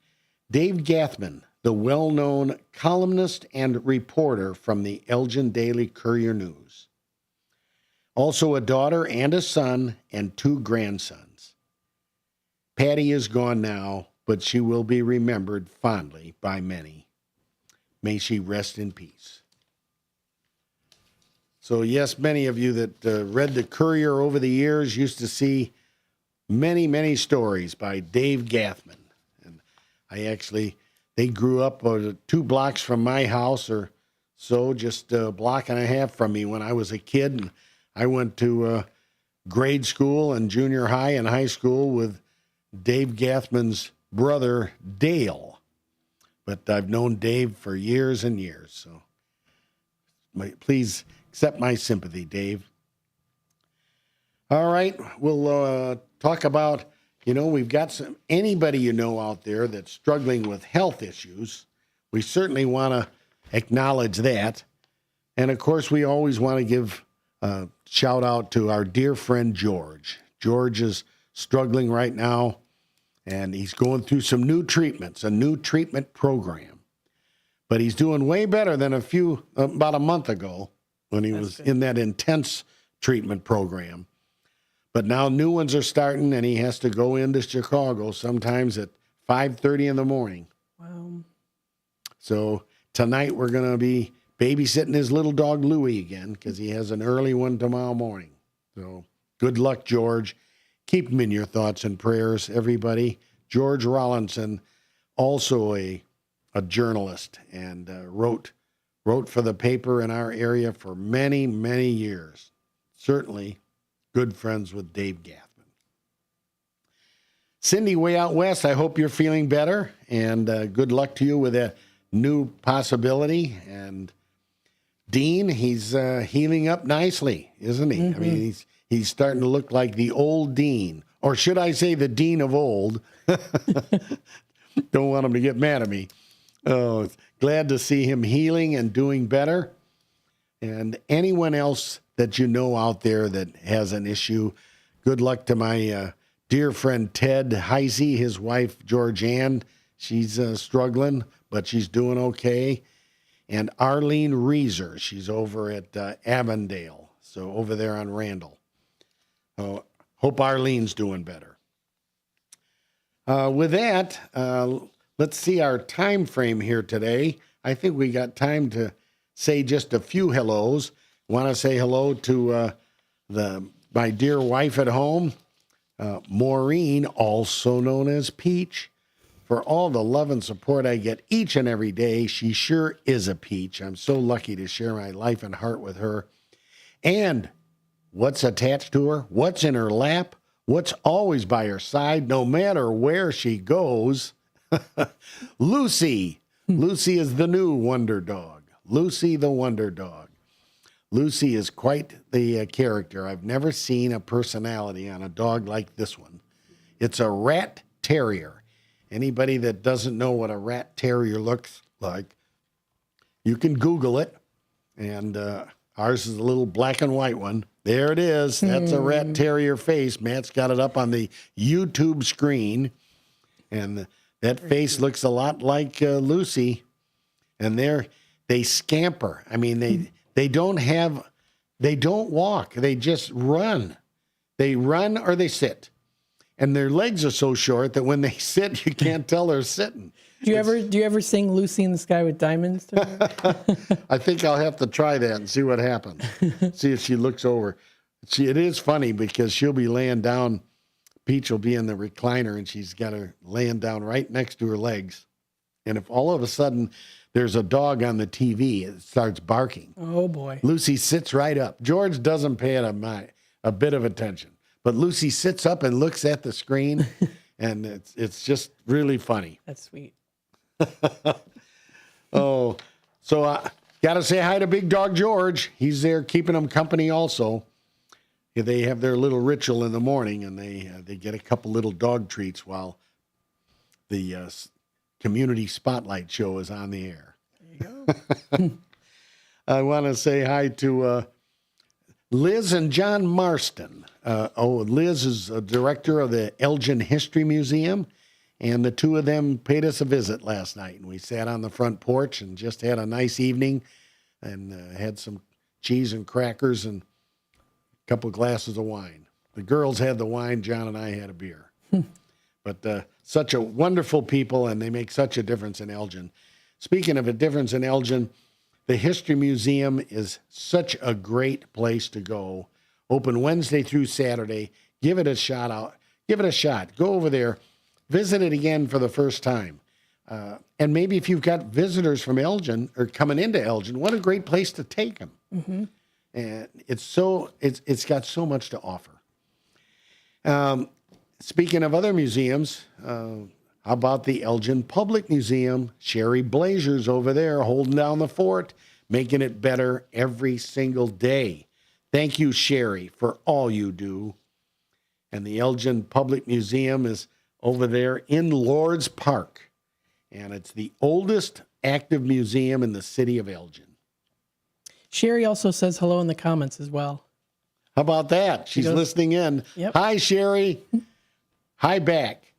Gathman, the well-known columnist and reporter from the Elgin Daily Courier News. Also a daughter and a son and 2 grandsons. Patty is gone now, but she will be remembered fondly by many. May she rest in peace. So yes, many of you that read the Courier over the years used to see many, many stories by Dave Gathman. And they grew up 2 blocks from my house or so, just a block and a half from me when I was a kid. And I went to grade school and junior high and high school with Dave Gathman's brother, Dale. But I've known Dave for years and years, so please accept my sympathy, Dave. All right, we'll talk about, we've got anybody out there that's struggling with health issues. We certainly want to acknowledge that. And of course, we always want to give a shout out to our dear friend, George. George is struggling right now, and he's going through some new treatments, a new treatment program. But he's doing way better than about a month ago when he was in that intense treatment program. But now new ones are starting, and he has to go into Chicago sometimes at 5:30 in the morning. Wow. So tonight we're going to be babysitting his little dog Louie again because he has an early one tomorrow morning. So good luck, George. Keep him in your thoughts and prayers, everybody. George Rollinson, also a journalist, and wrote for the paper in our area for many, many years. Certainly good friends with Dave Gathman. Cindy, way out west, I hope you're feeling better, and good luck to you with a new possibility. And Dean, he's healing up nicely, isn't he? I mean, he's starting to look like the old Dean, or should I say the Dean of old. Don't want him to get mad at me. Oh, glad to see him healing and doing better. And anyone else that you know out there that has an issue, good luck to my dear friend Ted Heisey, his wife Georgianne. She's struggling, but she's doing okay. And Arlene Reeser, she's over at Avondale, so over there on Randall. Hope Arlene's doing better. With that, let's see our time frame here today. I think we got time to say just a few hellos. Want to say hello to my dear wife at home, Maureen, also known as Peach. For all the love and support I get each and every day, she sure is a peach. I'm so lucky to share my life and heart with her. And what's attached to her, what's in her lap, what's always by her side, no matter where she goes, Lucy. Lucy is the new wonder dog. Lucy the wonder dog. Lucy is quite the character. I've never seen a personality on a dog like this one. It's a rat terrier. Anybody that doesn't know what a rat terrier looks like, you can Google it. And ours is a little black and white one. There it is. That's a rat terrier face. Matt's got it up on the YouTube screen. And that face looks a lot like Lucy. And they scamper. I mean, they don't walk. They just run. They run or they sit. And their legs are so short that when they sit, you can't tell they're sitting. Do you ever sing Lucy in the Sky with Diamonds? I think I'll have to try that and see what happens. See if she looks over. It is funny because she'll be laying down. Peach will be in the recliner and she's got her laying down right next to her legs. And if all of a sudden there's a dog on the TV, it starts barking. Oh, boy. Lucy sits right up. George doesn't pay it a bit of attention. But Lucy sits up and looks at the screen, and it's just really funny. That's sweet. Oh, so I got to say hi to Big Dog George. He's there keeping them company also. They have their little ritual in the morning, and they get a couple little dog treats while the community spotlight show is on the air. There you go. I want to say hi to Liz and John Marston. Liz is a director of the Elgin History Museum, and the two of them paid us a visit last night. And we sat on the front porch and just had a nice evening and had some cheese and crackers and a couple of glasses of wine. The girls had the wine, John and I had a beer. But such a wonderful people, and they make such a difference in Elgin. Speaking of a difference in Elgin, the History Museum is such a great place to go. Open Wednesday through Saturday. Give it a shot. Go over there. Visit it again for the first time. And maybe if you've got visitors from Elgin or coming into Elgin, what a great place to take them. Mm-hmm. And it's got so much to offer. Speaking of other museums, how about the Elgin Public Museum? Sherry Blazer's over there holding down the fort, making it better every single day. Thank you, Sherry, for all you do. And the Elgin Public Museum is over there in Lord's Park. And it's the oldest active museum in the city of Elgin. Sherry also says hello in the comments as well. How about that? She's listening in. Yep. Hi, Sherry. Hi back.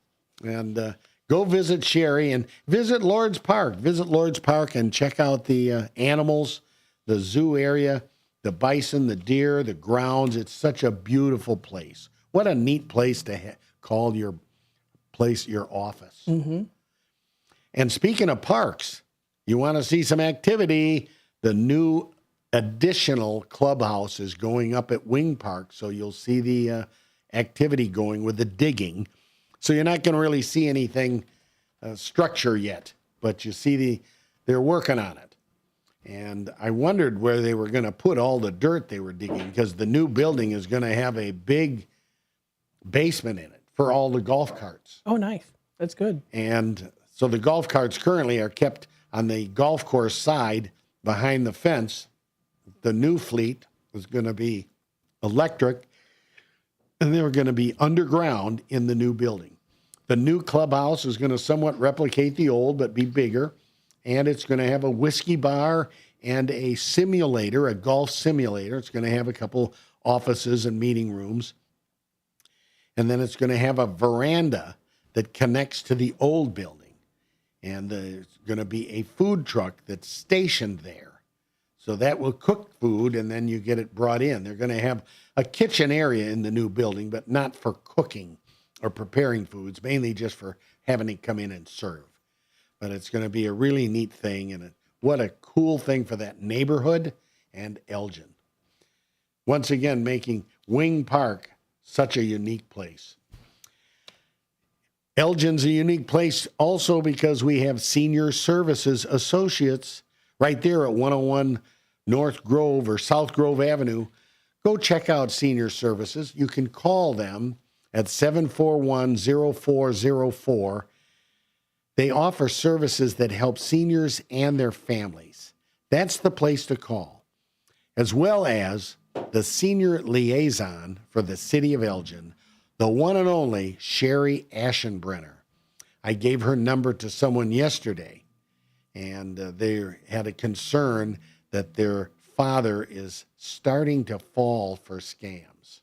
And go visit Sherry and visit Lord's Park. Visit Lord's Park and check out the animals, the zoo area, the bison, the deer, the grounds. It's such a beautiful place. What a neat place to call your place your office. Mm-hmm. And speaking of parks, you want to see some activity, the new additional clubhouse is going up at Wing Park, so you'll see the activity going with the digging. So you're not going to really see anything structure yet, but you see they're working on it. And I wondered where they were going to put all the dirt they were digging, because the new building is going to have a big basement in it for all the golf carts. Oh, nice. That's good. And so the golf carts currently are kept on the golf course side behind the fence. The new fleet is going to be electric, and they were going to be underground in the new building. The new clubhouse is going to somewhat replicate the old, but be bigger. And it's going to have a whiskey bar and a simulator, a golf simulator. It's going to have a couple offices and meeting rooms. And then it's going to have a veranda that connects to the old building. And there's going to be a food truck that's stationed there. So that will cook food, and then you get it brought in. They're going to have a kitchen area in the new building, but not for cooking or preparing foods, mainly just for having it come in and serve. But it's going to be a really neat thing, and what a cool thing for that neighborhood and Elgin. Once again, making Wing Park such a unique place. Elgin's a unique place also because we have Senior Services Associates right there at 101 North Grove or South Grove Avenue. Go check out Senior Services. You can call them at 741-0404. They offer services that help seniors and their families. That's the place to call, as well as the senior liaison for the city of Elgin, the one and only Sherry Aschenbrenner. I gave her number to someone yesterday, and they had a concern that their father is starting to fall for scams.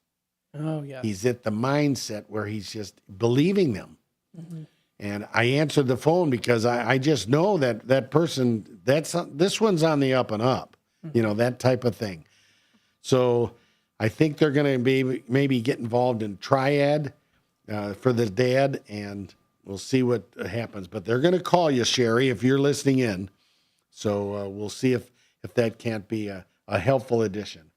Oh, yeah. He's at the mindset where he's just believing them. Mm-hmm. And I answered the phone because I just know that person, this one's on the up and up, that type of thing. So I think they're going to be maybe get involved in Triad for the dad, and we'll see what happens. But they're going to call you, Sherry, if you're listening in. So we'll see if that can't be a helpful addition.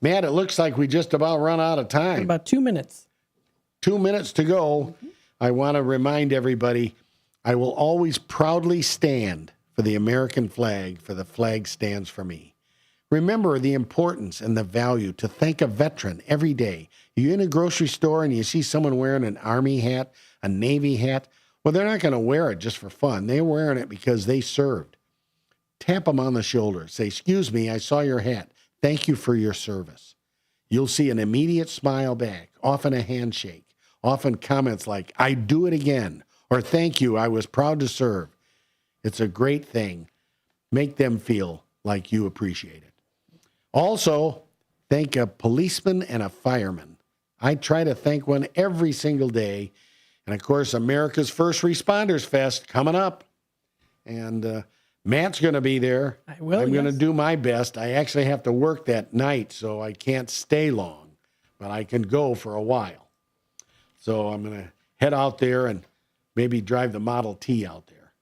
Matt, it looks like we just about run out of time. About 2 minutes. 2 minutes to go. Mm-hmm. I want to remind everybody, I will always proudly stand for the American flag, for the flag stands for me. Remember the importance and the value to thank a veteran every day. You're in a grocery store and you see someone wearing an Army hat, a Navy hat. Well, they're not going to wear it just for fun. They're wearing it because they served. Tap them on the shoulder. Say, excuse me, I saw your hat. Thank you for your service. You'll see an immediate smile back, often a handshake. Often comments like, I'd do it again, or thank you, I was proud to serve. It's a great thing. Make them feel like you appreciate it. Also, thank a policeman and a fireman. I try to thank one every single day. And of course, America's First Responders Fest coming up. And Matt's going to be there. I will, I'm going to do my best. I actually have to work that night, so I can't stay long, but I can go for a while. So I'm going to head out there and maybe drive the Model T out there.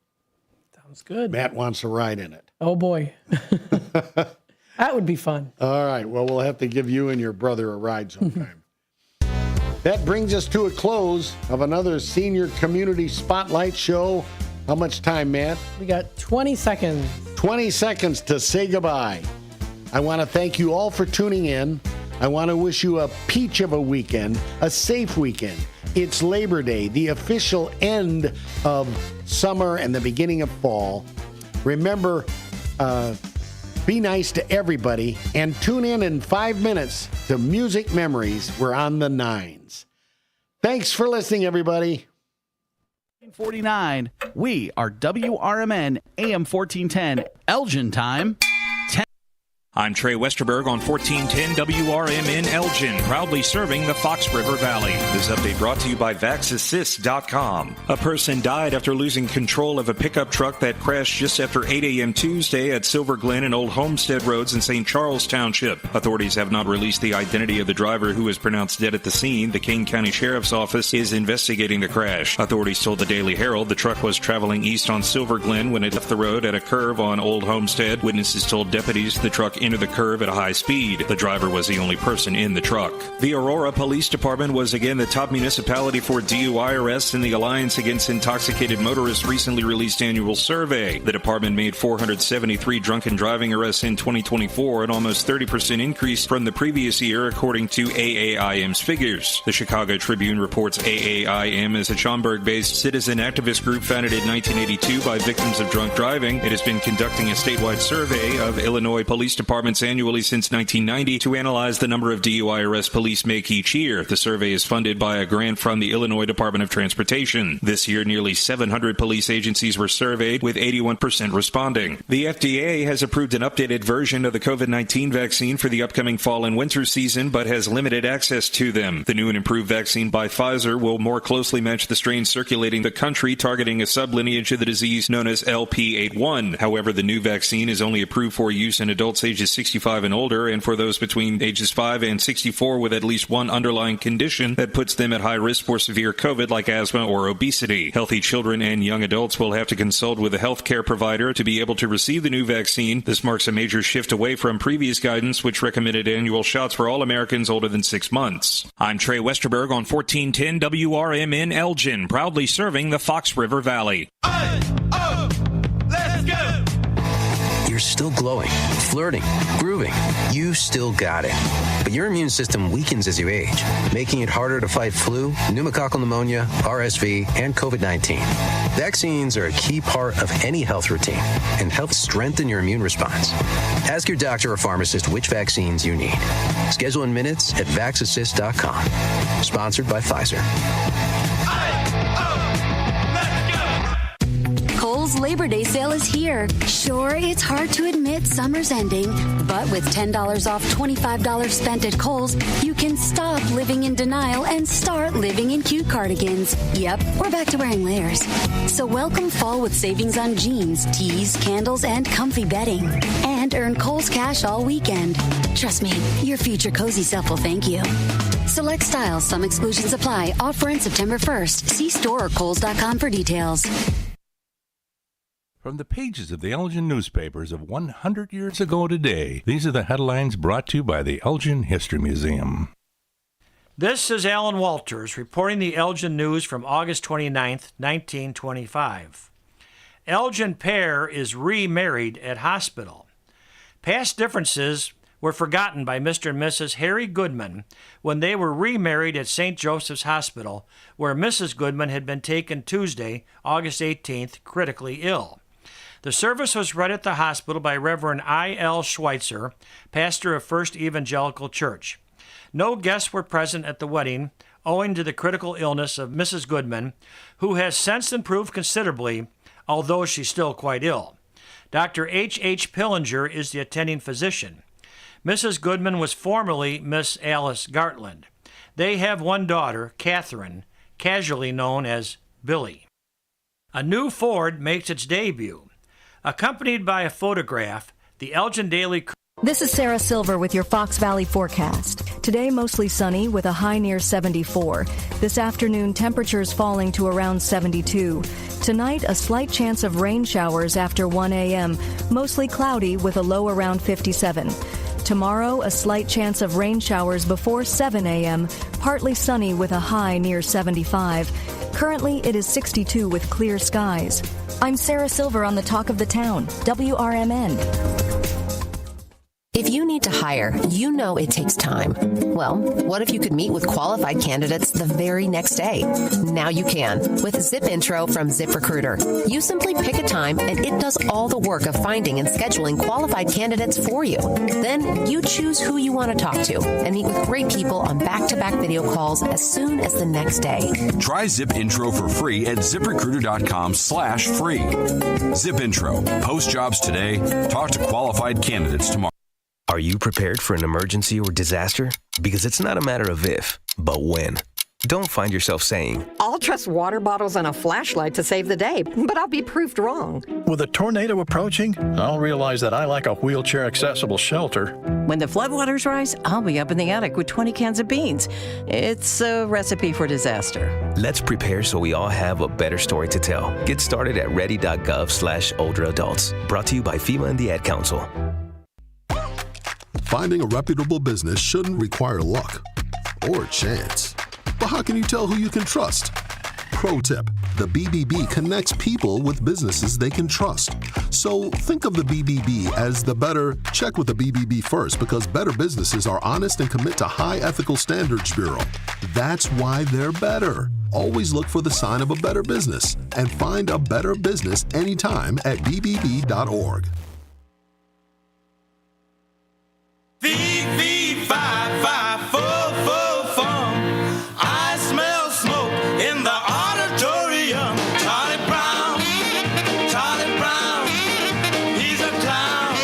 Sounds good. Matt wants to ride in it. Oh, boy. That would be fun. All right. Well, we'll have to give you and your brother a ride sometime. That brings us to a close of another Senior Community Spotlight show. How much time, Matt? We got 20 seconds. 20 seconds to say goodbye. I want to thank you all for tuning in. I want to wish you a peach of a weekend, a safe weekend. It's Labor Day, the official end of summer and the beginning of fall. Remember, be nice to everybody and tune in 5 minutes to Music Memories. We're on the 9s. Thanks for listening, everybody. 49. We are WRMN AM 1410 Elgin time. I'm Trey Westerberg on 1410 WRMN Elgin, proudly serving the Fox River Valley. This update brought to you by VaxAssist.com. A person died after losing control of a pickup truck that crashed just after 8 a.m. Tuesday at Silver Glen and Old Homestead Roads in St. Charles Township. Authorities have not released the identity of the driver who was pronounced dead at the scene. The Kane County Sheriff's Office is investigating the crash. Authorities told the Daily Herald the truck was traveling east on Silver Glen when it left the road at a curve on Old Homestead. Witnesses told deputies the truck into the curve at a high speed. The driver was the only person in the truck. The Aurora Police Department was again the top municipality for DUI arrests in the Alliance Against Intoxicated Motorists recently released annual survey. The department made 473 drunken driving arrests in 2024, an almost 30% increase from the previous year, according to AAIM's figures. The Chicago Tribune reports AAIM is a Schaumburg-based citizen activist group founded in 1982 by victims of drunk driving. It has been conducting a statewide survey of Illinois police departments annually since 1990 to analyze the number of DUI arrests police make each year. The survey is funded by a grant from the Illinois Department of Transportation. This year, nearly 700 police agencies were surveyed, with 81% responding. The FDA has approved an updated version of the COVID-19 vaccine for the upcoming fall and winter season, but has limited access to them. The new and improved vaccine by Pfizer will more closely match the strains circulating the country, targeting a sublineage of the disease known as LP81. However, the new vaccine is only approved for use in adults ages 65 and older, and for those between ages 5 and 64 with at least one underlying condition that puts them at high risk for severe COVID like asthma or obesity. Healthy children and young adults will have to consult with a health care provider to be able to receive the new vaccine. This marks a major shift away from previous guidance, which recommended annual shots for all Americans older than 6 months. I'm Trey Westerberg on 1410 WRMN Elgin, proudly serving the Fox River Valley. Let's go! You're still glowing, flirting, grooving. You still got it. But your immune system weakens as you age, making it harder to fight flu, pneumococcal pneumonia, RSV, and COVID-19. Vaccines are a key part of any health routine and help strengthen your immune response. Ask your doctor or pharmacist which vaccines you need. Schedule in minutes at vaxassist.com. Sponsored by Pfizer. Kohl's Labor Day sale is here. Sure, it's hard to admit summer's ending, but with $10 off $25 spent at Kohl's, you can stop living in denial and start living in cute cardigans. Yep, we're back to wearing layers. So welcome fall with savings on jeans, tees, candles, and comfy bedding. And earn Kohl's cash all weekend. Trust me, your future cozy self will thank you. Select styles, some exclusions apply. Offer in September 1st. See store or Kohls.com for details. From the pages of the Elgin newspapers of 100 years ago today, these are the headlines brought to you by the Elgin History Museum. This is Alan Walters reporting the Elgin News from August 29th, 1925. Elgin pair is remarried at hospital. Past differences were forgotten by Mr. and Mrs. Harry Goodman when they were remarried at St. Joseph's Hospital, where Mrs. Goodman had been taken Tuesday, August 18th, critically ill. The service was read at the hospital by Reverend I.L. Schweitzer, pastor of First Evangelical Church. No guests were present at the wedding, owing to the critical illness of Mrs. Goodman, who has since improved considerably, although she's still quite ill. Dr. H.H. Pillinger is the attending physician. Mrs. Goodman was formerly Miss Alice Gartland. They have one daughter, Catherine, casually known as Billy. A new Ford makes its debut. Accompanied by a photograph, the Elgin Daily... This is Sarah Silver with your Fox Valley forecast. Today, mostly sunny with a high near 74. This afternoon, temperatures falling to around 72. Tonight, a slight chance of rain showers after 1 a.m., mostly cloudy with a low around 57. Tomorrow, a slight chance of rain showers before 7 a.m., partly sunny with a high near 75. Currently, it is 62 with clear skies. I'm Sarah Silver on the Talk of the Town, WRMN. If you need to hire, you know it takes time. Well, what if you could meet with qualified candidates the very next day? Now you can with Zip Intro from ZipRecruiter. You simply pick a time and it does all the work of finding and scheduling qualified candidates for you. Then you choose who you want to talk to and meet with great people on back-to-back video calls as soon as the next day. Try Zip Intro for free at ZipRecruiter.com/free. Zip Intro. Post jobs today. Talk to qualified candidates tomorrow. Are you prepared for an emergency or disaster? Because it's not a matter of if, but when. Don't find yourself saying, I'll trust water bottles and a flashlight to save the day, but I'll be proved wrong. With a tornado approaching, I'll realize that I like a wheelchair-accessible shelter. When the floodwaters rise, I'll be up in the attic with 20 cans of beans. It's a recipe for disaster. Let's prepare so we all have a better story to tell. Get started at ready.gov/older adults. Brought to you by FEMA and the Ad Council. Finding a reputable business shouldn't require luck or chance. But how can you tell who you can trust? Pro tip, the BBB connects people with businesses they can trust. So think of the BBB as the better, check with the BBB first, because better businesses are honest and commit to high ethical standards bureau. That's why they're better. Always look for the sign of a better business and find a better business anytime at bbb.org. I smell smoke in the auditorium. Charlie Brown, he's a clown.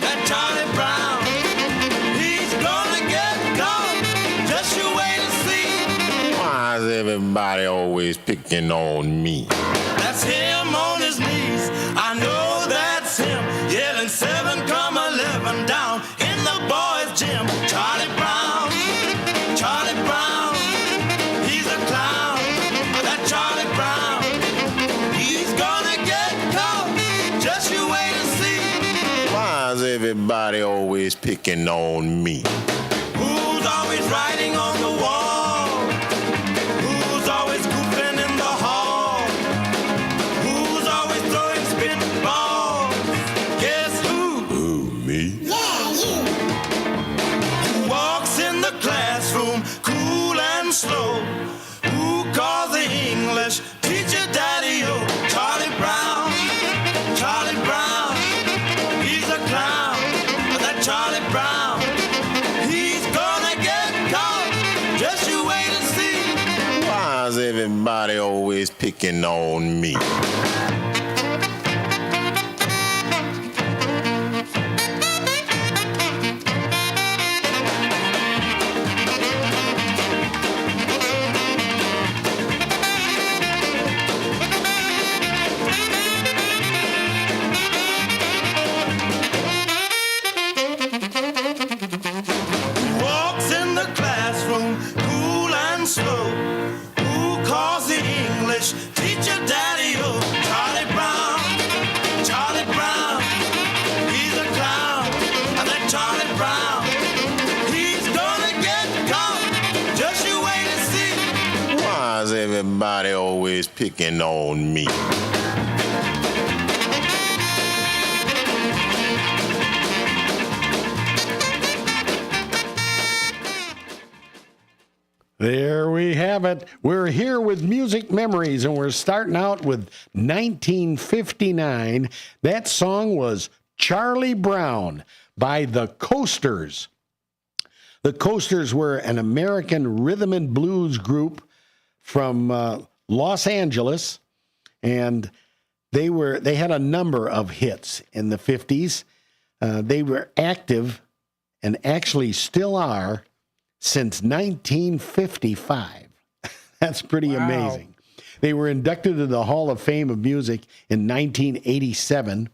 That Charlie Brown, he's gonna get caught. Just you wait and see. Why is everybody always picking on me? That's him on his knees. I know that's him. Yelling 7,11 down in the boys' gym. Charlie Brown, he's a clown. That Charlie Brown, he's gonna get caught. Just you wait and see. Why is everybody always picking on me? Who's always writing on the wall? Who's always goofing in the hall? Who's always throwing spitballs? Guess who? Who, me? Yeah, you. Who walks in the classroom cool and slow? Who calls the English teacher daddy-o? Charlie Brown, he's a clown. That Charlie Brown, he's gonna get caught. Just you wait and see. Why is everybody always picking on me? Who walks in the classroom cool and slow? Who calls the English teacher daddy-o? Charlie Brown, he's a clown. That Charlie Brown, he's gonna get caught. Just you wait and see. Why is everybody always picking on me? There we have it. We're here with music memories, and we're starting out with 1959. That song was Charlie Brown by the Coasters. The Coasters were an American rhythm and blues group from Los Angeles, and they had a number of hits in the 50s. They were active and actually still are since 1955. That's pretty amazing. They were inducted to the Hall of Fame of Music in 1987.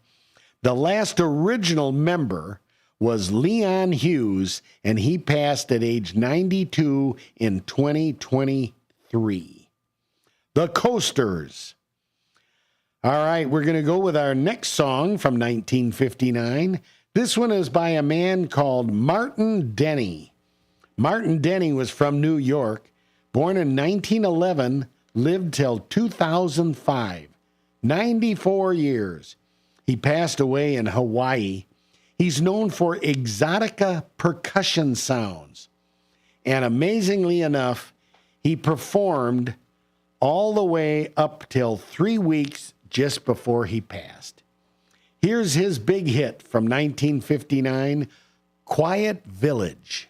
The last original member was Leon Hughes, and he passed at age 92 in 2023. The Coasters. All right, we're going to go with our next song from 1959. This one is by a man called Martin Denny. Martin Denny was from New York, born in 1911, lived till 2005, 94 years. He passed away in Hawaii. He's known for exotica percussion sounds. And amazingly enough, he performed all the way up till 3 weeks just before he passed. Here's his big hit from 1959, Quiet Village.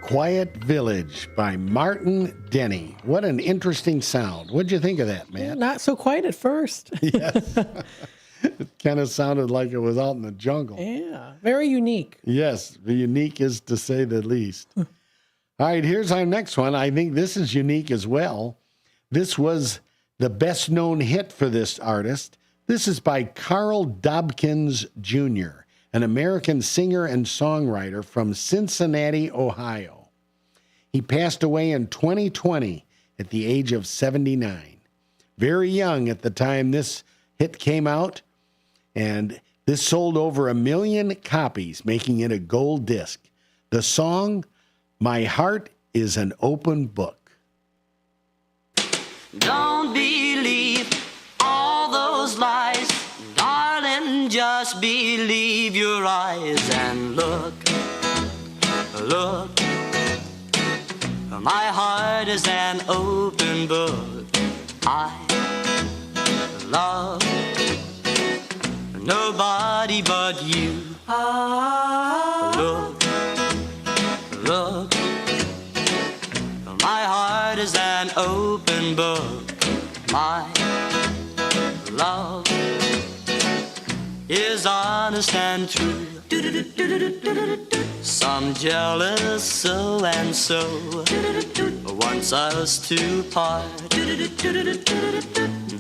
Quiet Village by Martin Denny. What an interesting sound. What'd you think of that, Matt? Not so quiet at first. Yes. It kind of sounded like it was out in the jungle. Yeah, very unique. Yes, unique is to say the least. All right, here's our next one. I think this is unique as well. This was the best-known hit for this artist. This is by Carl Dobkins Jr., an American singer and songwriter from Cincinnati, Ohio. He passed away in 2020 at the age of 79. Very young at the time this hit came out, and this sold over 1 million copies, making it a gold disc. The song, My Heart is an Open Book. Don't believe all those lies, darling, just believe your eyes and look, look. My heart is an open book. I love nobody but you. Look, look. My heart is an open book. My love is honest and true. Some jealous so and so wants us to part.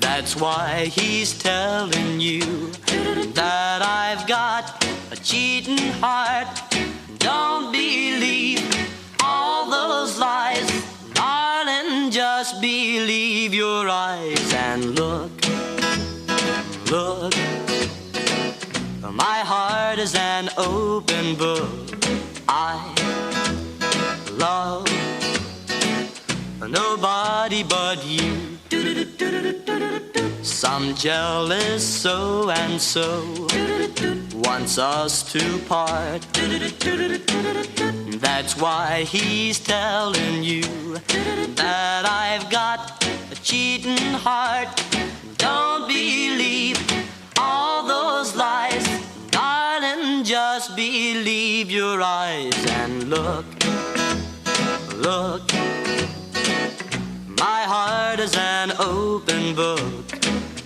That's why he's telling you that I've got a cheating heart. Don't believe all those lies, darling, just believe your eyes and look, look. My heart is an open book. I love nobody but you. Some jealous so and so wants us to part. That's why he's telling you that I've got a cheating heart. Don't believe all those lies, darling, just believe your eyes and look, look. My heart is an open book.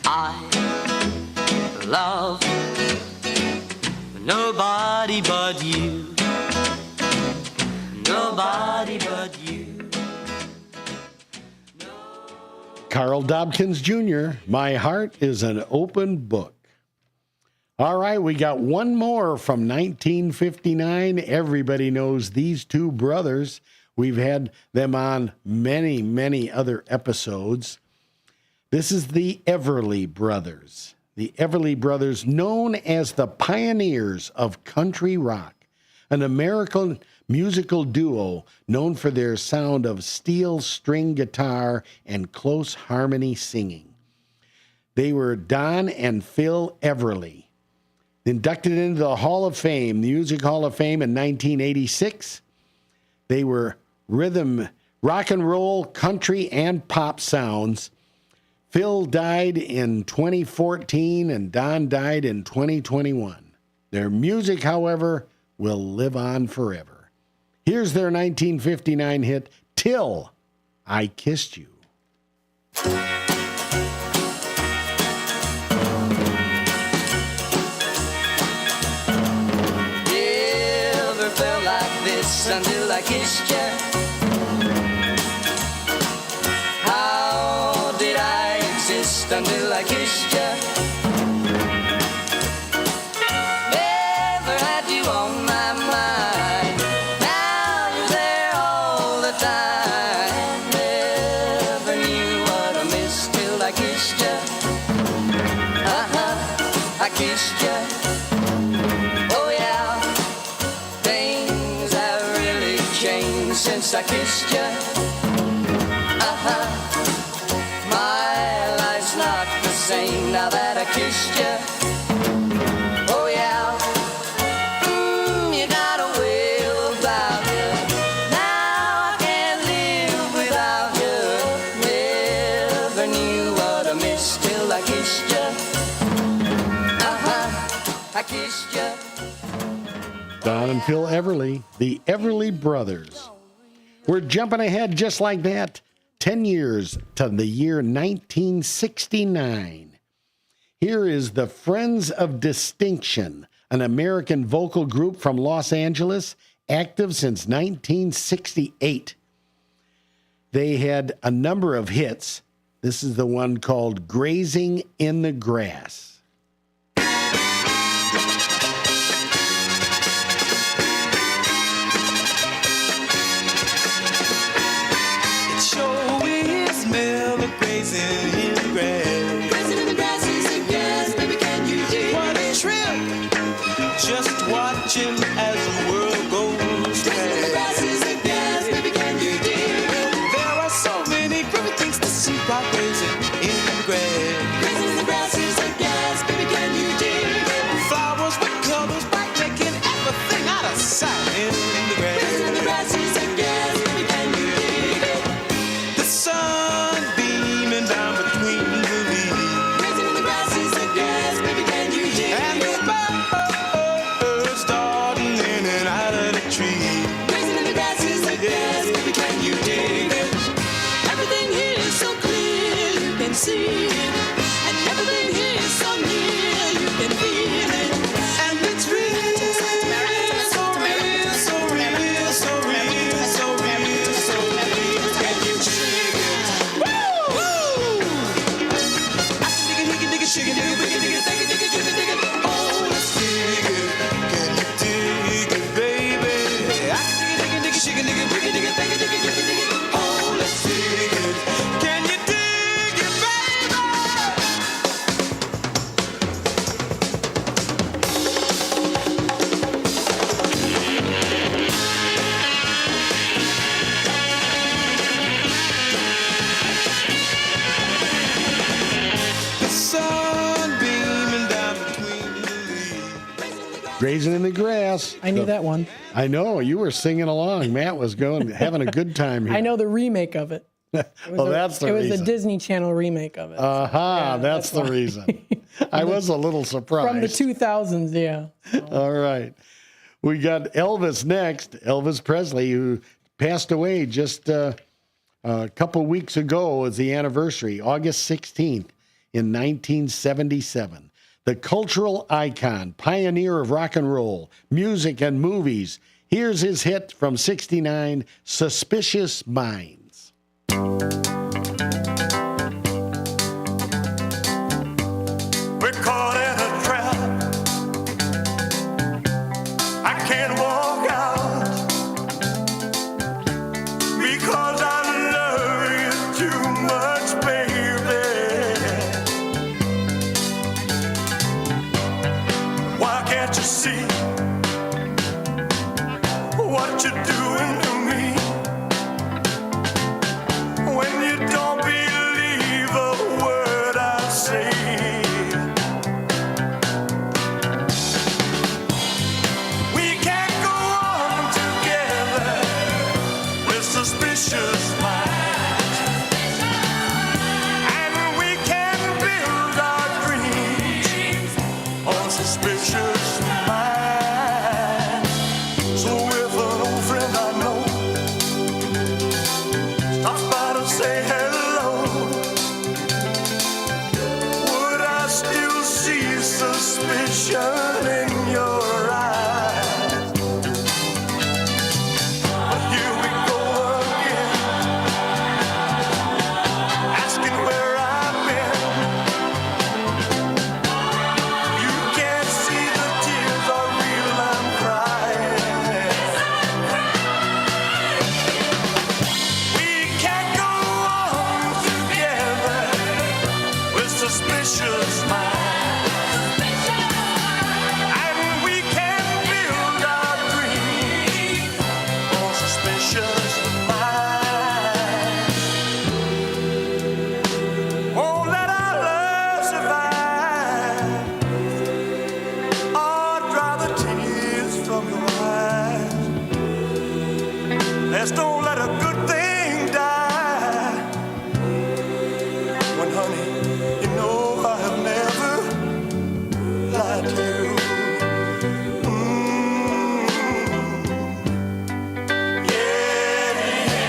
I love nobody but you. Nobody but you. Carl Dobkins Jr., My Heart is an Open Book. All right, we got one more from 1959. Everybody knows these two brothers. We've had them on many, many other episodes. This is the Everly Brothers. The Everly Brothers, known as the pioneers of country rock, an American musical duo known for their sound of steel string guitar and close harmony singing. They were Don and Phil Everly, inducted into the Hall of Fame, the Music Hall of Fame in 1986. They were rhythm, rock and roll, country, and pop sounds. Phil died in 2014 and Don died in 2021. Their music, however, will live on forever. Here's their 1959 hit, Till I Kissed You. Never felt like this until I kissed you. How did I exist until I kissed you? Never had you on my mind. Now you're there all the time. Never knew what I missed till I kissed you. I kissed you. Oh yeah, things have really changed since I kissed you. My life's not the same now that I kissed you. Oh yeah, you got a way about you. Now I can't live without you. Never knew what I missed till I kissed you. I kissed you. Don and Phil Everly, the Everly Brothers. We're jumping ahead just like that. 10 years to the year 1969. Here is the Friends of Distinction, an American vocal group from Los Angeles, active since 1968. They had a number of hits. This is the one called Grazing in the Grass. It sure is smell of grazing in the grass. Grazing in the grass is a gas, baby, can you dig? What a trip! Just watching as the world goes past. Grazing in the grass is a gas, baby, can you dig? There are so many great things to see while grazing in the grass. Grazing in the grass is a gas, baby, can you dig? Flowers with colors bright, making everything out of sight in the grass. Grazing in the grass is a gas, baby, can you dig? The sun beaming down between the leaves. Grazing in the grass is a gas, baby, can you dig? And the birds darting in and out of the tree. Grazing in the grass is a gas, baby, can you dig? Everything here is so clear, you can see it. And everything here is so near, you can feel it. And it's real, so real, so real, so real, so real, so real. Can you dig it? Woo! I can dig it, shake it, dig it, dig it, dig it, dig it, dig it, dig it. Oh, let's dig it. Can you dig it, baby? I can dig it, shake it, dig it, dig it, dig it, dig it, dig it, dig it. Oh, let's dig it. Can you dig it, baby? The sun beaming down between the leaves. Grazing in the Grass. I knew that one. I know. You were singing along. Matt was having a good time here. I know the remake of it. That's the It reason. was the Disney Channel remake of it. Aha, that's the why. reason. I was a little surprised. From the 2000s, yeah. All right. We got Elvis next. Elvis Presley, who passed away just a couple weeks ago, was the anniversary, August 16th in 1977. The cultural icon, pioneer of rock and roll, music and movies. Here's his hit from 69, Suspicious Minds. We're caught in a trap. I can't walk out because I love you too much, baby. Why can't you see what you're doing to me? When you don't believe a word I say. We can't go on together with suspicious minds. And we can build our dreams on suspicious minds. So if an old friend I know stops by to say hello, would I still see suspicion in your eyes? But here we go again, asking where I've been. You can't see the tears are real, I'm crying. We can't go on together with suspicious minds. And we can't build our dreams on suspicious minds. Won't let our love survive or dry the tears from your eyes. Let's don't let a good thing die. When, honey, you know I have never lied to you. Yeah, yeah.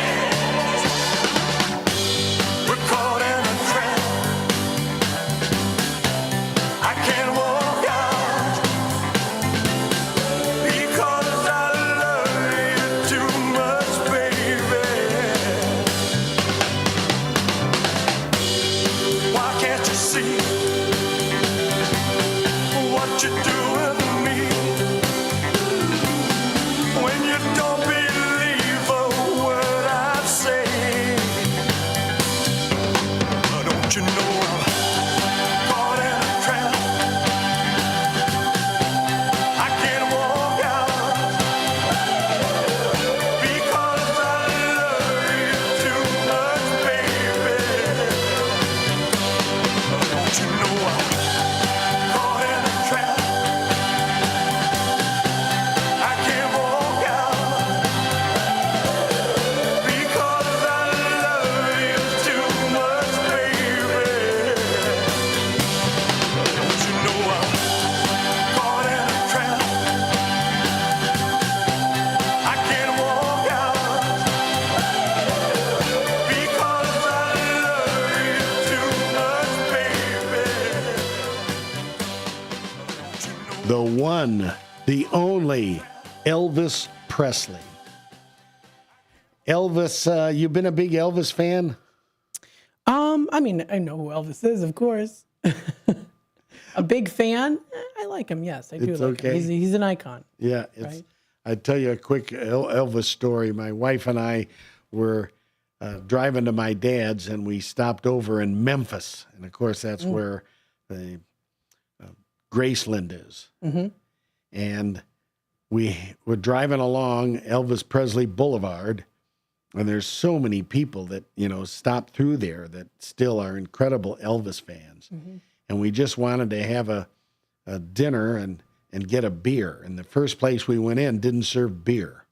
one, the only Elvis Presley. Elvis, you've been a big Elvis fan? I mean, I know who Elvis is, of course. A big fan? I like him, yes. I do like him. He's an icon. Yeah. Right? I'd tell you a quick Elvis story. My wife and I were driving to my dad's, and we stopped over in Memphis. And, of course, that's where the Graceland is. Mm-hmm. And we were driving along Elvis Presley Boulevard, and there's so many people that, stop through there that still are incredible Elvis fans. Mm-hmm. And we just wanted to have a dinner and get a beer. And the first place we went in didn't serve beer.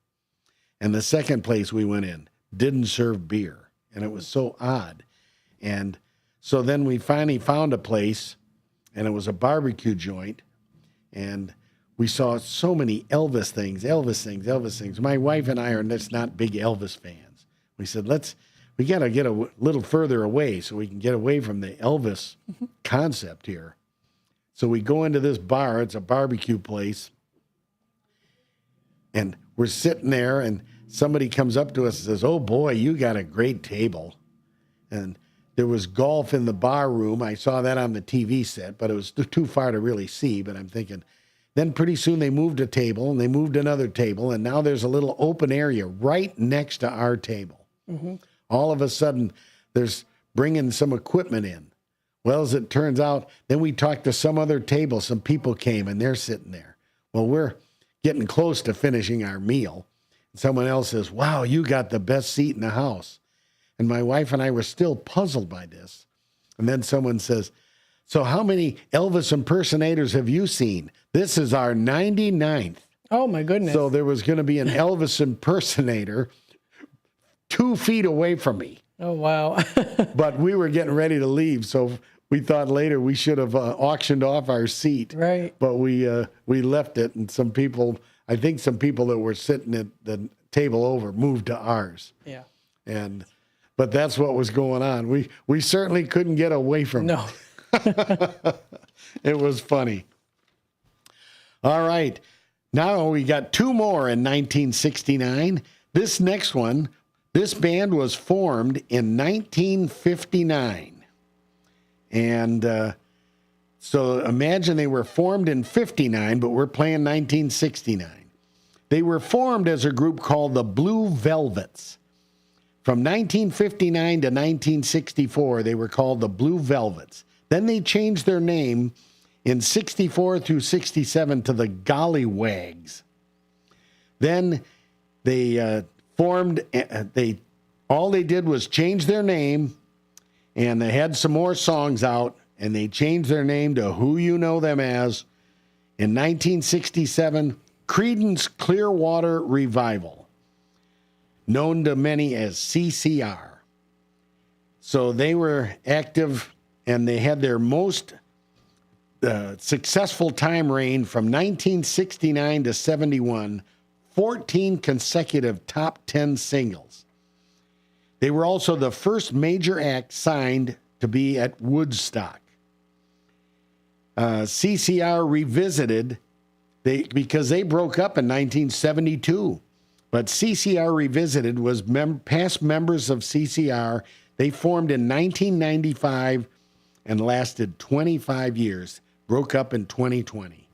And the second place we went in didn't serve beer. And it was so odd. And so then we finally found a place, and it was a barbecue joint. And we saw so many Elvis things. My wife and I are just not big Elvis fans. We said, we got to get a little further away so we can get away from the Elvis concept here. So we go into this bar. It's a barbecue place. And we're sitting there, and somebody comes up to us and says, "Oh, boy, you got a great table." And there was golf in the bar room. I saw that on the TV set, but it was too far to really see. But I'm thinking, then pretty soon they moved a table, and they moved another table, and now there's a little open area right next to our table. Mm-hmm. All of a sudden, there's bringing some equipment in. Well, as it turns out, then we talked to some other table. Some people came, and they're sitting there. Well, we're getting close to finishing our meal. Someone else says, "Wow, you got the best seat in the house." And my wife and I were still puzzled by this. And then someone says, "So how many Elvis impersonators have you seen?" This is our 99th. Oh, my goodness. So there was going to be an Elvis impersonator 2 feet away from me. Oh, wow. But we were getting ready to leave, so we thought later we should have auctioned off our seat. Right. But we left it, and I think some people that were sitting at the table over moved to ours. Yeah. But that's what was going on. We certainly couldn't get away from No. it. It was funny. All right. Now we got two more in 1969. This next one, this band was formed in 1959. And so imagine they were formed in 59, but we're playing 1969. They were formed as a group called the Blue Velvets. From 1959 to 1964, they were called the Blue Velvets. Then they changed their name in 64 through 67 to the Gollywags. Then they formed, all they did was change their name, and they had some more songs out, and they changed their name to Who You Know Them As. In 1967, Creedence Clearwater Revival, known to many as CCR. So they were active, and they had their most successful time reign from 1969 to 71, 14 consecutive top 10 singles. They were also the first major act signed to be at Woodstock. CCR Revisited, because they broke up in 1972. But CCR Revisited was past members of CCR. They formed in 1995 and lasted 25 years. Broke up in 2020.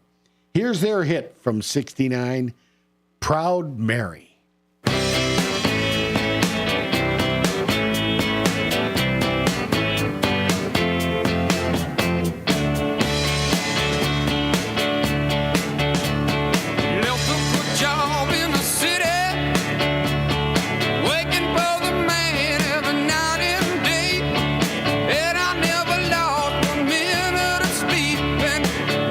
Here's their hit from 69, Proud Mary.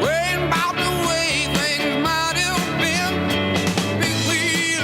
Worrying about the way things might have been. Big wheel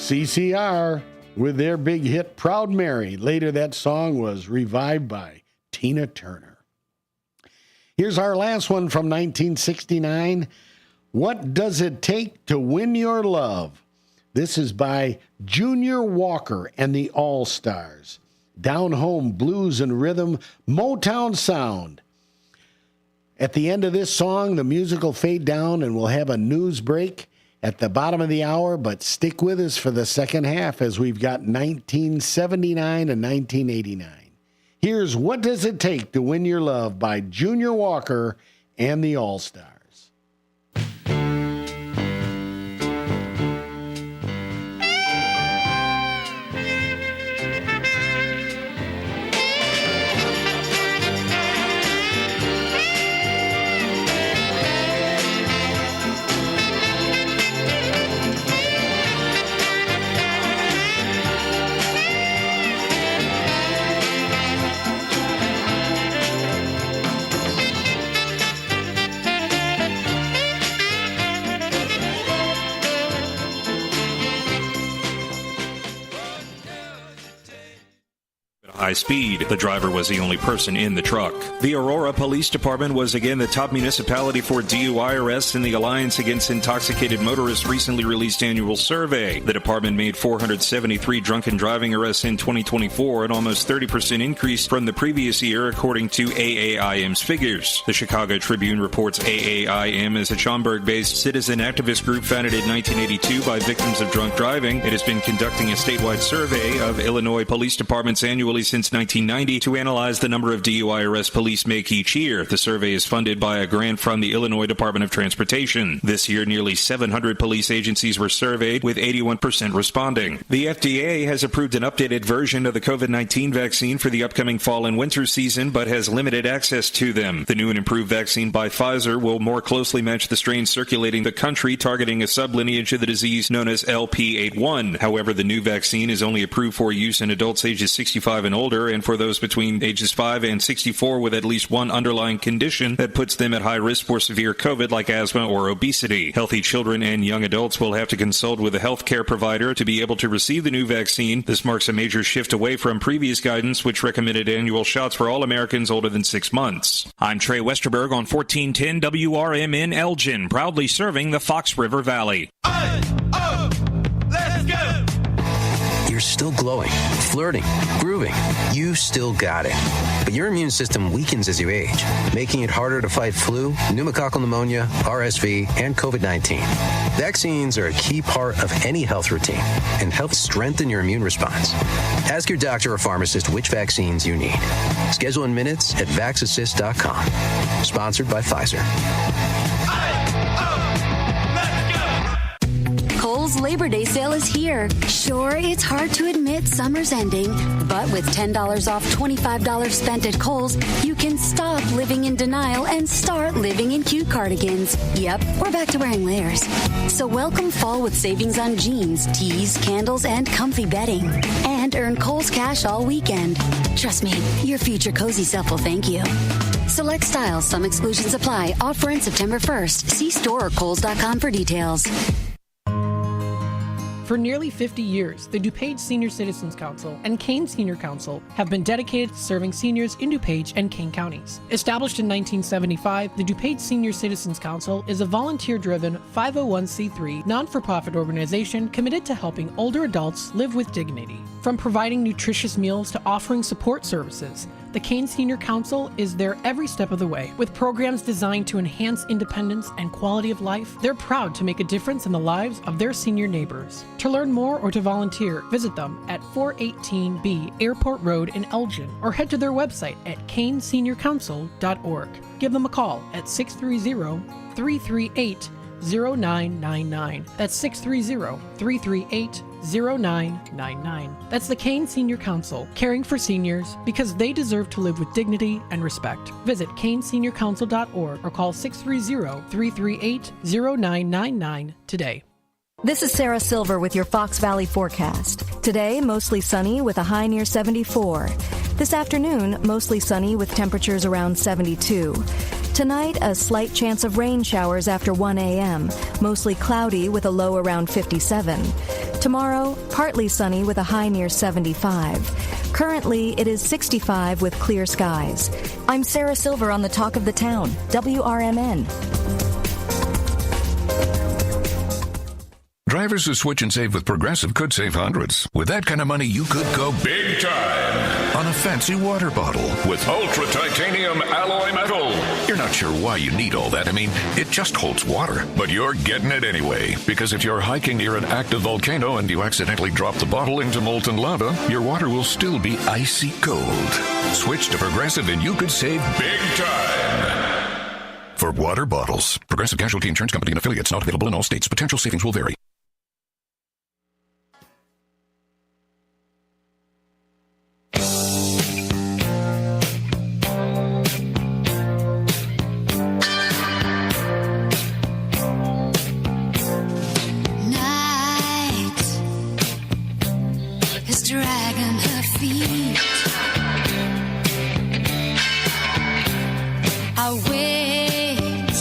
CCR with their big hit Proud Mary. Later that song was revived by Tina Turner. Here's our last one from 1969. What Does It Take to Win Your Love? This is by Junior Walker and the All-Stars. Down home blues and rhythm, Motown sound. At the end of this song, the music will fade down and we'll have a news break at the bottom of the hour, but stick with us for the second half as we've got 1979 and 1989. Here's What Does It Take to Win Your Love by Junior Walker and the All-Stars. High speed. The driver was the only person in the truck. The Aurora Police Department was again the top municipality for DUI arrests in the Alliance Against Intoxicated Motorists recently released annual survey. The department made 473 drunken driving arrests in 2024, an almost 30% increase from the previous year, according to AAIM's figures. The Chicago Tribune reports AAIM is a Schaumburg-based citizen activist group founded in 1982 by victims of drunk driving. It has been conducting a statewide survey of Illinois police departments annually since 1990 to analyze the number of DUI arrests police make each year. The survey is funded by a grant from the Illinois Department of Transportation. This year, nearly 700 police agencies were surveyed, with 81% responding. The FDA has approved an updated version of the COVID-19 vaccine for the upcoming fall and winter season, but has limited access to them. The new and improved vaccine by Pfizer will more closely match the strains circulating the country, targeting a sublineage of the disease known as LP81. However, the new vaccine is only approved for use in adults ages 65 and older, and for those between ages 5 and 64 with at least one underlying condition that puts them at high risk for severe COVID like asthma or obesity. Healthy children and young adults will have to consult with a health care provider to be able to receive the new vaccine. This marks a major shift away from previous guidance, which recommended annual shots for all Americans older than 6 months. I'm Trey Westerberg on 1410 WRMN Elgin, proudly serving the Fox River Valley. Let's go! You're still glowing, flirting, grooving. You still got it. But your immune system weakens as you age, making it harder to fight flu, pneumococcal pneumonia, RSV, and COVID-19. Vaccines are a key part of any health routine and help strengthen your immune response. Ask your doctor or pharmacist which vaccines you need. Schedule in minutes at vaxassist.com. Sponsored by Pfizer. Kohl's Labor Day sale is here. Sure, it's hard to admit summer's ending, but with $10 off $25 spent at Kohl's, you can stop living in denial and start living in cute cardigans. Yep, we're back to wearing layers. So welcome fall with savings on jeans, tees, candles, and comfy bedding. And earn Kohl's cash all weekend. Trust me, your future cozy self will thank you. Select styles, some exclusions apply. Offer in September 1st. See store or Kohls.com for details. For nearly 50 years, the DuPage Senior Citizens Council and Kane Senior Council have been dedicated to serving seniors in DuPage and Kane counties. Established in 1975, the DuPage Senior Citizens Council is a volunteer-driven 501c3 non-for-profit organization committed to helping older adults live with dignity. From providing nutritious meals to offering support services, the Kane Senior Council is there every step of the way. With programs designed to enhance independence and quality of life, they're proud to make a difference in the lives of their senior neighbors. To learn more or to volunteer, visit them at 418B Airport Road in Elgin or head to their website at caneseniorcouncil.org. Give them a call at 630-338-0999. That's 630-338-0999. That's the Kane Senior Council, caring for seniors because they deserve to live with dignity and respect. Visit caneseniorcouncil.org or call 630-338-0999 today. This is Sarah Silver with your Fox Valley forecast. Today, mostly sunny with a high near 74. This afternoon, mostly sunny with temperatures around 72. Tonight, a slight chance of rain showers after 1 a.m., mostly cloudy with a low around 57. Tomorrow, partly sunny with a high near 75. Currently, it is 65 with clear skies. I'm Sarah Silver on the Talk of the Town, WRMN. Drivers who switch and save with Progressive could save hundreds. With that kind of money, you could go big time on a fancy water bottle with ultra titanium alloy metal. You're not sure why you need all that. I mean, it just holds water. But you're getting it anyway. Because if you're hiking near an active volcano and you accidentally drop the bottle into molten lava, your water will still be icy cold. Switch to Progressive and you could save big time. For water bottles, Progressive Casualty Insurance Company and affiliates, not available in all states. Potential savings will vary. Dragging her feet. I wait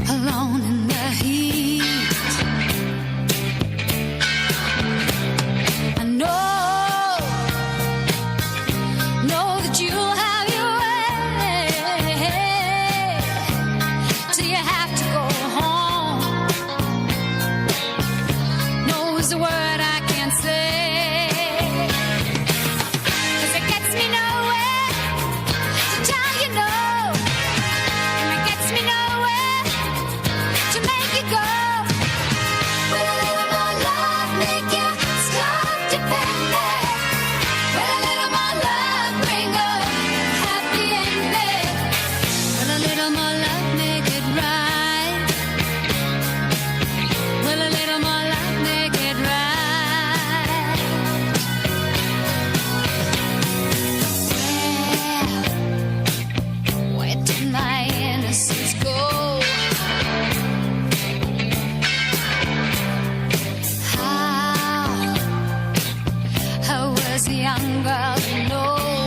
alone in the heat. I know that you'll have your way till you have to go home. No is the word I can say. Young girl, you know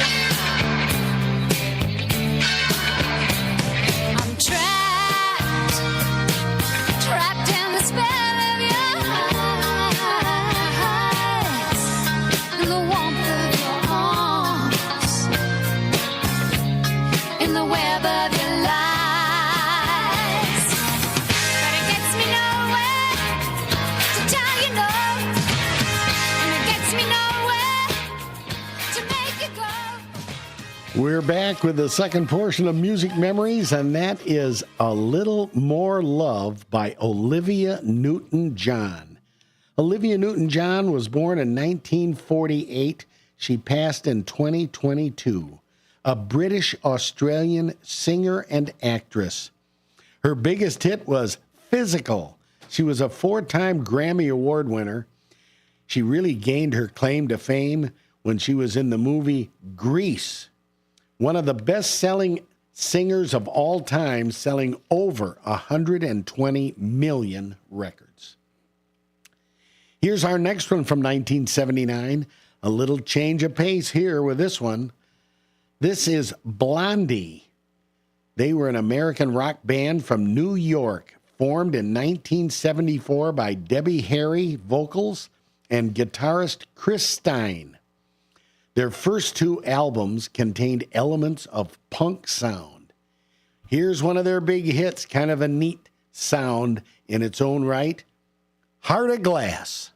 I'm trapped in the spell of your eyes and the warmth of your arms, in the web of your lies. But it gets me nowhere to tell you no, and it gets me nowhere. We're back with the second portion of Music Memories, and that is A Little More Love by Olivia Newton-John. Olivia Newton-John was born in 1948. She passed in 2022. A British-Australian singer and actress. Her biggest hit was Physical. She was a 4-time Grammy Award winner. She really gained her claim to fame when she was in the movie Grease. One of the best-selling singers of all time, selling over 120 million records. Here's our next one from 1979. A little change of pace here with this one. This is Blondie. They were an American rock band from New York, formed in 1974 by Debbie Harry, vocals, and guitarist Chris Stein. Their first 2 albums contained elements of punk sound. Here's one of their big hits, kind of a neat sound in its own right, Heart of Glass.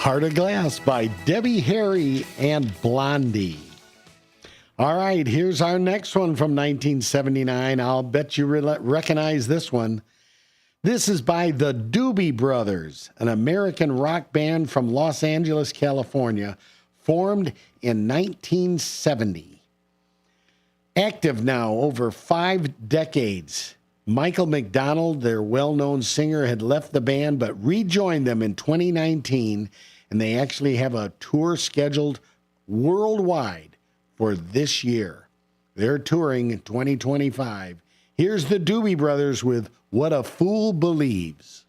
Heart of Glass by Debbie Harry and Blondie. All right, here's our next one from 1979. I'll bet you recognize this one. This is by the Doobie Brothers, an American rock band from Los Angeles, California, formed in 1970. Active now over 5 decades. Michael McDonald, their well-known singer, had left the band but rejoined them in 2019, and they actually have a tour scheduled worldwide for this year. They're touring in 2025. Here's the Doobie Brothers with What a Fool Believes.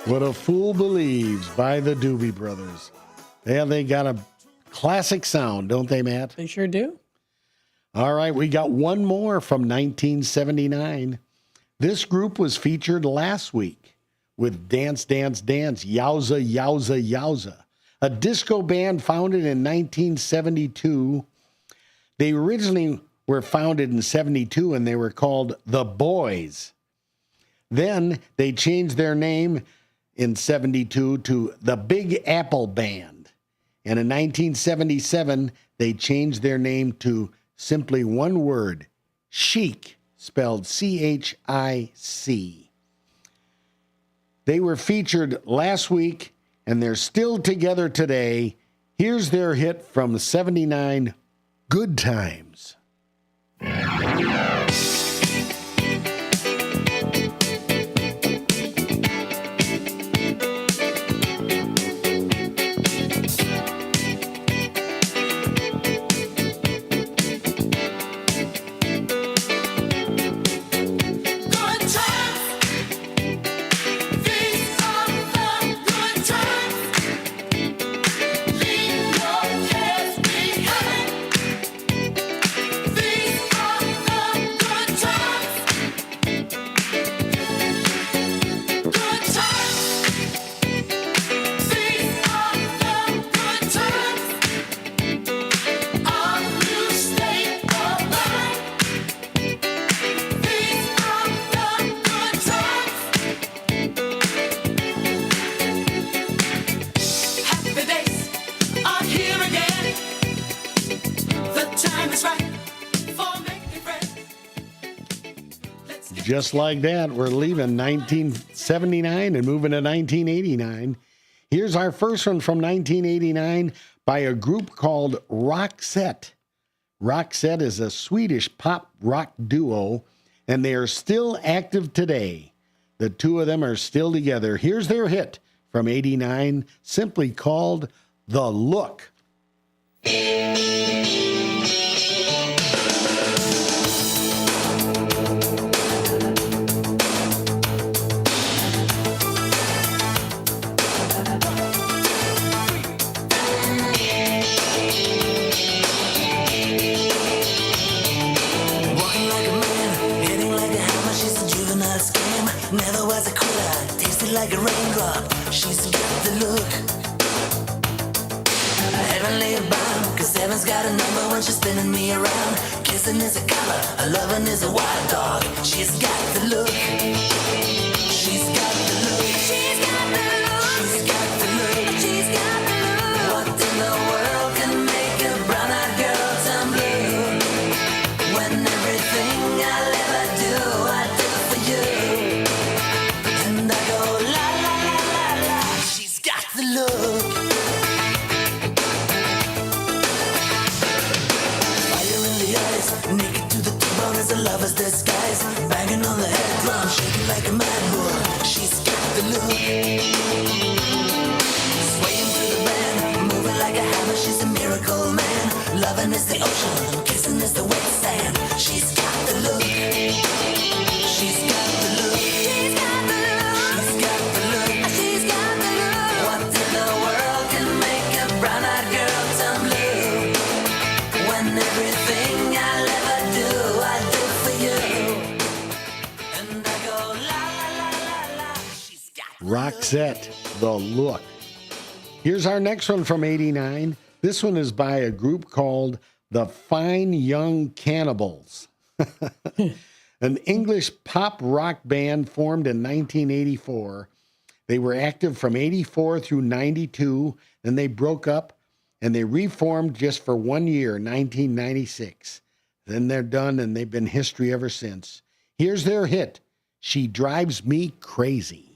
What a Fool Believes by the Doobie Brothers. Yeah, they got a classic sound, don't they, Matt? They sure do. All right, we got one more from 1979. This group was featured last week with Dance, Dance, Dance, Yowza, Yowza, Yowza, a disco band founded in 1972. They originally were founded in 72, and they were called The Boys. Then they changed their name in 72 to the Big Apple Band. And in 1977, they changed their name to simply one word, Chic, spelled C-H-I-C. They were featured last week, and they're still together today. Here's their hit from 79, Good Times. just like that, we're leaving 1979 and moving to 1989. Here's our first one from 1989 by a group called Roxette. Roxette is a Swedish pop rock duo, and they are still active today. The two of them are still together. Here's their hit from 89, simply called The Look. Never was a quitter, tasted like a raindrop. She's got the look. Heavenly bound, cause heaven's got a number when she's spinning me around. Kissing is a color, a loving is a wild dog. She's got the look. She's got the look. She's got the look. She's got the look. She's got the look. What in the world can make a brown-eyed girl turn blue? When everything I'll ever do, I do for you. Look. Fire in the eyes, naked to the T-bone as a lover's disguise. Banging on the head drum, shaking like a mad bull. She's got the look. Swaying through the band, moving like a hammer. She's a miracle man. Loving is the ocean, kissing is the wet sand. She's got the look. She's got the look. She's got the look. She's got the look. She's got the look. What in the world can make a brown-eyed girl turn blue? When everything I'll ever do, I do for you. And I go la la la la la. She's got Roxette, The Look. Here's our next one from 89. This one is by a group called the Fine Young Cannibals. An English pop rock band formed in 1984. They were active from 84 through 92, then they broke up and they reformed just for 1 year, 1996. Then they're done and they've been history ever since. Here's their hit, She Drives Me Crazy.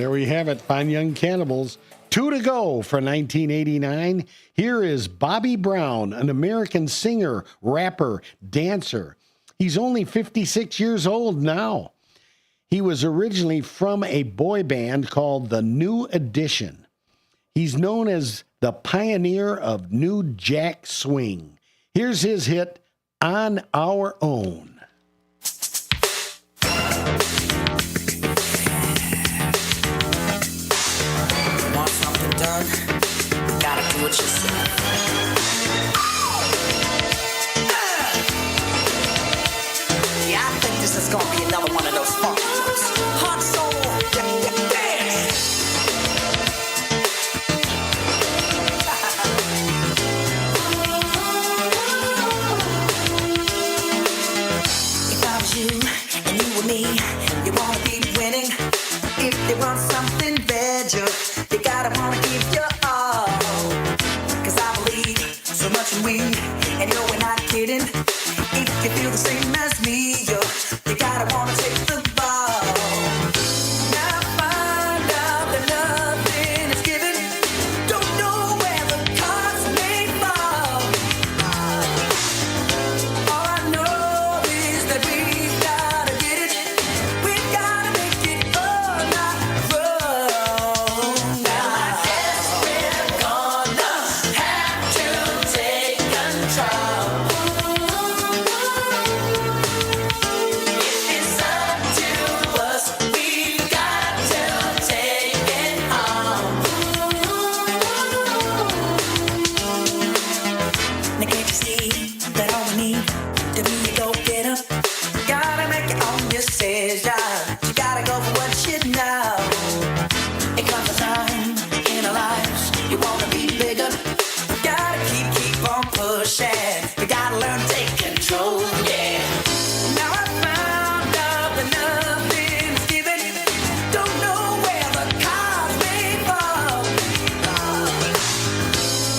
There we have it, Fine Young Cannibals. 2 to go for 1989. Here is Bobby Brown, an American singer, rapper, dancer. He's only 56 years old now. He was originally from a boy band called The New Edition. He's known as the pioneer of New Jack Swing. Here's his hit, On Our Own. Want something done? Gotta do it yourself. Yeah, I think this is gonna be another one of those funk ones. Hot soul, dance. If I was you and you were me, you wanna be winning. If they want something better, you gotta wanna give your all. 'Cause I believe so much in we, and no, we're not kidding. If you feel the same as me, you gotta wanna take the ball. Now find out that nothing is given. Don't know where the cards may fall. All I know is that we've gotta get it. We've gotta make it on our own. Now I guess we're gonna have to take control. If it's up to us, we've got to take it home. Now can't you see that all we need to be a go-getter? Gotta make your own decision. You gotta go for what you know. It comes a time in our lives you wanna be bigger. Gotta keep on pushing. You gotta learn to take control, yeah. Now I found out that nothing's given. Don't know where the cards may fall.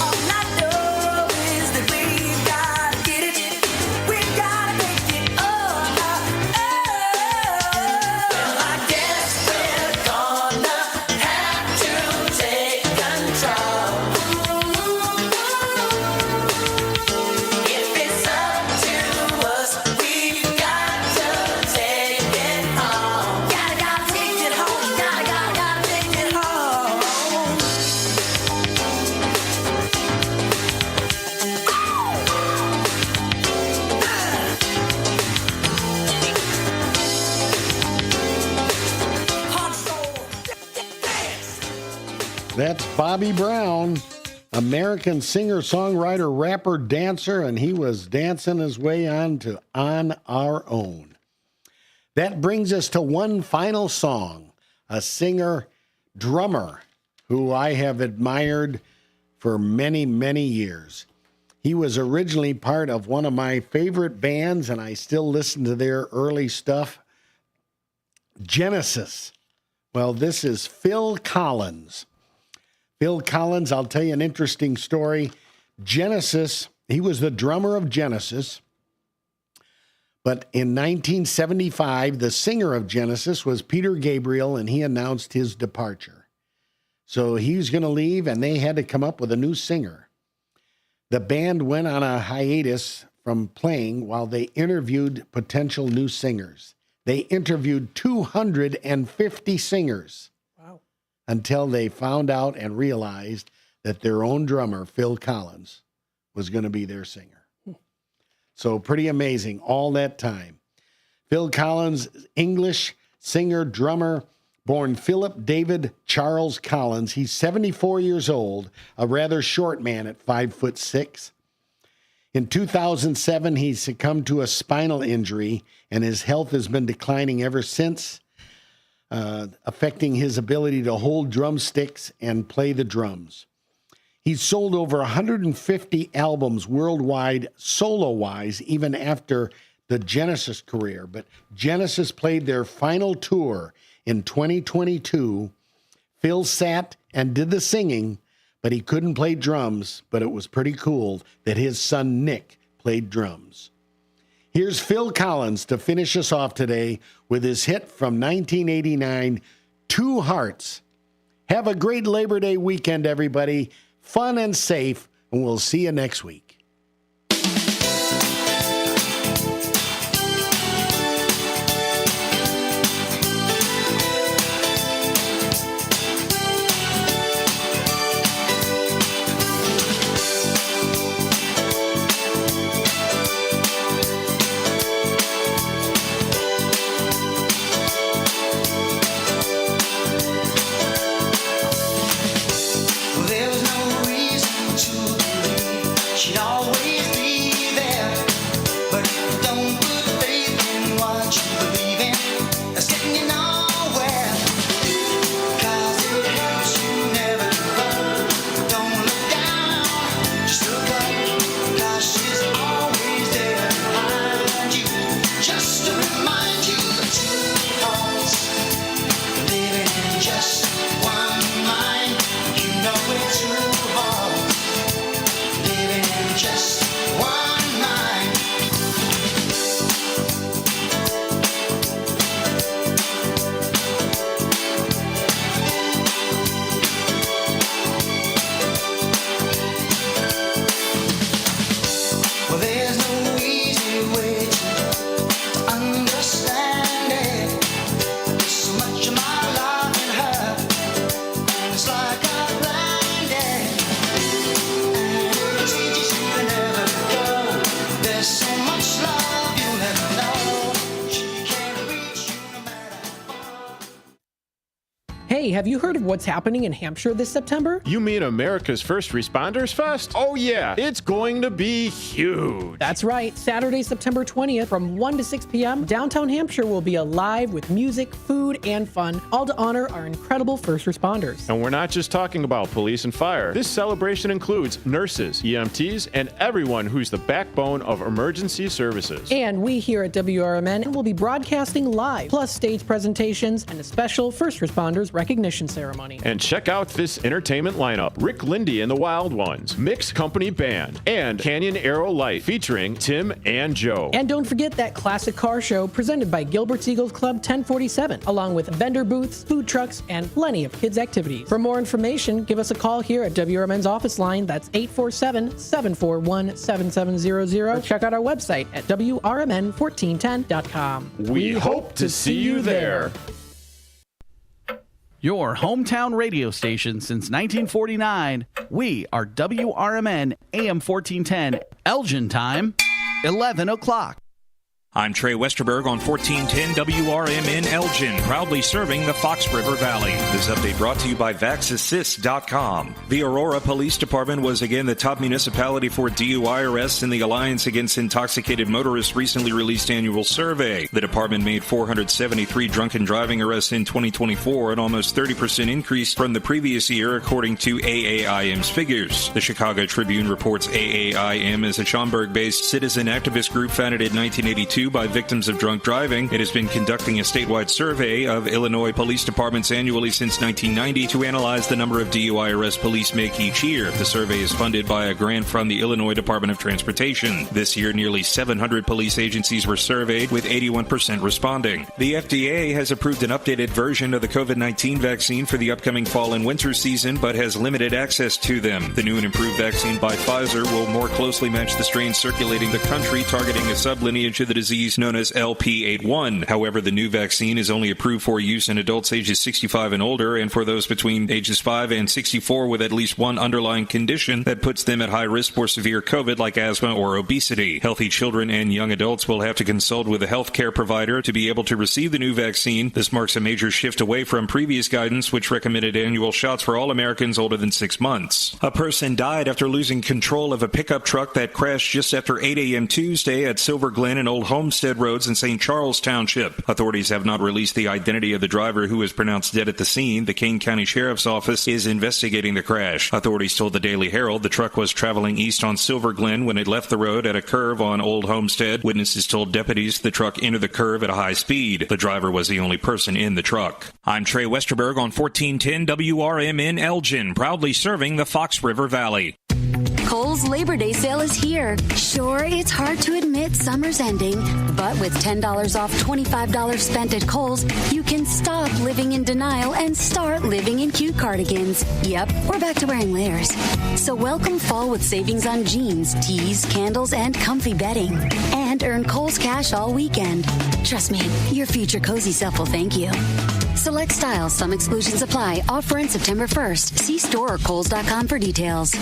All I know is that we've gotta get it. We've gotta make it on our own. Well, I guess we're gonna have to take control. If it's up to us, we've got to take it home. Gotta take it home. Gotta take it home. That's Bobby Brown, American singer, songwriter, rapper, dancer, and he was dancing his way on to On Our Own. That brings us to one final song, a singer, drummer, who I have admired for many, many years. He was originally part of one of my favorite bands, and I still listen to their early stuff, Genesis. Well, this is Phil Collins. Phil Collins, I'll tell you an interesting story. Genesis, he was the drummer of Genesis. But in 1975, the singer of Genesis was Peter Gabriel, and he announced his departure. So he was going to leave, and they had to come up with a new singer. The band went on a hiatus from playing while they interviewed potential new singers. They interviewed 250 singers. Until they found out and realized that their own drummer, Phil Collins, was going to be their singer. So pretty amazing all that time. Phil Collins, English singer, drummer, born Philip David Charles Collins. He's 74 years old, a rather short man at 5'6". In 2007, he succumbed to a spinal injury, and his health has been declining ever since, affecting his ability to hold drumsticks and play the drums. He's sold over 150 albums worldwide, solo-wise, even after the Genesis career. But Genesis played their final tour in 2022. Phil sat and did the singing, but he couldn't play drums. But it was pretty cool that his son Nick played drums. Here's Phil Collins to finish us off today with his hit from 1989, Two Hearts. Have a great Labor Day weekend, everybody. Fun and safe, and we'll see you next week. Hey, have you heard of what's happening in Hampshire this September? You mean America's First Responders Fest? Oh yeah, it's going to be huge. That's right. Saturday, September 20th from 1 to 6 p.m., downtown Hampshire will be alive with music, food, and fun, all to honor our incredible first responders. And we're not just talking about police and fire. This celebration includes nurses, EMTs, and everyone who's the backbone of emergency services. And we here at WRMN will be broadcasting live, plus stage presentations and a special first responders recognition ceremony. And check out this entertainment lineup. Rick Lindy and the Wild Ones, Mixed Company Band, and Canyon Arrow Light featuring Tim and Joe. And don't forget that classic car show presented by Gilbert's Eagles Club 1047, along with vendor booths, food trucks, and plenty of kids' activities. For more information, give us a call here at WRMN's office line. That's 847-741-7700. Or check out our website at WRMN1410.com. We hope to see you there. Your hometown radio station since 1949. We are WRMN AM 1410, Elgin time, 11 o'clock. I'm Trey Westerberg on 1410 WRMN Elgin, proudly serving the Fox River Valley. This update brought to you by VaxAssist.com. The Aurora Police Department was again the top municipality for DUI arrests in the Alliance Against Intoxicated Motorists recently released annual survey. The department made 473 drunken driving arrests in 2024, an almost 30% increase from the previous year, according to AAIM's figures. The Chicago Tribune reports AAIM is a Schaumburg-based citizen activist group founded in 1982 by victims of drunk driving. It has been conducting a statewide survey of Illinois police departments annually since 1990 to analyze the number of DUI arrests police make each year. The survey is funded by a grant from the Illinois Department of Transportation. This year, nearly 700 police agencies were surveyed, with 81% responding. The FDA has approved an updated version of the COVID-19 vaccine for the upcoming fall and winter season, but has limited access to them. The new and improved vaccine by Pfizer will more closely match the strains circulating the country, targeting a sublineage of the disease known as LP81. However, the new vaccine is only approved for use in adults ages 65 and older, and for those between ages 5 and 64 with at least one underlying condition that puts them at high risk for severe COVID, like asthma or obesity. Healthy children and young adults will have to consult with a health care provider to be able to receive the new vaccine. This marks a major shift away from previous guidance, which recommended annual shots for all Americans older than 6 months. A person died after losing control of a pickup truck that crashed just after 8 a.m. Tuesday at Silver Glen and Old Homestead Roads in St. Charles Township. Authorities have not released the identity of the driver, who was pronounced dead at the scene. The Kane County Sheriff's Office is investigating the crash. Authorities told the Daily Herald the truck was traveling east on Silver Glen when it left the road at a curve on Old Homestead. Witnesses told deputies the truck entered the curve at a high speed. The driver was the only person in the truck. I'm Trey Westerberg on 1410 WRMN Elgin, proudly serving the Fox River Valley. Kohl's Kohl's Labor Day sale is here. Sure, it's hard to admit summer's ending, but with $10 off $25 spent at Kohl's, you can stop living in denial and start living in cute cardigans. Yep, we're back to wearing layers. So welcome fall with savings on jeans, tees, candles, and comfy bedding. And earn Kohl's cash all weekend. Trust me, your future cozy self will thank you. Select styles, some exclusions apply. Offer in September 1st. See store or Kohls.com for details.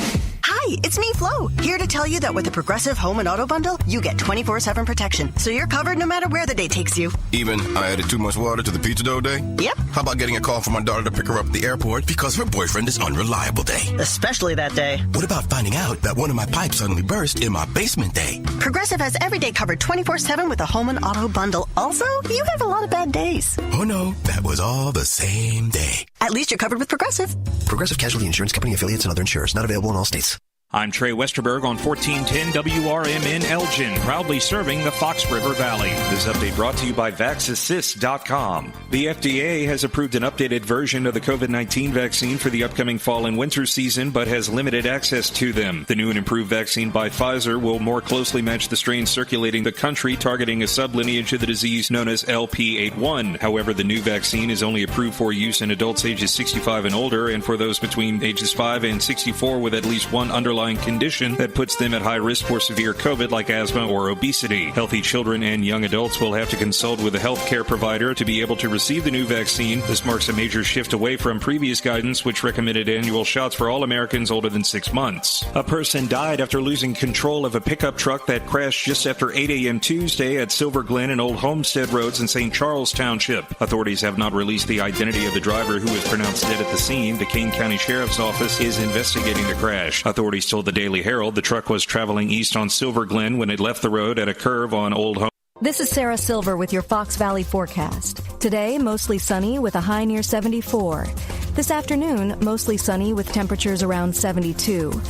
Hi, it's me, Flo, here to tell you that with the Progressive Home and Auto Bundle, you get 24/7 protection, so you're covered no matter where the day takes you. Even I added too much water to the pizza dough day? Yep. How about getting a call from my daughter to pick her up at the airport because her boyfriend is unreliable day? Especially that day. What about finding out that one of my pipes suddenly burst in my basement day? Progressive has every day covered 24/7 with the Home and Auto Bundle. Also, you have a lot of bad days. Oh no, that was all the same day. At least you're covered with Progressive. Progressive Casualty Insurance Company affiliates and other insurers. Not available in all states. I'm Trey Westerberg on 1410 WRMN Elgin, proudly serving the Fox River Valley. This update brought to you by VaxAssist.com. The FDA has approved an updated version of the COVID-19 vaccine for the upcoming fall and winter season, but has limited access to them. The new and improved vaccine by Pfizer will more closely match the strains circulating the country, targeting a sublineage of the disease known as LP81. However, the new vaccine is only approved for use in adults ages 65 and older, and for those between ages 5 and 64 with at least one underlying condition that puts them at high risk for severe COVID like asthma or obesity. Healthy children and young adults will have to consult with a healthcare provider to be able to receive the new vaccine. This marks a major shift away from previous guidance, which recommended annual shots for all Americans older than 6 months. A person died after losing control of a pickup truck that crashed just after 8 a.m. Tuesday at Silver Glen and Old Homestead Roads in St. Charles Township. Authorities have not released the identity of the driver, who was pronounced dead at the scene. The Kane County Sheriff's Office is investigating the crash. Authorities told the Daily Herald the truck was traveling east on Silver Glen when it left the road at a curve on Old Home. This is Sarah Silver with your Fox Valley forecast. Today, mostly sunny with a high near 74. This afternoon, mostly sunny with temperatures around 72.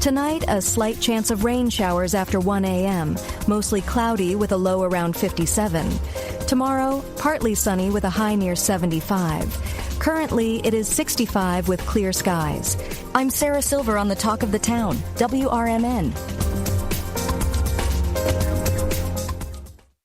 Tonight, a slight chance of rain showers after 1 a.m., mostly cloudy with a low around 57. Tomorrow, partly sunny with a high near 75. Currently, it is 65 with clear skies. I'm Sarah Silver on the Talk of the Town, WRMN.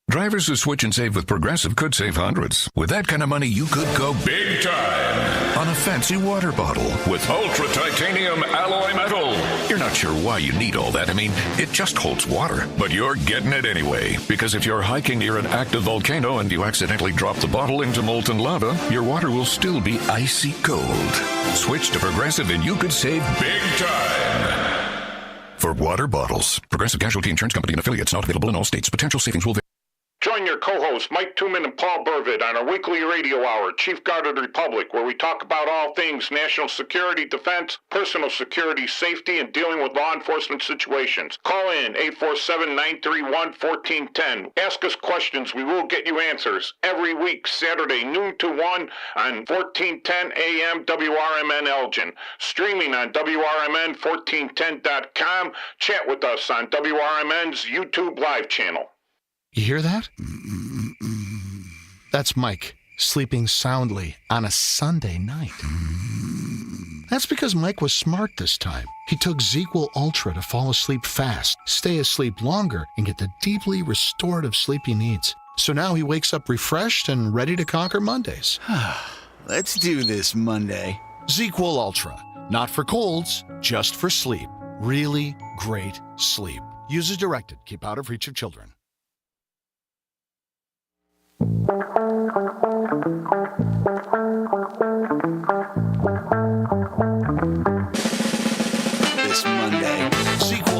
Drivers who switch and save with Progressive could save hundreds. With that kind of money, you could go big time on a fancy water bottle with ultra titanium alloy metal. You're not sure why you need all that. I mean, it just holds water. But you're getting it anyway. Because if you're hiking near an active volcano and you accidentally drop the bottle into molten lava, your water will still be icy cold. Switch to Progressive and you could save big time. For water bottles, Progressive Casualty Insurance Company and affiliates, not available in all states. Potential savings will vary. Join your co-hosts Mike Tooman and Paul Burvid on our weekly radio hour, Chief Guard of the Republic, where we talk about all things national security, defense, personal security, safety, and dealing with law enforcement situations. Call in 847-931-1410. Ask us questions. We will get you answers. Every week, Saturday, noon to 1 on 1410 AM WRMN Elgin. Streaming on WRMN1410.com. Chat with us on WRMN's YouTube live channel. You hear that? That's Mike, sleeping soundly on a Sunday night. That's because Mike was smart this time. He took ZQL Ultra to fall asleep fast, stay asleep longer, and get the deeply restorative sleep he needs. So now he wakes up refreshed and ready to conquer Mondays. Let's do this Monday. ZQL Ultra. Not for colds, just for sleep. Really great sleep. Use as directed. Keep out of reach of children. This Monday. Sequel.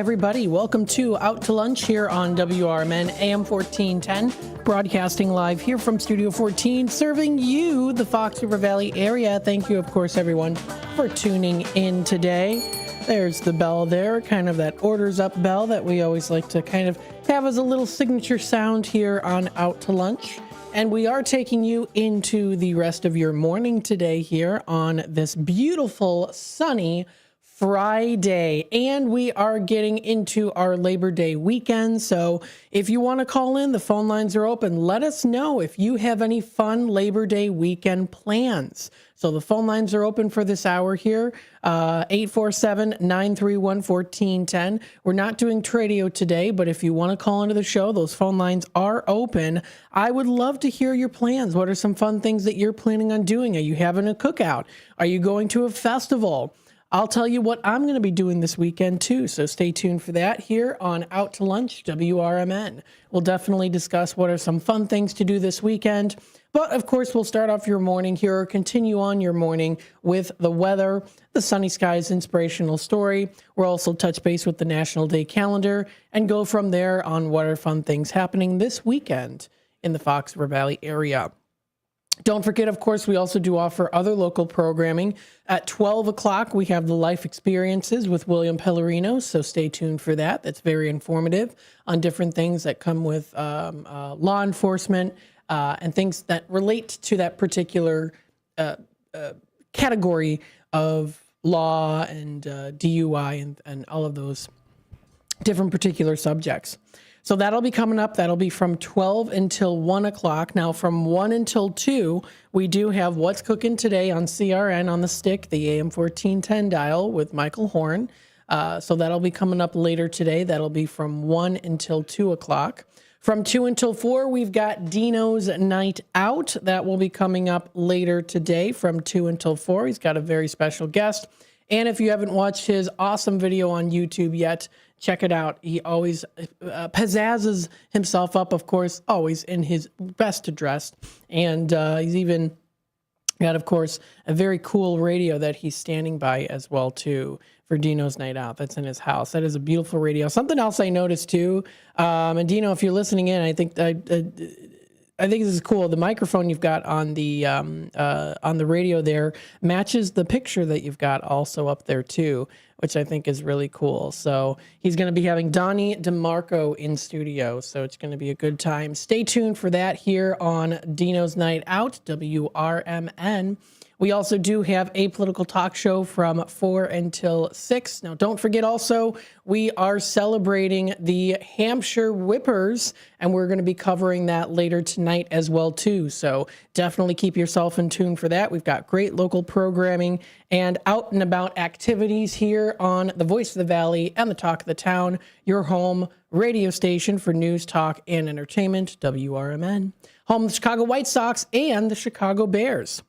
everybody. Welcome to Out to Lunch here on WRMN AM 1410, broadcasting live here from Studio 14, serving you, the Fox River Valley area. Thank you, of course, everyone, for tuning in today. There's the bell there, kind of that orders up bell that we always like to kind of have as a little signature sound here on Out to Lunch. And we are taking you into the rest of your morning today here on this beautiful, sunny Friday. And we are getting into our Labor Day weekend. So if you want to call in, the phone lines are open. Let us know if you have any fun Labor Day weekend plans. So the phone lines are open for this hour here, 847-931-1410. We're not doing Tradio today, but if you want to call into the show, those phone lines are open. I would love to hear your plans. What are some fun things that you're planning on doing? Are you having a cookout? Are you going to a festival? I'll tell you what I'm going to be doing this weekend, too, so stay tuned for that here on Out to Lunch, WRMN. We'll definitely discuss what are some fun things to do this weekend. But, of course, we'll start off your morning here, or continue on your morning with the weather, the sunny skies inspirational story. We'll also touch base with the National Day calendar and go from there on what are fun things happening this weekend in the Fox River Valley area. Don't forget, of course, we also do offer other local programming. At 12 o'clock, we have the Life Experiences with William Pellerino, so stay tuned for that. That's very informative on different things that come with law enforcement and things that relate to that particular category of law and DUI and all of those different particular subjects. So that'll be coming up. That'll be from 12 until 1 o'clock. Now, from 1 until 2, we do have What's Cooking Today on CRN on the stick, the AM 1410 dial with Michael Horn. So that'll be coming up later today. That'll be from 1 until 2 o'clock. From 2 until 4, we've got Dino's Night Out. That will be coming up later today from 2 until 4. He's got a very special guest. And if you haven't watched his awesome video on YouTube yet, check it out. He always pizzazzes himself up, of course, always in his best dressed. And he's even got, of course, a very cool radio that he's standing by as well, too, for Dino's Night Out. That's in his house. That is a beautiful radio. Something else I noticed, too, and Dino, if you're listening in, I think this is cool. The microphone you've got on the radio there matches the picture that you've got also up there too, which I think is really cool. So he's going to be having Donnie DeMarco in studio, so it's going to be a good time. Stay tuned for that here on Dino's Night Out, WRMN. We also do have a political talk show from 4 until 6. Now, don't forget also, we are celebrating the Hampshire Whippers, and we're going to be covering that later tonight as well, too. So definitely keep yourself in tune for that. We've got great local programming and out and about activities here on the Voice of the Valley and the Talk of the Town, your home radio station for news, talk, and entertainment, WRMN, home of the Chicago White Sox and the Chicago Bears.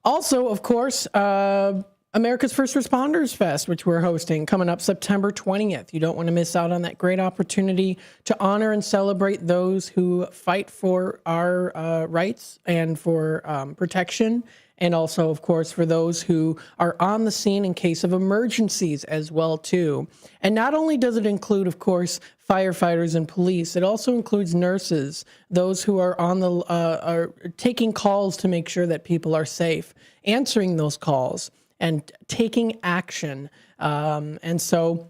Also, of course, America's First Responders Fest, which we're hosting, coming up September 20th. You don't want to miss out on that great opportunity to honor and celebrate those who fight for our rights and for protection, and also, of course, for those who are on the scene in case of emergencies as well, too. And not only does it include, of course, firefighters and police, it also includes nurses, those who are on the are taking calls to make sure that people are safe, answering those calls and taking action. And so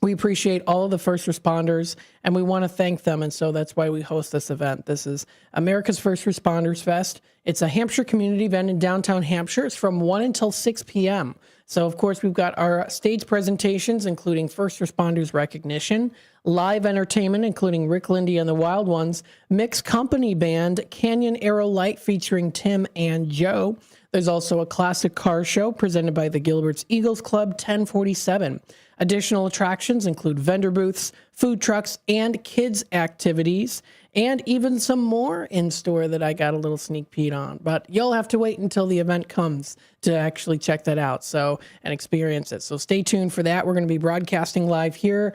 we appreciate all of the first responders, and we want to thank them, and so that's why we host this event. This is America's First Responders Fest. It's a Hampshire community event in downtown Hampshire. It's from 1 until 6 p.m. So, of course, we've got our stage presentations, including first responders recognition, live entertainment, including Rick Lindy and the Wild Ones, mixed company band, Canyon Arrow Light featuring Tim and Joe. There's also a classic car show presented by the Gilbert's Eagles Club 1047. Additional attractions include vendor booths, food trucks, and kids' activities, and even some more in store that I got a little sneak peek on. But you'll have to wait until the event comes to actually check that out and experience it. So stay tuned for that. We're going to be broadcasting live here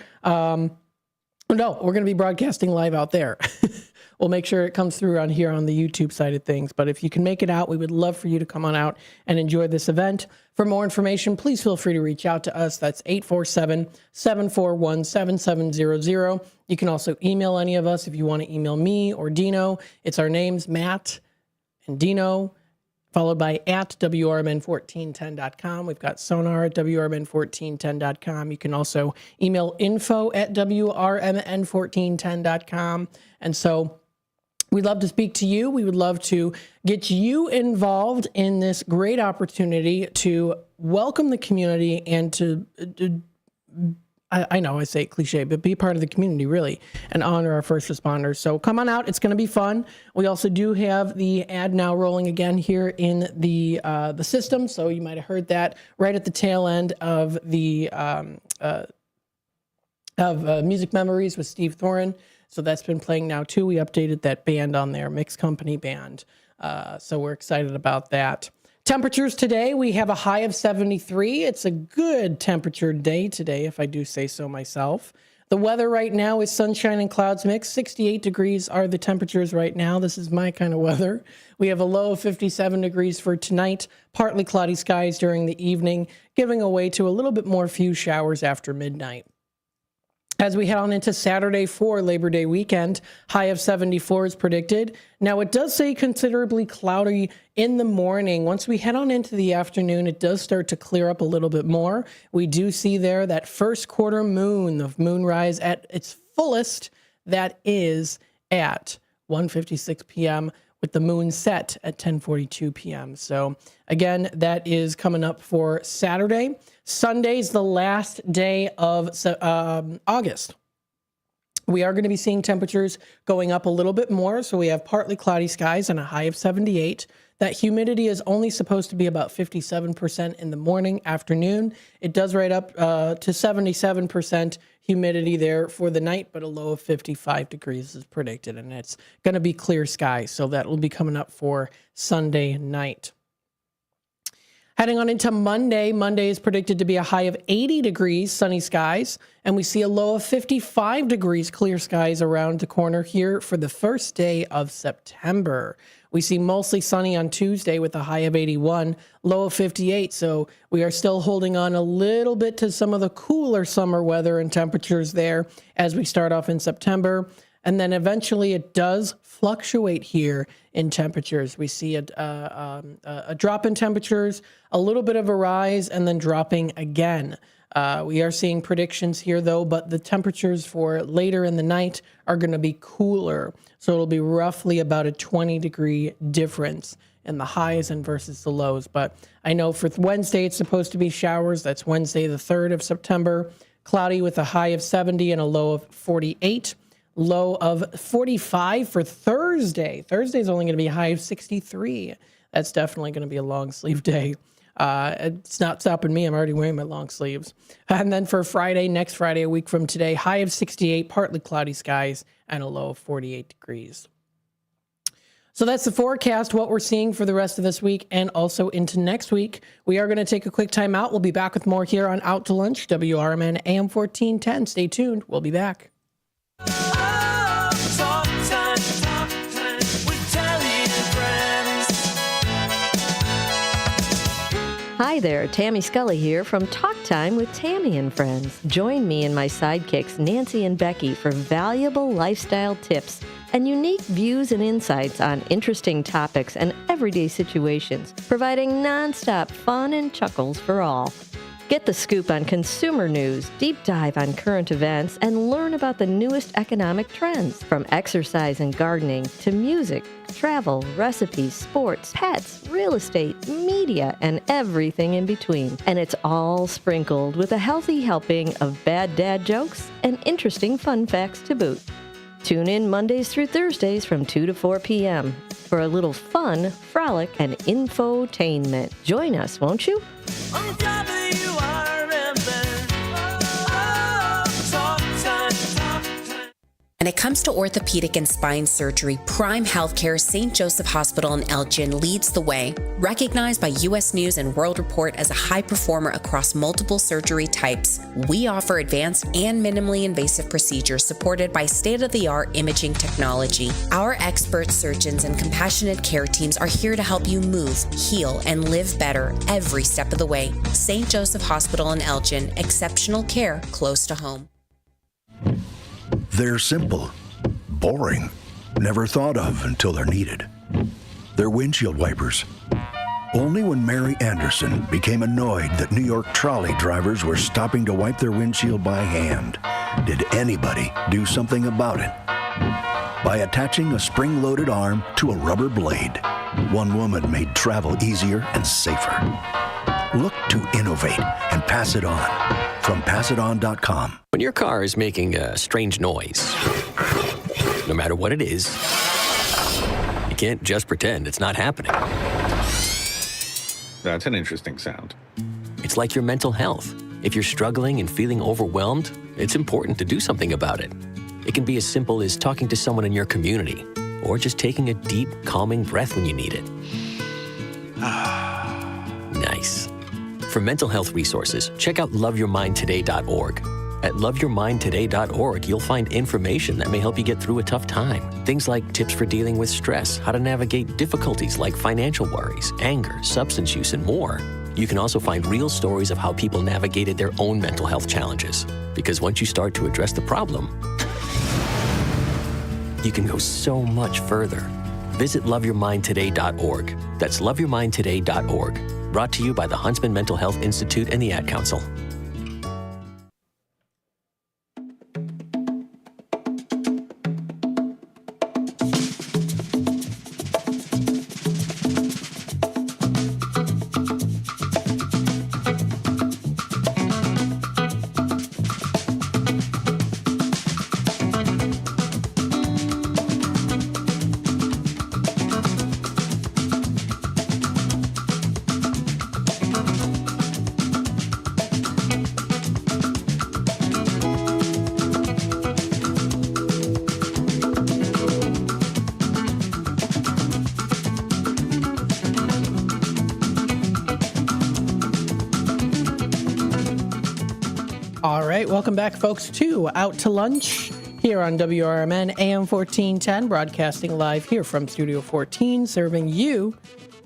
No, we're going to be broadcasting live out there. We'll make sure it comes through on here on the YouTube side of things. But if you can make it out, we would love for you to come on out and enjoy this event. For more information, please feel free to reach out to us. That's 847-741-7700. You can also email any of us if you want to email me or Dino. It's our names, Matt and Dino, followed by at WRMN1410.com. We've got Sonar at WRMN1410.com. You can also email info at WRMN1410.com. And so we'd love to speak to you. We would love to get you involved in this great opportunity to welcome the community and to I know I say it cliche, but be part of the community, really, and honor our first responders. So come on out. It's going to be fun. We also do have the ad now rolling again here in the system. So you might have heard that right at the tail end of the Music Memories with Steve Thoren. So that's been playing now, too. We updated that band on there, Mixed Company Band. So we're excited about that. Temperatures today, we have a high of 73. It's a good temperature day today, if I do say so myself. The weather right now is sunshine and clouds mixed. 68 degrees are the temperatures right now. This is my kind of weather. We have a low of 57 degrees for tonight. Partly cloudy skies during the evening, giving way to a little bit more few showers after midnight. As we head on into Saturday for Labor Day weekend, high of 74 is predicted. Now, it does say considerably cloudy in the morning. Once we head on into the afternoon, it does start to clear up a little bit more. We do see there that first quarter moon, the moonrise at its fullest. That is at 1:56 p.m. with the moon set at 10:42 p.m. So again, that is coming up for Saturday. Sunday's the last day of August. We are going to be seeing temperatures going up a little bit more. So we have partly cloudy skies and a high of 78. That humidity is only supposed to be about 57% in the morning, afternoon. It does right up to 77% humidity there for the night, but a low of 55 degrees is predicted. And it's going to be clear skies. So that will be coming up for Sunday night. Heading on into Monday, Monday is predicted to be a high of 80 degrees, sunny skies, and we see a low of 55 degrees, clear skies around the corner here for the first day of September. We see mostly sunny on Tuesday with a high of 81, low of 58, so we are still holding on a little bit to some of the cooler summer weather and temperatures there as we start off in September. And then eventually it does fluctuate here in temperatures. We see a drop in temperatures, a little bit of a rise, and then dropping again. We are seeing predictions here, though, but the temperatures for later in the night are going to be cooler. So it'll be roughly about a 20-degree difference in the highs and versus the lows. But I know for Wednesday it's supposed to be showers. That's Wednesday, the 3rd of September. Cloudy with a high of 70 and a low of 48. Low of 45 for Thursday. Thursday is only going to be a high of 63. That's definitely going to be a long sleeve day. It's not stopping me. I'm already wearing my long sleeves. And then for Friday, next Friday, a week from today, high of 68, partly cloudy skies, and a low of 48 degrees. So that's the forecast, what we're seeing for the rest of this week and also into next week. We are going to take a quick time out. We'll be back with more here on Out to Lunch, WRMN AM 1410. Stay tuned. We'll be back. Hi there, Tammy Scully here from Talk Time with Tammy and Friends. Join me and my sidekicks, Nancy and Becky, for valuable lifestyle tips and unique views and insights on interesting topics and everyday situations, providing nonstop fun and chuckles for all. Get the scoop on consumer news, deep dive on current events, and learn about the newest economic trends, from exercise and gardening to music, travel, recipes, sports, pets, real estate, media, and everything in between. And it's all sprinkled with a healthy helping of bad dad jokes and interesting fun facts to boot. Tune in Mondays through Thursdays from 2 to 4 p.m. for a little fun, frolic, and infotainment. Join us, won't you? And it comes to orthopedic and spine surgery, Prime Healthcare St. Joseph Hospital in Elgin leads the way. Recognized by U.S. News and World Report as a high performer across multiple surgery types, we offer advanced and minimally invasive procedures supported by state-of-the-art imaging technology. Our expert surgeons and compassionate care teams are here to help you move, heal, and live better every step of the way. St. Joseph Hospital in Elgin, exceptional care close to home. They're simple, boring, never thought of until they're needed. They're windshield wipers. Only when Mary Anderson became annoyed that New York trolley drivers were stopping to wipe their windshield by hand did anybody do something about it. By attaching a spring-loaded arm to a rubber blade, one woman made travel easier and safer. Look to innovate and pass it on. From passiton.com. When your car is making a strange noise, no matter what it is, you can't just pretend it's not happening. That's an interesting sound. It's like your mental health. If you're struggling and feeling overwhelmed, it's important to do something about it. It can be as simple as talking to someone in your community, or just taking a deep, calming breath when you need it. Nice. For mental health resources, check out loveyourmindtoday.org. At loveyourmindtoday.org, you'll find information that may help you get through a tough time. Things like tips for dealing with stress, how to navigate difficulties like financial worries, anger, substance use, and more. You can also find real stories of how people navigated their own mental health challenges. Because once you start to address the problem, you can go so much further. Visit loveyourmindtoday.org. That's loveyourmindtoday.org. Brought to you by the Huntsman Mental Health Institute and the Ad Council. All right, welcome back, folks, to Out to Lunch here on WRMN AM 1410, broadcasting live here from Studio 14, serving you,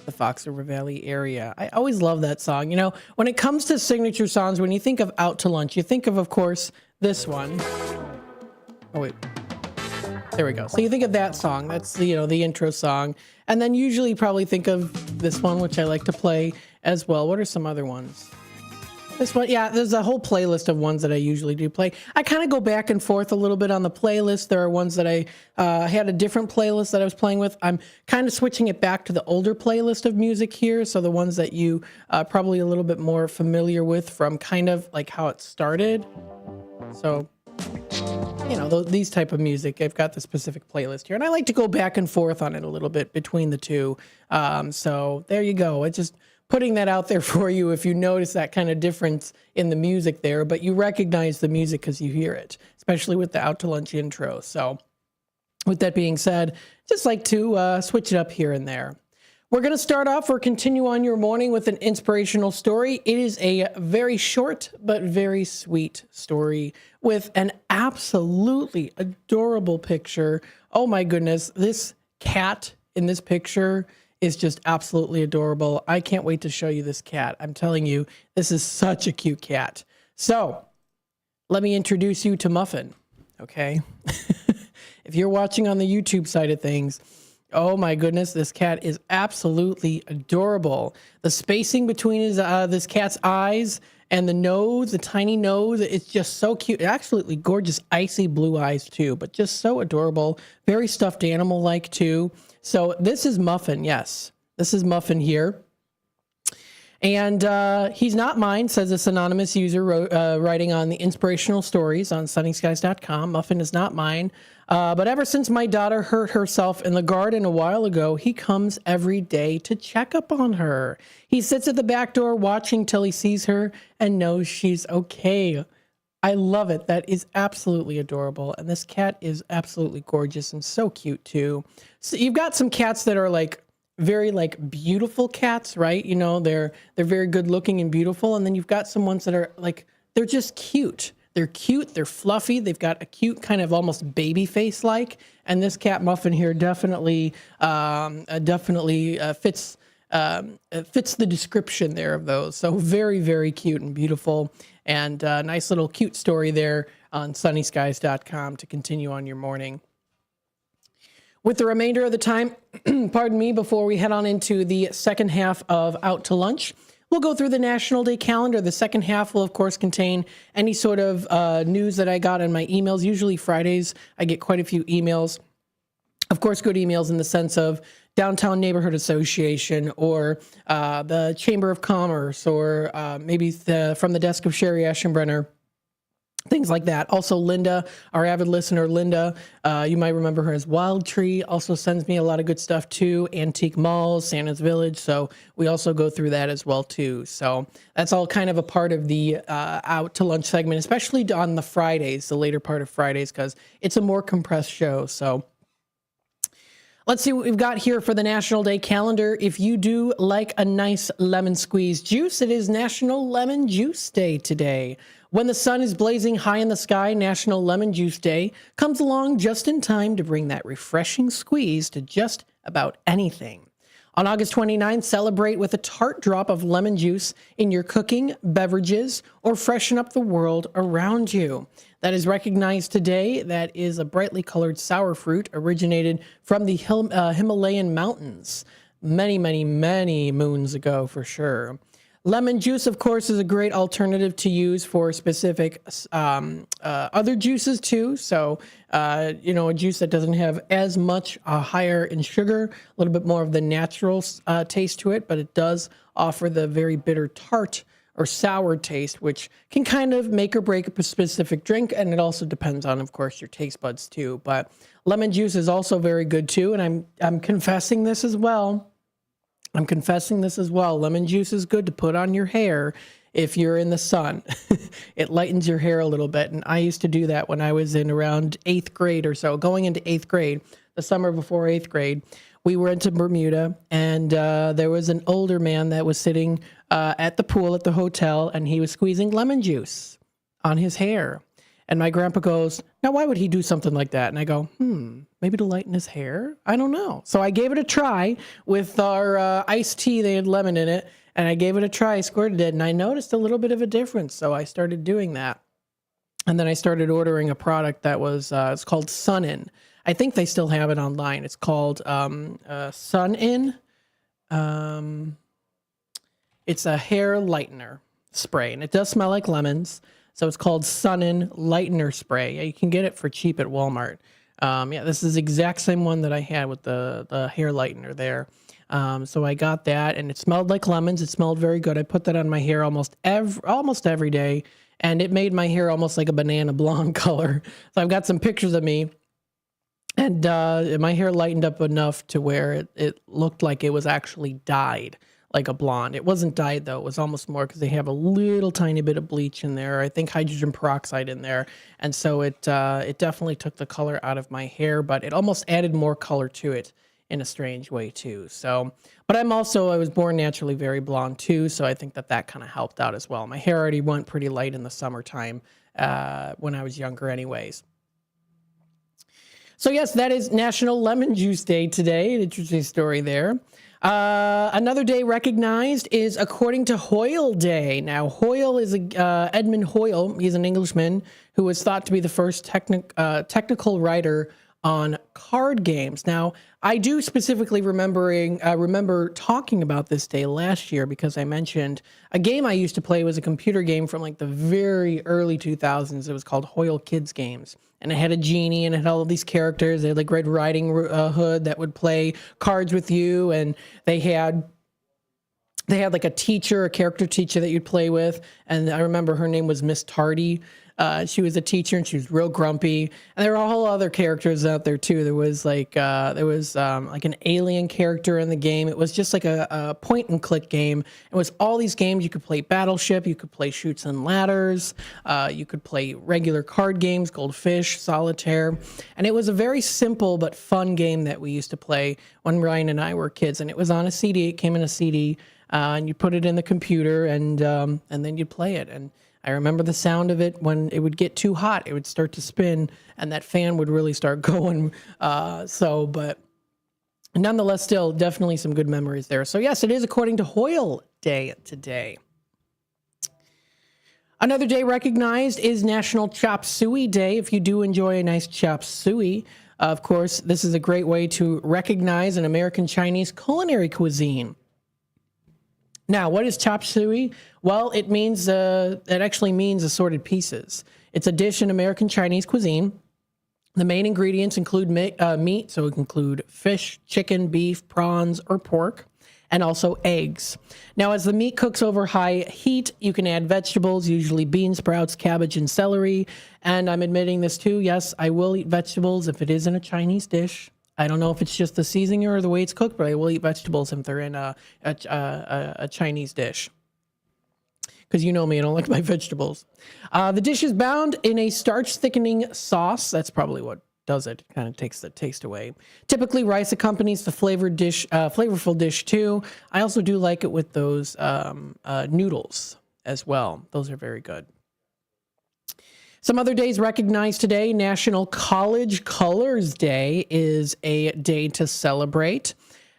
the Fox River Valley area. I always love that song. You know, when it comes to signature songs, when you think of Out to Lunch, you think of course, this one. Oh, wait. There we go. So you think of that song. That's, the intro song. And then usually probably think of this one, which I like to play as well. What are some other ones? This one, yeah, there's a whole playlist of ones that I usually do play. I kind of go back and forth a little bit on the playlist. There are ones that I had a different playlist that I was playing with. I'm kind of switching it back to the older playlist of music here. So the ones that you probably a little bit more familiar with from kind of like how it started. So, these type of music, I've got the specific playlist here. And I like to go back and forth on it a little bit between the two. So there you go. It's just putting that out there for you if you notice that kind of difference in the music there, but you recognize the music because you hear it, especially with the Out to Lunch intro. So with that being said, just like to switch it up here and there. We're going to start off or continue on your morning with an inspirational story. It is a very short but very sweet story with an absolutely adorable picture. Oh my goodness, this cat in this picture is just absolutely adorable. I can't wait to show you this cat. I'm telling you, this is such a cute cat. So let me introduce you to Muffin, okay? If you're watching on the YouTube side of things, oh my goodness, this cat is absolutely adorable. The spacing between this cat's eyes and the nose, the tiny nose, it's just so cute. Absolutely gorgeous, icy blue eyes too, but just so adorable. Very stuffed animal-like too. So this is Muffin, yes. This is Muffin here. And he's not mine, says this anonymous user writing on the inspirational stories on sunnyskies.com. Muffin is not mine. But ever since my daughter hurt herself in the garden a while ago, he comes every day to check up on her. He sits at the back door watching till he sees her and knows she's okay. I love it. That is absolutely adorable. And this cat is absolutely gorgeous and so cute too. So you've got some cats that are like very like beautiful cats, right? You know, they're very good looking and beautiful. And then you've got some ones that are like, they're just cute. They're cute. They're fluffy. They've got a cute kind of almost baby face like. And this cat Muffin here definitely fits the description there of those. So very, very cute and beautiful. And nice little cute story there on sunnyskies.com to continue on your morning. With the remainder of the time, pardon me, before we head on into the second half of Out to Lunch, we'll go through the National Day calendar. The second half will, of course, contain any sort of news that I got in my emails. Usually Fridays, I get quite a few emails. Of course, good emails in the sense of Downtown Neighborhood Association or the Chamber of Commerce or maybe from the desk of Sherry Aschenbrenner, things like that. Also, Linda, our avid listener, Linda, you might remember her as Wild Tree, also sends me a lot of good stuff too. Antique Malls, Santa's Village. So we also go through that as well too. So that's all kind of a part of the Out to Lunch segment, especially on the Fridays, the later part of Fridays, because it's a more compressed show. So let's see what we've got here for the National Day calendar. If you do like a nice lemon squeeze juice, it is National Lemon Juice Day today. When the sun is blazing high in the sky, National Lemon Juice Day comes along just in time to bring that refreshing squeeze to just about anything. On August 29th, celebrate with a tart drop of lemon juice in your cooking, beverages, or freshen up the world around you. That is recognized today. That is a brightly colored sour fruit originated from the Himalayan mountains many, many, many moons ago for sure. Lemon juice, of course, is a great alternative to use for specific other juices too. So, a juice that doesn't have as much higher in sugar, a little bit more of the natural taste to it, but it does offer the very bitter tart or sour taste, which can kind of make or break a specific drink. And it also depends on, of course, your taste buds too. But lemon juice is also very good too. And I'm confessing this as well. Lemon juice is good to put on your hair if you're in the sun. It lightens your hair a little bit. And I used to do that when I was in around 8th grade or so, going into 8th grade, the summer before 8th grade. We went to Bermuda, and there was an older man that was sitting at the pool at the hotel, and he was squeezing lemon juice on his hair. And my grandpa goes, now, why would he do something like that? And I go, maybe to lighten his hair? I don't know. So I gave it a try with our iced tea. They had lemon in it. And I gave it a try, squirted it, and I noticed a little bit of a difference. So I started doing that. And then I started ordering a product that was, it's called Sun In. I think they still have it online. It's called Sun In. It's a hair lightener spray, and it does smell like lemons. So it's called Sun In Lightener Spray. Yeah, you can get it for cheap at Walmart. This is the exact same one that I had with the hair lightener there. So I got that, and it smelled like lemons. It smelled very good. I put that on my hair almost every day, and it made my hair almost like a banana blonde color. So I've got some pictures of me, and my hair lightened up enough to where it looked like it was actually dyed like a blonde. It wasn't dyed though. It was almost more because they have a little tiny bit of bleach in there. I think hydrogen peroxide in there. And so it definitely took the color out of my hair, but it almost added more color to it in a strange way too. So, but I was born naturally very blonde too. So I think that kind of helped out as well. My hair already went pretty light in the summertime when I was younger anyways. So yes, that is National Lemon Juice Day today. An interesting story there. Another day recognized is according to Hoyle Day. Now, Hoyle is Edmund Hoyle. He's an Englishman who was thought to be the first technical writer on card games. Now, I do specifically remember talking about this day last year because I mentioned a game I used to play was a computer game from like the very early 2000s. It was called Hoyle Kids Games. And it had a genie and it had all of these characters. They had like Red Riding Hood that would play cards with you. And they had like a character teacher that you'd play with. And I remember her name was Miss Tardy. She was a teacher, and she was real grumpy. And there were whole other characters out there too. There was like an alien character in the game. It was just like a point and click game. It was all these games. You could play Battleship. You could play Chutes and Ladders. You could play regular card games, Goldfish, Solitaire. And it was a very simple but fun game that we used to play when Ryan and I were kids. And it was on a CD. It came in a CD, and you put it in the computer, and then you'd play it. And I remember the sound of it when it would get too hot. It would start to spin, and that fan would really start going. But nonetheless, still definitely some good memories there. So yes, it is according to Hoyle Day today. Another day recognized is National Chop Suey Day. If you do enjoy a nice chop suey, of course, this is a great way to recognize an American Chinese culinary cuisine. Now, what is chop suey? Well, it actually means assorted pieces. It's a dish in American Chinese cuisine. The main ingredients include meat, so it can include fish, chicken, beef, prawns, or pork, and also eggs. Now, as the meat cooks over high heat, you can add vegetables, usually bean sprouts, cabbage, and celery. And I'm admitting this too. Yes, I will eat vegetables if it is in a Chinese dish. I don't know if it's just the seasoning or the way it's cooked, but I will eat vegetables if they're in a Chinese dish. Because you know me, I don't like my vegetables. The dish is bound in a starch-thickening sauce. That's probably what does it. Kind of takes the taste away. Typically, rice accompanies the flavorful dish too. I also do like it with those noodles as well. Those are very good. Some other days recognized today. National College Colors Day is a day to celebrate.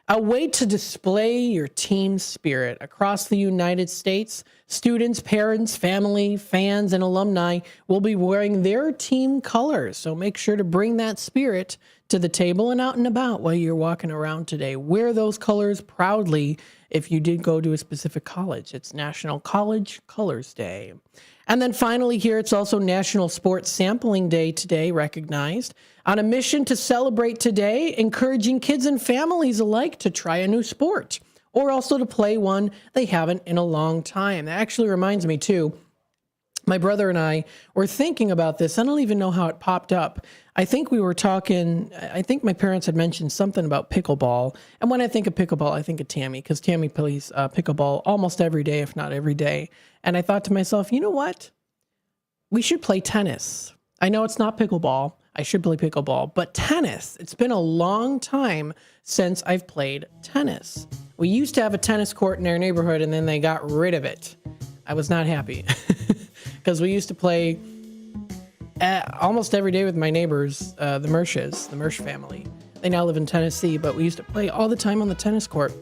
A way to display your team spirit. Across the United States, students, parents, family, fans, and alumni will be wearing their team colors. So make sure to bring that spirit to the table and out and about while you're walking around today. Wear those colors proudly if you did go to a specific college. It's National College Colors Day. And then finally here, it's also National Sports Sampling Day today, recognized. On a mission to celebrate today, encouraging kids and families alike to try a new sport, or also to play one they haven't in a long time. That actually reminds me too, my brother and I were thinking about this. I don't even know how it popped up. I think we were talking, I think my parents had mentioned something about pickleball. And when I think of pickleball, I think of Tammy, because Tammy plays pickleball almost every day, if not every day. And I thought to myself, you know what? We should play tennis. I know it's not pickleball. I should play pickleball, but tennis. It's been a long time since I've played tennis. We used to have a tennis court in our neighborhood, and then they got rid of it. I was not happy because we used to play almost every day with my neighbors, the Mersch family. They now live in Tennessee, but we used to play all the time on the tennis court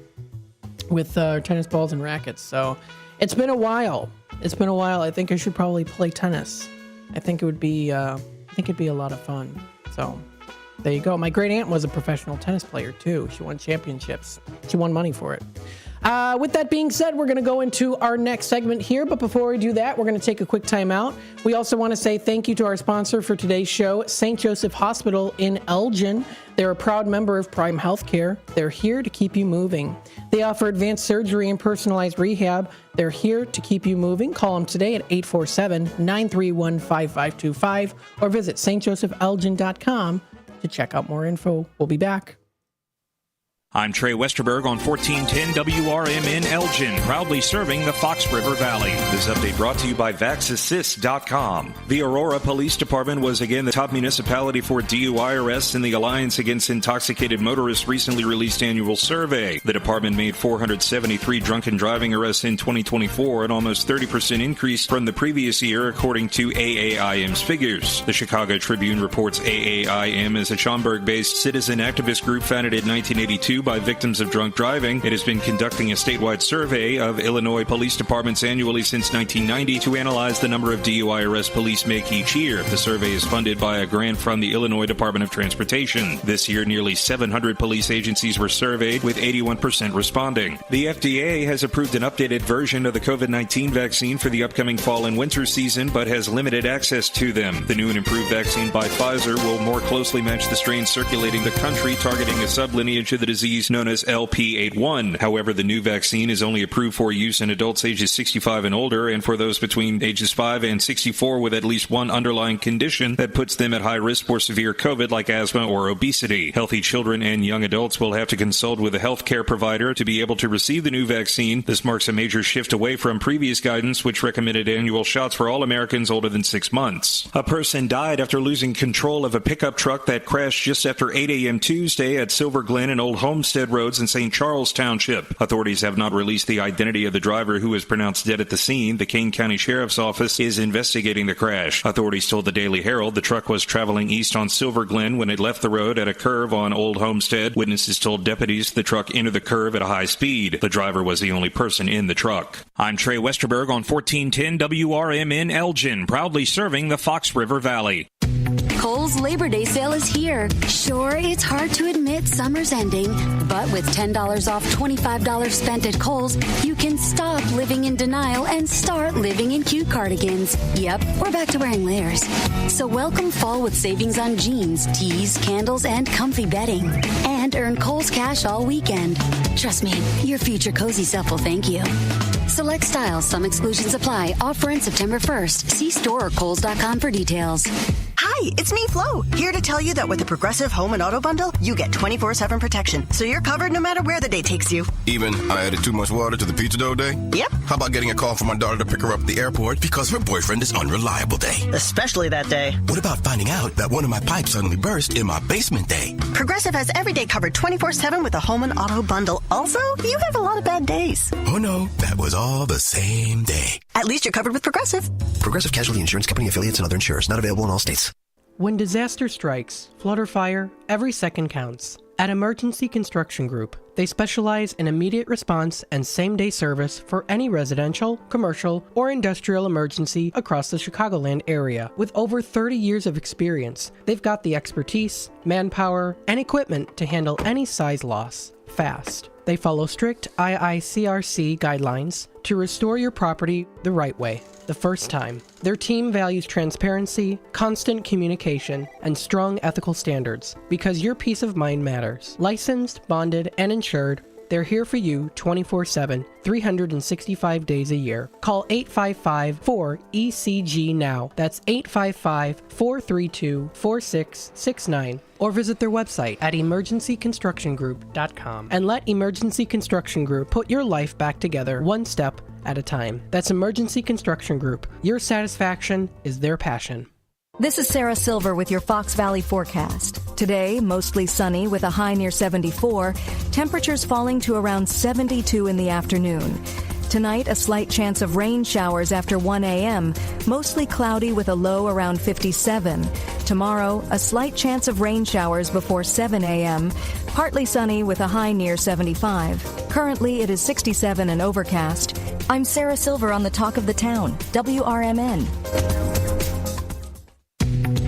with tennis balls and rackets. So it's been a while. I think I should probably play tennis. I think it'd be a lot of fun. So there you go. My great aunt was a professional tennis player too. She won championships. She won money for it. With that being said, we're going to go into our next segment here. But before we do that, we're going to take a quick time out. We also want to say thank you to our sponsor for today's show, St. Joseph Hospital in Elgin. They're a proud member of Prime Healthcare. They're here to keep you moving. They offer advanced surgery and personalized rehab. They're here to keep you moving. Call them today at 847-931-5525 or visit stjosephelgin.com to check out more info. We'll be back. I'm Trey Westerberg on 1410 WRMN Elgin, proudly serving the Fox River Valley. This update brought to you by VaxAssist.com. The Aurora Police Department was again the top municipality for DUI arrests in the Alliance Against Intoxicated Motorists recently released annual survey. The department made 473 drunken driving arrests in 2024, an almost 30% increase from the previous year, according to AAIM's figures. The Chicago Tribune reports AAIM is a Schaumburg-based citizen activist group founded in 1982 by victims of drunk driving. It has been conducting a statewide survey of Illinois police departments annually since 1990 to analyze the number of DUI arrests police make each year. The survey is funded by a grant from the Illinois Department of Transportation. This year, nearly 700 police agencies were surveyed, with 81% responding. The FDA has approved an updated version of the COVID-19 vaccine for the upcoming fall and winter season, but has limited access to them. The new and improved vaccine by Pfizer will more closely match the strains circulating the country, targeting a sublineage of the disease disease known as LP81. However, the new vaccine is only approved for use in adults ages 65 and older and for those between ages 5 and 64 with at least one underlying condition that puts them at high risk for severe COVID like asthma or obesity. Healthy children and young adults will have to consult with a healthcare provider to be able to receive the new vaccine. This marks a major shift away from previous guidance, which recommended annual shots for all Americans older than 6 months. A person died after losing control of a pickup truck that crashed just after 8 a.m. Tuesday at Silver Glen and Old Homestead Roads in St. Charles Township. Authorities have not released the identity of the driver, who was pronounced dead at the scene. The Kane County Sheriff's Office is investigating the crash. Authorities told the Daily Herald the truck was traveling east on Silver Glen when it left the road at a curve on Old Homestead. Witnesses told deputies the truck entered the curve at a high speed. The driver was the only person in the truck. I'm Trey Westerberg on 1410 WRMN Elgin, proudly serving the Fox River Valley. Kohl's Labor Day sale is here. Sure, it's hard to admit summer's ending, but with $10 off $25 spent at Kohl's, you can stop living in denial and start living in cute cardigans. Yep, we're back to wearing layers. So welcome fall with savings on jeans, tees, candles, and comfy bedding. And earn Kohl's cash all weekend. Trust me, your future cozy self will thank you. Select styles, some exclusions apply. Offer in September 1st. See store or Kohls.com for details. Hi, it's me, Flo, here to tell you that with the Progressive Home and Auto Bundle, you get 24/7 protection, so you're covered no matter where the day takes you. Even I added too much water to the pizza dough day? Yep. How about getting a call from my daughter to pick her up at the airport because her boyfriend is unreliable day? Especially that day. What about finding out that one of my pipes suddenly burst in my basement day? Progressive has every day covered 24/7 with the Home and Auto Bundle. Also, you have a lot of bad days. Oh no, that was all the same day. At least you're covered with Progressive. Progressive Casualty Insurance Company, affiliates, and other insurers. Not available in all states. When disaster strikes, flood or fire, every second counts. At Emergency Construction Group, they specialize in immediate response and same-day service for any residential, commercial, or industrial emergency across the Chicagoland area. With over 30 years of experience, they've got the expertise, manpower, and equipment to handle any size loss fast. They follow strict IICRC guidelines to restore your property the right way, the first time. Their team values transparency, constant communication, and strong ethical standards because your peace of mind matters. Licensed, bonded, and insured, they're here for you 24/7, 365 days a year. Call 855-4ECG now. That's 855-432-4669. Or visit their website at emergencyconstructiongroup.com and let Emergency Construction Group put your life back together one step at a time. That's Emergency Construction Group. Your satisfaction is their passion. This is Sarah Silver with your Fox Valley forecast. Today, mostly sunny with a high near 74, temperatures falling to around 72 in the afternoon. Tonight, a slight chance of rain showers after 1 a.m., mostly cloudy with a low around 57. Tomorrow, a slight chance of rain showers before 7 a.m., partly sunny with a high near 75. Currently, it is 67 and overcast. I'm Sarah Silver on the Talk of the Town, WRMN.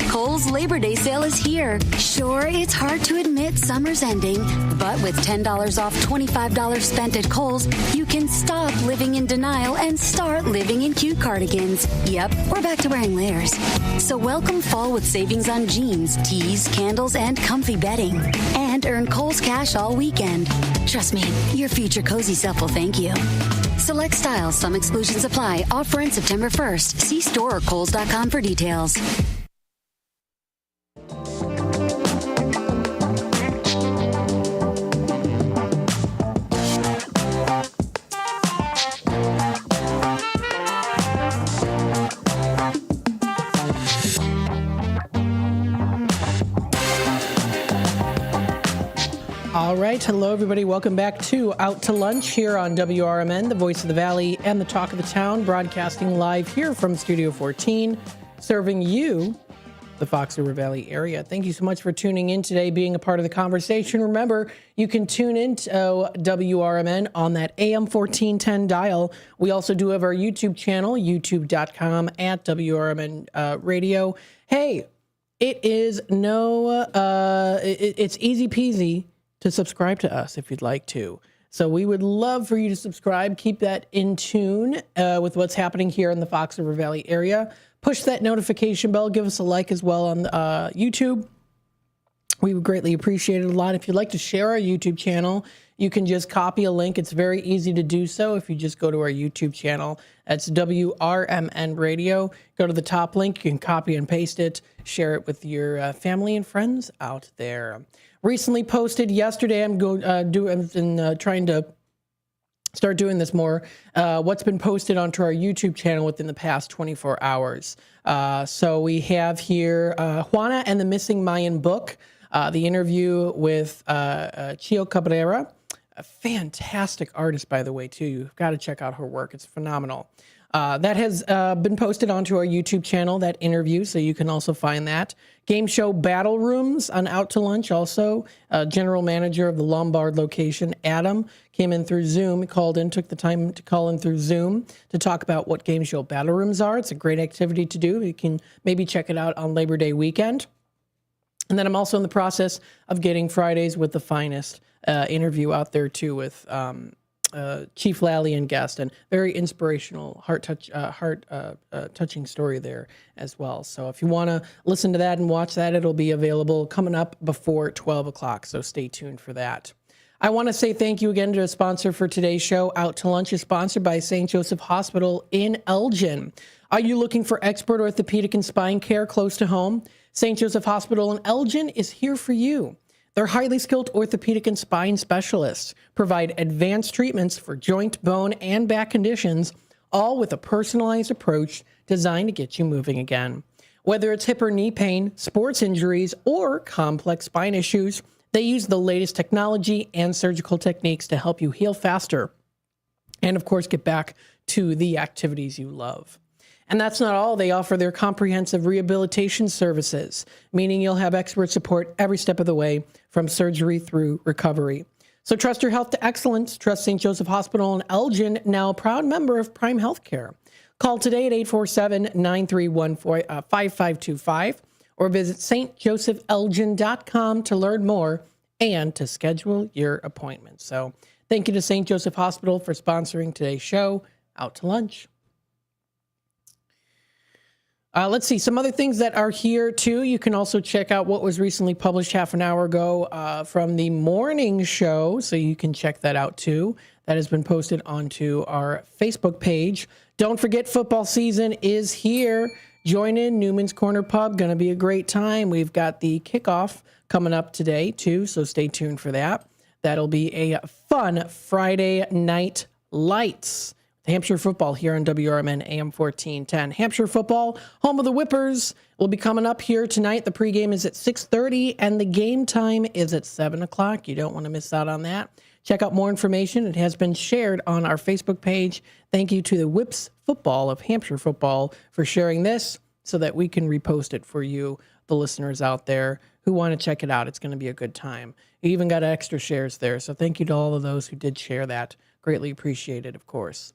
Kohl's Labor Day sale is here. Sure, it's hard to admit summer's ending, but with $10 off $25 spent at Kohl's, you can stop living in denial and start living in cute cardigans. Yep, we're back to wearing layers. So welcome fall with savings on jeans, tees, candles, and comfy bedding. And earn Kohl's cash all weekend. Trust me, your future cozy self will thank you. Select styles, some exclusions apply. Offer in September 1st. See store or Kohls.com for details. All right. Hello, everybody. Welcome back to Out to Lunch here on WRMN, the voice of the valley and the talk of the town, broadcasting live here from Studio 14, serving you, the Fox River Valley area. Thank you so much for tuning in today, being a part of the conversation. Remember, you can tune in to WRMN on that AM 1410 dial. We also do have our YouTube channel, youtube.com at WRMN Radio. Hey, it is it's easy peasy to subscribe to us if you'd like to. So we would love for you to subscribe. Keep that in tune with what's happening here in the Fox River Valley area. Push that notification bell. Give us a like as well on YouTube. We would greatly appreciate it a lot. If you'd like to share our YouTube channel, you can just copy a link. It's very easy to do so if you just go to our YouTube channel. That's WRMN Radio. Go to the top link. You can copy and paste it. Share it with your family and friends out there. Recently posted yesterday, I'm trying to start doing this more. What's been posted onto our YouTube channel within the past 24 hours. So we have here Juana and the Missing Mayan Book, the interview with Chio Cabrera, a fantastic artist, by the way, too. You've got to check out her work. It's phenomenal. That has been posted onto our YouTube channel, that interview, so you can also find that. Game show Battle Rooms on Out to Lunch also. General manager of the Lombard location, Adam, came in through Zoom. He called in, took the time to call in through Zoom to talk about what game show Battle Rooms are. It's a great activity to do. You can maybe check it out on Labor Day weekend. And then I'm also in the process of getting Fridays with the Finest interview out there, too, with Chief Lally and guest, and very inspirational, touching story there as well. So if you want to listen to that and watch that, it'll be available coming up before 12 o'clock. So stay tuned for that. I want to say thank you again to a sponsor for today's show. Out to Lunch is sponsored by St. Joseph Hospital in Elgin. Are you looking for expert orthopedic and spine care close to home? St. Joseph Hospital in Elgin is here for you. Their highly skilled orthopedic and spine specialists provide advanced treatments for joint, bone, and back conditions, all with a personalized approach designed to get you moving again. Whether it's hip or knee pain, sports injuries, or complex spine issues, they use the latest technology and surgical techniques to help you heal faster and, of course, get back to the activities you love. And that's not all. They offer their comprehensive rehabilitation services, meaning you'll have expert support every step of the way, from surgery through recovery. So trust your health to excellence. Trust St. Joseph Hospital in Elgin, now a proud member of Prime Healthcare. Call today at 847-931-5525 or visit stjosephelgin.com to learn more and to schedule your appointment. So thank you to St. Joseph Hospital for sponsoring today's show, Out to Lunch. Let's see, some other things that are here, too. You can also check out what was recently published half an hour ago from the morning show, so you can check that out, too. That has been posted onto our Facebook page. Don't forget, football season is here. Join in Newman's Corner Pub. Going to be a great time. We've got the kickoff coming up today, too, so stay tuned for that. That'll be a fun Friday night lights. Hampshire football here on WRMN AM 1410. Hampshire football, home of the Whippers, will be coming up here tonight. The pregame is at 6:30, and the game time is at 7 o'clock. You don't want to miss out on that. Check out more information. It has been shared on our Facebook page. Thank you to the Whips Football of Hampshire Football for sharing this so that we can repost it for you, the listeners out there who want to check it out. It's going to be a good time. You even got extra shares there, so thank you to all of those who did share that. Greatly appreciated, of course.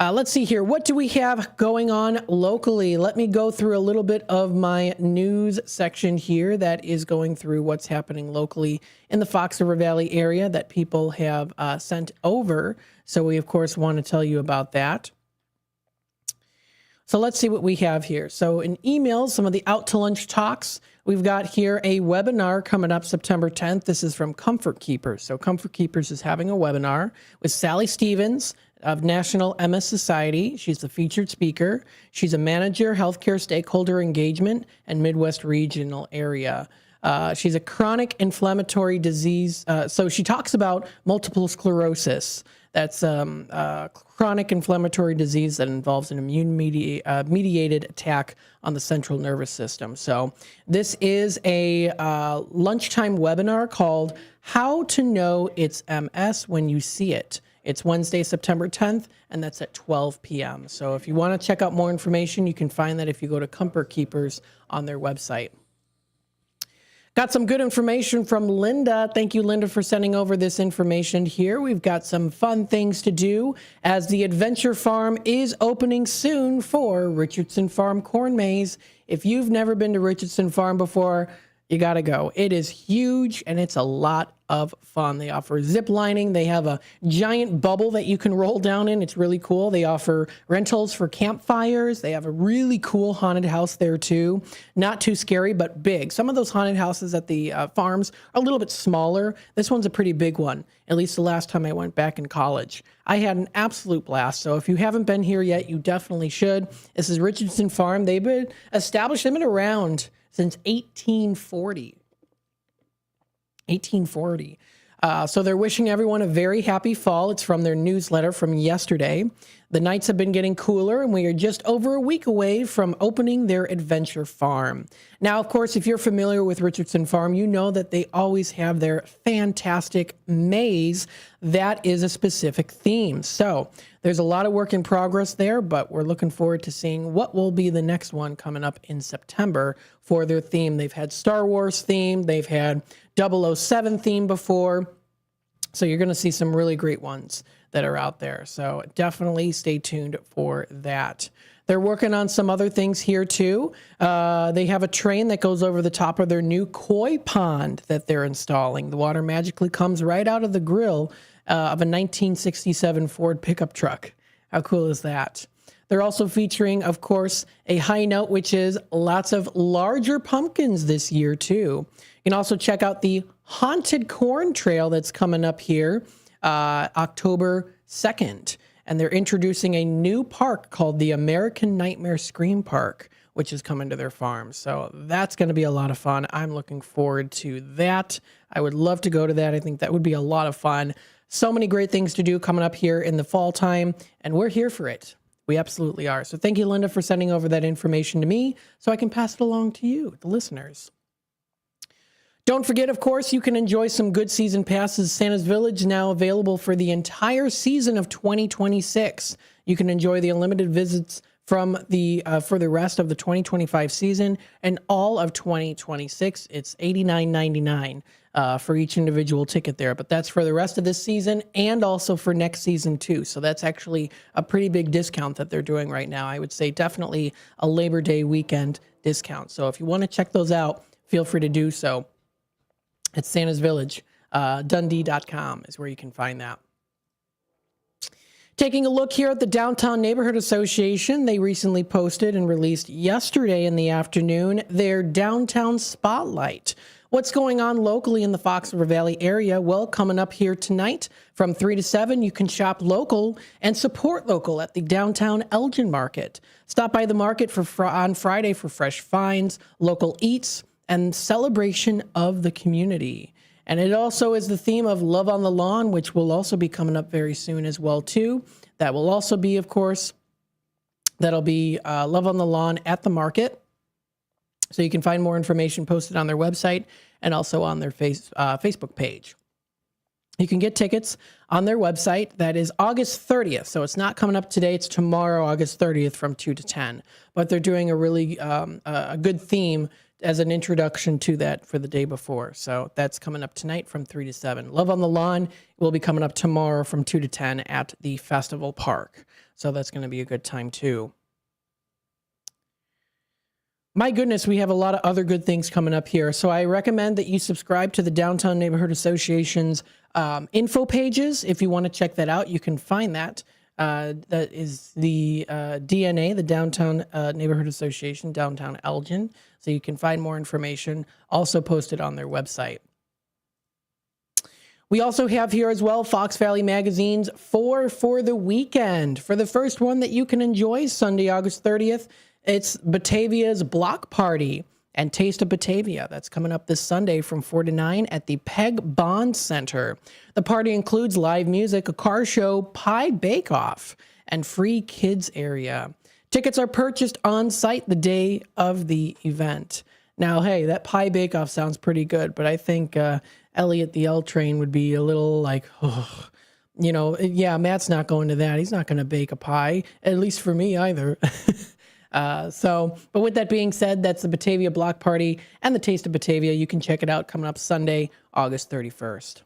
Let's see here. What do we have going on locally? Let me go through a little bit of my news section here that is going through what's happening locally in the Fox River Valley area that people have sent over. So we, of course, want to tell you about that. So let's see what we have here. So in emails, some of the Out to Lunch talks. We've got here a webinar coming up September 10th. This is from Comfort Keepers. So Comfort Keepers is having a webinar with Sally Stevens of National MS Society. She's the featured speaker. She's a manager, healthcare stakeholder engagement, and Midwest regional area. She's a chronic inflammatory disease. So she talks about multiple sclerosis. That's chronic inflammatory disease that involves an immune-mediated attack on the central nervous system. So this is a lunchtime webinar called How to Know It's MS When You See It. It's Wednesday, September 10th, and that's at 12 p.m. So if you want to check out more information, you can find that if you go to Comfort Keepers on their website. Got some good information from Linda. Thank you, Linda, for sending over this information here. We've got some fun things to do as the Adventure Farm is opening soon for Richardson Farm Corn Maze. If you've never been to Richardson Farm before, You got to go. It is huge, and it's a lot of fun. They offer zip lining. They have a giant bubble that you can roll down in. It's really cool. They offer rentals for campfires. They have a really cool haunted house there, too. Not too scary, but big. Some of those haunted houses at the farms are a little bit smaller. This one's a pretty big one, at least the last time I went back in college. I had an absolute blast. So if you haven't been here yet, you definitely should. This is Richardson Farm. They've been established. They've been around since 1840. So they're wishing everyone a very happy fall. It's from their newsletter from yesterday. The nights have been getting cooler, and we are just over a week away from opening their adventure farm. Now, of course, if you're familiar with Richardson Farm, you know that they always have their fantastic maze that is a specific theme. So there's a lot of work in progress there, but we're looking forward to seeing what will be the next one coming up in September for their theme. They've had Star Wars theme. They've had 007 theme before. So you're going to see some really great ones that are out there. So definitely stay tuned for that. They're working on some other things here too. They have a train that goes over the top of their new koi pond that they're installing. The water magically comes right out of the grill of a 1967 Ford pickup truck. How cool is that? They're also featuring, of course, a high note, which is lots of larger pumpkins this year too. You can also check out the Haunted Corn Trail that's coming up here October 2nd. And they're introducing a new park called the American Nightmare Scream Park, which is coming to their farm. So that's going to be a lot of fun. I'm looking forward to that. I would love to go to that. I think that would be a lot of fun. So many great things to do coming up here in the fall time, and we're here for it. We absolutely are. So thank you, Linda, for sending over that information to me so I can pass it along to you, the listeners. Don't forget, of course, you can enjoy some good season passes. Santa's Village now available for the entire season of 2026. You can enjoy the unlimited visits from the for the rest of the 2025 season and all of 2026. It's $89.99 for each individual ticket there, but that's for the rest of this season and also for next season too. So that's actually a pretty big discount that they're doing right now. I would say definitely a Labor Day weekend discount. So if you want to check those out, feel free to do so. It's Santa's Village. Dundee.com is where you can find that. Taking a look here at the Downtown Neighborhood Association, they recently posted and released yesterday in the afternoon their Downtown Spotlight. What's going on locally in the Fox River Valley area? Well, coming up here tonight from 3 to 7, you can shop local and support local at the Downtown Elgin Market. Stop by the market on Friday for fresh finds, local eats, and celebration of the community. And it also is the theme of Love on the Lawn, which will also be coming up very soon as well, too. That will also be, of course, that'll be Love on the Lawn at the market. So you can find more information posted on their website and also on their Facebook page. You can get tickets on their website. That is August 30th. So it's not coming up today. It's tomorrow, August 30th from 2 to 10. But they're doing a really a good theme as an introduction to that for the day before. So that's coming up tonight from 3 to 7. Love on the Lawn will be coming up tomorrow from 2 to 10 at the Festival Park. So that's going to be a good time too. My goodness, we have a lot of other good things coming up here. So I recommend that you subscribe to the Downtown Neighborhood Association's info pages. If you want to check that out, you can find that. That is the DNA, the Downtown Neighborhood Association, Downtown Elgin. So you can find more information also posted on their website. We also have here as well Fox Valley Magazine's for the weekend. For the first one that you can enjoy Sunday, August 30th, it's Batavia's Block Party and Taste of Batavia. That's coming up this Sunday from 4 to 9 at the Peg Bond Center. The party includes live music, a car show, pie bake-off, and free kids area. Tickets are purchased on site the day of the event. Now, hey, that pie bake-off sounds pretty good, but I think Elliot the L Train would be a little like, oh, you know, yeah, Matt's not going to that. He's not going to bake a pie, at least for me either. But with that being said, that's the Batavia Block Party and the Taste of Batavia. You can check it out coming up Sunday, August 31st.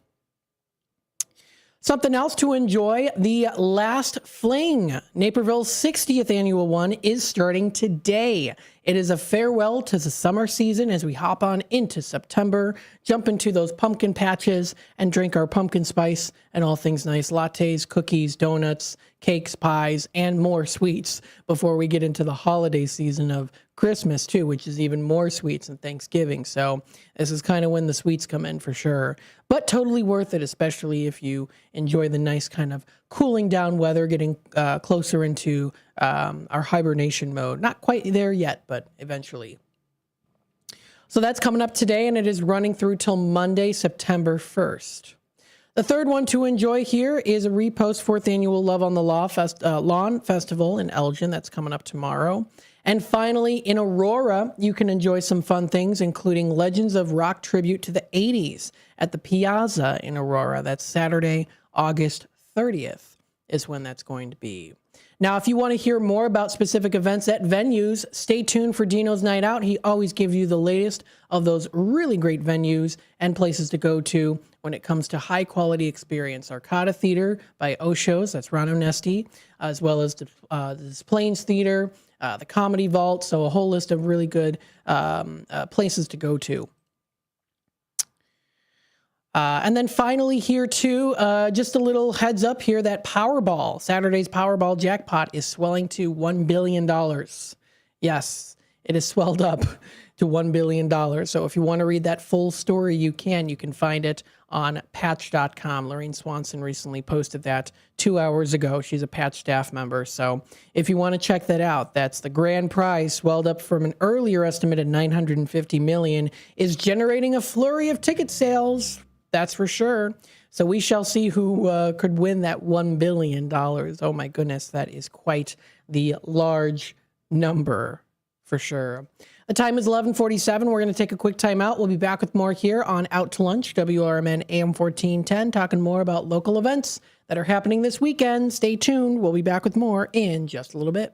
Something else to enjoy, the Last Fling, Naperville's 60th annual one, is starting today. It is a farewell to the summer season as we hop on into September, jump into those pumpkin patches, and drink our pumpkin spice and all things nice, lattes, cookies, donuts, cakes, pies, and more sweets before we get into the holiday season of Christmas too, which is even more sweets than Thanksgiving. So this is kind of when the sweets come in for sure, but totally worth it, especially if you enjoy the nice kind of cooling down weather, getting closer into our hibernation mode. Not quite there yet, but eventually. So that's coming up today, and it is running through till Monday, September 1st. The third one to enjoy here is a repost 4th annual Love on the Lawn Festival in Elgin. That's coming up tomorrow. And finally, in Aurora, you can enjoy some fun things, including Legends of Rock Tribute to the 80s at the Piazza in Aurora. That's Saturday, August 30th is when that's going to be. Now, if you want to hear more about specific events at venues, stay tuned for Dino's Night Out. He always gives you the latest of those really great venues and places to go to when it comes to high-quality experience. Arcada Theater by Osho's, that's Ron Onesti, as well as the Plains Theater, the Comedy Vault, so a whole list of really good places to go to. And then finally here too, just a little heads up here that Powerball, Saturday's Powerball jackpot is swelling to $1 billion. Yes, it is swelled up to $1 billion. So if you want to read that full story, you can find it on patch.com. Lorraine Swanson recently posted that 2 hours ago. She's a Patch staff member. So if you want to check that out, that's the grand prize, swelled up from an earlier estimate at $950 million, is generating a flurry of ticket sales. That's for sure. So we shall see who could win that $1 billion. Oh my goodness, that is quite the large number for sure. The time is 11:47. We're going to take a quick time out. We'll be back with more here on Out to Lunch, WRMN AM 1410, talking more about local events that are happening this weekend. Stay tuned. We'll be back with more in just a little bit.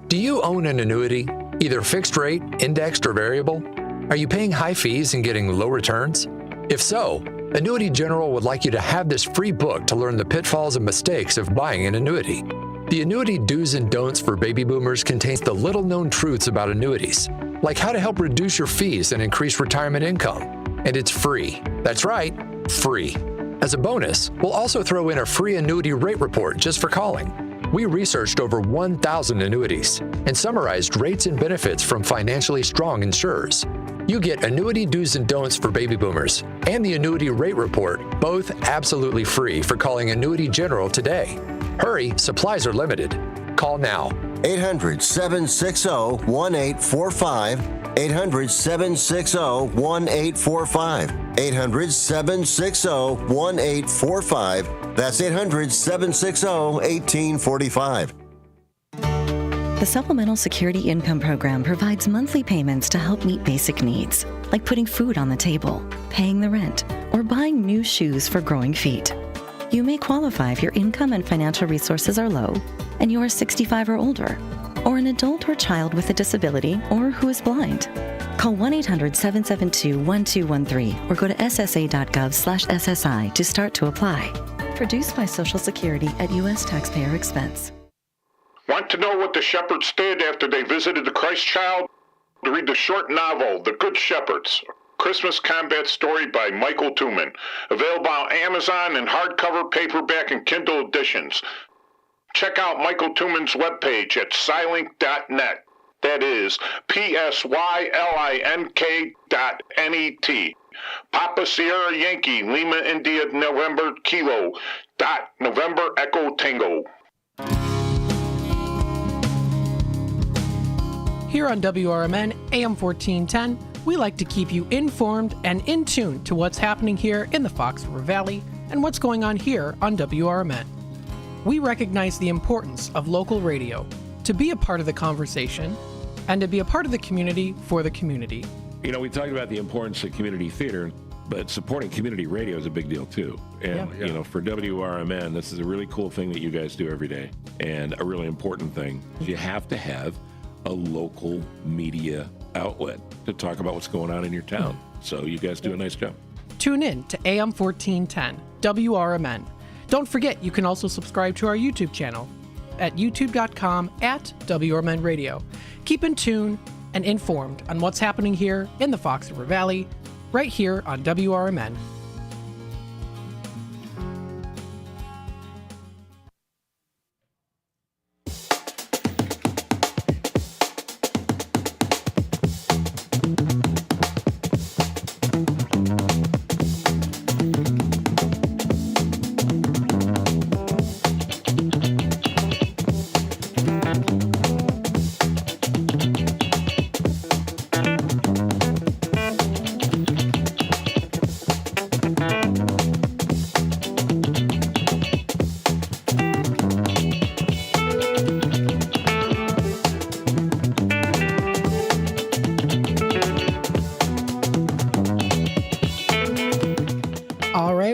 Do you own an annuity, either fixed rate, indexed, or variable? Are you paying high fees and getting low returns? If so, Annuity General would like you to have this free book to learn the pitfalls and mistakes of buying an annuity. The Annuity Do's and Don'ts for Baby Boomers contains the little-known truths about annuities, like how to help reduce your fees and increase retirement income. And it's free. That's right, free. As a bonus, we'll also throw in a free annuity rate report just for calling. We researched over 1,000 annuities and summarized rates and benefits from financially strong insurers. You get Annuity Do's and Don'ts for Baby Boomers and the Annuity Rate Report, both absolutely free for calling Annuity General today. Hurry, supplies are limited. Call now. 800-760-1845. 800-760-1845. 800-760-1845. That's 800-760-1845. The Supplemental Security Income Program provides monthly payments to help meet basic needs, like putting food on the table, paying the rent, or buying new shoes for growing feet. You may qualify if your income and financial resources are low, and you are 65 or older, or an adult or child with a disability, or who is blind. Call 1-800-772-1213 or go to ssa.gov/SSI to start to apply. Produced by Social Security at U.S. taxpayer expense. Want to know what the shepherds did after they visited the Christ child? Read the short novel, The Good Shepherds, Christmas combat story by Michael Tooman. Available on Amazon in hardcover, paperback, and Kindle editions. Check out Michael Tooman's webpage at Silink.net. That is PSYLINK.net. Papa Sierra Yankee, Lima India November Kilo. November Echo Tango. Here on WRMN AM 1410, we like to keep you informed and in tune to what's happening here in the Fox River Valley and what's going on here on WRMN. We recognize the importance of local radio to be a part of the conversation and to be a part of the community for the community. You know, we talked about the importance of community theater, but supporting community radio is a big deal too. And, you know, for WRMN, this is a really cool thing that you guys do every day, and a really important thing. You have to have a local media outlet to talk about what's going on in your town. So you guys do a nice job. tune in to AM 1410, WRMN. Don't forget, you can also subscribe to our YouTube channel at youtube.com/WRMN Radio. Keep in tune and informed on what's happening here in the Fox River Valley, right here on WRMN.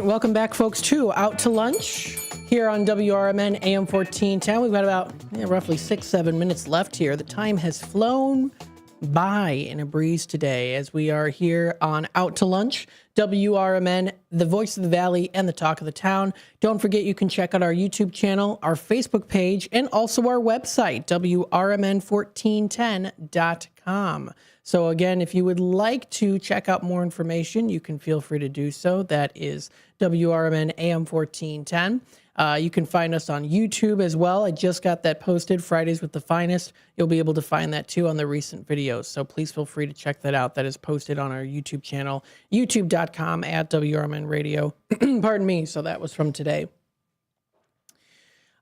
Welcome back, folks, to Out to Lunch here on WRMN AM 1410. We've got about roughly 6-7 minutes left here. The time has flown by in a breeze today as we are here on Out to Lunch, WRMN, the voice of the valley and the talk of the town. Don't forget, you can check out our YouTube channel, our Facebook page, and also our website, WRMN1410.com. So again, if you would like to check out more information, you can feel free to do so. That is WRMN AM 1410. You can find us on YouTube as well. I just got that posted, Fridays with the Finest. You'll be able to find that too on the recent videos. So please feel free to check that out. That is posted on our YouTube channel, youtube.com/WRMN Radio. Pardon me. So that was from today.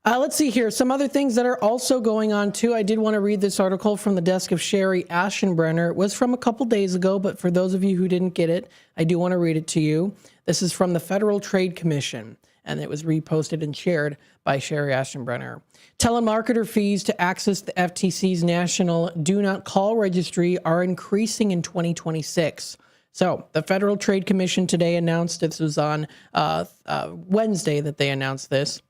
Let's see here. Some other things that are also going on, too. I did want to read this article from the desk of Sherry Aschenbrenner. It was from a couple days ago, but for those of you who didn't get it, I do want to read it to you. This is from the Federal Trade Commission, and it was reposted and shared by Sherry Aschenbrenner. Telemarketer fees to access the FTC's National Do Not Call Registry are increasing in 2026. So the Federal Trade Commission today announced, this was on Wednesday that they announced this,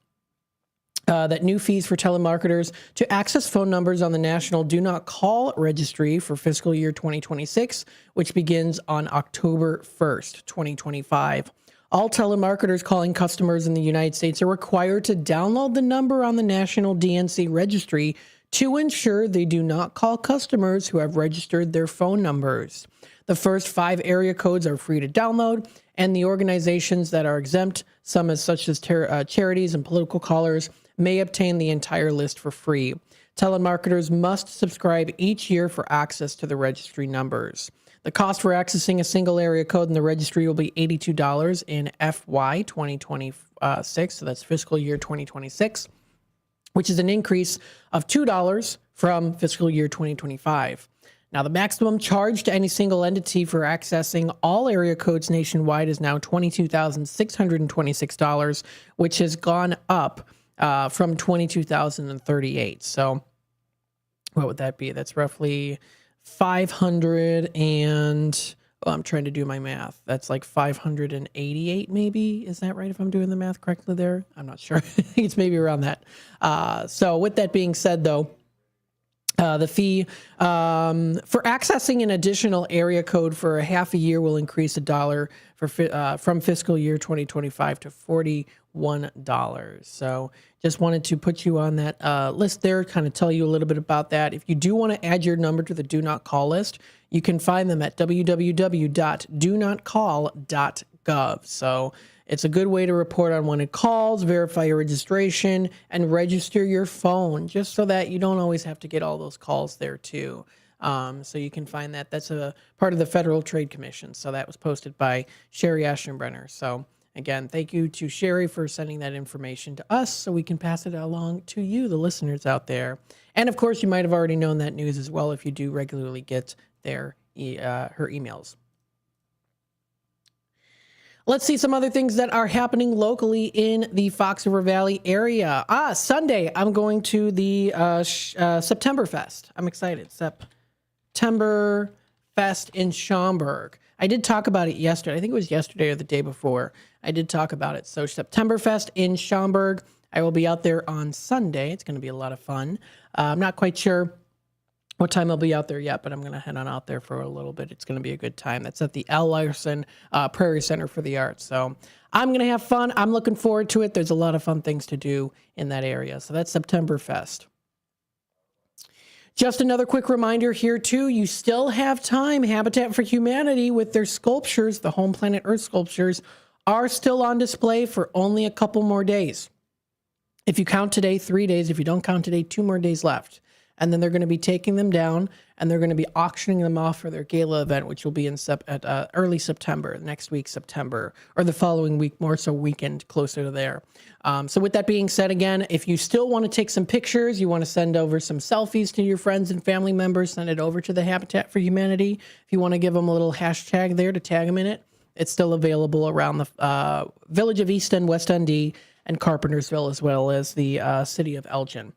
that new fees for telemarketers to access phone numbers on the National Do Not Call Registry for fiscal year 2026, which begins on October 1st, 2025. All telemarketers calling customers in the United States are required to download the number on the National DNC Registry to ensure they do not call customers who have registered their phone numbers. The first 5 area codes are free to download, and the organizations that are exempt, some such as charities and political callers, may obtain the entire list for free. Telemarketers must subscribe each year for access to the registry numbers. The cost for accessing a single area code in the registry will be $82 in FY 2026, so that's fiscal year 2026, which is an increase of $2 from fiscal year 2025. Now, the maximum charge to any single entity for accessing all area codes nationwide is now $22,626, which has gone up from $22,038. So what would that be? That's roughly 500 and, I'm trying to do my math. That's like 588 maybe. Is that right if I'm doing the math correctly there? I'm not sure. I think it's maybe around that. So with that being said, though, the fee for accessing an additional area code for a half a year will increase $1 from fiscal year 2025 to $41. So just wanted to put you on that list there, kind of tell you a little bit about that. If you do want to add your number to the Do Not Call list, you can find them at www.donotcall.gov. So it's a good way to report on wanted calls, verify your registration, and register your phone, just so that you don't always have to get all those calls there too. So you can find that. That's a part of the Federal Trade Commission. So that was posted by Sherry Aschenbrenner. So again, thank you to Sherry for sending that information to us so we can pass it along to you, the listeners out there. And of course, you might have already known that news as well if you do regularly get her emails. Let's see some other things that are happening locally in the Fox River Valley area. Sunday, I'm going to the September Fest. I'm excited. September Fest in Schaumburg. I did talk about it yesterday. I think it was yesterday or the day before. I did talk about it. So September Fest in Schaumburg. I will be out there on Sunday. It's going to be a lot of fun. I'm not quite sure what time I'll be out there yet, but I'm going to head on out there for a little bit. It's going to be a good time. That's at the L. Larson Prairie Center for the Arts. So I'm going to have fun. I'm looking forward to it. There's a lot of fun things to do in that area. So that's Septemberfest. Just another quick reminder here, too. You still have time. Habitat for Humanity with their sculptures, the Home Planet Earth sculptures, are still on display for only a couple more days. If you count today, 3 days. If you don't count today, 2 more days left. And then they're going to be taking them down, and they're going to be auctioning them off for their gala event, which will be in early September, next week, September, or the following week, more so weekend closer to there. So with that being said, again, if you still want to take some pictures, you want to send over some selfies to your friends and family members, send it over to the Habitat for Humanity. If you want to give them a little hashtag there to tag them in it, it's still available around the village of East End, West End, and Carpentersville, as well as the city of Elgin.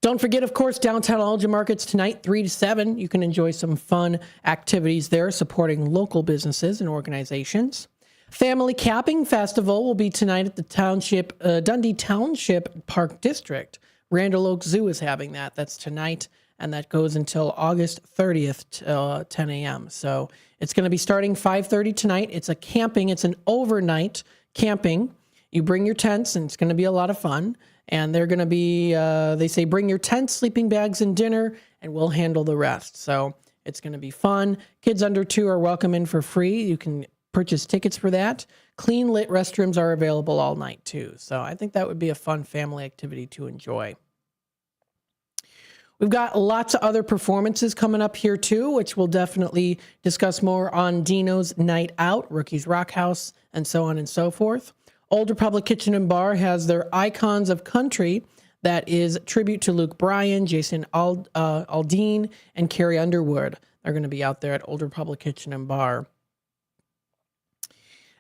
Don't forget, of course, downtown Elgin Markets tonight, 3 to 7. You can enjoy some fun activities there supporting local businesses and organizations. Family Capping Festival will be tonight at the Dundee Township Park District. Randall Oak Zoo is having that. That's tonight, and that goes until August 30th till 10 a.m. So it's going to be starting 5:30 tonight. It's an overnight camping. You bring your tents, and it's going to be a lot of fun. And they're going to be, they say, bring your tent, sleeping bags, and dinner, and we'll handle the rest. So it's going to be fun. Kids under 2 are welcome in for free. You can purchase tickets for that. Clean lit restrooms are available all night, too. So I think that would be a fun family activity to enjoy. We've got lots of other performances coming up here, too, which we'll definitely discuss more on Dino's Night Out, Rookies Rock House, and so on and so forth. Old Republic Kitchen and Bar has their Icons of Country. That is tribute to Luke Bryan, Jason Aldean, and Carrie Underwood. They're going to be out there at Old Republic Kitchen and Bar.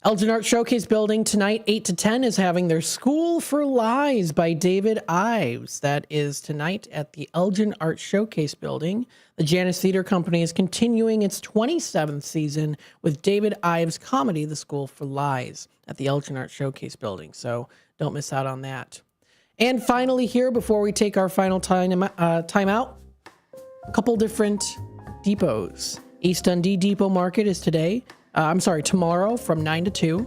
Elgin Art Showcase Building tonight, 8 to 10, is having their School for Lies by David Ives. That is tonight at the Elgin Art Showcase Building. The Janus Theater Company is continuing its 27th season with David Ives' comedy, The School for Lies, at the Elgin Art Showcase Building. So don't miss out on that. And finally here, before we take our final time out, a couple different depots. East Dundee Depot Market is tomorrow from 9 to 2.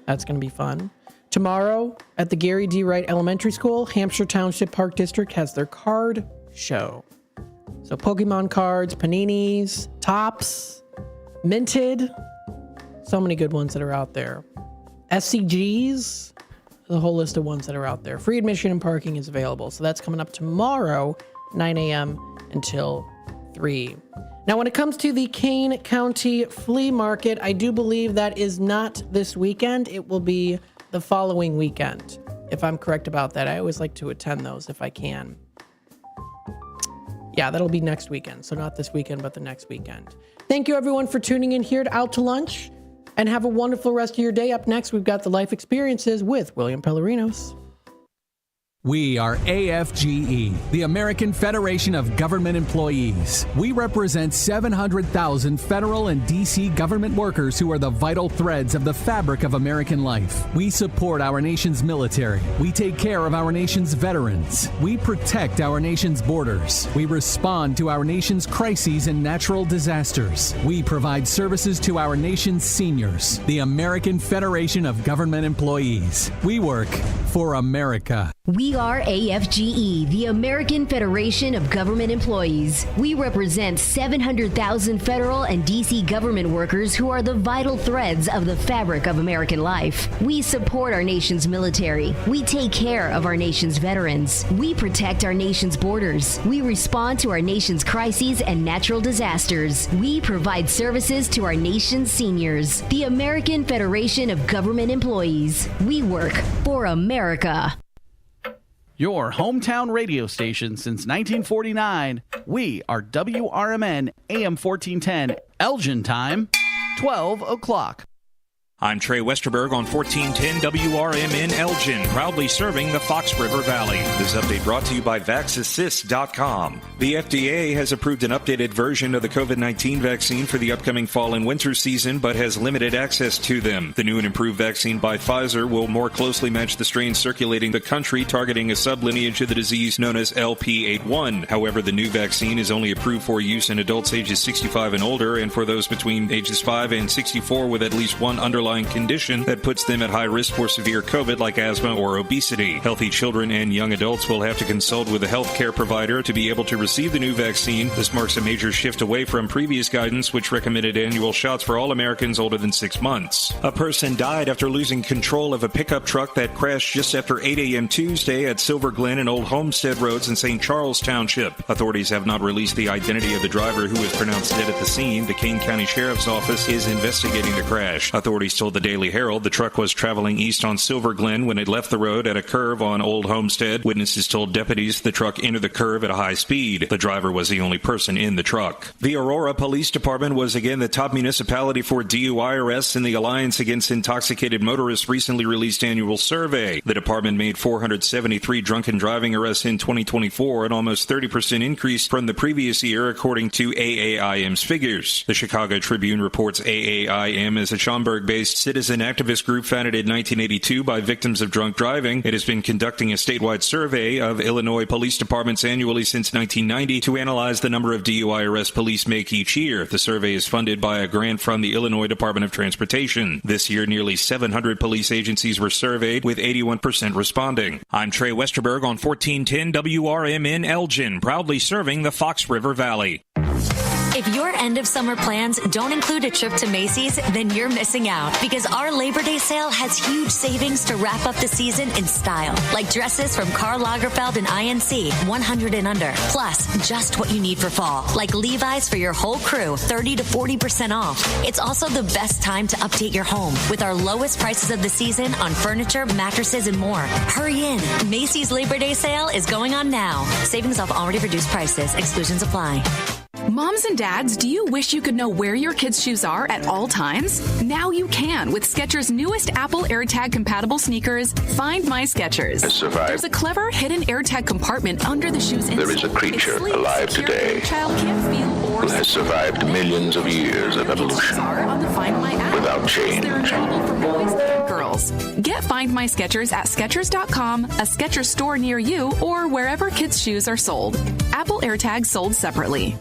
That's going to be fun. Tomorrow at the Gary D. Wright Elementary School, Hampshire Township Park District has their card show. So Pokemon cards, Paninis, Tops, Minted. So many good ones that are out there. SCGs, the whole list of ones that are out there. Free admission and parking is available. So that's coming up tomorrow, 9 a.m. until 3. Now, when it comes to the Kane County Flea Market, I do believe that is not this weekend. It will be the following weekend, if I'm correct about that. I always like to attend those if I can. Yeah, that'll be next weekend. So not this weekend, but the next weekend. Thank you, everyone, for tuning in here to Out to Lunch, and have a wonderful rest of your day. Up next, we've got the Life Experiences with William Pellerinos. We are AFGE, the American Federation of Government Employees. We represent 700,000 federal and D.C. government workers who are the vital threads of the fabric of American life. We support our nation's military. We take care of our nation's veterans. We protect our nation's borders. We respond to our nation's crises and natural disasters. We provide services to our nation's seniors. The American Federation of Government Employees. We work for America. We are AFGE, the American Federation of Government Employees. We represent 700,000 federal and D.C. government workers who are the vital threads of the fabric of American life. We support our nation's military. We take care of our nation's veterans. We protect our nation's borders. We respond to our nation's crises and natural disasters. We provide services to our nation's seniors. The American Federation of Government Employees. We work for America. Your hometown radio station since 1949. We are WRMN AM 1410, Elgin time, 12 o'clock. I'm Trey Westerberg on 1410 WRMN Elgin, proudly serving the Fox River Valley. This update brought to you by VaxAssist.com. The FDA has approved an updated version of the COVID-19 vaccine for the upcoming fall and winter season, but has limited access to them. The new and improved vaccine by Pfizer will more closely match the strains circulating the country, targeting a sublineage of the disease known as LP81. However, the new vaccine is only approved for use in adults ages 65 and older, and for those between ages 5 and 64 with at least one underlying condition that puts them at high risk for severe COVID like asthma or obesity. Healthy children and young adults will have to consult with a healthcare provider to be able to receive the new vaccine. This marks a major shift away from previous guidance, which recommended annual shots for all Americans older than 6 months. A person died after losing control of a pickup truck that crashed just after 8 a.m. Tuesday at Silver Glen and Old Homestead Roads in St. Charles Township. Authorities have not released the identity of the driver, who was pronounced dead at the scene. The Kane County Sheriff's Office is investigating the crash. Authorities told the Daily Herald the truck was traveling east on Silver Glen when it left the road at a curve on Old Homestead. Witnesses told deputies the truck entered the curve at a high speed. The driver was the only person in the truck. The Aurora Police Department was again the top municipality for DUI arrests in the Alliance Against Intoxicated Motorists recently released annual survey. The department made 473 drunken driving arrests in 2024, an almost 30% increase from the previous year, according to AAIM's figures. The Chicago Tribune reports AAIM is a Schaumburg-based citizen activist group founded in 1982 by victims of drunk driving. It has been conducting a statewide survey of Illinois police departments annually since 1990 to analyze the number of DUI arrests police make each year. The survey is funded by a grant from the Illinois Department of Transportation. This year, nearly 700 police agencies were surveyed, with 81% responding. I'm Trey Westerberg on 1410 WRMN Elgin, proudly serving the Fox River Valley. If your end of summer plans don't include a trip to Macy's, then you're missing out, because our Labor Day sale has huge savings to wrap up the season in style, like dresses from Karl Lagerfeld and INC, 100 and under, plus just what you need for fall, like Levi's for your whole crew, 30 to 40% off. It's also the best time to update your home with our lowest prices of the season on furniture, mattresses, and more. Hurry in. Macy's Labor Day sale is going on now. Savings off already reduced prices. Exclusions apply. Moms and dads, do you wish you could know where your kids' shoes are at all times? Now you can with Skechers' newest Apple AirTag compatible sneakers, Find My Skechers. There's a clever hidden AirTag compartment under the shoe's insole. There is a creature alive today who has survived millions of years of evolution without change. They're available for boys and girls. Get Find My Skechers at Skechers.com, a Skechers store near you, or wherever kids' shoes are sold. Apple AirTags sold separately.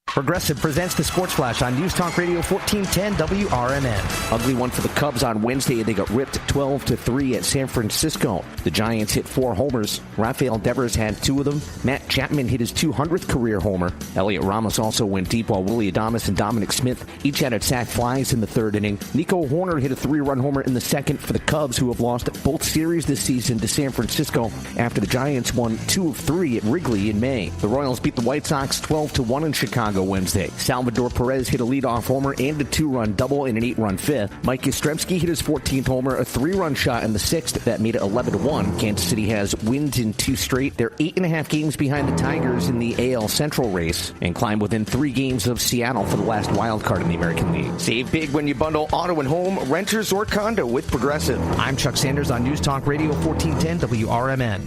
Progressive presents the Sports Flash on News Talk Radio 1410 WRMN. Ugly one for the Cubs on Wednesday. They got ripped 12-3 at San Francisco. The Giants hit 4 homers. Rafael Devers had 2 of them. Matt Chapman hit his 200th career homer. Elliot Ramos also went deep, while Willie Adames and Dominic Smith each had sack flies in the 3rd inning. Nico Horner hit a 3-run homer in the 2nd for the Cubs, who have lost both series this season to San Francisco after the Giants won 2 of 3 at Wrigley in May. The Royals beat the White Sox 12-1 in Chicago Wednesday. Salvador Perez hit a leadoff homer and a 2-run double in an 8-run 5th. Mike Yastrzemski hit his 14th homer, a 3-run shot in the 6th that made it 11-1. Kansas City has wins in 2 straight. They're 8.5 games behind the Tigers in the AL Central race and climb within 3 games of Seattle for the last wild card in the American League. Save big when you bundle auto and home, renters, or condo with Progressive. I'm Chuck Sanders on News Talk Radio 1410 WRMN.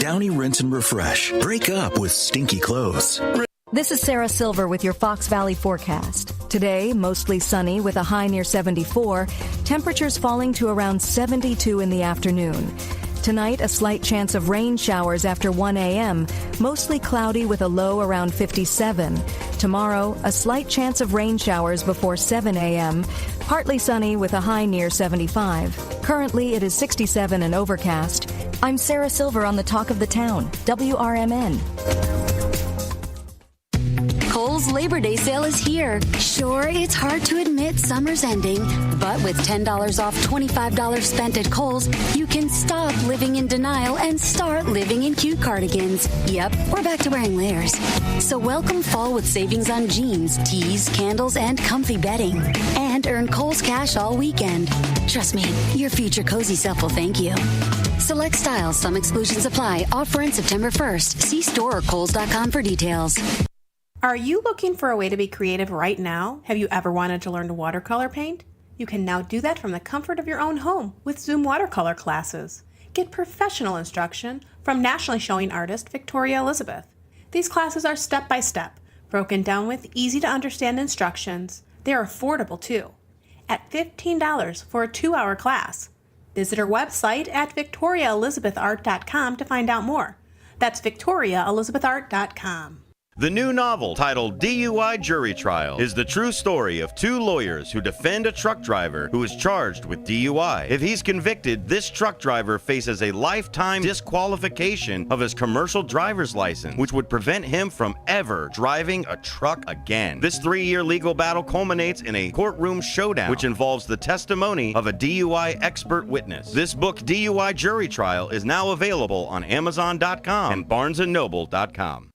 Downy Rinse and Refresh. Break up with stinky clothes. This is Sarah Silver with your Fox Valley forecast. Today, mostly sunny with a high near 74. Temperatures falling to around 72 in the afternoon. Tonight, a slight chance of rain showers after 1 a.m., mostly cloudy with a low around 57. Tomorrow, a slight chance of rain showers before 7 a.m., partly sunny with a high near 75. Currently, it is 67 and overcast. I'm Sarah Silver on the Talk of the Town, WRMN. Kohl's Labor Day sale is here. Sure, it's hard to admit summer's ending, but with $10 off $25 spent at Kohl's, you can stop living in denial and start living in cute cardigans. Yep, we're back to wearing layers. So welcome fall with savings on jeans, tees, candles, and comfy bedding. And earn Kohl's cash all weekend. Trust me, your future cozy self will thank you. Select styles, some exclusions apply. Offer in September 1st. See store or Kohls.com for details. Are you looking for a way to be creative right now? Have you ever wanted to learn to watercolor paint? You can now do that from the comfort of your own home with Zoom watercolor classes. Get professional instruction from nationally showing artist Victoria Elizabeth. These classes are step-by-step, broken down with easy-to-understand instructions. They are affordable, too, at $15 for a 2-hour class. Visit her website at victoriaelizabethart.com to find out more. That's victoriaelizabethart.com. The new novel, titled DUI Jury Trial, is the true story of two lawyers who defend a truck driver who is charged with DUI. If he's convicted, this truck driver faces a lifetime disqualification of his commercial driver's license, which would prevent him from ever driving a truck again. This 3-year legal battle culminates in a courtroom showdown, which involves the testimony of a DUI expert witness. This book, DUI Jury Trial, is now available on Amazon.com and BarnesandNoble.com.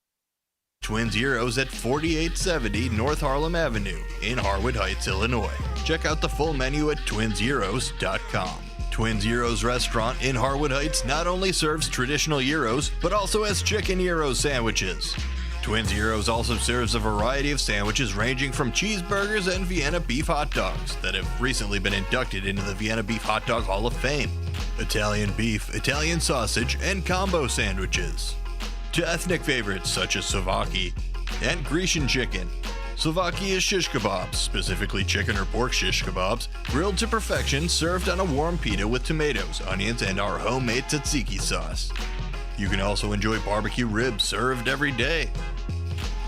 Twin Zeros at 4870 North Harlem Avenue in Harwood Heights, Illinois. Check out the full menu at twinzeros.com. Twin Zeros Restaurant in Harwood Heights not only serves traditional gyros, but also has chicken gyro sandwiches. Twin Zeros also serves a variety of sandwiches ranging from cheeseburgers and Vienna beef hot dogs that have recently been inducted into the Vienna Beef Hot Dog Hall of Fame, Italian beef, Italian sausage, and combo sandwiches. To ethnic favorites such as Slovakia and Grecian chicken. Slovakia is shish kebabs, specifically chicken or pork shish kebabs, grilled to perfection, served on a warm pita with tomatoes, onions, and our homemade tzatziki sauce. You can also enjoy barbecue ribs served every day.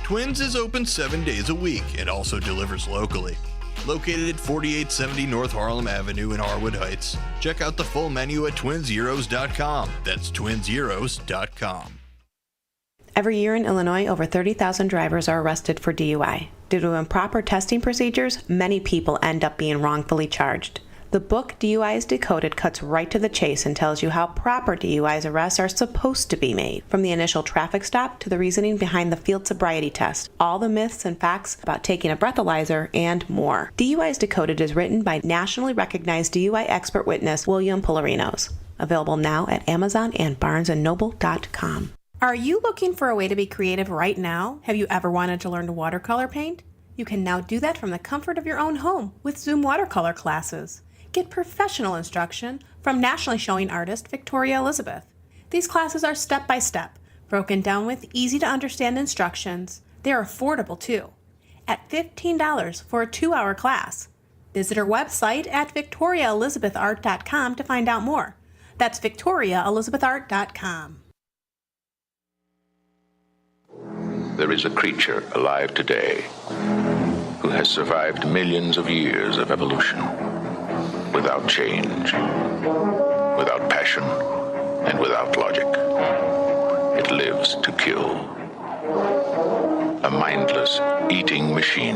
Twins is open 7 days a week and also delivers locally. Located at 4870 North Harlem Avenue in Harwood Heights. Check out the full menu at twinzeros.com. That's twinzeros.com. Every year in Illinois, over 30,000 drivers are arrested for DUI. Due to improper testing procedures, many people end up being wrongfully charged. The book DUIs Decoded cuts right to the chase and tells you how proper DUIs arrests are supposed to be made, from the initial traffic stop to the reasoning behind the field sobriety test, all the myths and facts about taking a breathalyzer, and more. DUIs Decoded is written by nationally recognized DUI expert witness William Polarinos. Available now at Amazon and BarnesandNoble.com. Are you looking for a way to be creative right now? Have you ever wanted to learn to watercolor paint? You can now do that from the comfort of your own home with Zoom watercolor classes. Get professional instruction from nationally showing artist Victoria Elizabeth. These classes are step-by-step, broken down with easy-to-understand instructions. They are affordable, too, at $15 for a 2-hour class. Visit her website at victoriaelizabethart.com to find out more. That's victoriaelizabethart.com. There is a creature alive today who has survived millions of years of evolution without change, without passion, and without logic. It lives to kill. A mindless eating machine.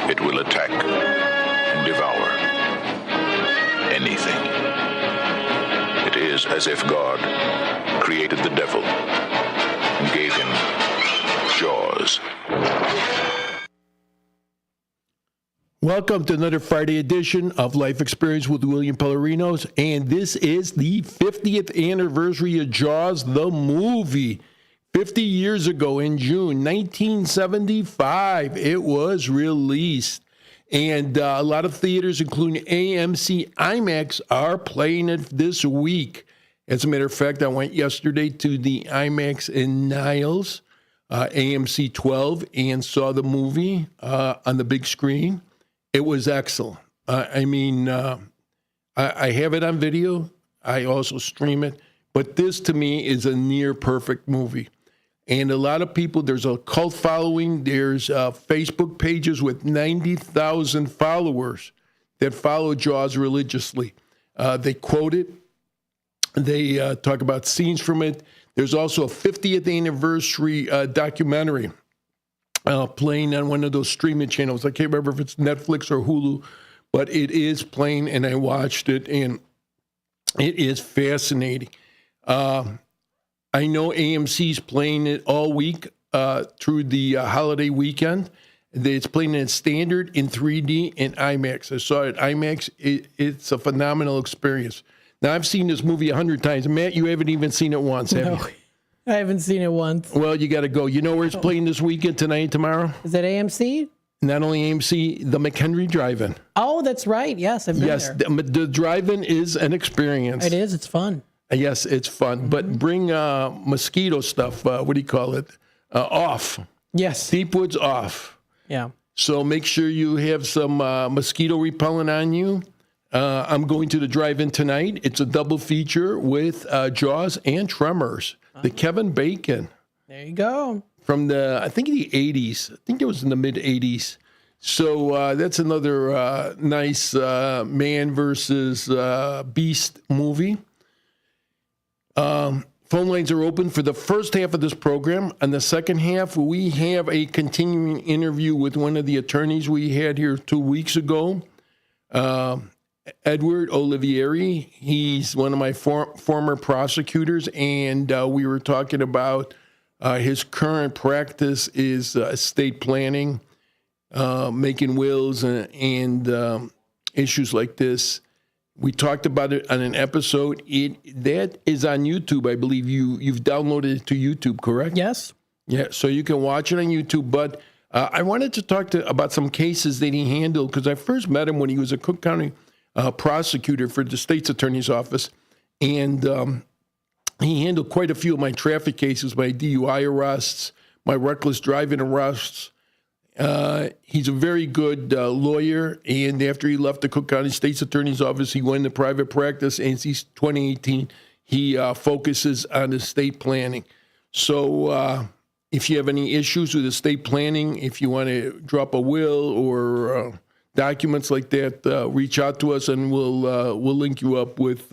It will attack and devour anything. It is as if God created the devil and gave him jaws. Welcome to another Friday edition of Life Experience with William Polarinos, and this is the 50th anniversary of Jaws, the movie. 50 years ago in June 1975, it was released. And a lot of theaters, including AMC IMAX, are playing it this week. As a matter of fact, I went yesterday to the IMAX in Niles, AMC 12, and saw the movie on the big screen. It was excellent. I have it on video. I also stream it. But this, to me, is a near-perfect movie. And a lot of people, there's a cult following. There's Facebook pages with 90,000 followers that follow Jaws religiously. They quote it. They talk about scenes from it. There's also a 50th anniversary documentary playing on one of those streaming channels. I can't remember if it's Netflix or Hulu, but it is playing, and I watched it, and it is fascinating. I know AMC's playing it all week through the holiday weekend. It's playing in standard, in 3D, and IMAX. I saw it at IMAX. It's a phenomenal experience. Now, I've seen this movie 100 times. Matt, you haven't even seen it once, have you? I haven't seen it once. Well, you got to go. You know where it's playing this weekend, tonight and tomorrow? Is it AMC? Not only AMC, the McHenry Drive-In. Oh, that's right. Yes, I've been there. Yes, the drive-in is an experience. It is. It's fun. Yes, it's fun. But bring mosquito stuff, what do you call it, off. Yes. Deep woods off. Yeah. So make sure you have some mosquito repellent on you. I'm going to the drive-in tonight. It's a double feature with Jaws and Tremors. The Kevin Bacon. There you go. From I think the 80s. I think it was in the mid-80s. So that's another nice man versus beast movie. Phone lines are open for the first half of this program. And the second half, we have a continuing interview with one of the attorneys we had here 2 weeks ago, Edward Olivieri. He's one of my former prosecutors, and we were talking about his current practice is estate planning, making wills and issues like this. We talked about it on an episode. That is on YouTube, I believe. You've downloaded it to YouTube, correct? Yes. Yeah, so you can watch it on YouTube. But I wanted to talk about some cases that he handled, because I first met him when he was a Cook County prosecutor for the state's attorney's office. And he handled quite a few of my traffic cases, my DUI arrests, my reckless driving arrests. He's a very good lawyer, and after he left the Cook County State's Attorney's Office, he went into private practice, and since 2018, he focuses on estate planning. So if you have any issues with estate planning, if you want to drop a will or documents like that, reach out to us, and we'll link you up with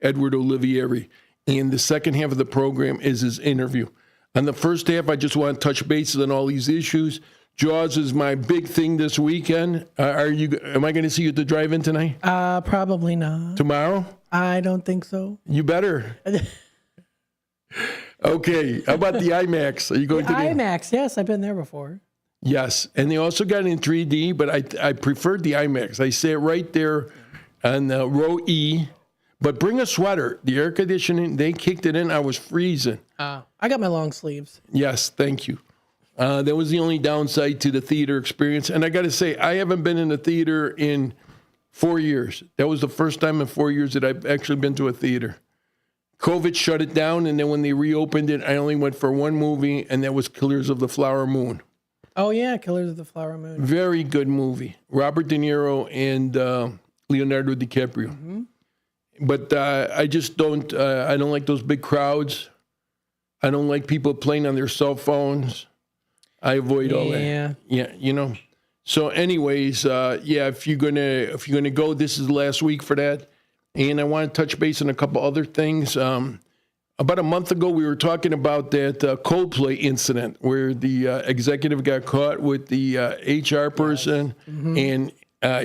Edward Olivieri. And the second half of the program is his interview. On the first half, I just want to touch bases on all these issues. Jaws is my big thing this weekend. Am I going to see you at the drive-in tonight? Probably not. Tomorrow? I don't think so. You better. Okay. How about the IMAX? Are you going to the IMAX? Yes, I've been there before. Yes, and they also got it in 3D, but I preferred the IMAX. I sat right there on row E. But bring a sweater. The air conditioning, they kicked it in. I was freezing. I got my long sleeves. Yes, thank you. That was the only downside to the theater experience. And I got to say, I haven't been in a theater in 4 years. That was the first time in 4 years that I've actually been to a theater. COVID shut it down, and then when they reopened it, I only went for one movie, and that was Killers of the Flower Moon. Oh, yeah, Killers of the Flower Moon. Very good movie. Robert De Niro and Leonardo DiCaprio. Mm-hmm. But I just don't, I don't like those big crowds. I don't like people playing on their cell phones. I avoid all that. Yeah, you know. So anyways, if you're gonna go, this is the last week for that. And I want to touch base on a couple other things. About a month ago, we were talking about that Coldplay incident where the executive got caught with the HR person. Mm-hmm. And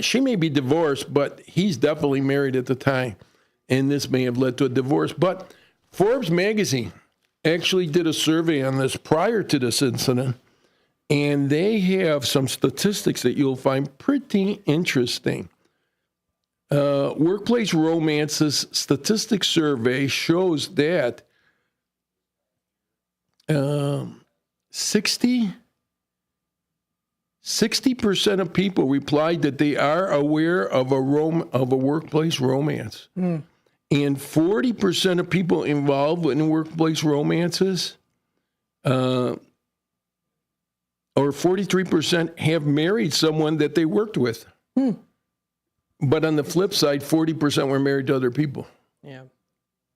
she may be divorced, but he's definitely married at the time. And this may have led to a divorce. But Forbes magazine actually did a survey on this prior to this incident. And they have some statistics that you'll find pretty interesting. Workplace Romances Statistics Survey shows that 60% of people replied that they are aware of a workplace romance. Mm. And 40% of people involved in workplace romances, or 43% have married someone that they worked with. Hmm. But on the flip side, 40% were married to other people. Yeah.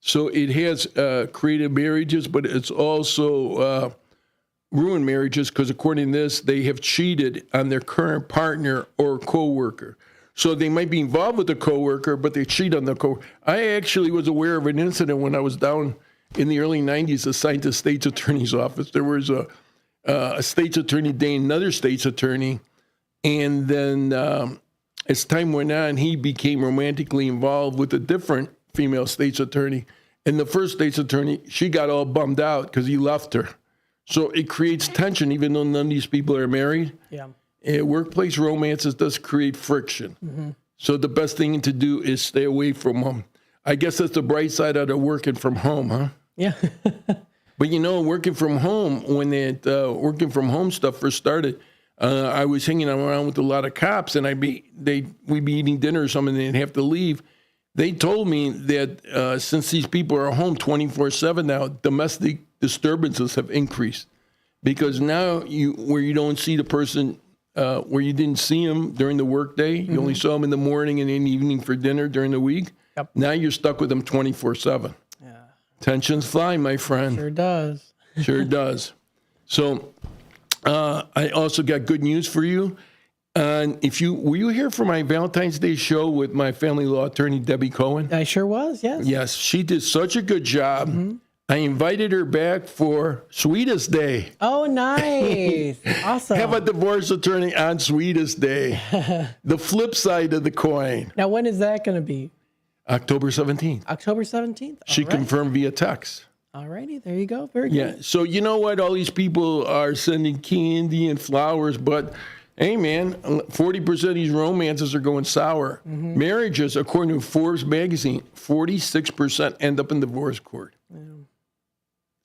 So it has created marriages, but it's also ruined marriages because according to this, they have cheated on their current partner or coworker. So they might be involved with the coworker, but they cheat on the coworker. I actually was aware of an incident when I was down in the early 90s assigned to state's attorney's office. There was a state's attorney dating another state's attorney, and then as time went on, he became romantically involved with a different female state's attorney. And the first state's attorney, she got all bummed out because he left her. So it creates tension, even though none of these people are married. Yeah. Workplace romances does create friction. Mm-hmm. So the best thing to do is stay away from them. I guess that's the bright side out of working from home, huh? Yeah. But, working from home, when that working from home stuff first started, I was hanging around with a lot of cops, and we'd be eating dinner or something, and they'd have to leave. They told me that since these people are home 24/7 now, domestic disturbances have increased. Because now where you don't see the person, where you didn't see them during the workday, you only saw them in the morning and in the evening for dinner during the week. Yep. Now you're stuck with them 24/7. Yeah. Tensions fly, my friend. Sure does. Sure does. So I also got good news for you. And were you here for my Valentine's Day show with my family law attorney, Debbie Cohen? I sure was, yes. Yes, she did such a good job. I invited her back for Sweetest Day. Oh, nice. Awesome. Have a divorce attorney on Sweetest Day. The flip side of the coin. Now, when is that going to be? October 17th. October 17th? She confirmed via text. All righty. There you go. Very good. Yeah. So you know what? All these people are sending candy and flowers, but hey, man, 40% of these romances are going sour. Marriages, according to Forbes magazine, 46% end up in divorce court. Yeah.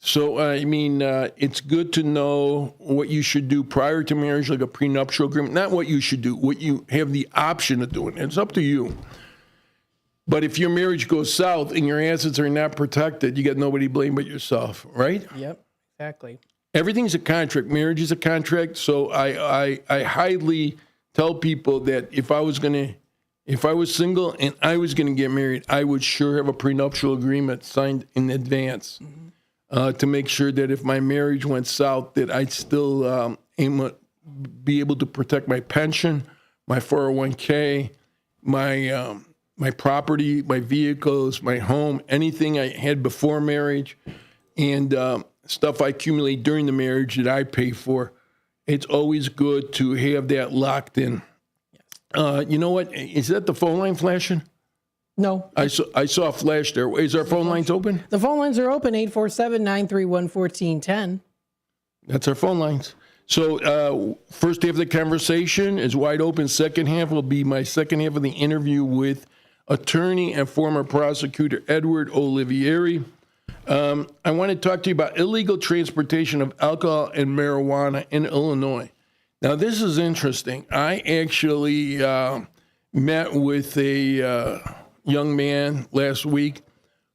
So, it's good to know what you should do prior to marriage, like a prenuptial agreement. Not what you should do, what you have the option of doing. It's up to you. But if your marriage goes south and your assets are not protected, you got nobody to blame but yourself, right? Yep, exactly. Everything's a contract. Marriage is a contract. So I highly tell people that if I was single and I was going to get married, I would sure have a prenuptial agreement signed in advance. To make sure that if my marriage went south, that I'd still be able to protect my pension, my 401k, my property, my vehicles, my home, anything I had before marriage, and stuff I accumulate during the marriage that I pay for. It's always good to have that locked in. You know what? Is that the phone line flashing? No. I saw a flash there. Is our phone lines open? The phone lines are open, 847-931-1410. That's our phone lines. So first half of the conversation is wide open. Second half will be my second half of the interview with attorney and former prosecutor Edward Olivieri. I want to talk to you about illegal transportation of alcohol and marijuana in Illinois. Now, this is interesting. I actually met with a young man last week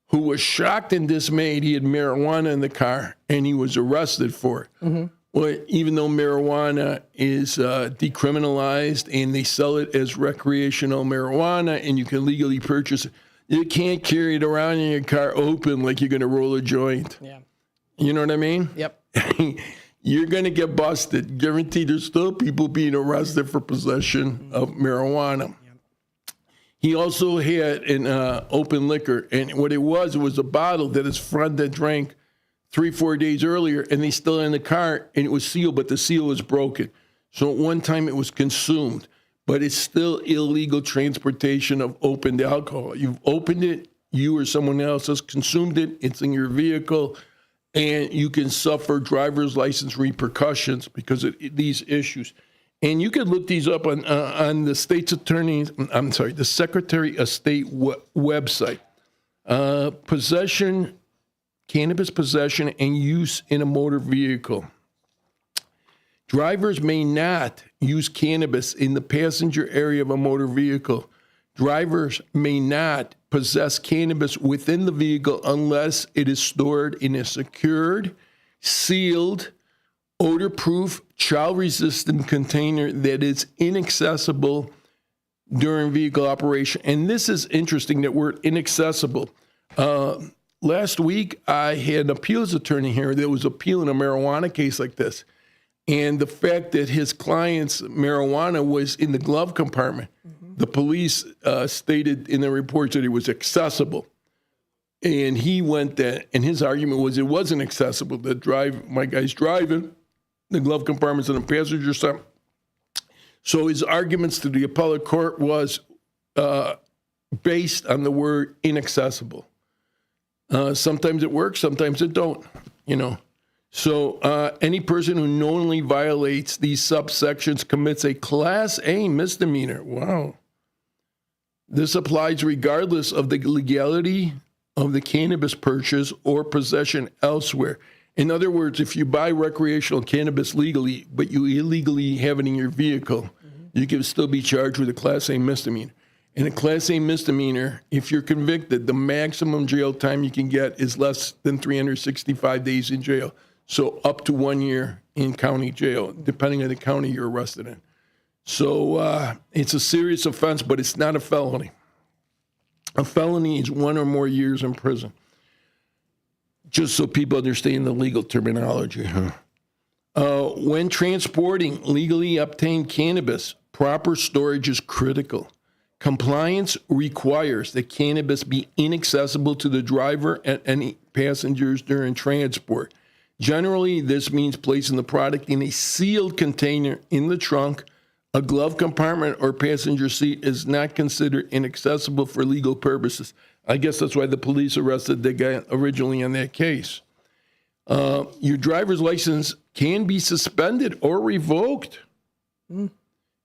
who was shocked and dismayed. He had marijuana in the car, and he was arrested for it. Well, even though marijuana is decriminalized and they sell it as recreational marijuana and you can legally purchase it, you can't carry it around in your car open like you're going to roll a joint. Yeah. You know what I mean? Yep. You're going to get busted. Guaranteed there's still people being arrested for possession of marijuana. He also had an open liquor, and what it was a bottle that his friend had drank 3-4 days earlier, and they still in the car, and it was sealed, but the seal was broken. So at one time it was consumed, but it's still illegal transportation of opened alcohol. You've opened it, you or someone else has consumed it, it's in your vehicle, and you can suffer driver's license repercussions because of these issues. And you could look these up on the state's attorney's, the Secretary of State website. Cannabis possession and use in a motor vehicle. Drivers may not use cannabis in the passenger area of a motor vehicle. Drivers may not possess cannabis within the vehicle unless it is stored in a secured, sealed, odor-proof, child-resistant container that is inaccessible during vehicle operation. And this is interesting, that word inaccessible. Last week, I had an appeals attorney here that was appealing a marijuana case like this. And the fact that his client's marijuana was in the glove compartment, the police stated in the reports that it was accessible. And he went there, and his argument was it wasn't accessible. My guy's driving, the glove compartment's on the passenger side. So his arguments to the appellate court was based on the word inaccessible. Sometimes it works, sometimes it don't, So any person who knowingly violates these subsections commits a Class A misdemeanor. Wow. This applies regardless of the legality of the cannabis purchase or possession elsewhere. In other words, if you buy recreational cannabis legally, but you illegally have it in your vehicle, you can still be charged with a Class A misdemeanor. In a Class A misdemeanor, if you're convicted, the maximum jail time you can get is less than 365 days in jail. So up to 1 year in county jail, depending on the county you're arrested in. So it's a serious offense, but it's not a felony. A felony is 1 or more years in prison. Just so people understand the legal terminology. When transporting legally obtained cannabis, proper storage is critical. Compliance requires that cannabis be inaccessible to the driver and any passengers during transport. Generally, this means placing the product in a sealed container in the trunk. A glove compartment or passenger seat is not considered inaccessible for legal purposes. I guess that's why the police arrested the guy originally in that case. Your driver's license can be suspended or revoked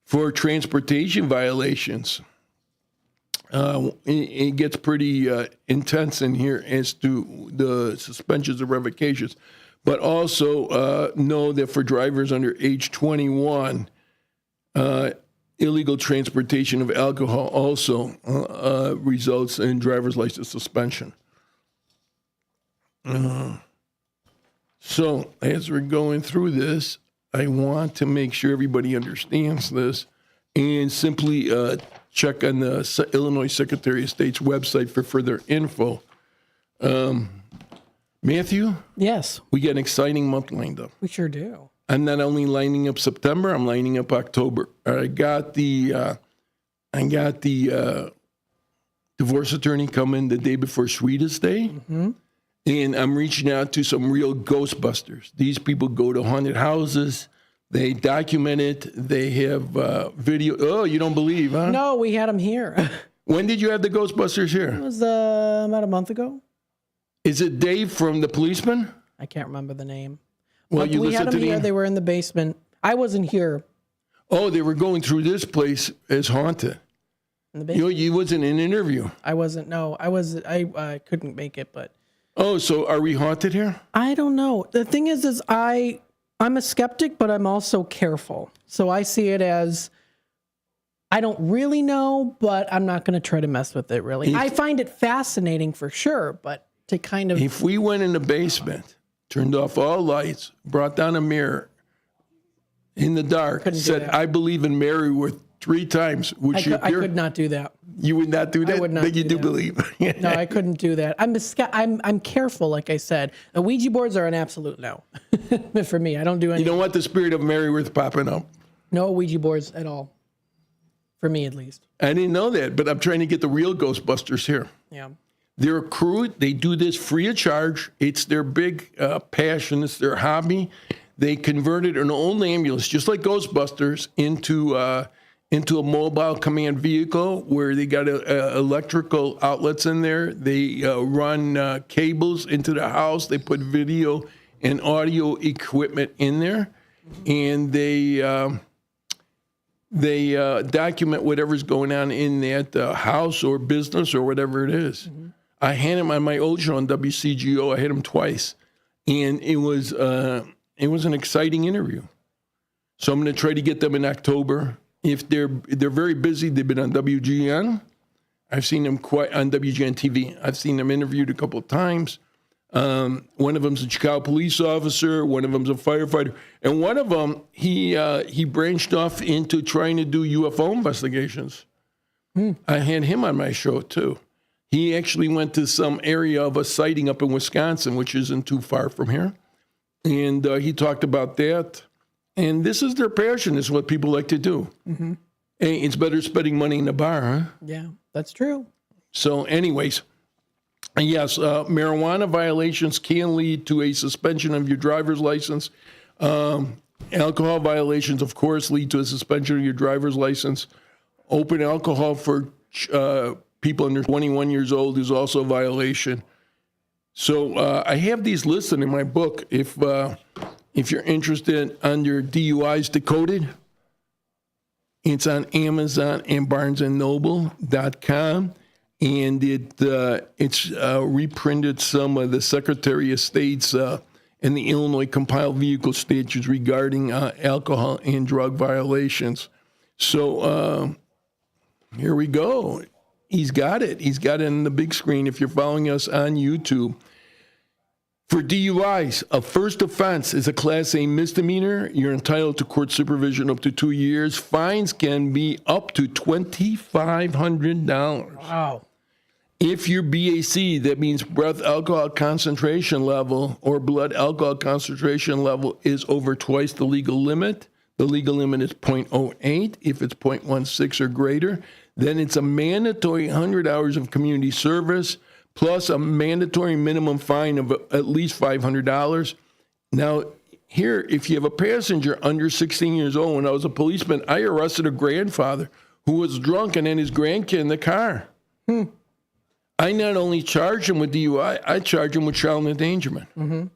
for transportation violations. It gets pretty intense in here as to the suspensions and revocations. But also know that for drivers under age 21, illegal transportation of alcohol also results in driver's license suspension. So as we're going through this, I want to make sure everybody understands this and simply check on the Illinois Secretary of State's website for further info. Matthew? Yes. We got an exciting month lined up. We sure do. I'm not only lining up September, I'm lining up October. I got the divorce attorney coming the day before Sweetest Day. Mm-hmm. And I'm reaching out to some real Ghostbusters. These people go to haunted houses. They document it. They have video. Oh, you don't believe, huh? No, we had them here. When did you have the Ghostbusters here? It was about a month ago. Is it Dave from The Policeman? I can't remember the name. Well, but you we had listened them to here. They were in the basement. I wasn't here. Oh, they were going through this place as haunted. In the basement? You wasn't in an interview. I wasn't. No, I was. I couldn't make it, but. Oh, so are we haunted here? I don't know. The thing is I'm a skeptic, but I'm also careful. So I see it as I don't really know, but I'm not going to try to mess with it, really. I find it fascinating for sure, but to kind of... If we went in the basement, turned off all lights, brought down a mirror in the dark, said, I believe in Mary with 3 times, I could not do that. You would not do that? I would not. Then you do believe. No, I couldn't do that. I'm careful, like I said. The Ouija boards are an absolute no for me. I don't do anything. You don't want the spirit of Mary Worth popping up? No Ouija boards at all. For me, at least. I didn't know that, but I'm trying to get the real Ghostbusters here. Yeah. They're a crew. They do this free of charge. It's their big passion. It's their hobby. They converted an old ambulance, just like Ghostbusters, into a mobile command vehicle where they got electrical outlets in there. They run cables into the house. They put video and audio equipment in there, and they document whatever's going on in that house or business or whatever it is. Mm-hmm. I had him on my old show on WCGO. I had him twice, and it was an exciting interview. So I'm going to try to get them in October. If they're very busy, they've been on WGN. I've seen them quite on WGN TV. I've seen them interviewed a couple of times. One of them's a Chicago police officer. One of them's a firefighter, and one of them he branched off into trying to do UFO investigations. I had him on my show too. He actually went to some area of a sighting up in Wisconsin, which isn't too far from here, and he talked about that. And this is their passion. This is what people like to do. Mm-hmm. Hey, it's better spending money in the bar, huh? Yeah, that's true. So anyways, yes, marijuana violations can lead to a suspension of your driver's license. Alcohol violations, of course, lead to a suspension of your driver's license. Open alcohol for people under 21 years old is also a violation. So I have these listed in my book. If you're interested, under DUIs Decoded, it's on Amazon and BarnesandNoble.com, and it's reprinted some of the Secretary of State's and the Illinois compiled vehicle statutes regarding alcohol and drug violations. So here we go. He's got it. He's got it on the big screen if you're following us on YouTube. For DUIs, a first offense is a Class A misdemeanor. You're entitled to court supervision up to 2 years. Fines can be up to $2,500. Wow. If your BAC, that means breath alcohol concentration level or blood alcohol concentration level, is over twice the legal limit, the legal limit is 0.08. If it's 0.16 or greater, then it's a mandatory 100 hours of community service, plus a mandatory minimum fine of at least $500. Now, here, if you have a passenger under 16 years old, when I was a policeman, I arrested a grandfather who was drunk and then his grandkid in the car. I not only charged him with DUI, I charged him with child endangerment. Mm-hmm.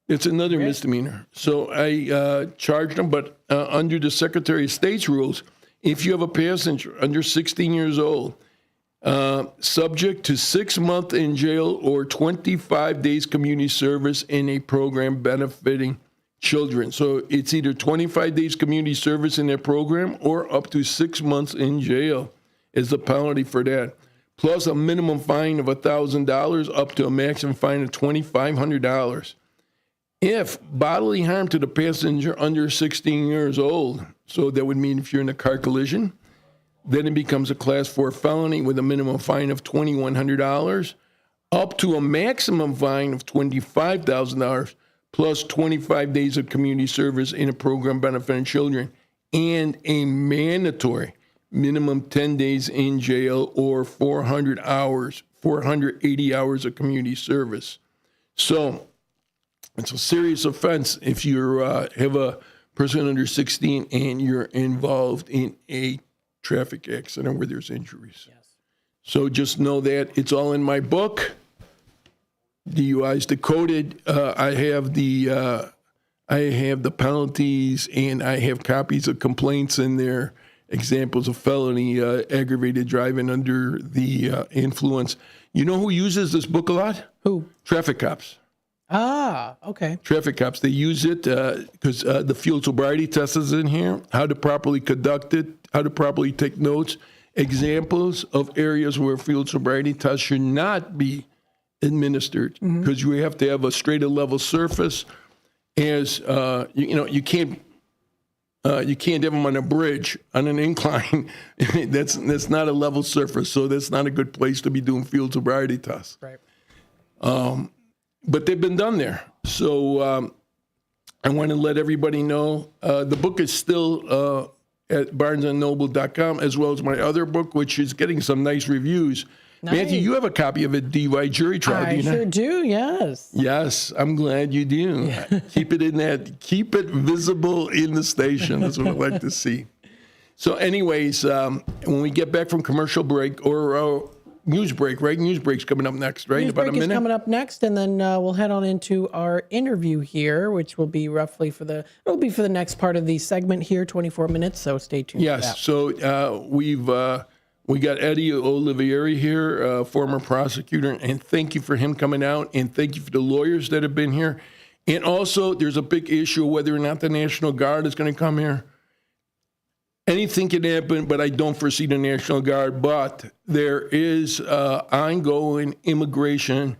It's another misdemeanor. So I charged him, but under the Secretary of State's rules, if you have a passenger under 16 years old, subject to 6 months in jail or 25 days community service in a program benefiting children. So it's either 25 days community service in that program or up to 6 months in jail is the penalty for that. Plus a minimum fine of $1,000 up to a maximum fine of $2,500. If bodily harm to the passenger under 16 years old, so that would mean if you're in a car collision, then it becomes a Class 4 felony with a minimum fine of $2,100, up to a maximum fine of $25,000, plus 25 days of community service in a program benefiting children, and a mandatory minimum 10 days in jail or 480 hours of community service. So it's a serious offense if you have a person under 16 and you're involved in a traffic accident where there's injuries. Yes. So just know that it's all in my book, DUIs Decoded. I have the penalties, and I have copies of complaints in there, examples of felony aggravated driving under the influence. You know who uses this book a lot? Who? Traffic cops. Ah, okay. Traffic cops, they use it because the field sobriety test is in here, how to properly conduct it, how to properly take notes, examples of areas where field sobriety tests should not be administered because you have to have a straight and level surface. As you can't have them on a bridge, on an incline. That's not a level surface, so that's not a good place to be doing field sobriety tests. Right. But they've been done there. So I want to let everybody know the book is still at barnesandnoble.com, as well as my other book, which is getting some nice reviews. Nice. Matthew, you have a copy of it, DUI Jury Trial. I sure do, yes. Yes, I'm glad you do. Yeah. Keep it visible in the station. That's what I like to see. So anyways, when we get back from commercial break or news break, right? News break's coming up next, right? News About break a minute? is coming up next, and then we'll head on into our interview here, which will be roughly for the next part of the segment here, 24 minutes, so stay tuned. Yes, so we got Eddie Olivieri here, former prosecutor, and thank you for him coming out, and thank you for the lawyers that have been here. And also, there's a big issue whether or not the National Guard is going to come here. Anything can happen, but I don't foresee the National Guard. But there is ongoing immigration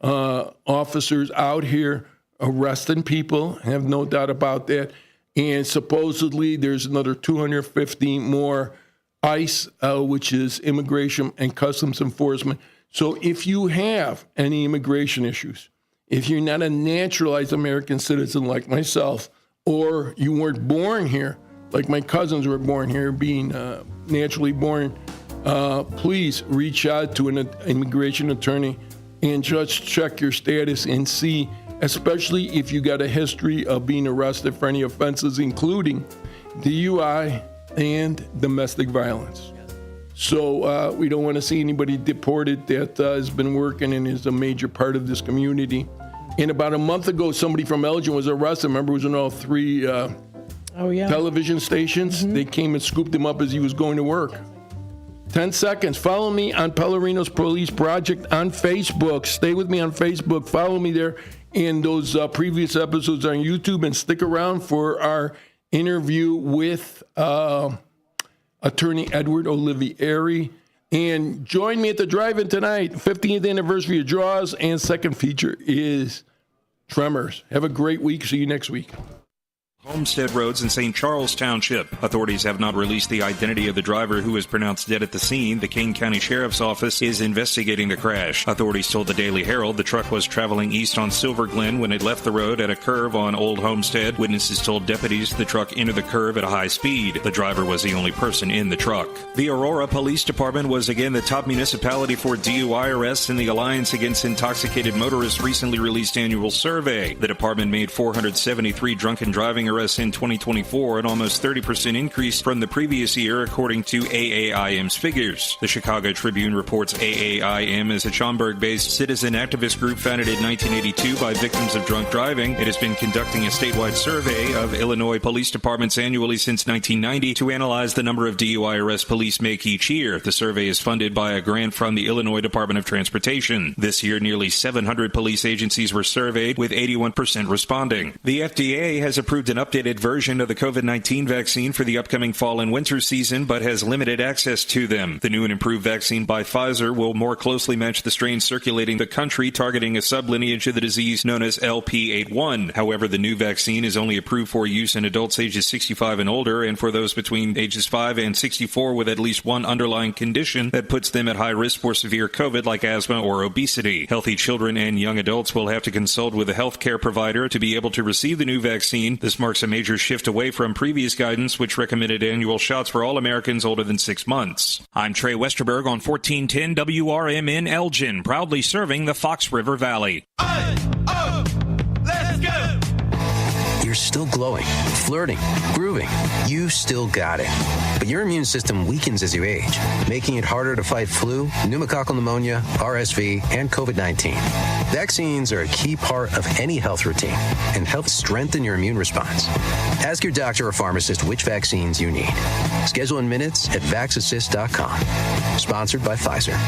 officers out here arresting people. I have no doubt about that. And supposedly there's another 250 more ICE, which is Immigration and Customs Enforcement. So if you have any immigration issues, if you're not a naturalized American citizen like myself, or you weren't born here, like my cousins were born here, being naturally born, please reach out to an immigration attorney and just check your status and see, especially if you got a history of being arrested for any offenses, including DUI and domestic violence. So we don't want to see anybody deported that has been working and is a major part of this community. And about a month ago, somebody from Elgin was arrested. Remember, it was on all three television stations. They came and scooped him up as he was going to work. 10 seconds. Follow me on Pellerino's Police Project on Facebook. Stay with me on Facebook. Follow me there. in those previous episodes on YouTube, and stick around for our interview with attorney Edward Olivieri. And join me at the drive-in tonight, 15th anniversary of Jaws, and second feature is Tremors. Have a great week. See you next week. Homestead Roads in St. Charles Township. Authorities have not released the identity of the driver who was pronounced dead at the scene. The Kane County Sheriff's Office is investigating the crash. Authorities told the Daily Herald the truck was traveling east on Silver Glen when it left the road at a curve on Old Homestead. Witnesses told deputies the truck entered the curve at a high speed. The driver was the only person in the truck. The Aurora Police Department was again the top municipality for DUI arrests in the Alliance Against Intoxicated Motorists recently released annual survey. The department made 473 drunken driving arrests in 2024, an almost 30% increase from the previous year, according to AAIM's figures. The Chicago Tribune reports AAIM is a Schaumburg-based citizen activist group founded in 1982 by victims of drunk driving. It has been conducting a statewide survey of Illinois police departments annually since 1990 to analyze the number of DUI arrests police make each year. The survey is funded by a grant from the Illinois Department of Transportation. This year, nearly 700 police agencies were surveyed, with 81% responding. The FDA has approved an updated version of the COVID-19 vaccine for the upcoming fall and winter season, but has limited access to them. The new and improved vaccine by Pfizer will more closely match the strains circulating the country, targeting a sublineage of the disease known as LP81. However, the new vaccine is only approved for use in adults ages 65 and older, and for those between ages 5 and 64 with at least one underlying condition that puts them at high risk for severe COVID, like asthma or obesity. Healthy children and young adults will have to consult with a health care provider to be able to receive the new vaccine. This marks a major shift away from previous guidance, which recommended annual shots for all Americans older than 6 months. I'm Trey Westerberg on 1410 WRMN Elgin, proudly serving the Fox River Valley. Let's go! You're still glowing, flirting, grooving. You still got it. But your immune system weakens as you age, making it harder to fight flu, pneumococcal pneumonia, RSV, and COVID-19. Vaccines are a key part of any health routine and help strengthen your immune response. Ask your doctor or pharmacist which vaccines you need. Schedule in minutes at vaxassist.com. Sponsored by Pfizer.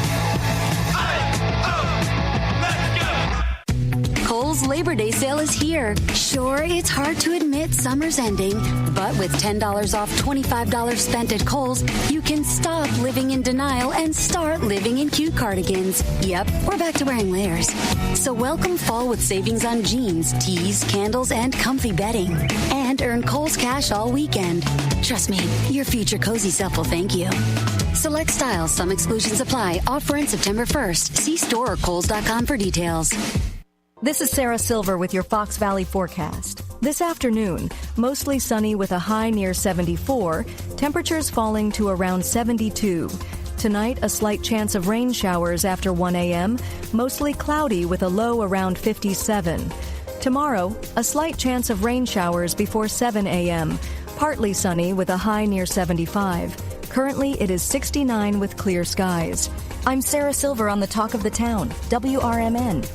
Kohl's Labor Day sale is here. Sure, it's hard to admit summer's ending, but with $10 off $25 spent at Kohl's, you can stop living in denial and start living in cute cardigans. Yep, we're back to wearing layers. So welcome fall with savings on jeans, tees, candles, and comfy bedding. And earn Kohl's cash all weekend. Trust me, your future cozy self will thank you. Select styles, some exclusions apply. Offer in September 1st. See store or Kohls.com for details. This is Sarah Silver with your Fox Valley forecast. This afternoon, mostly sunny with a high near 74, temperatures falling to around 72. Tonight, a slight chance of rain showers after 1 a.m., mostly cloudy with a low around 57. Tomorrow, a slight chance of rain showers before 7 a.m., partly sunny with a high near 75. Currently, it is 69 with clear skies. I'm Sarah Silver on the Talk of the Town, WRMN.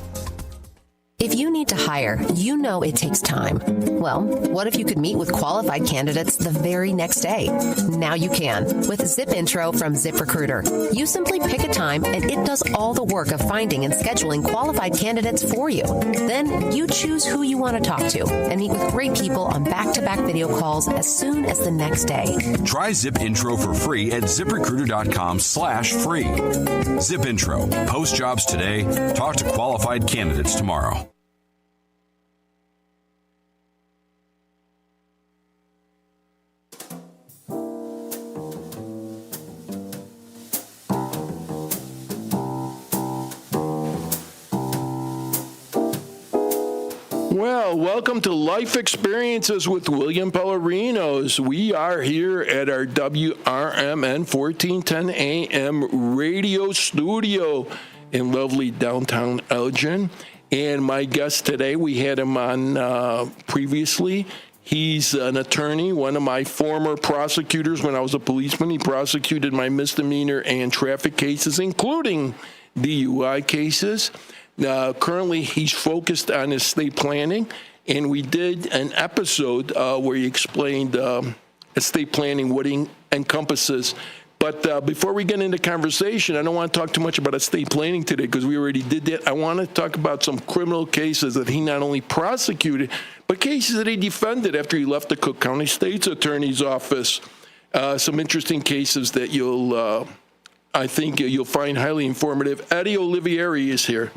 If you need to hire, you know it takes time. Well, what if you could meet with qualified candidates the very next day? Now you can with Zip Intro from ZipRecruiter. You simply pick a time and it does all the work of finding and scheduling qualified candidates for you. Then you choose who you want to talk to and meet with great people on back-to-back video calls as soon as the next day. Try Zip Intro for free at ZipRecruiter.com/free. Zip Intro. Post jobs today. Talk to qualified candidates tomorrow. Well, welcome to Life Experiences with William Pellerinos. We are here at our WRMN 1410 AM radio studio in lovely downtown Elgin. And my guest today, we had him on previously. He's an attorney, one of my former prosecutors when I was a policeman. He prosecuted my misdemeanor and traffic cases, including DUI cases. Currently, he's focused on estate planning, and we did an episode where he explained estate planning, what it encompasses. But before we get into conversation, I don't want to talk too much about estate planning today because we already did that. I want to talk about some criminal cases that he not only prosecuted, but cases that he defended after he left the Cook County State's Attorney's Office. Some interesting cases that I think you'll find highly informative. Eddie Olivieri is here.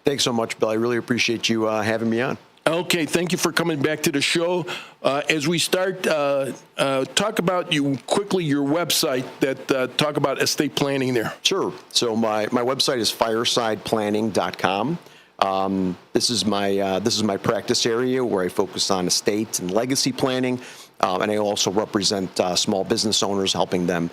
Thanks so much, Bill. I really appreciate you having me on. Okay, thank you for coming back to the show. As we start, talk about your website that talk about estate planning there. Sure. So my website is firesideplanning.com. This is my practice area where I focus on estate and legacy planning, and I also represent small business owners, helping them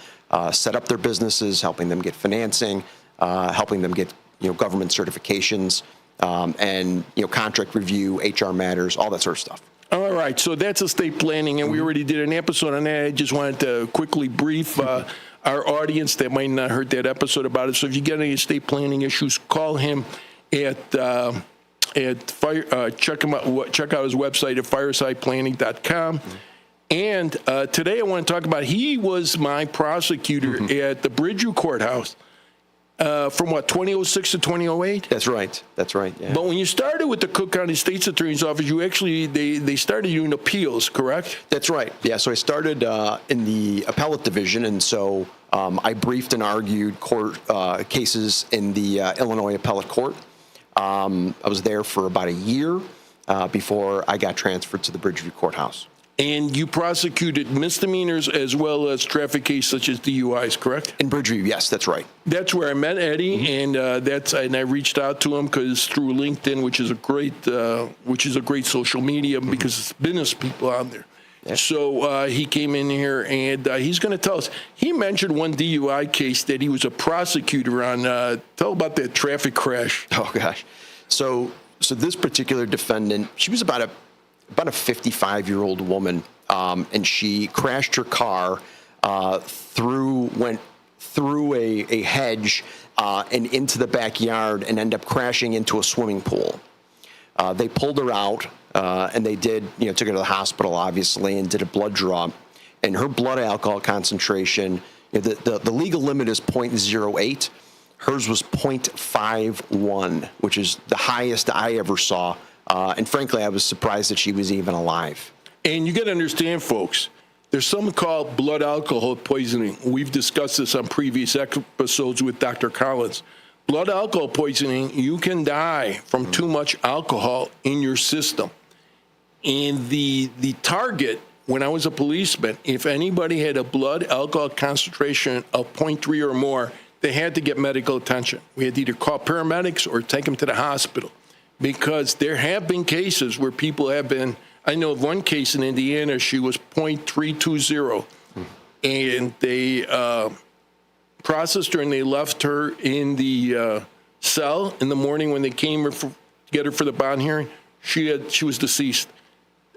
set up their businesses, helping them get financing, helping them get government certifications. And contract review, HR matters, all that sort of stuff. All right, so that's estate planning, and we already did an episode on that. I just wanted to quickly brief our audience that might not heard that episode about it. So if you get any estate planning issues, call him at check out his website at firesideplanning.com. And today I want to talk about, he was my prosecutor at the Bridgeview Courthouse. From 2006 to 2008? That's right. Yeah. But when you started with the Cook County State's Attorney's Office, you actually, they started you in appeals, correct? That's right. Yeah, so I started in the appellate division, and so I briefed and argued court cases in the Illinois Appellate Court. I was there for about a year before I got transferred to the Bridgeview Courthouse. And you prosecuted misdemeanors as well as traffic cases such as DUIs, correct? In Bridgeview, yes, that's right. That's where I met Eddie, and I reached out to him because through LinkedIn, which is a great social media because it's business people out there. Yeah. So he came in here, and he's going to tell us. He mentioned one DUI case that he was a prosecutor on. Tell about that traffic crash. Oh gosh, so this particular defendant, she was about a 55-year-old woman, and she crashed her car, went through a hedge and into the backyard and ended up crashing into a swimming pool. They pulled her out, and they took her to the hospital, obviously, and did a blood draw. And her blood alcohol concentration, the legal limit is 0.08. Hers was 0.51, which is the highest I ever saw. And frankly, I was surprised that she was even alive. And you got to understand, folks, there's something called blood alcohol poisoning. We've discussed this on previous episodes with Dr. Collins. Blood alcohol poisoning, you can die from too much alcohol in your system. And the target, when I was a policeman, if anybody had a blood alcohol concentration of 0.3 or more, they had to get medical attention. We had to either call paramedics or take them to the hospital. Because there have been cases where people have been, I know of one case in Indiana, she was 0.320, and they processed her and they left her in the cell in the morning when they came to get her for the bond hearing. She was deceased.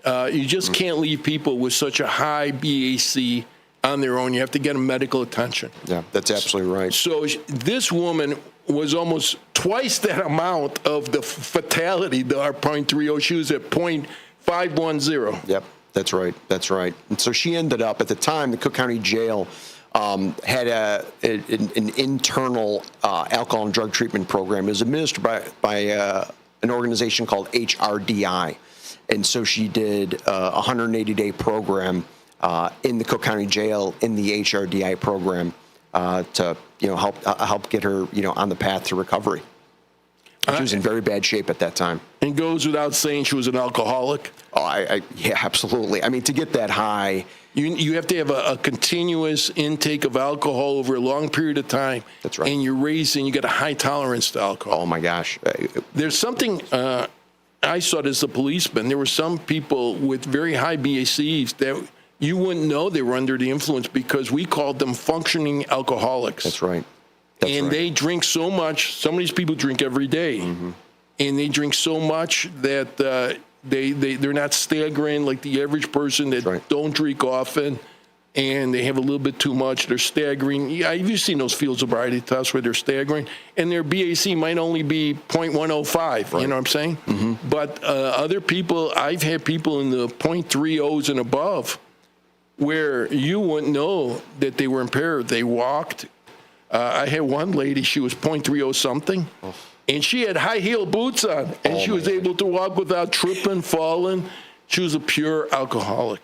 You just can't leave people with such a high BAC on their own. You have to get them medical attention. Yeah, that's absolutely right. So this woman was almost twice that amount of the fatality, the 0.30. She was at 0.510. Yep, that's right. And so she ended up, at the time, the Cook County Jail had an internal alcohol and drug treatment program. It was administered by an organization called HRDI. And so she did a 180-day program in the Cook County Jail in the HRDI program to help get her on the path to recovery. She was in very bad shape at that time. And goes without saying she was an alcoholic? Oh, yeah, absolutely. I mean, to get that high, you have to have a continuous intake of alcohol over a long period of time. That's right. And you get a high tolerance to alcohol. Oh my gosh. There's something I saw as a policeman. There were some people with very high BACs that you wouldn't know they were under the influence because we called them functioning alcoholics. That's right. They drink so much. Some of these people drink every day, and they drink so much that they're not staggering like the average person that don't drink often, and they have a little bit too much. They're staggering. Yeah, you've seen those field sobriety tests where they're staggering, and their BAC might only be 0.105. Right. You know what I'm saying? Mm-hmm. But other people, I've had people in the 0.30s and above, where you wouldn't know that they were impaired. They walked. I had one lady, she was .30 something, and she had high heel boots on, and she was able to walk without tripping, falling. She was a pure alcoholic.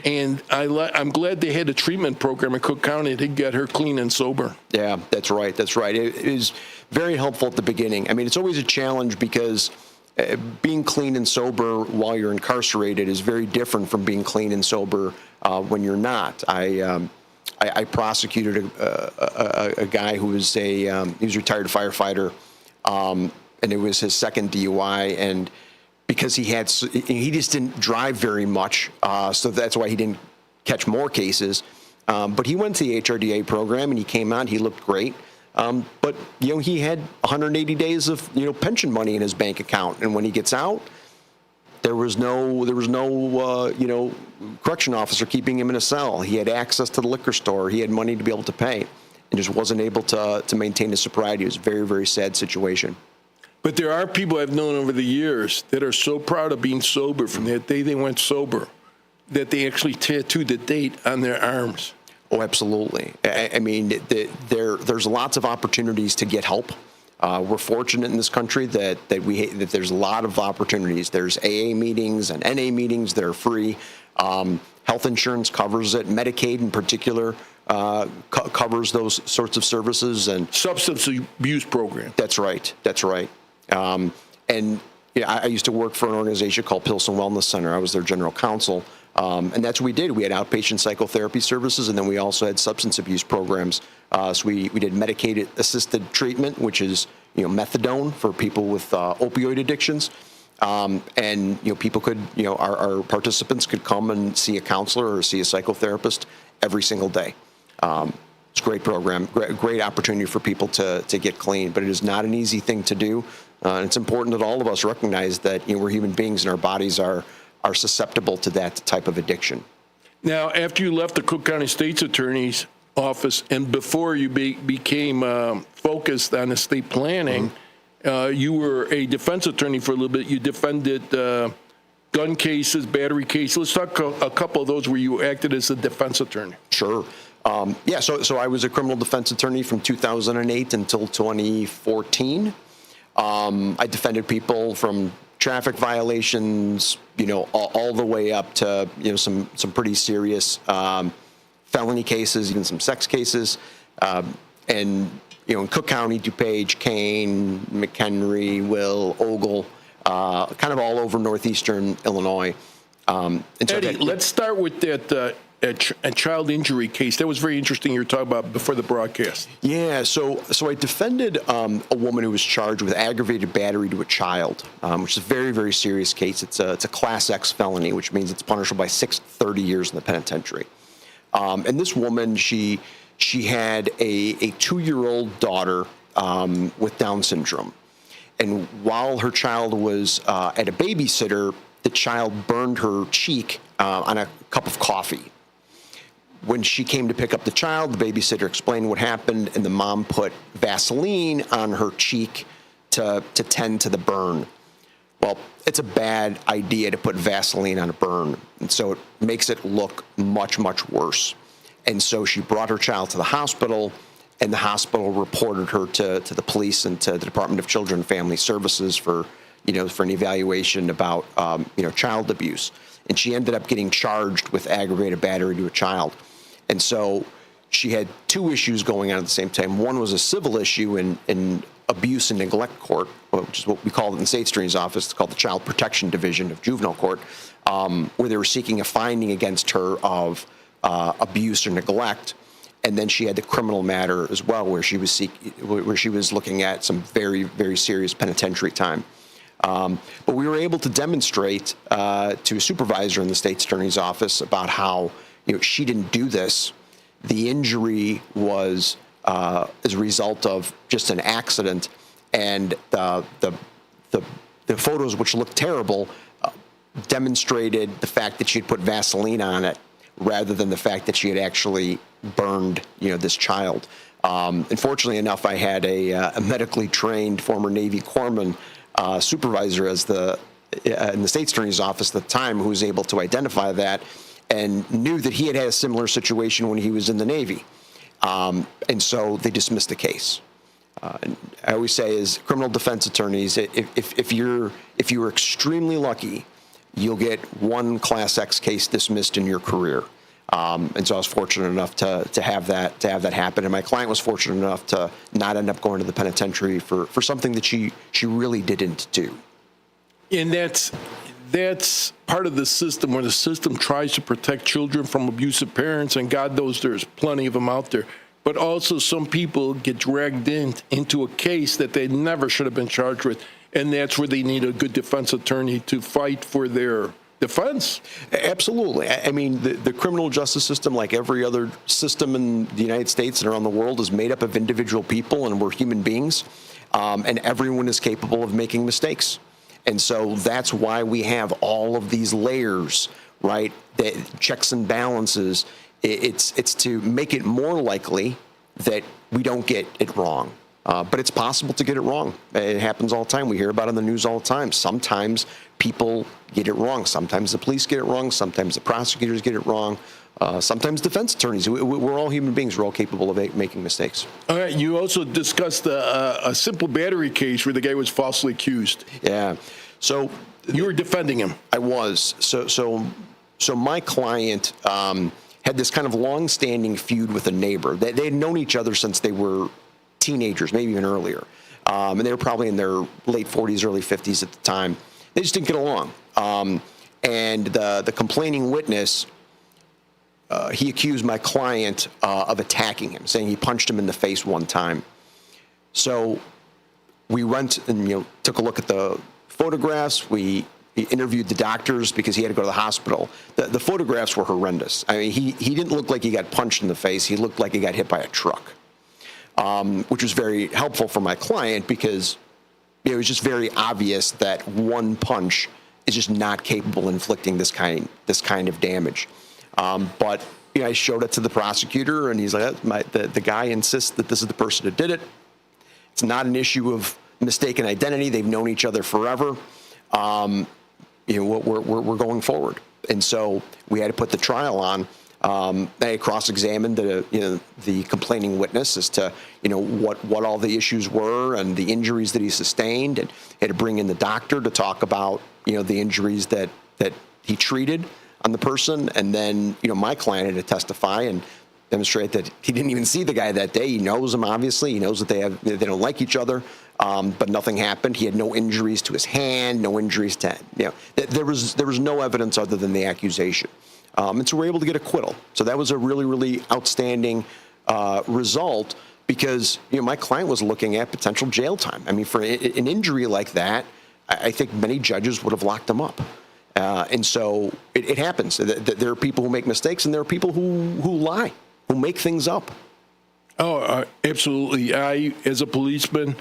And I'm glad they had a treatment program in Cook County to get her clean and sober. Yeah, that's right. That's right. It is very helpful at the beginning. I mean, it's always a challenge because being clean and sober while you're incarcerated is very different from being clean and sober when you're not. I prosecuted a guy who was he was a retired firefighter, and it was his second DUI, and because he just didn't drive very much, so that's why he didn't catch more cases. But he went to the HRDA program and he came out. He looked great, but he had 180 days of pension money in his bank account, and when he gets out, there was no correction officer keeping him in a cell. He had access to the liquor store. He had money to be able to pay, and just wasn't able to maintain his sobriety. It was a very, very sad situation. But there are people I've known over the years that are so proud of being sober from that day they went sober that they actually tattooed the date on their arms. Oh, absolutely. I mean, there's lots of opportunities to get help. We're fortunate in this country that there's a lot of opportunities. There's AA meetings and NA meetings that are free. Health insurance covers it. Medicaid in particular covers those sorts of services. And substance abuse program. That's right. That's right. And I used to work for an organization called Pilsen Wellness Center. I was their general counsel. And that's what we did. We had outpatient psychotherapy services, and then we also had substance abuse programs. So we did Medicaid-assisted treatment, which is methadone for people with opioid addictions. And people could, our participants could come and see a counselor or see a psychotherapist every single day. It's a great program, great opportunity for people to get clean, but it is not an easy thing to do. And it's important that all of us recognize that we're human beings and our bodies are susceptible to that type of addiction. Now, after you left the Cook County State's Attorney's office and before you became focused on estate planning, you were a defense attorney for a little bit. You defended gun cases, battery cases. Let's talk a couple of those where you acted as a defense attorney. Sure. So I was a criminal defense attorney from 2008 until 2014. I defended people from traffic violations, all the way up to, some pretty serious felony cases, even some sex cases. And, in Cook County, DuPage, Kane, McHenry, Will, Ogle, kind of all over northeastern Illinois. Eddie, let's start with that a child injury case. That was very interesting you were talking about before the broadcast. Yeah, so I defended a woman who was charged with aggravated battery to a child, which is a very, very serious case. It's a Class X felony, which means it's punishable by 30 years in the penitentiary. And this woman, she had a 2-year-old daughter with Down syndrome. And while her child was at a babysitter, the child burned her cheek on a cup of coffee. When she came to pick up the child, the babysitter explained what happened, and the mom put Vaseline on her cheek to tend to the burn. Well, it's a bad idea to put Vaseline on a burn, and so it makes it look much, much worse. And so she brought her child to the hospital, and the hospital reported her to the police and to the Department of Children and Family Services for an evaluation about child abuse. And she ended up getting charged with aggravated battery to a child. And so she had two issues going on at the same time. One was a civil issue in abuse and neglect court, which is what we call it in the State Attorney's Office. It's called the Child Protection Division of Juvenile Court, where they were seeking a finding against her of abuse or neglect. And then she had the criminal matter as well, where she was looking at some very, very serious penitentiary time. But we were able to demonstrate to a supervisor in the State's Attorney's Office about how she didn't do this. The injury was as a result of just an accident, and the photos, which looked terrible, demonstrated the fact that she had put Vaseline on it rather than the fact that she had actually burned this child. Unfortunately enough, I had a medically trained former Navy corpsman supervisor in the State's Attorney's Office at the time who was able to identify that and knew that he had a similar situation when he was in the Navy. And so they dismissed the case. And I always say, as criminal defense attorneys, if you're extremely lucky, you'll get one Class X case dismissed in your career. And so I was fortunate enough to have that happen. And my client was fortunate enough to not end up going to the penitentiary for something that she really didn't do. And that's part of the system, where the system tries to protect children from abusive parents, and God knows there's plenty of them out there. But also some people get dragged into a case that they never should have been charged with, and that's where they need a good defense attorney to fight for their defense. Absolutely. I mean, the criminal justice system, like every other system in the United States and around the world, is made up of individual people, and we're human beings, and everyone is capable of making mistakes. And so that's why we have all of these layers, right? The checks and balances. It's to make it more likely that we don't get it wrong. But it's possible to get it wrong. It happens all the time. We hear about it in the news all the time. Sometimes people get it wrong. Sometimes the police get it wrong. Sometimes the prosecutors get it wrong. Sometimes defense attorneys. We're all human beings. We're all capable of making mistakes. All right. You also discussed a simple battery case where the guy was falsely accused. Yeah. So you were defending him. I was. So my client had this kind of long-standing feud with a neighbor. They had known each other since they were teenagers, maybe even earlier. And they were probably in their late 40s, early 50s at the time. They just didn't get along. And the complaining witness, he accused my client of attacking him, saying he punched him in the face one time. So we went and took a look at the photographs. We interviewed the doctors because he had to go to the hospital. The photographs were horrendous. I mean, he didn't look like he got punched in the face. He looked like he got hit by a truck, which was very helpful for my client because it was just very obvious that one punch is just not capable of inflicting this kind of damage. But I showed it to the prosecutor, and he's like, the guy insists that this is the person who did it. It's not an issue of mistaken identity. They've known each other forever. We're going forward. And so we had to put the trial on. I cross-examined the complaining witness as to what all the issues were and the injuries that he sustained, and had to bring in the doctor to talk about the injuries that he treated on the person, and then my client had to testify and demonstrate that he didn't even see the guy that day. He knows him, obviously. He knows that they don't like each other, but nothing happened. He had no injuries to his hand, no injuries to there was no evidence other than the accusation. And so we're able to get acquittal. So that was a really, really outstanding result because my client was looking at potential jail time. I mean, for an injury like that, I think many judges would have locked him up. And so it happens. There are people who make mistakes, and there are people who lie, who make things up. Oh, absolutely. As a policeman,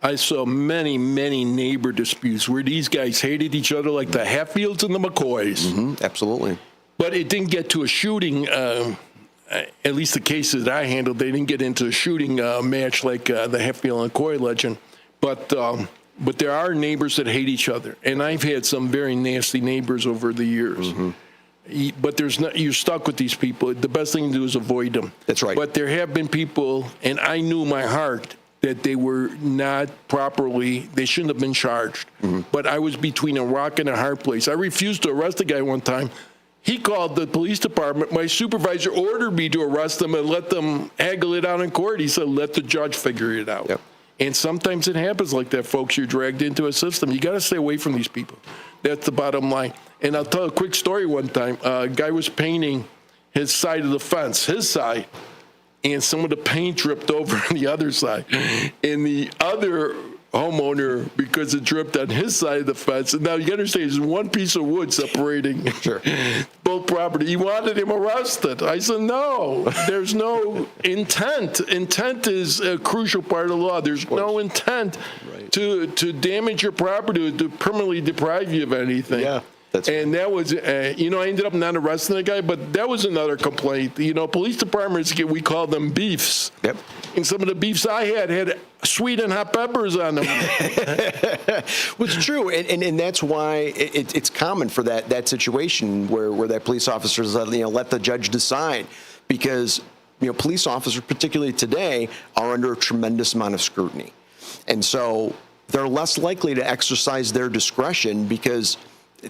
I saw many, many neighbor disputes where these guys hated each other like the Hatfields and the McCoys. Mm-hmm, absolutely. But it didn't get to a shooting, at least the cases that I handled, they didn't get into a shooting match like the Hatfield and McCoy legend. But there are neighbors that hate each other. And I've had some very nasty neighbors over the years. Mm-hmm. But you're stuck with these people. The best thing to do is avoid them. That's right. But there have been people, and I knew in my heart that they were not properly, they shouldn't have been charged. Mm-hmm. But I was between a rock and a hard place. I refused to arrest a guy one time. He called the police department. My supervisor ordered me to arrest them and let them haggle it out in court. He said, let the judge figure it out. Yep. And sometimes it happens like that, folks. You're dragged into a system. You got to stay away from these people. That's the bottom line. And I'll tell a quick story one time. A guy was painting his side of the fence, his side, and some of the paint dripped over on the other side. And the other homeowner, because it dripped on his side of the fence, and now you understand there's one piece of wood separating both property. He wanted him arrested. I said, no, there's no intent. Intent is a crucial part of the law. There's no intent to damage your property, to permanently deprive you of anything. Yeah. And that was, I ended up not arresting the guy, but that was another complaint. Police departments, we call them beefs. Yep. And some of the beefs I had sweet and hot peppers on them. Well, it's true. And that's why it's common for that situation where that police officer let the judge decide. Because, police officers, particularly today, are under a tremendous amount of scrutiny. And so they're less likely to exercise their discretion because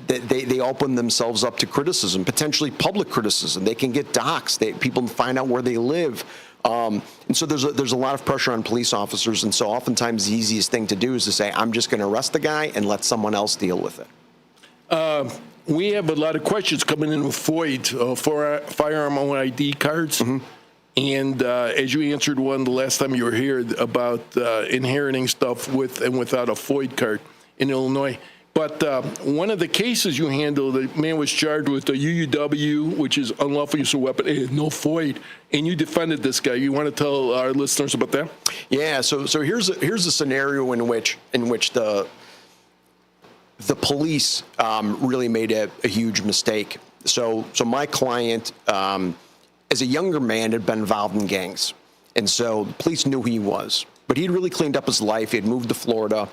they open themselves up to criticism, potentially public criticism. They can get doxxed. People find out where they live. And so there's a lot of pressure on police officers. And so oftentimes the easiest thing to do is to say, I'm just going to arrest the guy and let someone else deal with it. We have a lot of questions coming in with FOID, for firearm ID cards. Mm-hmm. And as you answered one the last time you were here about inheriting stuff with and without a FOID card in Illinois. But one of the cases you handled, the man was charged with a UUW, which is unlawful use of weapon, and no FOID, and you defended this guy. You want to tell our listeners about that? Yeah. So here's a scenario in which the police really made a huge mistake. So my client, as a younger man, had been involved in gangs, and so the police knew who he was. But he'd really cleaned up his life. He had moved to Florida.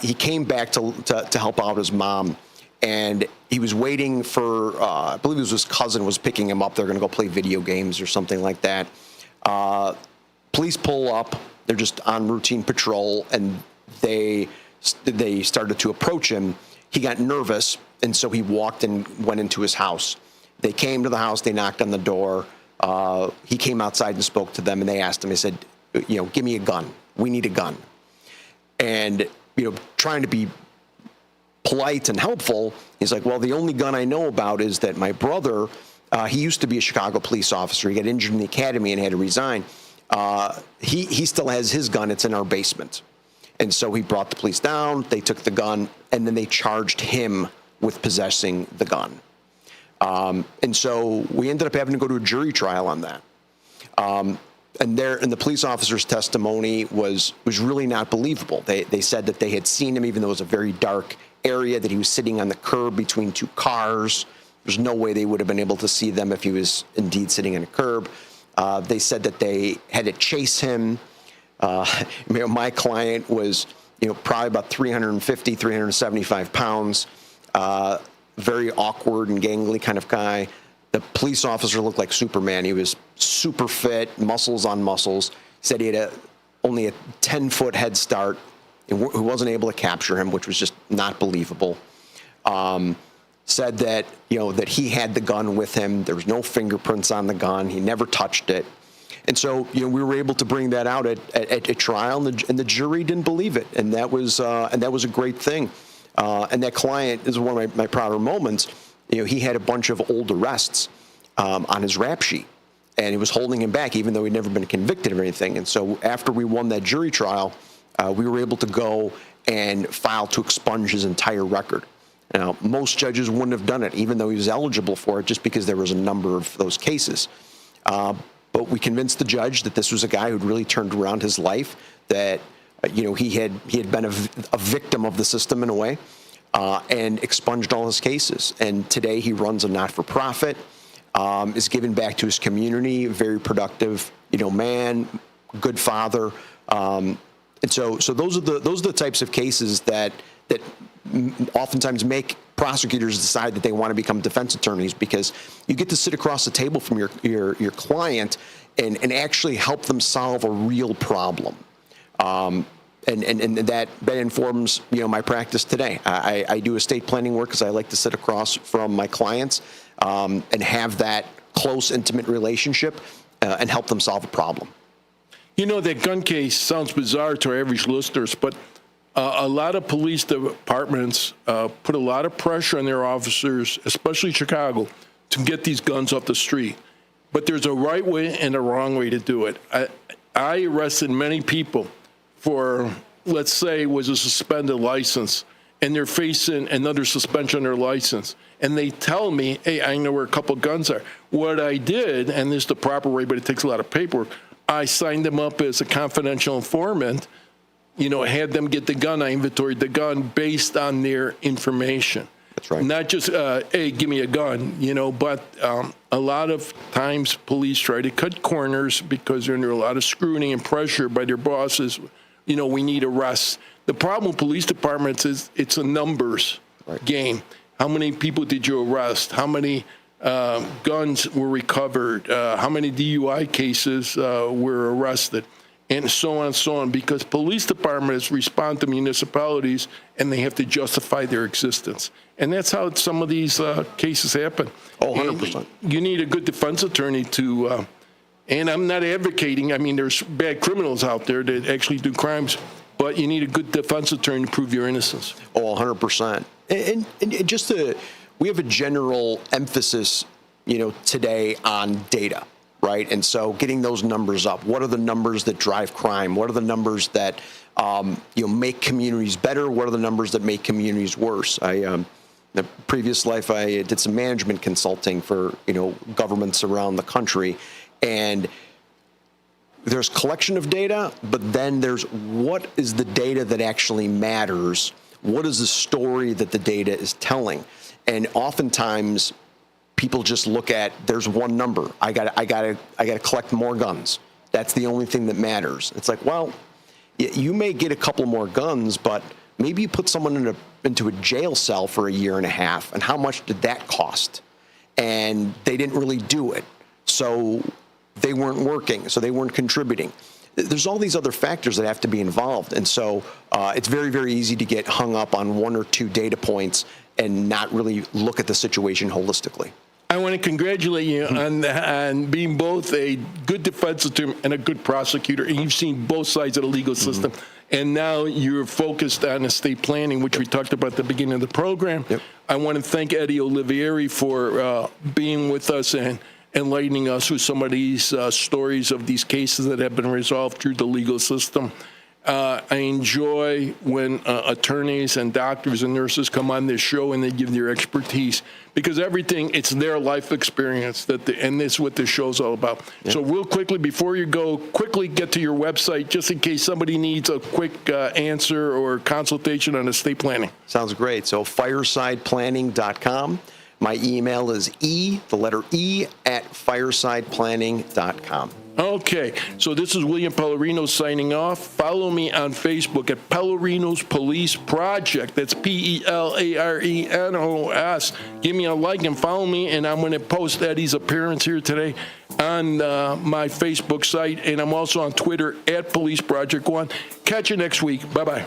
He came back to help out his mom, and he was waiting for, I believe it was his cousin was picking him up. They're going to go play video games or something like that. Police pull up. They're just on routine patrol, and they started to approach him. He got nervous, and so he walked and went into his house. They came to the house. They knocked on the door. He came outside and spoke to them, and they asked him, he said, give me a gun. We need a gun. And trying to be polite and helpful, he's like, well, the only gun I know about is that my brother, he used to be a Chicago police officer. He got injured in the academy and had to resign. He still has his gun. It's in our basement. And so he brought the police down. They took the gun, and then they charged him with possessing the gun. And so we ended up having to go to a jury trial on that. And the police officer's testimony was really not believable. They said that they had seen him, even though it was a very dark area, that he was sitting on the curb between two cars. There's no way they would have been able to see them if he was indeed sitting on a curb. They said that they had to chase him. My client was, probably about 350, 375 pounds, very awkward and gangly kind of guy. The police officer looked like Superman. He was super fit, muscles on muscles. Said he had only a 10-foot head start, who wasn't able to capture him, which was just not believable. Said that that he had the gun with him. There was no fingerprints on the gun. He never touched it. And so we were able to bring that out at trial, and the jury didn't believe it, and that was a great thing. And that client is one of my prouder moments. He had a bunch of old arrests on his rap sheet, and he was holding him back, even though he'd never been convicted of anything. And so after we won that jury trial, we were able to go and file to expunge his entire record. Now, most judges wouldn't have done it, even though he was eligible for it, just because there was a number of those cases. But we convinced the judge that this was a guy who'd really turned around his life, that he had been a victim of the system in a way. And expunged all his cases. And today he runs a not-for-profit, is giving back to his community, very productive, man, good father. And so those are the types of cases that oftentimes make prosecutors decide that they want to become defense attorneys, because you get to sit across the table from your client and actually help them solve a real problem. And that informs my practice today. I do estate planning work because I like to sit across from my clients and have that close, intimate relationship and help them solve a problem. That gun case sounds bizarre to our average listeners, but a lot of police departments put a lot of pressure on their officers, especially Chicago, to get these guns off the street. But there's a right way and a wrong way to do it. I arrested many people for, let's say, was a suspended license, and they're facing another suspension on their license. And they tell me, hey, I know where a couple guns are. What I did, and this is the proper way, but it takes a lot of paperwork, I signed them up as a confidential informant, had them get the gun. I inventoried the gun based on their information. That's right. Not just, hey, give me a gun, but a lot of times police try to cut corners because they're under a lot of scrutiny and pressure by their bosses. We need arrests. The problem with police departments is it's a numbers game. How many people did you arrest? How many guns were recovered? How many DUI cases were arrested? And so on and so on, because police departments respond to municipalities and they have to justify their existence. And that's how some of these cases happen. Oh, 100%. You need a good defense attorney to, and I'm not advocating, there's bad criminals out there that actually do crimes, but you need a good defense attorney to prove your innocence. Oh, 100%. And just we have a general emphasis, today on data. Right. And so getting those numbers up. What are the numbers that drive crime? What are the numbers that, make communities better? What are the numbers that make communities worse? In the previous life, I did some management consulting for, governments around the country. And there's collection of data, but then there's what is the data that actually matters? What is the story that the data is telling? And oftentimes, people just look at there's one number. I got to collect more guns. That's the only thing that matters. It's like, well, you may get a couple more guns, but maybe you put someone into a jail cell for a year and a half, and how much did that cost? And they didn't really do it, so they weren't working, so they weren't contributing. There's all these other factors that have to be involved, and so it's very, very easy to get hung up on one or two data points and not really look at the situation holistically. I want to congratulate you on being both a good defense attorney and a good prosecutor. And you've seen both sides of the legal system. And now you're focused on estate planning, which we talked about at the beginning of the program. I want to thank Eddie Olivieri for being with us and enlightening us with some of these stories of these cases that have been resolved through the legal system. I enjoy when attorneys and doctors and nurses come on this show and they give their expertise, because it's their life experience and that's what this show's all about. Yep. So real quickly, before you go, quickly get to your website just in case somebody needs a quick answer or consultation on estate planning. Sounds great. So firesideplanning.com. My email is the letter E, @firesideplanning.com. Okay, so this is William Pellerino signing off. Follow me on Facebook at Pellerino's Police Project. That's Pelarenos. Give me a like and follow me, and I'm going to post Eddie's appearance here today on my Facebook site, and I'm also on Twitter at Police Project 1. Catch you next week. Bye-bye.